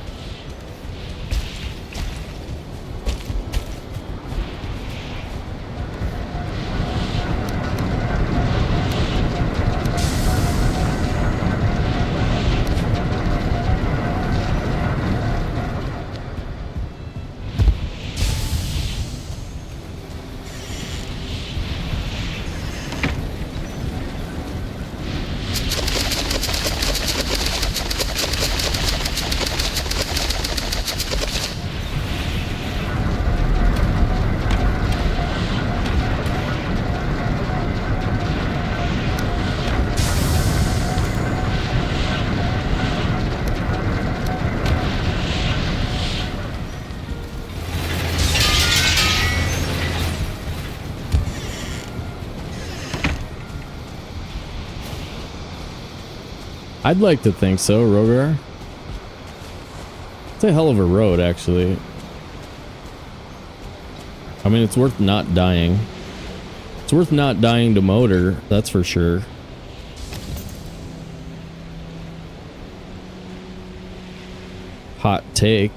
I'd like to think so, Rogar. It's a hell of a road, actually. I mean, it's worth not dying. It's worth not dying to motor, that's for sure. Hot take.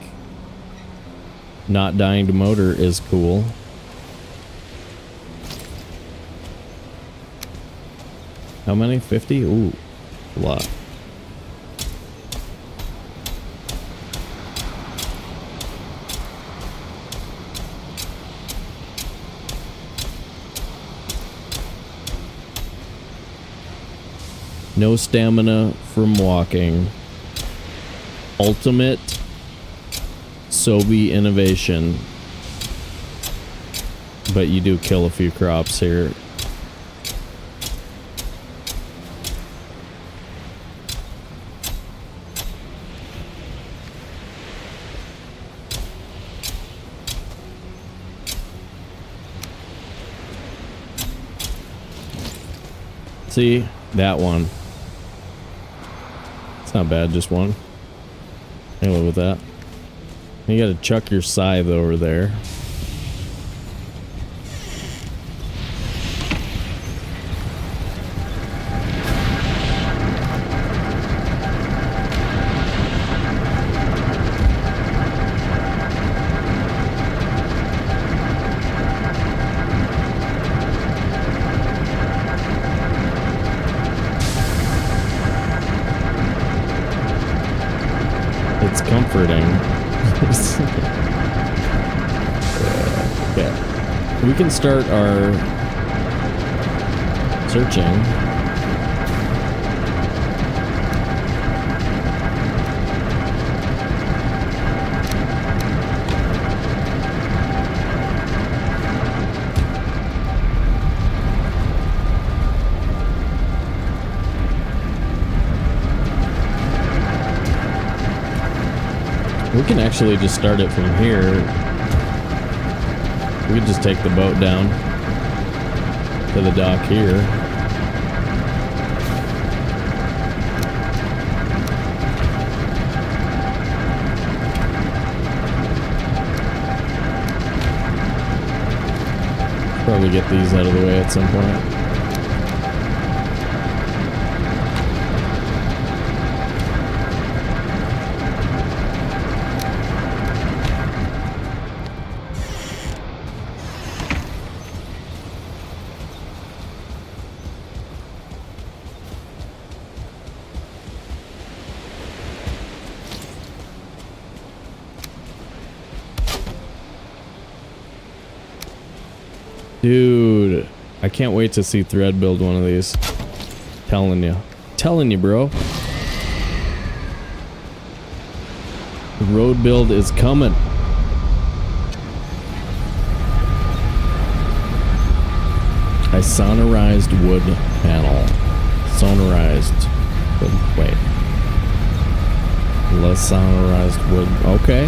Not dying to motor is cool. How many? 50? Ooh, a lot. No stamina from walking. Ultimate Sobe innovation. But you do kill a few crops here. See, that one. It's not bad, just one. I live with that. You gotta chuck your scythe over there. It's comforting. Okay. We can start our searching. We can actually just start it from here. We could just take the boat down to the dock here. Probably get these out of the way at some point. Dude, I can't wait to see Thread build one of these. Telling you, bro. The road build is coming. I sonorized wood panel. Sonorized wood. Wait. Less sonorized wood. Okay.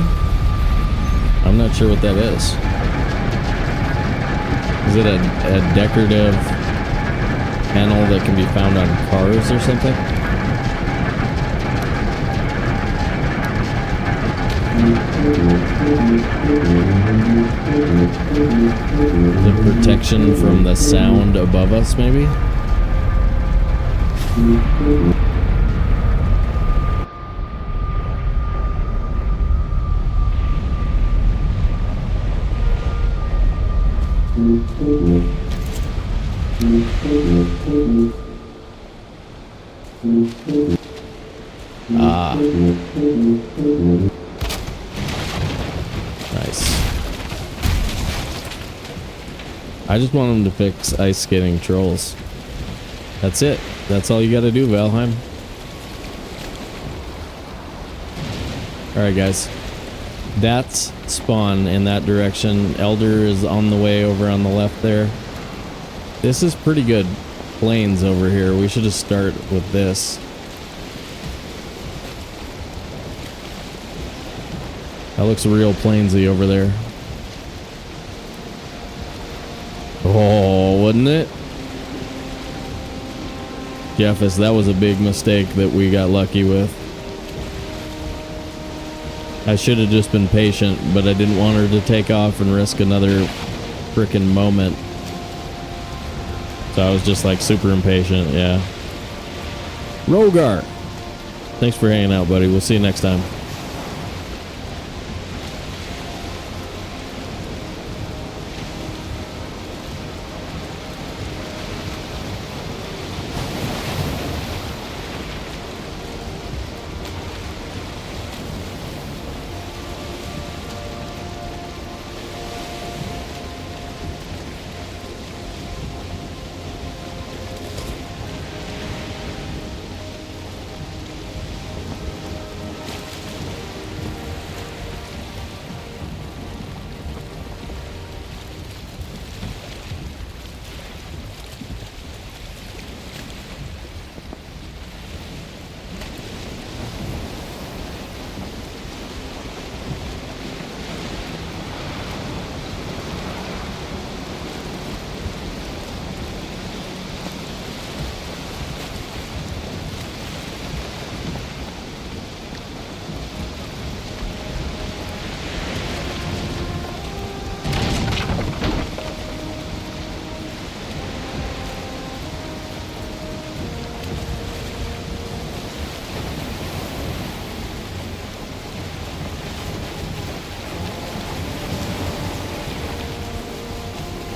I'm not sure what that is. Is it a decorative panel that can be found on cars or something? The protection from the sound above us, maybe? Ah. Nice. I just want them to fix ice skating trolls. That's it. That's all you gotta do, Valheim. Alright, guys. That's spawn in that direction. Elder is on the way over on the left there. This is pretty good plains over here. We should just start with this. That looks real plainsy over there. Oh, wouldn't it? Jeffus, that was a big mistake that we got lucky with. I should have just been patient, but I didn't want her to take off and risk another frickin' moment. So I was just like super impatient, yeah. Rogar! Thanks for hanging out, buddy. We'll see you next time.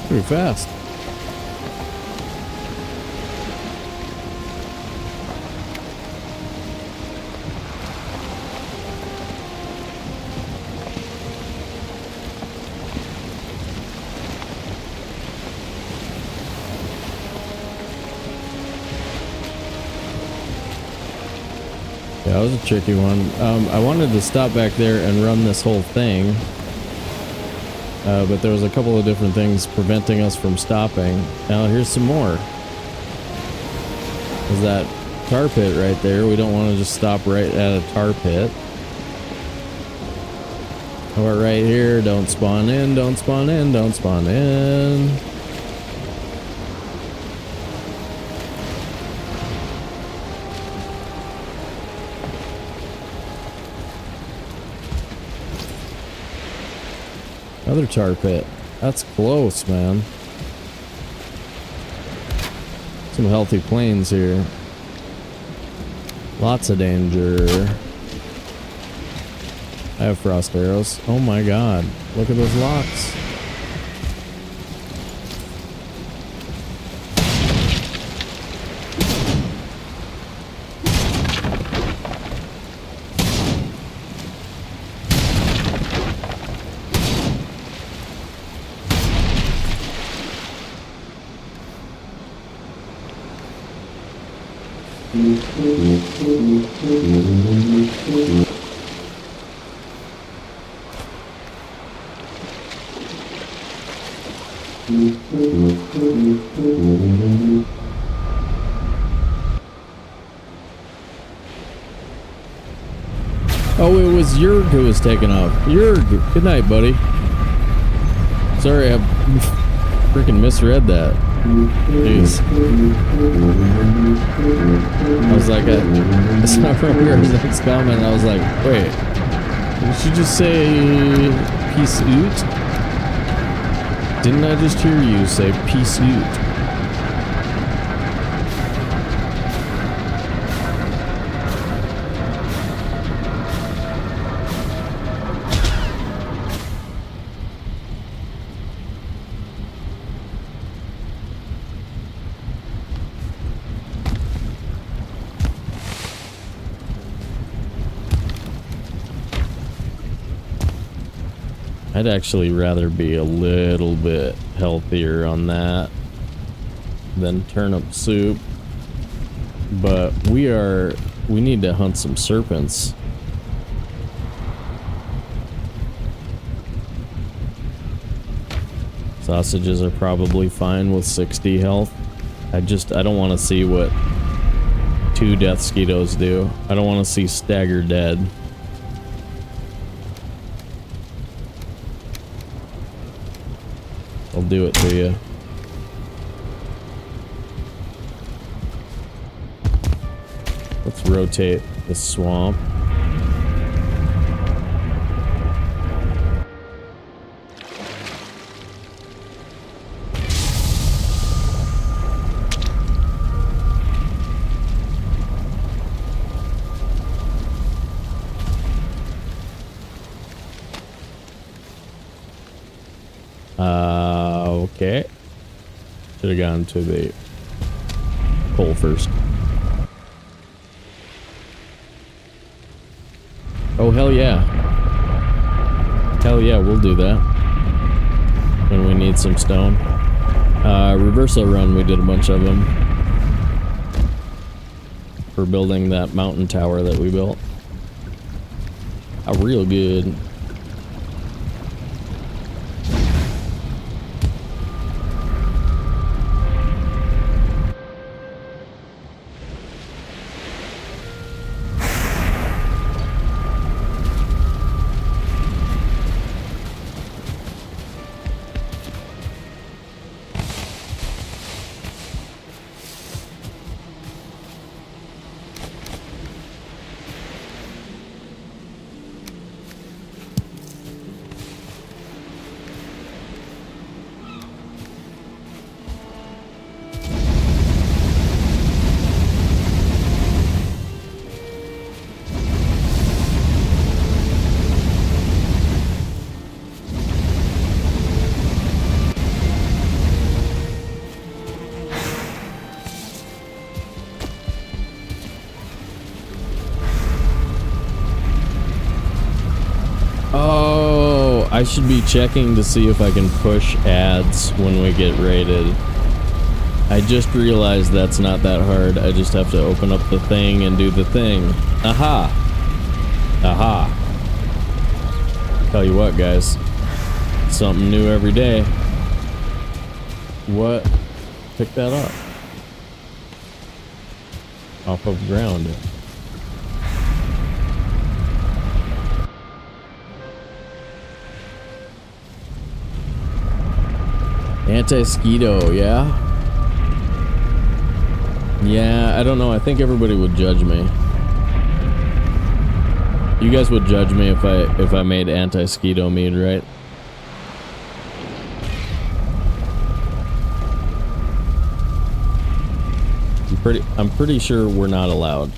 Pretty fast. Yeah, that was a tricky one. I wanted to stop back there and run this whole thing. But there was a couple of different things preventing us from stopping. Now here's some more. There's that tar pit right there. We don't want to just stop right at a tar pit. How about right here? Don't spawn in, don't spawn in, don't spawn in. Another tar pit. That's close, man. Some healthy planes here. Lots of danger. I have frost arrows. Oh my god. Look at those locks. Oh, it was Yurg who was taken off. Yurg, good night, buddy. Sorry, I freaking misread that. Jeez. I was like, I saw Roger's next comment, and I was like, wait, did she just say peace out? Didn't I just hear you say peace out? I'd actually rather be a little bit healthier on that than turnip soup. But we need to hunt some serpents. Sausages are probably fine with 60 health. I don't want to see what 2 death skeetos do. I don't want to see stagger dead. I'll do it to you. Let's rotate the swamp. Should have gone to the coal first. Oh, hell yeah. Hell yeah, we'll do that. When we need some stone. Reversal run, we did a bunch of them. For building that mountain tower that we built. Real good. I should be checking to see if I can push ads when we get rated. I just realized that's not that hard. I just have to open up the thing and do the thing. Aha! Aha. Tell you what, guys. Something new every day. What? Pick that up. Off of ground. Anti-skeeto, yeah? Yeah, I don't know. I think everybody would judge me. You guys would judge me if I made anti-skeeto mead, right? I'm pretty sure we're not allowed.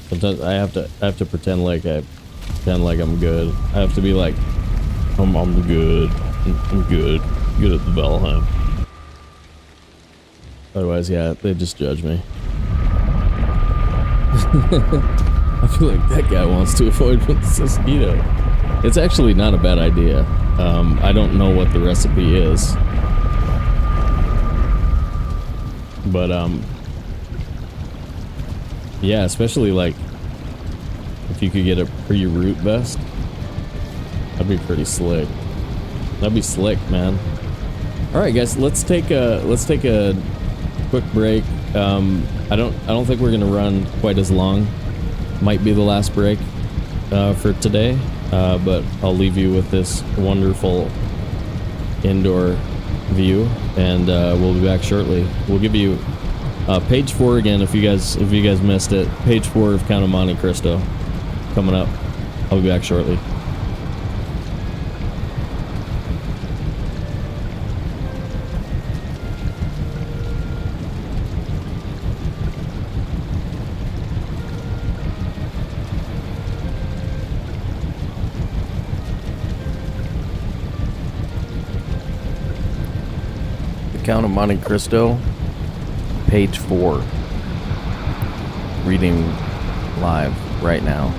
Sometimes I have to pretend like I'm good. I have to be like, I'm good. I'm good. Good at the Valheim. Otherwise, yeah, they just judge me. I feel like that guy wants to avoid with the mosquito. It's actually not a bad idea. I don't know what the recipe is. But, yeah, especially like if you could get a pre-root vest, that'd be pretty slick. That'd be slick, man. All right, guys, let's take a quick break. I don't think we're gonna run quite as long. Might be the last break for today, but I'll leave you with this wonderful indoor view, and we'll be back shortly. We'll give you page 4 again if you guys missed it. Page 4 of Count of Monte Cristo coming up. I'll be back shortly. Count of Monte Cristo, page 4. Reading live right now.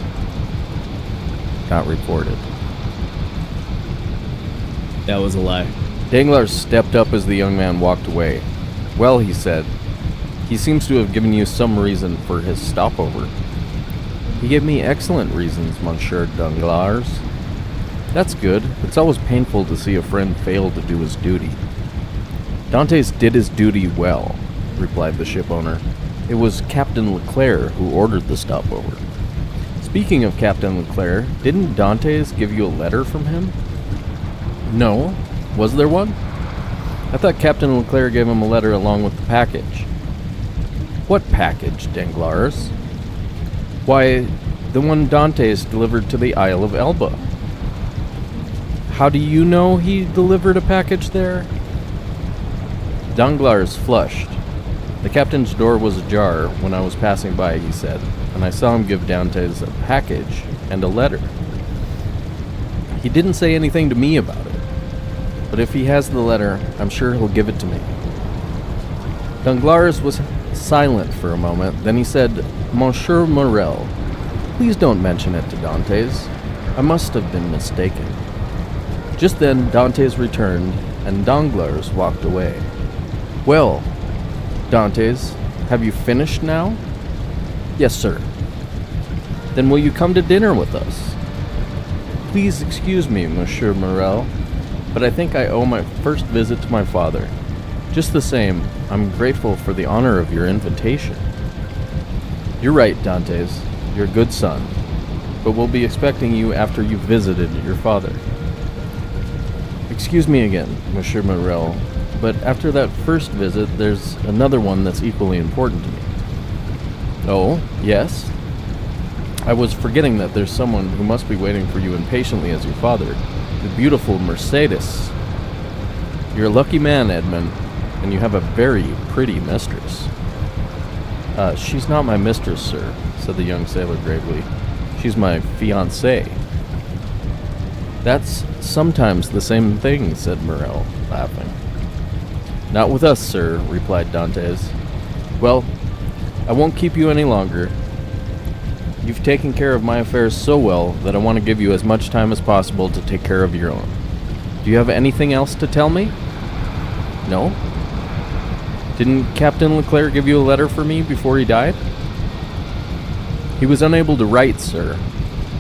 Not recorded. That was a lie. Danglars stepped up as the young man walked away. Well, he said, he seems to have given you some reason for his stopover. He gave me excellent reasons, Monsieur Danglars. That's good. It's always painful to see a friend fail to do his duty. Dantes did his duty well, replied the ship owner. It was Captain Leclerc who ordered the stopover. Speaking of Captain Leclerc, didn't Dante's give you a letter from him? No. Was there one? I thought Captain Leclerc gave him a letter along with the package. What package, Danglars? Why, the one Dante's delivered to the Isle of Elba. How do you know he delivered a package there? Danglars flushed. The captain's door was ajar when I was passing by, he said, and I saw him give Dante's a package and a letter. He didn't say anything to me about it, but if he has the letter, I'm sure he'll give it to me. Danglars was silent for a moment, then he said, Monsieur Morel, please don't mention it to Dante's. I must have been mistaken. Just then, Dante's returned, and Danglars walked away. Well, Dante's, have you finished now? Yes, sir. Then will you come to dinner with us? Please excuse me, Monsieur Morel, but I think I owe my first visit to my father. Just the same, I'm grateful for the honor of your invitation. You're right, Dante's. You're a good son, but we'll be expecting you after you've visited your father. Excuse me again, Monsieur Morel, but after that first visit, there's another one that's equally important to me. Oh, yes? I was forgetting that there's someone who must be waiting for you impatiently as your father, the beautiful Mercedes. You're a lucky man, Edmund, and you have a very pretty mistress. She's not my mistress, sir, said the young sailor gravely. She's my fiancée. That's sometimes the same thing, said Morel, laughing. Not with us, sir, replied Dantes. Well, I won't keep you any longer. You've taken care of my affairs so well that I want to give you as much time as possible to take care of your own. Do you have anything else to tell me? No? Didn't Captain Leclerc give you a letter for me before he died? He was unable to write, sir,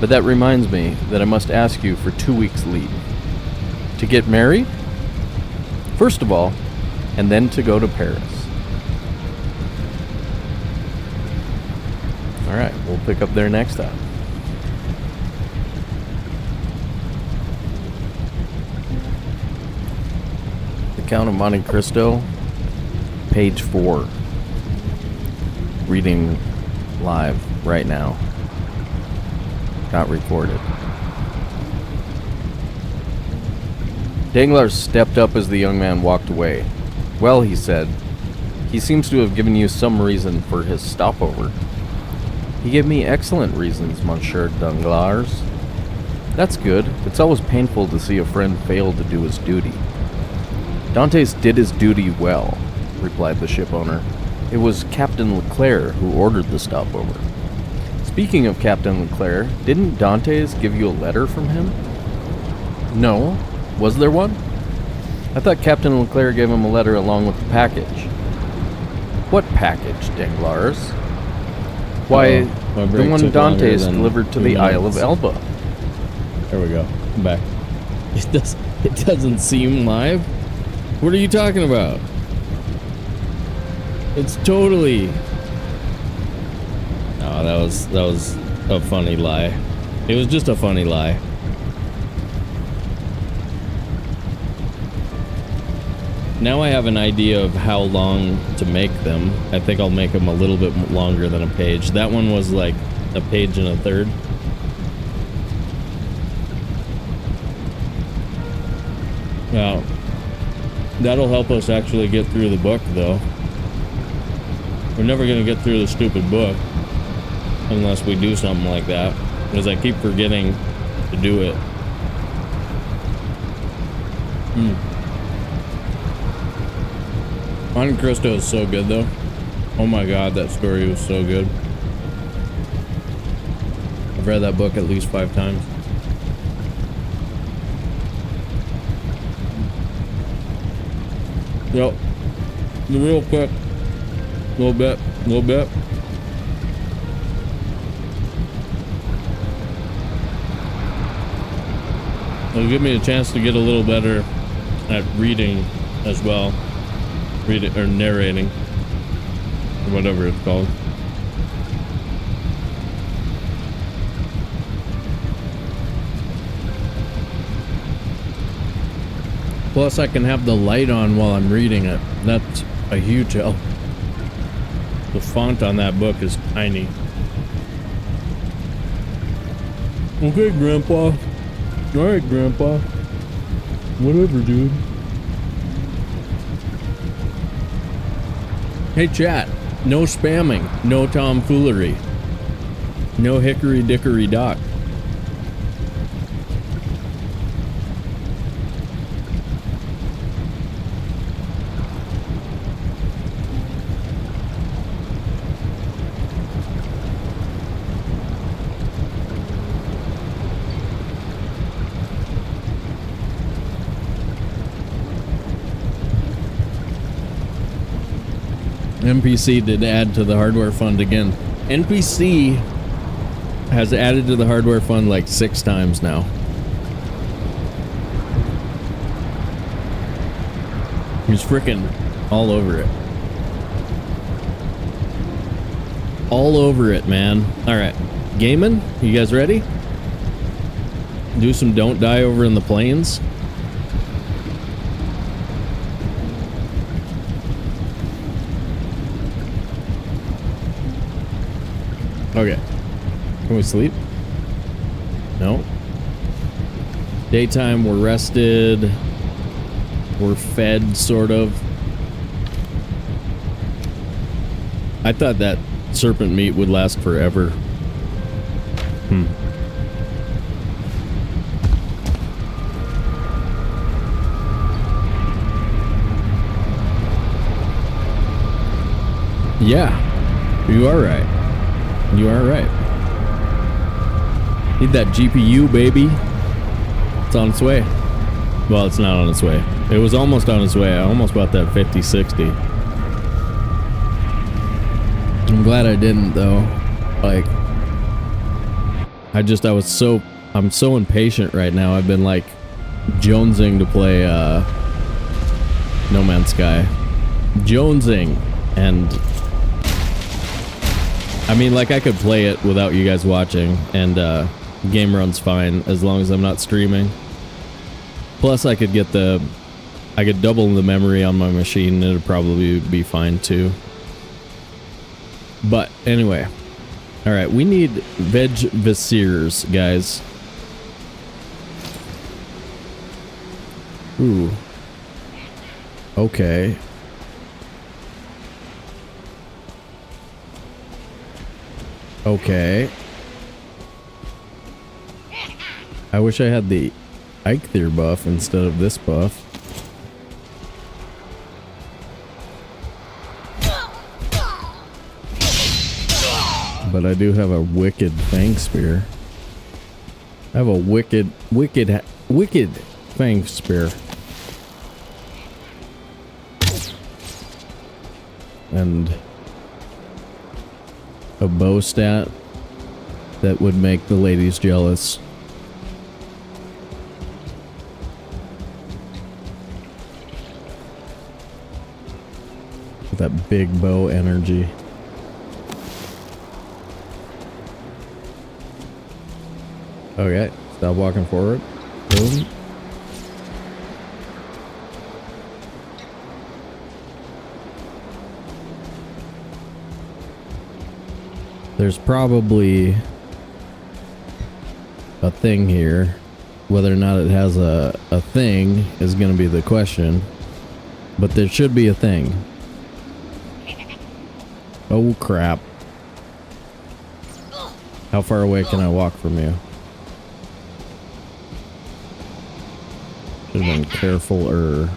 but that reminds me that I must ask you for 2 weeks' leave. To get married? First of all, and then to go to Paris. Alright, we'll pick up there next time. The Count of Monte Cristo, page 4. Reading live right now. Not recorded. Danglars stepped up as the young man walked away. Well, he said, he seems to have given you some reason for his stopover. He gave me excellent reasons, Monsieur Danglars. That's good. It's always painful to see a friend fail to do his duty. Dantes did his duty well, replied the shipowner. It was Captain Leclerc who ordered the stopover. Speaking of Captain Leclerc, didn't Dantes give you a letter from him? No. Was there one? I thought Captain Leclerc gave him a letter along with the package. What package, Danglars? Why, the one Dantes delivered to the Isle of Elba. There we go. I'm back. It doesn't seem live. What are you talking about? It's totally... No, that was a funny lie. It was just a funny lie. Now I have an idea of how long to make them. I think I'll make them a little bit longer than a page. That one was like a page and a third. Now, that'll help us actually get through the book, though. We're never going to get through the stupid book unless we do something like that, because I keep forgetting to do it. Monte Cristo is so good, though. Oh my god, that story was so good. I've read that book at least 5 times. Yep. Real quick. Little bit. It'll give me a chance to get a little better at reading as well. Reading or narrating, or whatever it's called. Plus, I can have the light on while I'm reading it. That's a huge help. The font on that book is tiny. Okay, Grandpa. Alright, Grandpa. Whatever, dude. Hey, chat. No spamming. No tomfoolery. No hickory dickory dock. NPC did add to the hardware fund again. NPC has added to the hardware fund like 6 times now. He's freaking all over it. All over it, man. Alright. Gaming? You guys ready? Do some don't die over in the plains? Okay. Can we sleep? No. Daytime, we're rested. We're fed, sort of. I thought that serpent meat would last forever. Yeah. You are right. You are right. Need that GPU, baby. It's on its way. Well, it's not on its way. It was almost on its way. I almost bought that 5060. I'm glad I didn't, though. Like, I'm so impatient right now. I've been, like, jonesing to play, No Man's Sky. Jonesing. And I mean, like, I could play it without you guys watching, and game runs fine as long as I'm not streaming. Plus, I could double the memory on my machine, and it'd probably be fine too. But anyway, all right, we need veg visiers, guys. Ooh. Okay. Okay. I wish I had the Eikthyr buff instead of this buff. But I do have a wicked Fang Spear. I have a wicked Fang Spear. And a bow stat that would make the ladies jealous. With that big bow energy. Okay, stop walking forward. Boom. There's probably a thing here. Whether or not it has a thing is going to be the question. But there should be a thing. Oh crap. How far away can I walk from you? Should have been careful-er.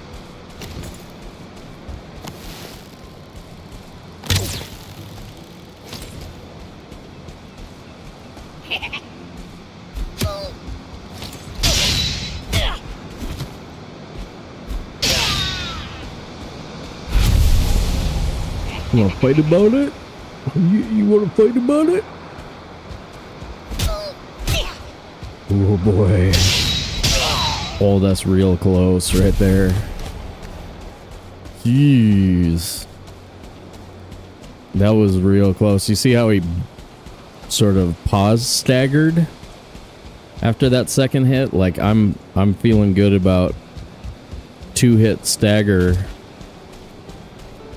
You wanna fight about it? You wanna fight about it? Oh boy. Oh, that's real close right there. Jeez. That was real close. You see how he sort of paused, staggered after that second hit? Like I'm feeling good about 2-hit stagger.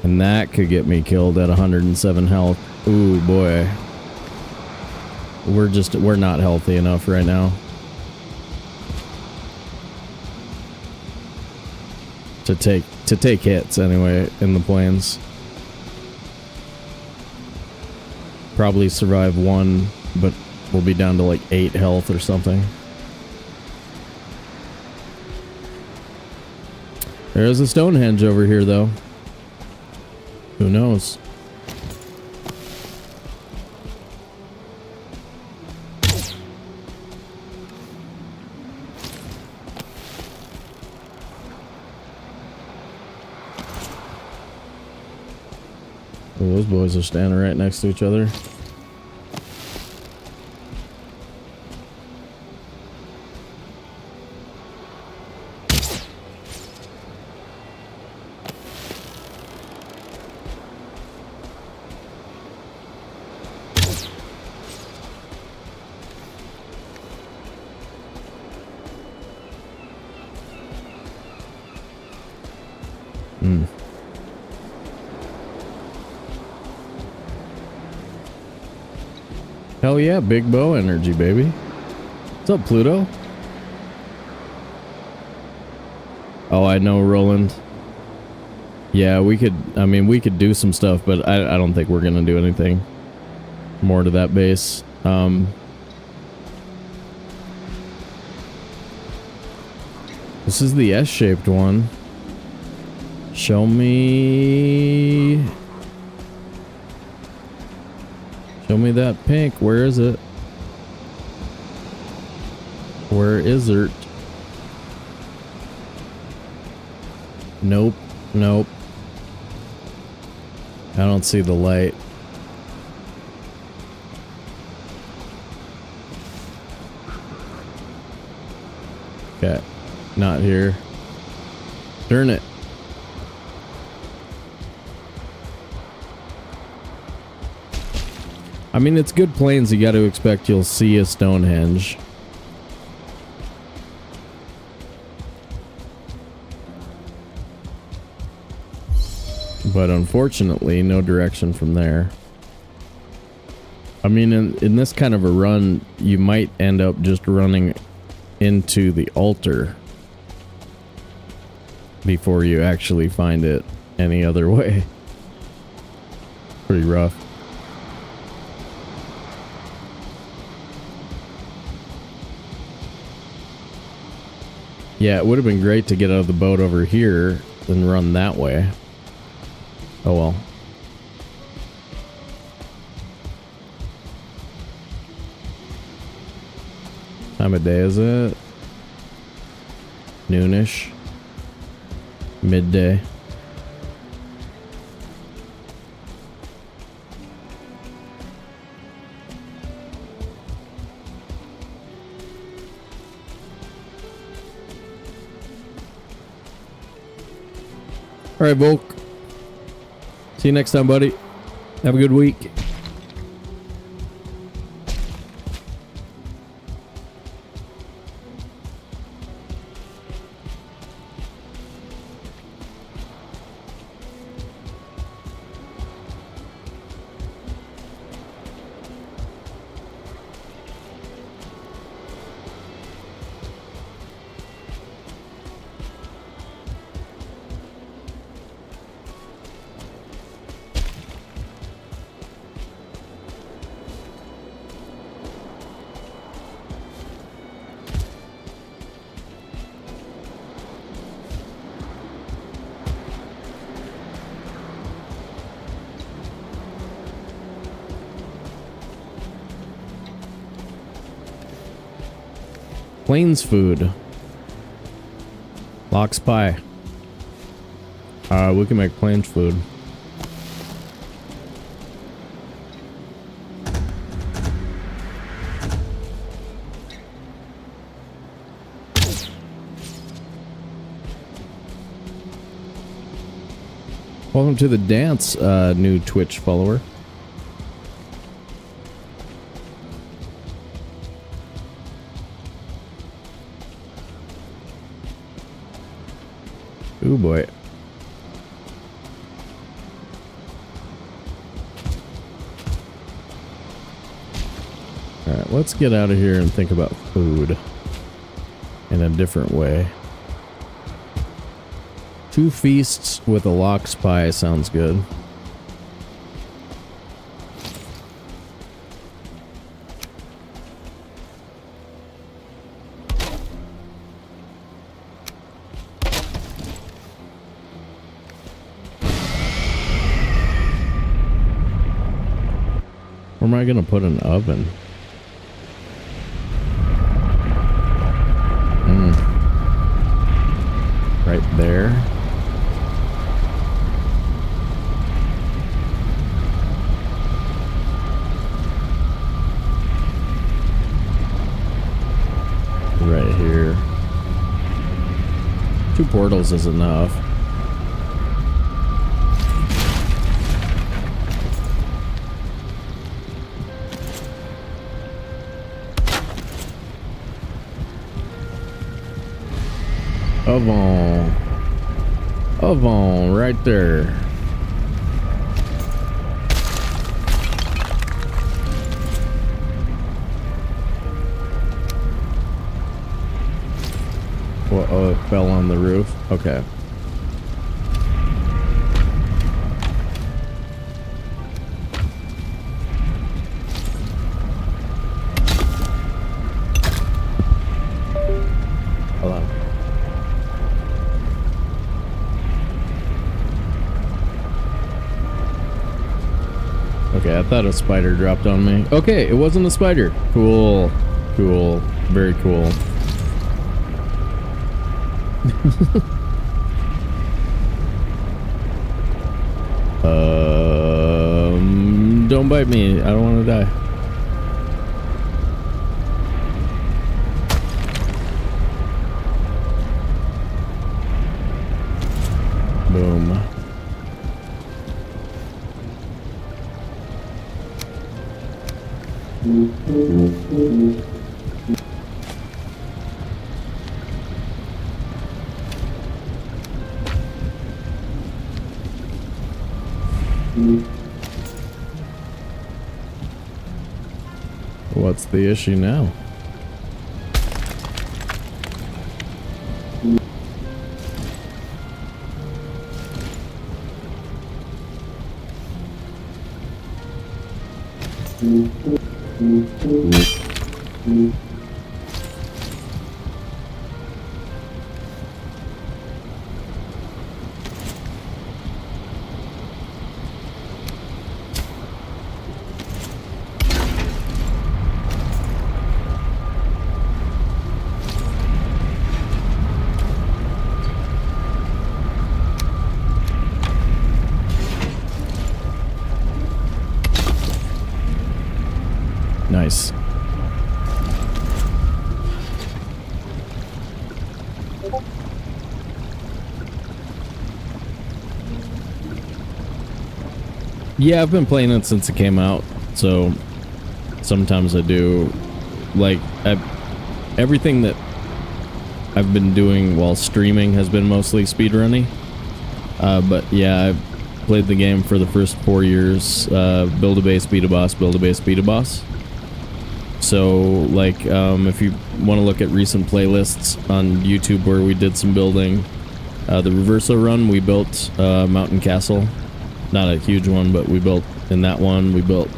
And that could get me killed at 107 health. Ooh, boy. We're not healthy enough right now. To take hits anyway in the plains. Probably survive one, but we'll be down to like 8 health or something. There's a Stonehenge over here though. Who knows? Oh, those boys are standing right next to each other. Hell yeah, big bow energy, baby. What's up, Pluto? Oh, I know, Roland. Yeah, we could do some stuff, but I don't think we're gonna do anything more to that base. This is the S-shaped one. Show me that pink. Where is it? Where is it? Nope. Nope. I don't see the light. Okay. Not here. Turn it. I mean, it's good plains. You got to expect you'll see a Stonehenge. But unfortunately, no direction from there. I mean, in this kind of a run, you might end up just running into the altar before you actually find it any other way. Pretty rough. Yeah, it would have been great to get out of the boat over here and run that way. Oh well. Time of day is it? Noonish. Midday. All right, Volk. See you next time, buddy. Have a good week. Plains food. Lox pie. We can make plains food. Welcome to the dance, new Twitch follower. Ooh boy. Alright, let's get out of here and think about food in a different way. 2 feasts with a lox pie sounds good. Where am I gonna put an oven? Right there. Right here. 2 portals is enough. Oven right there. Well, oh, it fell on the roof. Okay. Hold on. Okay, I thought a spider dropped on me. Okay, it wasn't a spider. Cool. Cool. Very cool. Don't bite me. I don't want to die. Boom. What's the issue now? Nice. Yeah, I've been playing it since it came out, so sometimes I do, like, everything that I've been doing while streaming has been mostly speedrunning, but yeah, I've played the game for the first 4 years, build a base, beat a boss, build a base, beat a boss. So, like, if you want to look at recent playlists on YouTube where we did some building, the Reverso run, we built Mountain Castle. Not a huge one, but we built in that one. We built,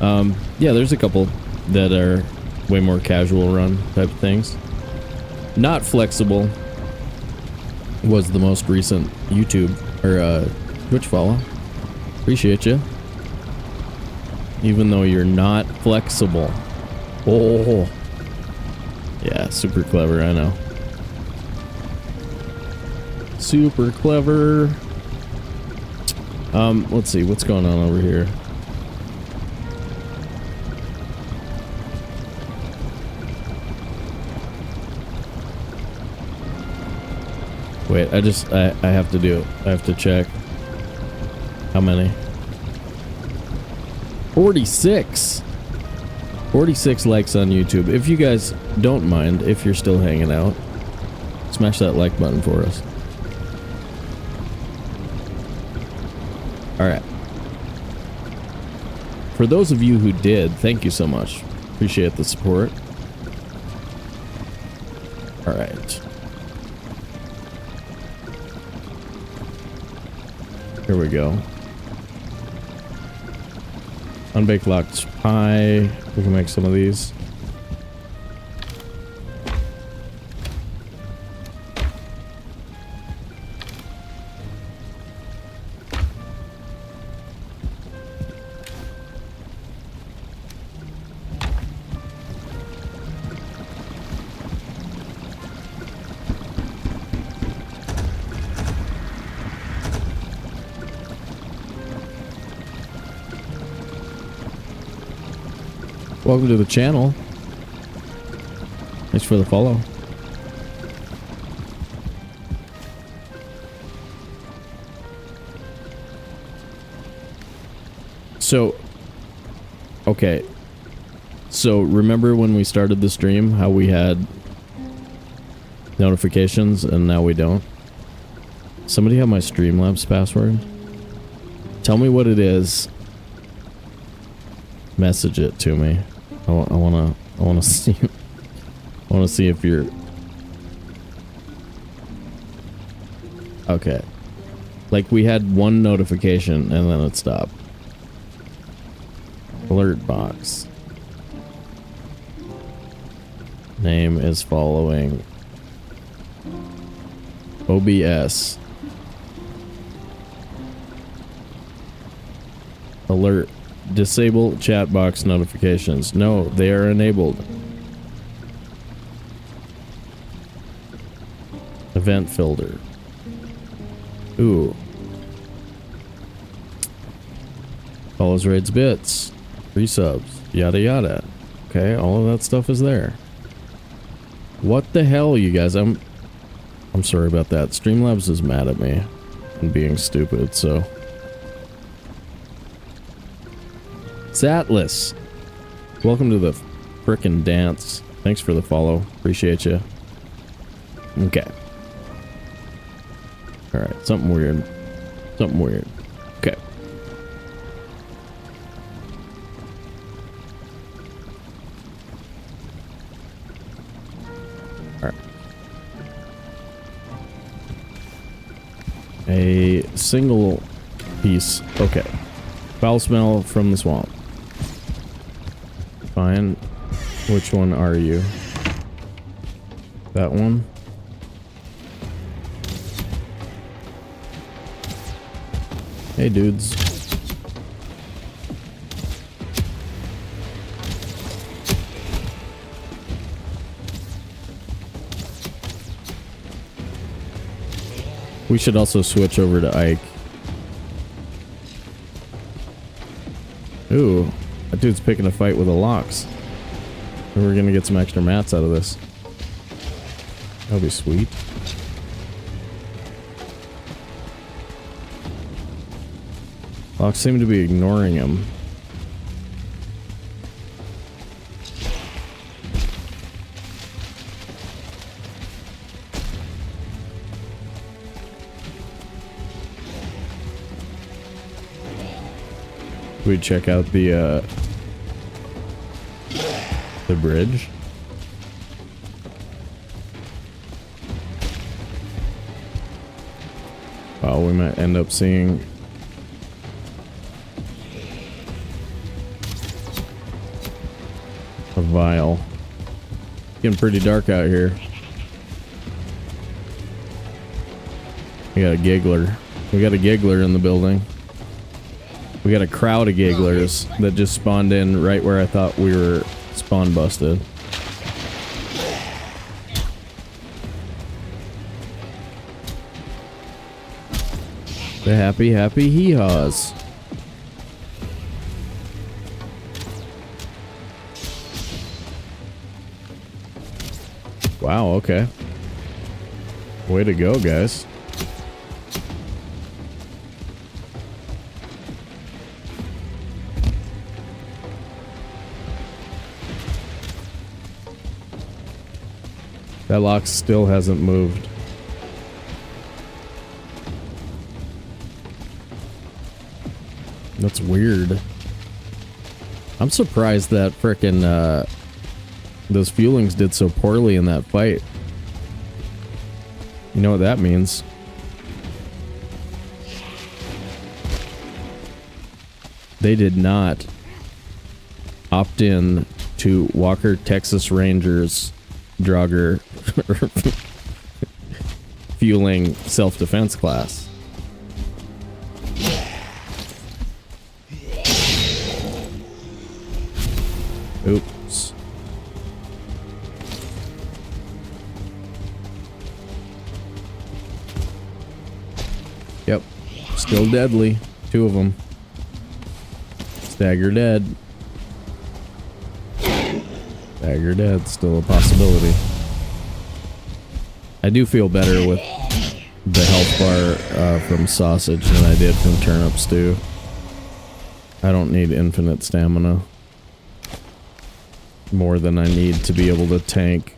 yeah, there's a couple that are way more casual run type of things. Not Flexible was the most recent YouTube, or Twitch follow. Appreciate you. Even though you're not flexible. Oh. Yeah, super clever, I know. Super clever. Let's see, what's going on over here? Wait, I have to do it. I have to check. How many? 46. 46 likes on YouTube. If you guys don't mind, if you're still hanging out, smash that like button for us. All right. For those of you who did, thank you so much. Appreciate the support. All right. Here we go. Unbaked locked pie. We can make some of these. Welcome to the channel. Thanks for the follow. So, okay. So, remember when we started the stream, how we had notifications and now we don't? Somebody have my Streamlabs password? Tell me what it is. Message it to me. I wanna see. I wanna see if you're okay. Like we had one notification and then it stopped. Alert box. Name is following. OBS. Alert. Disable chat box notifications. No, they are enabled. Event filter. Ooh. Follows, raids, bits. Free subs. Yada yada. Okay, all of that stuff is there. What the hell, you guys? I'm sorry about that. Streamlabs is mad at me and being stupid, so. It's Atlas. Welcome to the frickin' dance. Thanks for the follow. Appreciate you. Okay. Alright, something weird. Something weird. Okay. Alright. A single piece. Okay. Foul smell from the swamp. Fine. Which one are you? That one? Hey, dudes. We should also switch over to Ike. Ooh, that dude's picking a fight with a Lox. We're gonna get some extra mats out of this. That'll be sweet. Lox seem to be ignoring him. We check out the bridge. Wow, we might end up seeing a vial. Getting pretty dark out here. We got a giggler. We got a giggler in the building. We got a crowd of gigglers that just spawned in right where I thought we were spawn busted. The happy, happy hee-haws. Wow, okay. Way to go, guys. That lock still hasn't moved. That's weird. I'm surprised that frickin' those fuelings did so poorly in that fight. You know what that means? They did not opt in to Walker Texas Rangers Draugr fueling self-defense class. Oops. Yep. Still deadly. 2 of them. Stagger dead. Stagger dead. Still a possibility. I do feel better with the health bar from sausage than I did from turnip stew. I don't need infinite stamina. More than I need to be able to tank,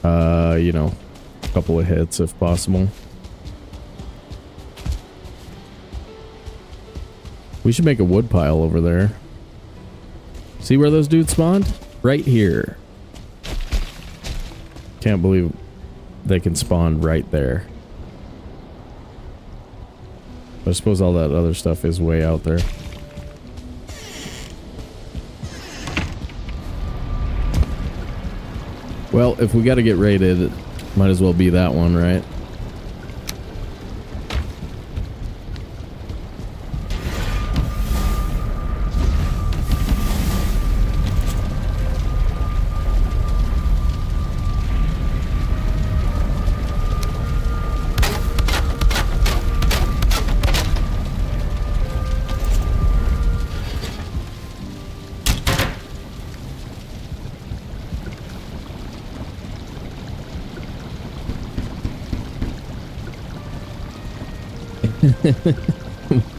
you know, a couple of hits if possible. We should make a wood pile over there. See where those dudes spawned? Right here. Can't believe they can spawn right there. I suppose all that other stuff is way out there. Well, if we gotta get raided, it might as well be that one, right?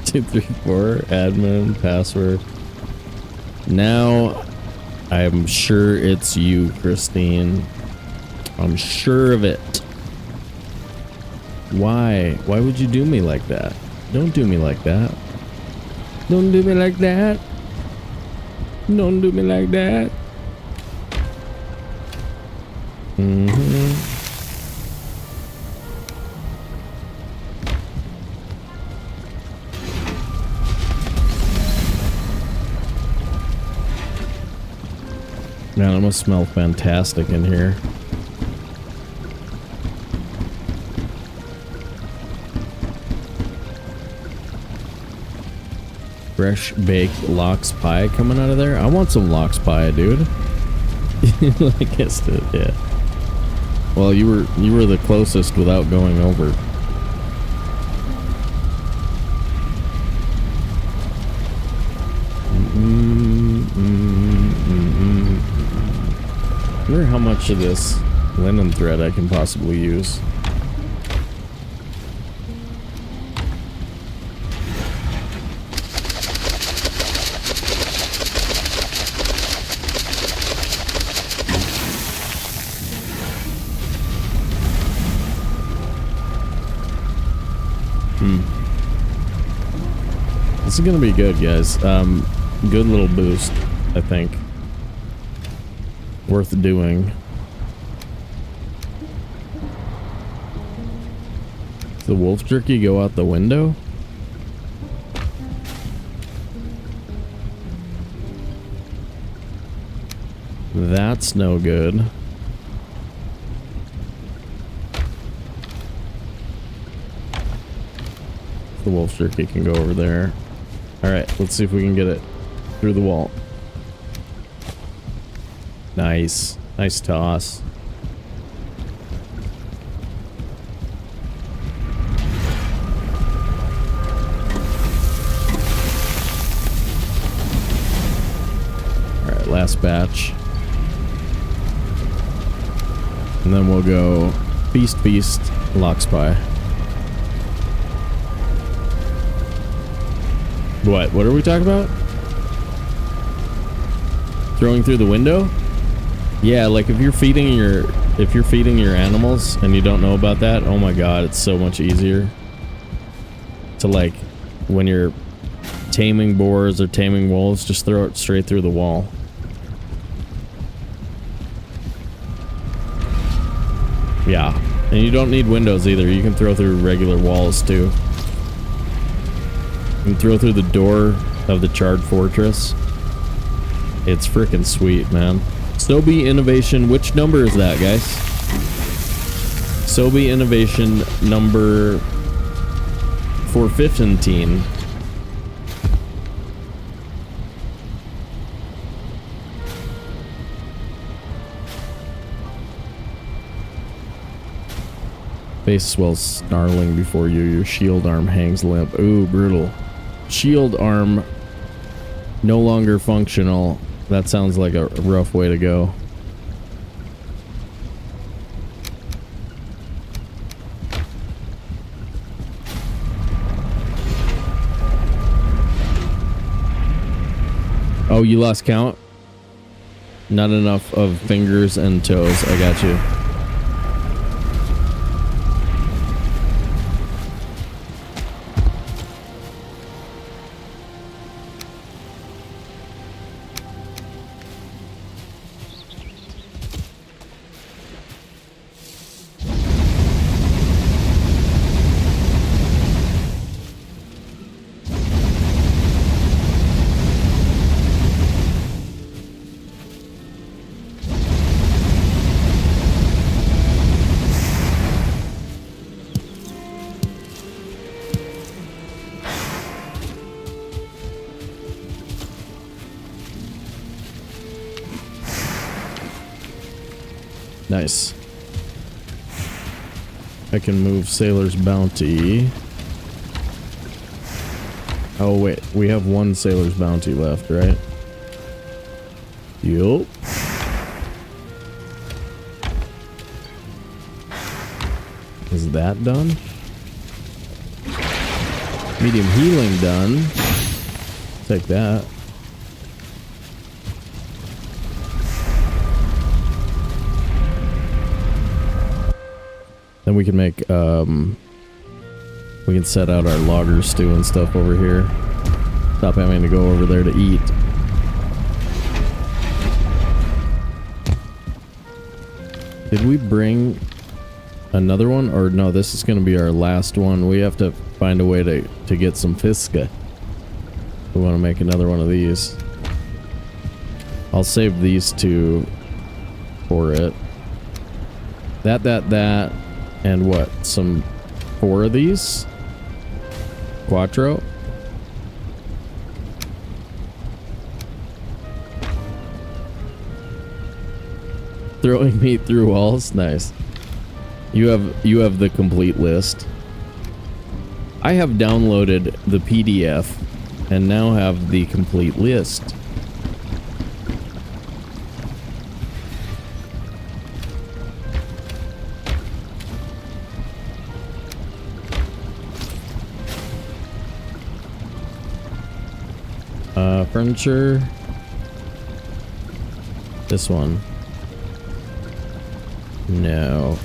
Two, three, four, admin, password. Now, I'm sure it's you, Christine. I'm sure of it. Why? Why would you do me like that? Don't do me like that. Don't do me like that. Don't do me like that. Man, it must smell fantastic in here. Fresh baked lox pie coming out of there. I want some lox pie, dude. I guessed it, yeah. Well, you were the closest without going over. I wonder how much of this linen thread I can possibly use. This is gonna be good, guys. Good little boost, I think. Worth doing. Does the wolf jerky go out the window? That's no good. The wolf jerky can go over there. Alright, let's see if we can get it through the wall. Nice. Nice toss. Alright, last batch. And then we'll go feast, feast, lox pie. What are we talking about? Throwing through the window? Yeah, like if you're feeding your animals and you don't know about that, oh my god, it's so much easier to like when you're taming boars or taming wolves, just throw it straight through the wall. Yeah, and you don't need windows either. You can throw through regular walls too. You can throw through the door of the charred fortress. It's freaking sweet, man. Sobe innovation, which number is that, guys? Sobe innovation number 415. Face swells snarling before you. Your shield arm hangs limp. Ooh, brutal. Shield arm no longer functional. That sounds like a rough way to go. Oh, you lost count? Not enough of fingers and toes. I got you. Nice. I can move Sailor's Bounty. Oh wait, we have one Sailor's Bounty left, right? Yup. Is that done? Medium healing done. Take that. Then we can make, we can set out our logger stew and stuff over here. Stop having to go over there to eat. Did we bring another one? Or no, this is going to be our last one. We have to find a way to get some Fiska. We want to make another one of these. I'll save these two for it. That. And what? Some 4 of these? Quattro? Throwing meat through walls? Nice. You have the complete list. I have downloaded the PDF and now have the complete list. Furniture. This one. No.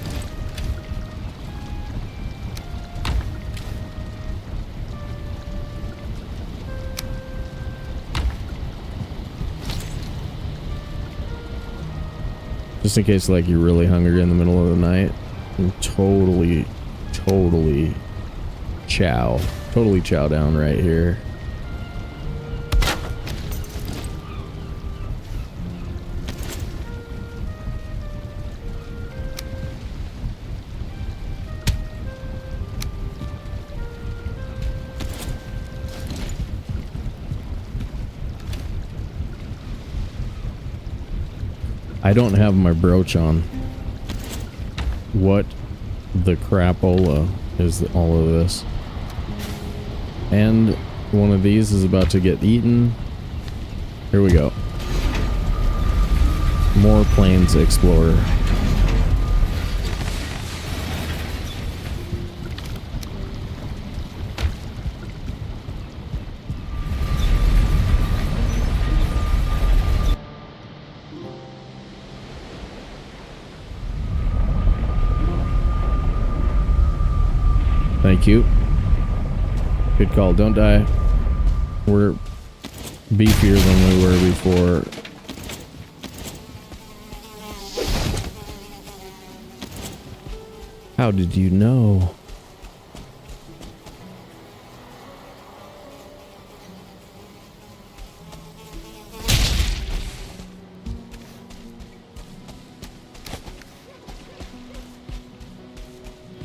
Just in case, like, you're really hungry in the middle of the night. And totally chow down right here. I don't have my brooch on. What the crapola is all of this? And one of these is about to get eaten. Here we go. More Plains Explorer. Thank you. Good call. Don't die. We're beefier than we were before. How did you know?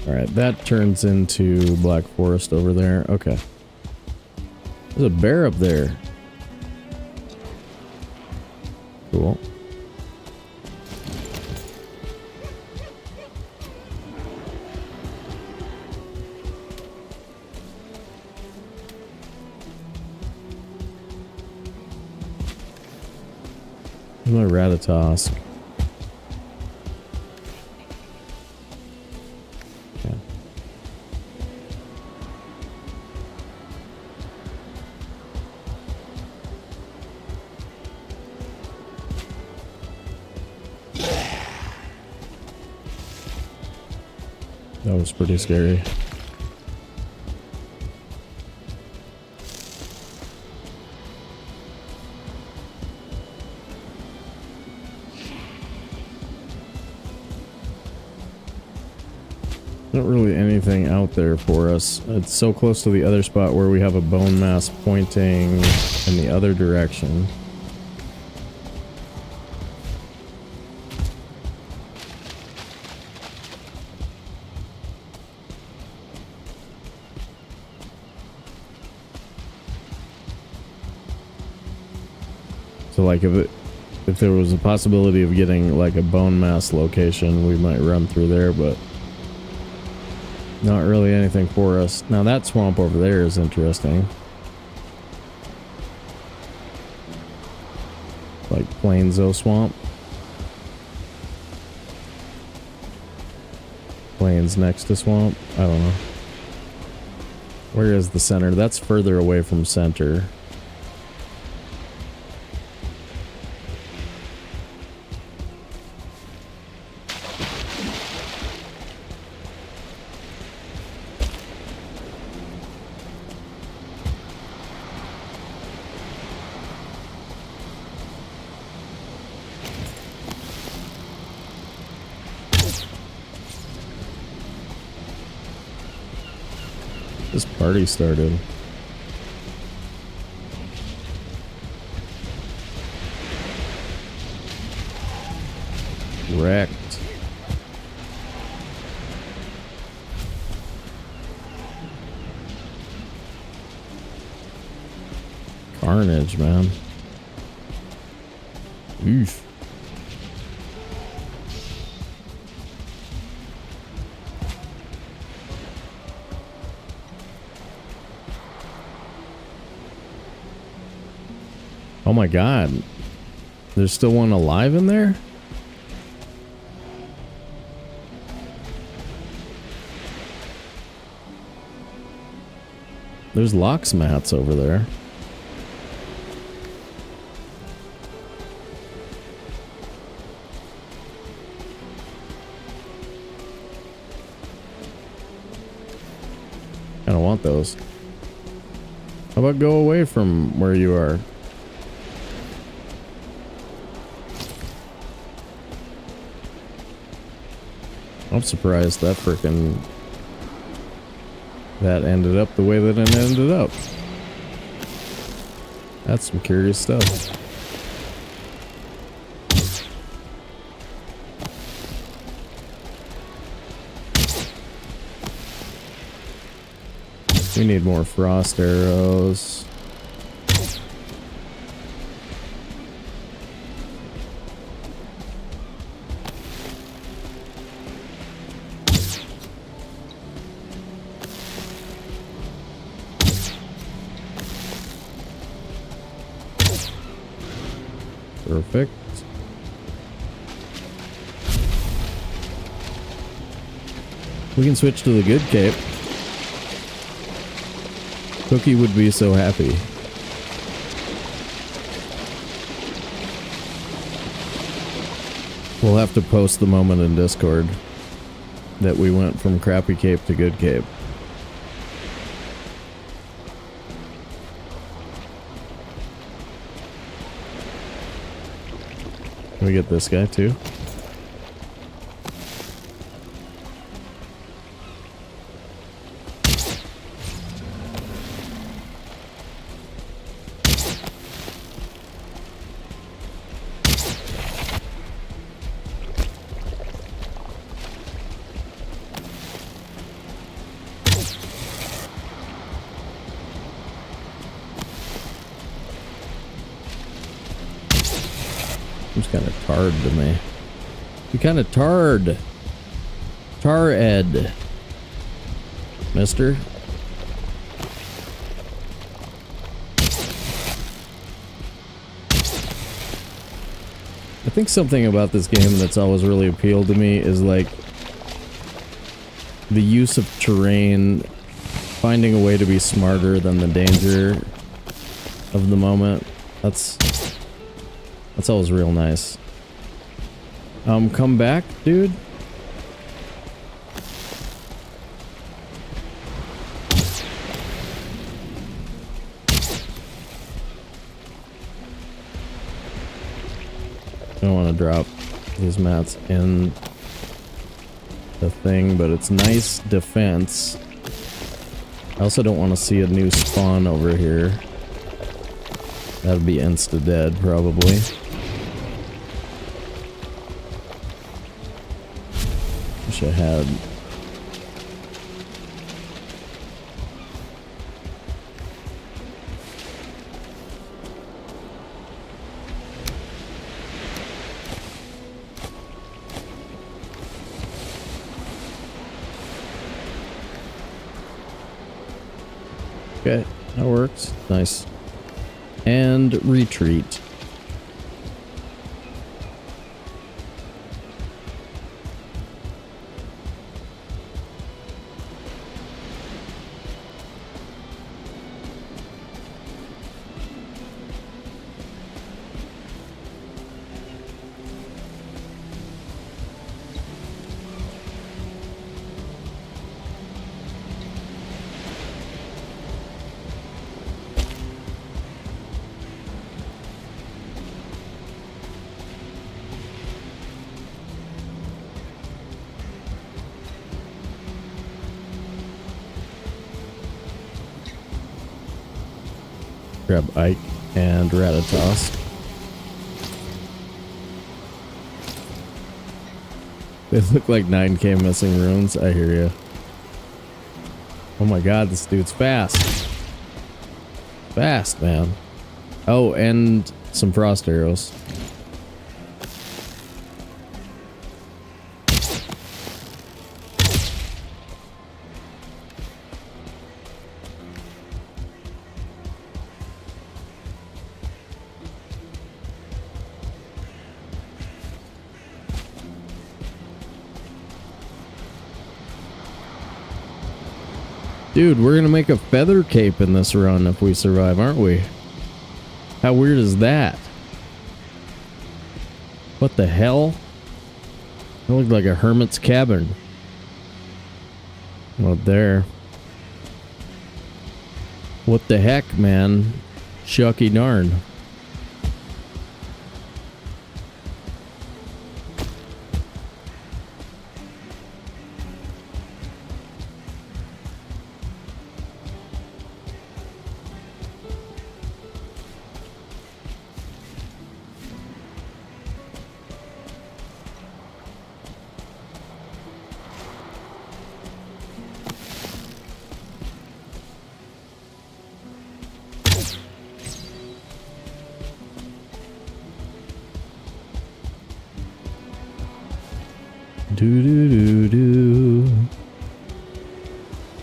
Alright, that turns into Black Forest over there. Okay. There's a bear up there. Cool. Where's my Ratatosk? Okay. That was pretty scary. Not really anything out there for us. It's so close to the other spot where we have a bone mass pointing in the other direction. So like if there was a possibility of getting like a bone mass location, we might run through there, but not really anything for us. Now that swamp over there is interesting. Like Plainzo Swamp. Plains next to swamp. I don't know. Where is the center? That's further away from center. This party started. Wrecked. Carnage, man. Oof. Oh my god. There's still one alive in there? There's Lox mats over there. I don't want those. How about go away from where you are? I'm surprised that frickin' that ended up the way that it ended up. That's some curious stuff. We need more frost arrows. Perfect. We can switch to the good cape. Cookie would be so happy. We'll have to post the moment in Discord that we went from crappy cape to good cape. Can we get this guy too? Seems kind of tarred to me. You kind of tarred. Tar Ed. Mister. I think something about this game that's always really appealed to me is like the use of terrain, finding a way to be smarter than the danger of the moment. That's always real nice. Come back, dude. I don't want to drop these mats in the thing, but it's nice defense. I also don't want to see a new spawn over here. That'd be insta-dead, probably. Wish I had. Okay, that works. Nice. And retreat. Grab Ike and Ratatosk. They look like 9k missing runes. I hear you. Oh my god, this dude's fast. Fast, man. Oh, and some frost arrows. Dude, we're gonna make a feather cape in this run if we survive, aren't we? How weird is that? What the hell? That looked like a hermit's cabin. Out there. What the heck, man? Shucky darn.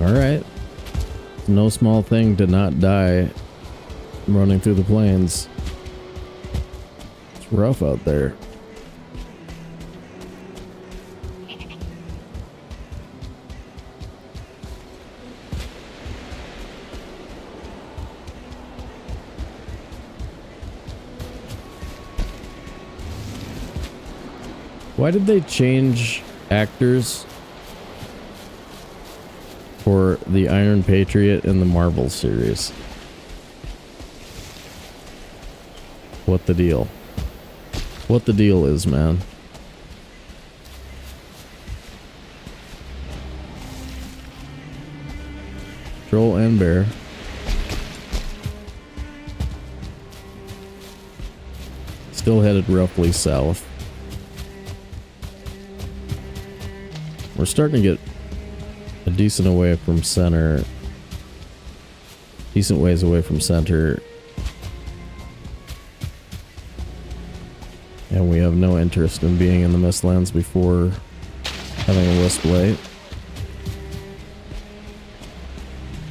Alright. No small thing to not die running through the plains. It's rough out there. Why did they change actors for the Iron Patriot in the Marvel series? What the deal? what the deal is, man. Troll and bear. Still headed roughly south. We're starting to get a decent away from center. Decent ways away from center. And we have no interest in being in the Mistlands before having a wisp light.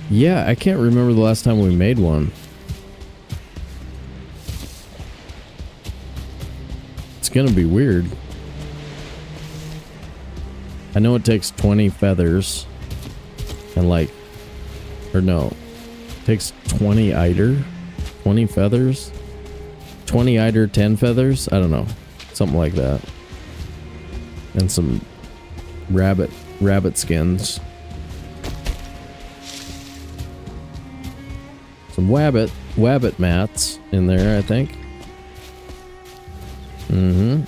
Yeah, I can't remember the last time we made one. It's gonna be weird. I know it takes 20 feathers and like, or no, it takes 20 eider, 20 feathers, 20 eider, 10 feathers. I don't know, something like that, and some rabbit skins, some wabbit mats in there, I think. Mm-hmm.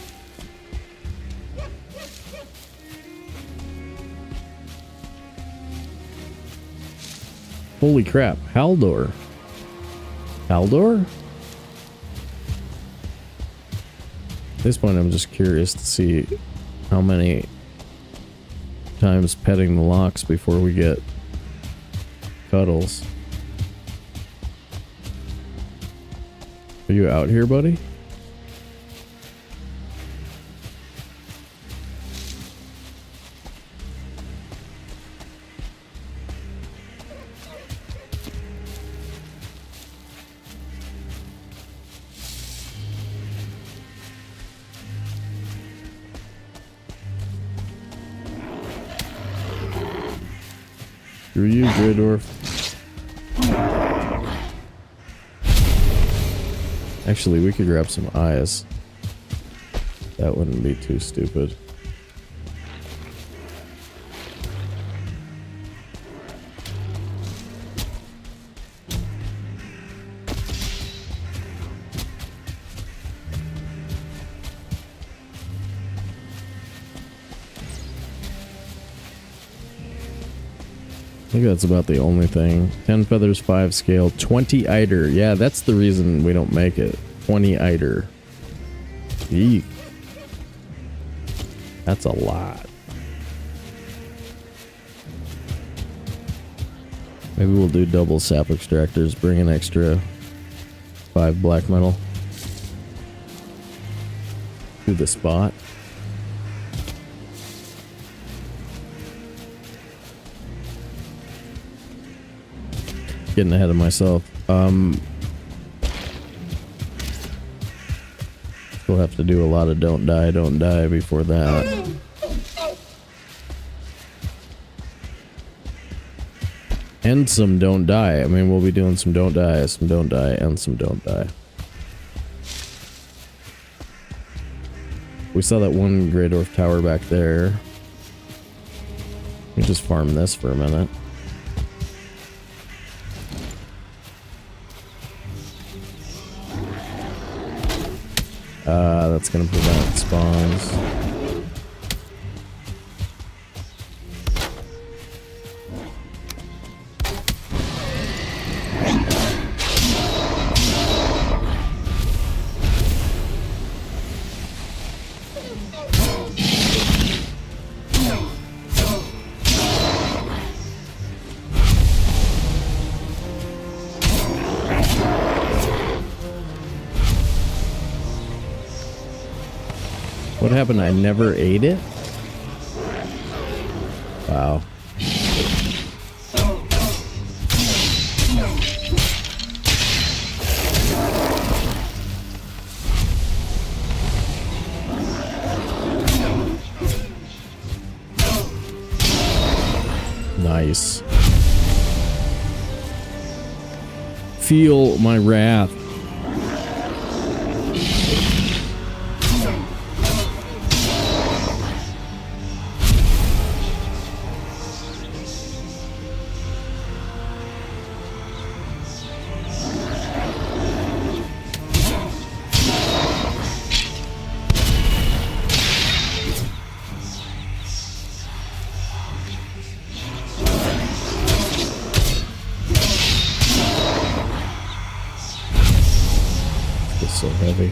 Holy crap, Haldor. Haldor? At this point, I'm just curious to see how many times petting the locks before we get cuddles. Are you out here, buddy? Screw you, Grey Dwarf. Actually, we could grab some eyes. That wouldn't be too stupid. I think that's about the only thing. 10 feathers, 5 scale, 20 eider. Yeah, that's the reason we don't make it. 20 eider. Eek. That's a lot. Maybe we'll do double sap extractors, bring an extra 5 black metal to the spot. Getting ahead of myself. We'll have to do a lot of don't die before that. And some don't die. I mean, we'll be doing some don't die, and some don't die. We saw that one Grey Dwarf tower back there. Let me just farm this for a minute. That's gonna prevent spawns. What happened? I never ate it? Wow. Nice. Feel my wrath. so heavy.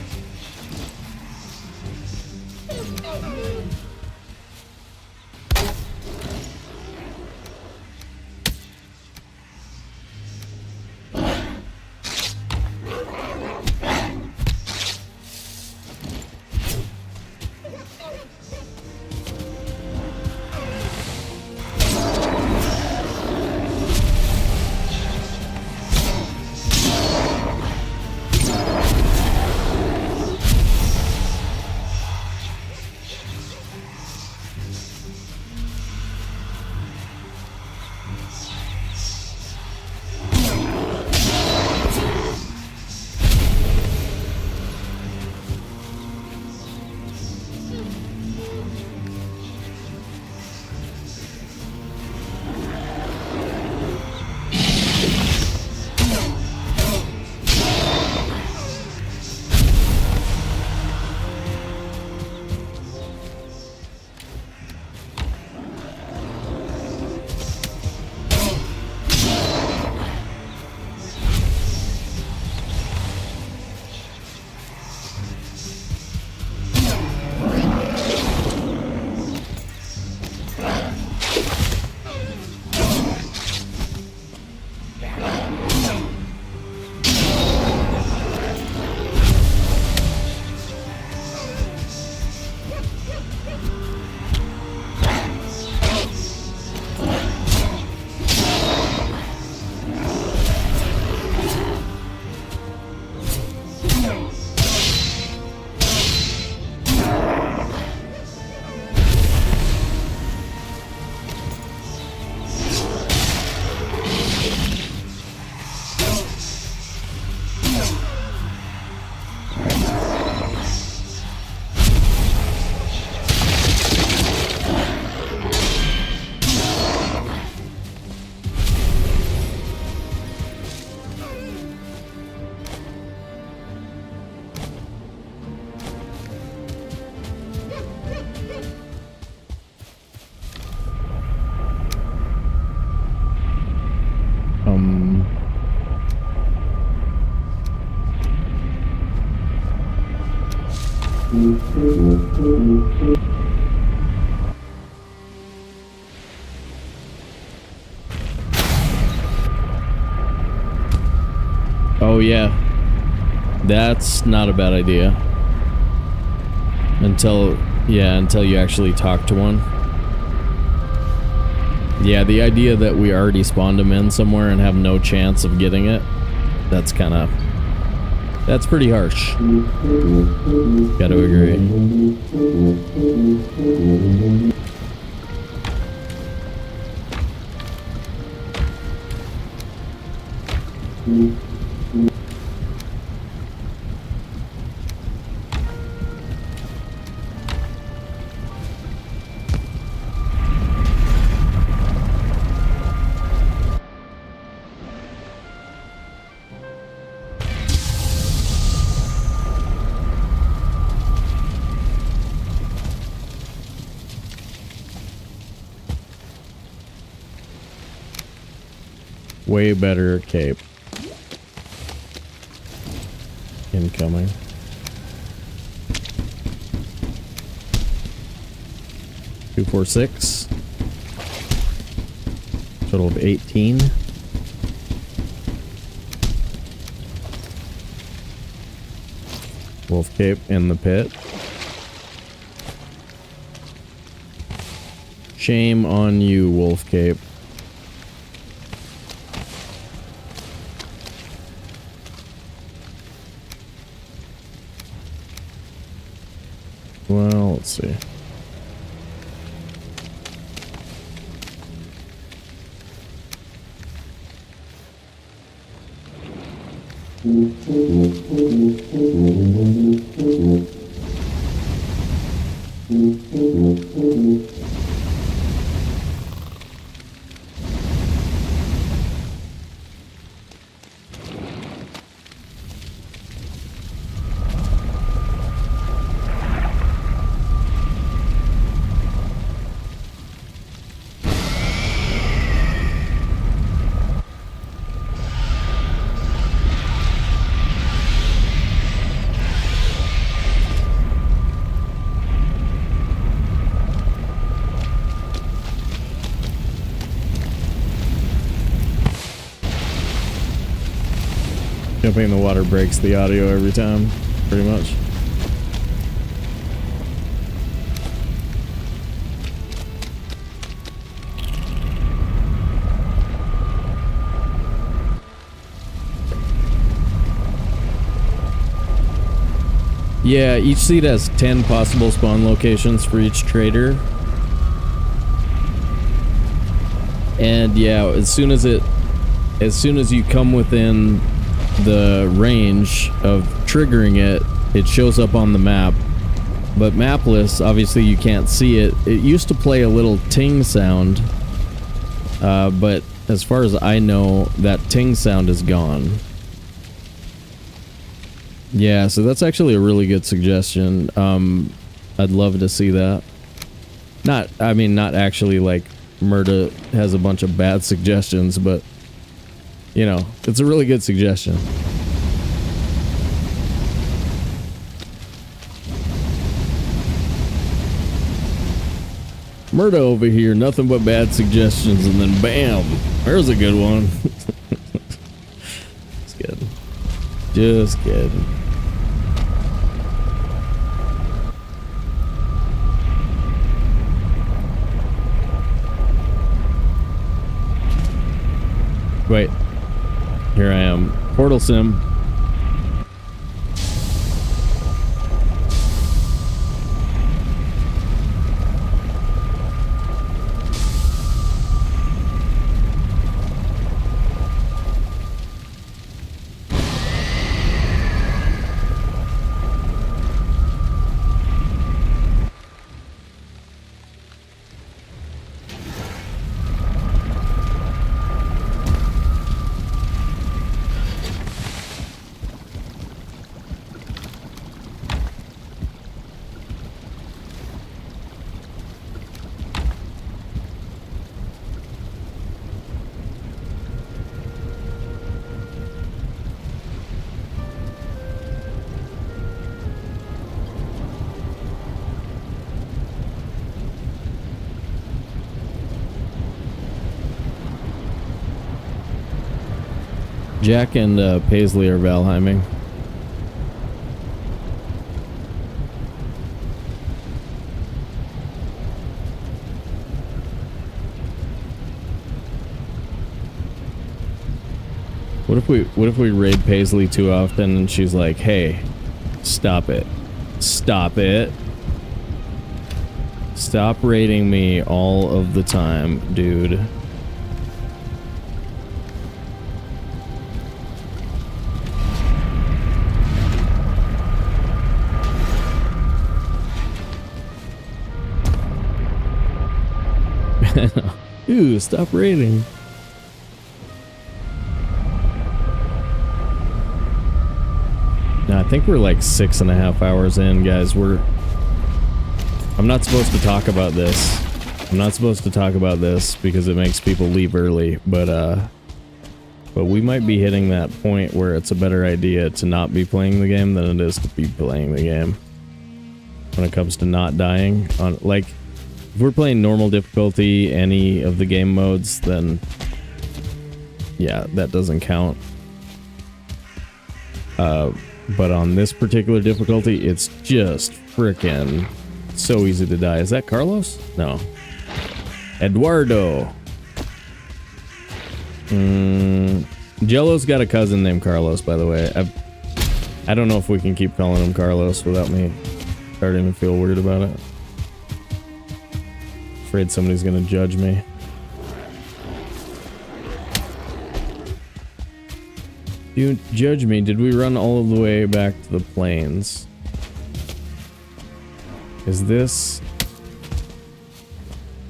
Oh yeah, that's not a bad idea. Until you actually talk to one. Yeah, the idea that we already spawned him in somewhere and have no chance of getting it, that's pretty harsh. Gotta agree. Way better cape. Incoming. Two, 4, 6. Total of 18. Wolf cape in the pit. Shame on you, wolf cape. Well, let's see. Jumping in the water breaks the audio every time, pretty much. Yeah, each seed has 10 possible spawn locations for each trader. And yeah, as soon as you come within the range of triggering it, it shows up on the map. But mapless, obviously you can't see it. It used to play a little ting sound, but as far as I know, that ting sound is gone. Yeah, so that's actually a really good suggestion. I'd love to see that. Not actually like Murda has a bunch of bad suggestions, but you know, it's a really good suggestion. Murda over here, nothing but bad suggestions, and then bam, there's a good one. Just kidding. Just kidding. Wait, here I am. Portal sim. Jack and Paisley are Valheiming. What if we raid Paisley too often and she's like, "Hey, stop it. Stop it. Stop raiding me all of the time, dude." Ooh, stop raiding. Now, I think we're like 6.5 hours in, guys. I'm not supposed to talk about this. I'm not supposed to talk about this because it makes people leave early, but we might be hitting that point where it's a better idea to not be playing the game than it is to be playing the game. When it comes to not dying on, like, if we're playing normal difficulty, any of the game modes, then yeah, that doesn't count. But on this particular difficulty, it's just frickin' so easy to die. Is that Carlos? No. Eduardo. Jello's got a cousin named Carlos, by the way. I don't know if we can keep calling him Carlos without me starting to feel weird about it. Afraid somebody's gonna judge me. Dude, judge me. Did we run all the way back to the plains? Is this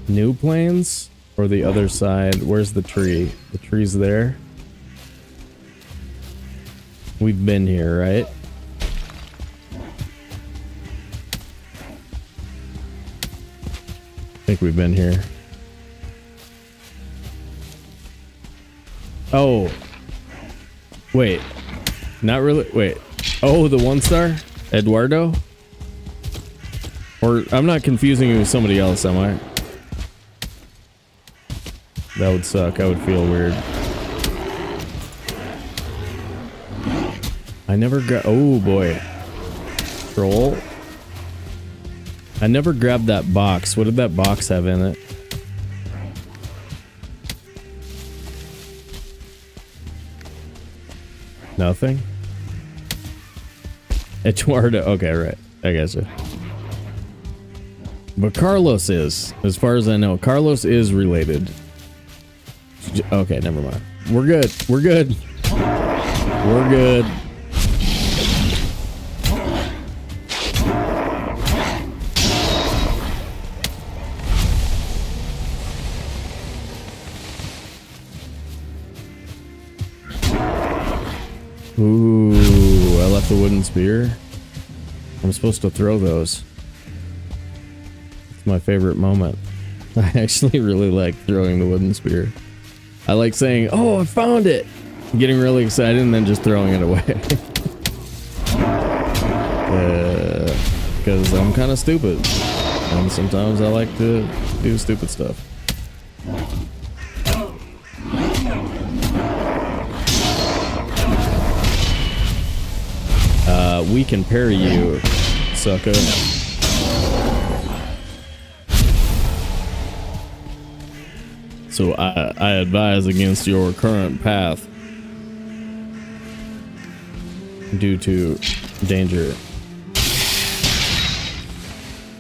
new plains or the other side? Where's the tree? The tree's there. We've been here, right? I think we've been here. Oh. Wait. Not really. Wait. Oh, the 1-star? Eduardo? Or I'm not confusing you with somebody else, am I? That would suck. I would feel weird. I never got. Oh boy. Troll. I never grabbed that box. What did that box have in it? Nothing? Eduardo. Okay, right. I guess so. But Carlos is, as far as I know. Carlos is related. Okay, never mind. We're good. We're good. We're good. Ooh, I left the wooden spear. I'm supposed to throw those. It's my favorite moment. I actually really like throwing the wooden spear. I like saying, oh, I found it! Getting really excited and then just throwing it away. Because I'm kind of stupid. And sometimes I like to do stupid stuff. We can parry you, sucker. So I advise against your current path due to danger.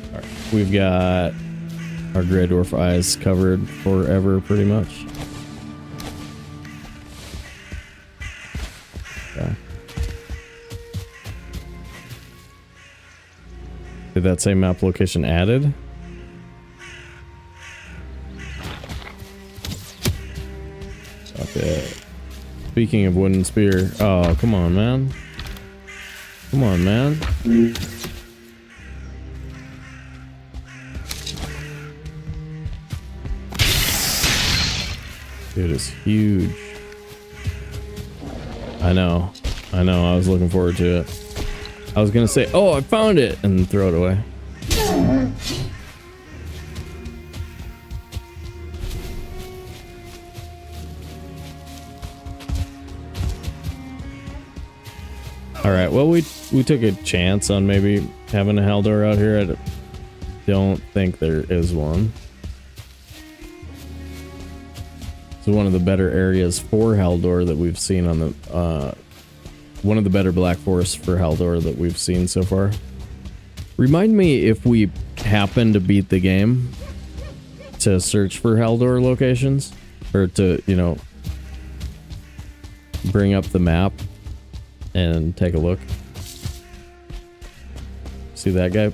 Alright, we've got our Grey Dwarf eyes covered forever, pretty much. Okay. Did that say map location added? Okay. Speaking of wooden spear. Oh, come on, man. Come on, man. Dude, it's huge. I know. I know. I was looking forward to it. I was gonna say, oh, I found it, and throw it away. Alright, well, we took a chance on maybe having a Haldor out here. I don't think there is one. It's one of the better areas for Haldor that we've seen on the, one of the better Black Forests for Haldor that we've seen so far. Remind me if we happen to beat the game to search for Haldor locations, or to, you know, bring up the map and take a look. See that guy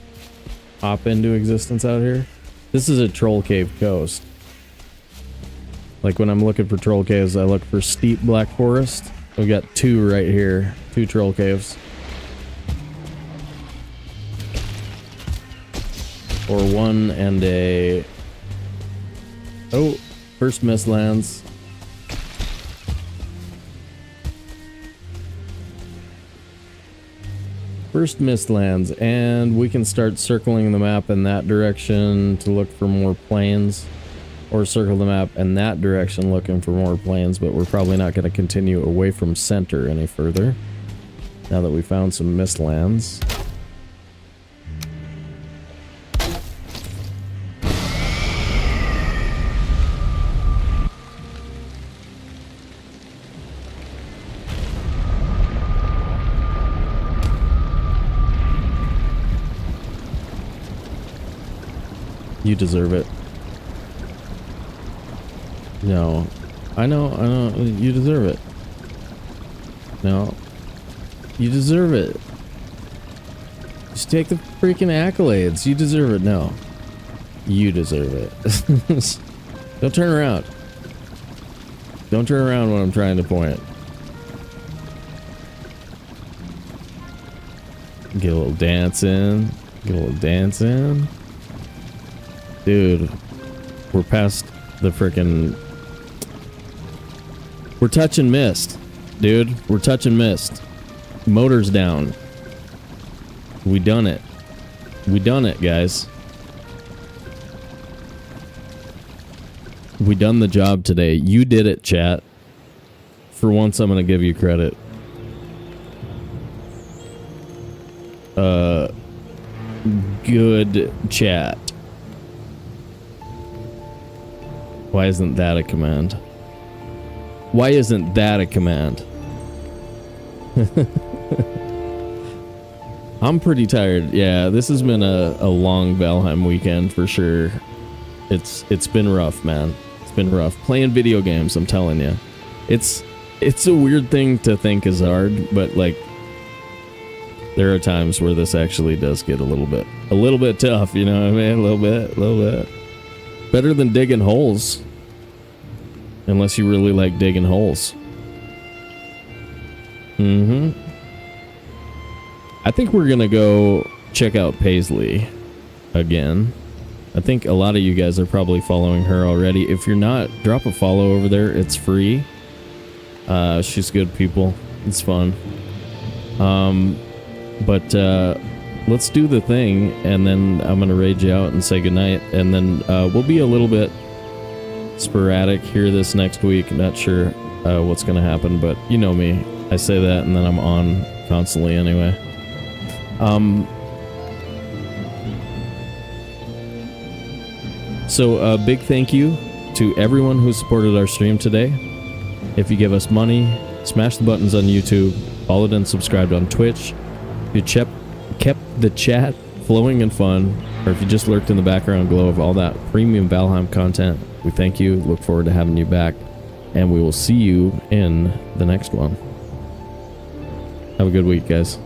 pop into existence out here? This is a troll cave coast. Like when I'm looking for troll caves, I look for steep Black Forest. We got two right here, two troll caves. Or one and a... Oh, first Mistlands. First Mistlands, and we can start circling the map in that direction to look for more plains. Or circle the map in that direction looking for more plains, but we're probably not going to continue away from center any further. Now that we found some Mistlands. You deserve it. No. I know, you deserve it. No. You deserve it. Just take the freaking accolades. You deserve it. No. You deserve it. Don't turn around. Don't turn around when I'm trying to point. Get a little dance in. Get a little dance in. Dude, we're past the frickin'... We're touching mist, dude. We're touching mist. Motor's down. We done it. We done it, guys. We done the job today. You did it, chat. For once, I'm gonna give you credit. good chat. Why isn't that a command? Why isn't that a command? I'm pretty tired. Yeah, this has been a long Valheim weekend for sure. It's been rough, man. It's been rough. Playing video games, I'm telling you. It's a weird thing to think is hard, but like there are times where this actually does get a little bit tough, you know what I mean? A little bit. Better than digging holes. Unless you really like digging holes. I think we're gonna go check out Paisley again. I think a lot of you guys are probably following her already. If you're not, drop a follow over there. It's free. She's good people. It's fun. But let's do the thing, and then I'm gonna raid you out and say goodnight, and then we'll be a little bit sporadic here this next week. Not sure what's gonna happen, but you know me. I say that, and then I'm on constantly anyway. So a big thank you to everyone who supported our stream today. If you give us money, smash the buttons on YouTube, followed and subscribed on Twitch, if you kept the chat flowing and fun, or if you just lurked in the background glow of all that premium Valheim content, we thank you, look forward to having you back, and we will see you in the next one. Have a good week, guys.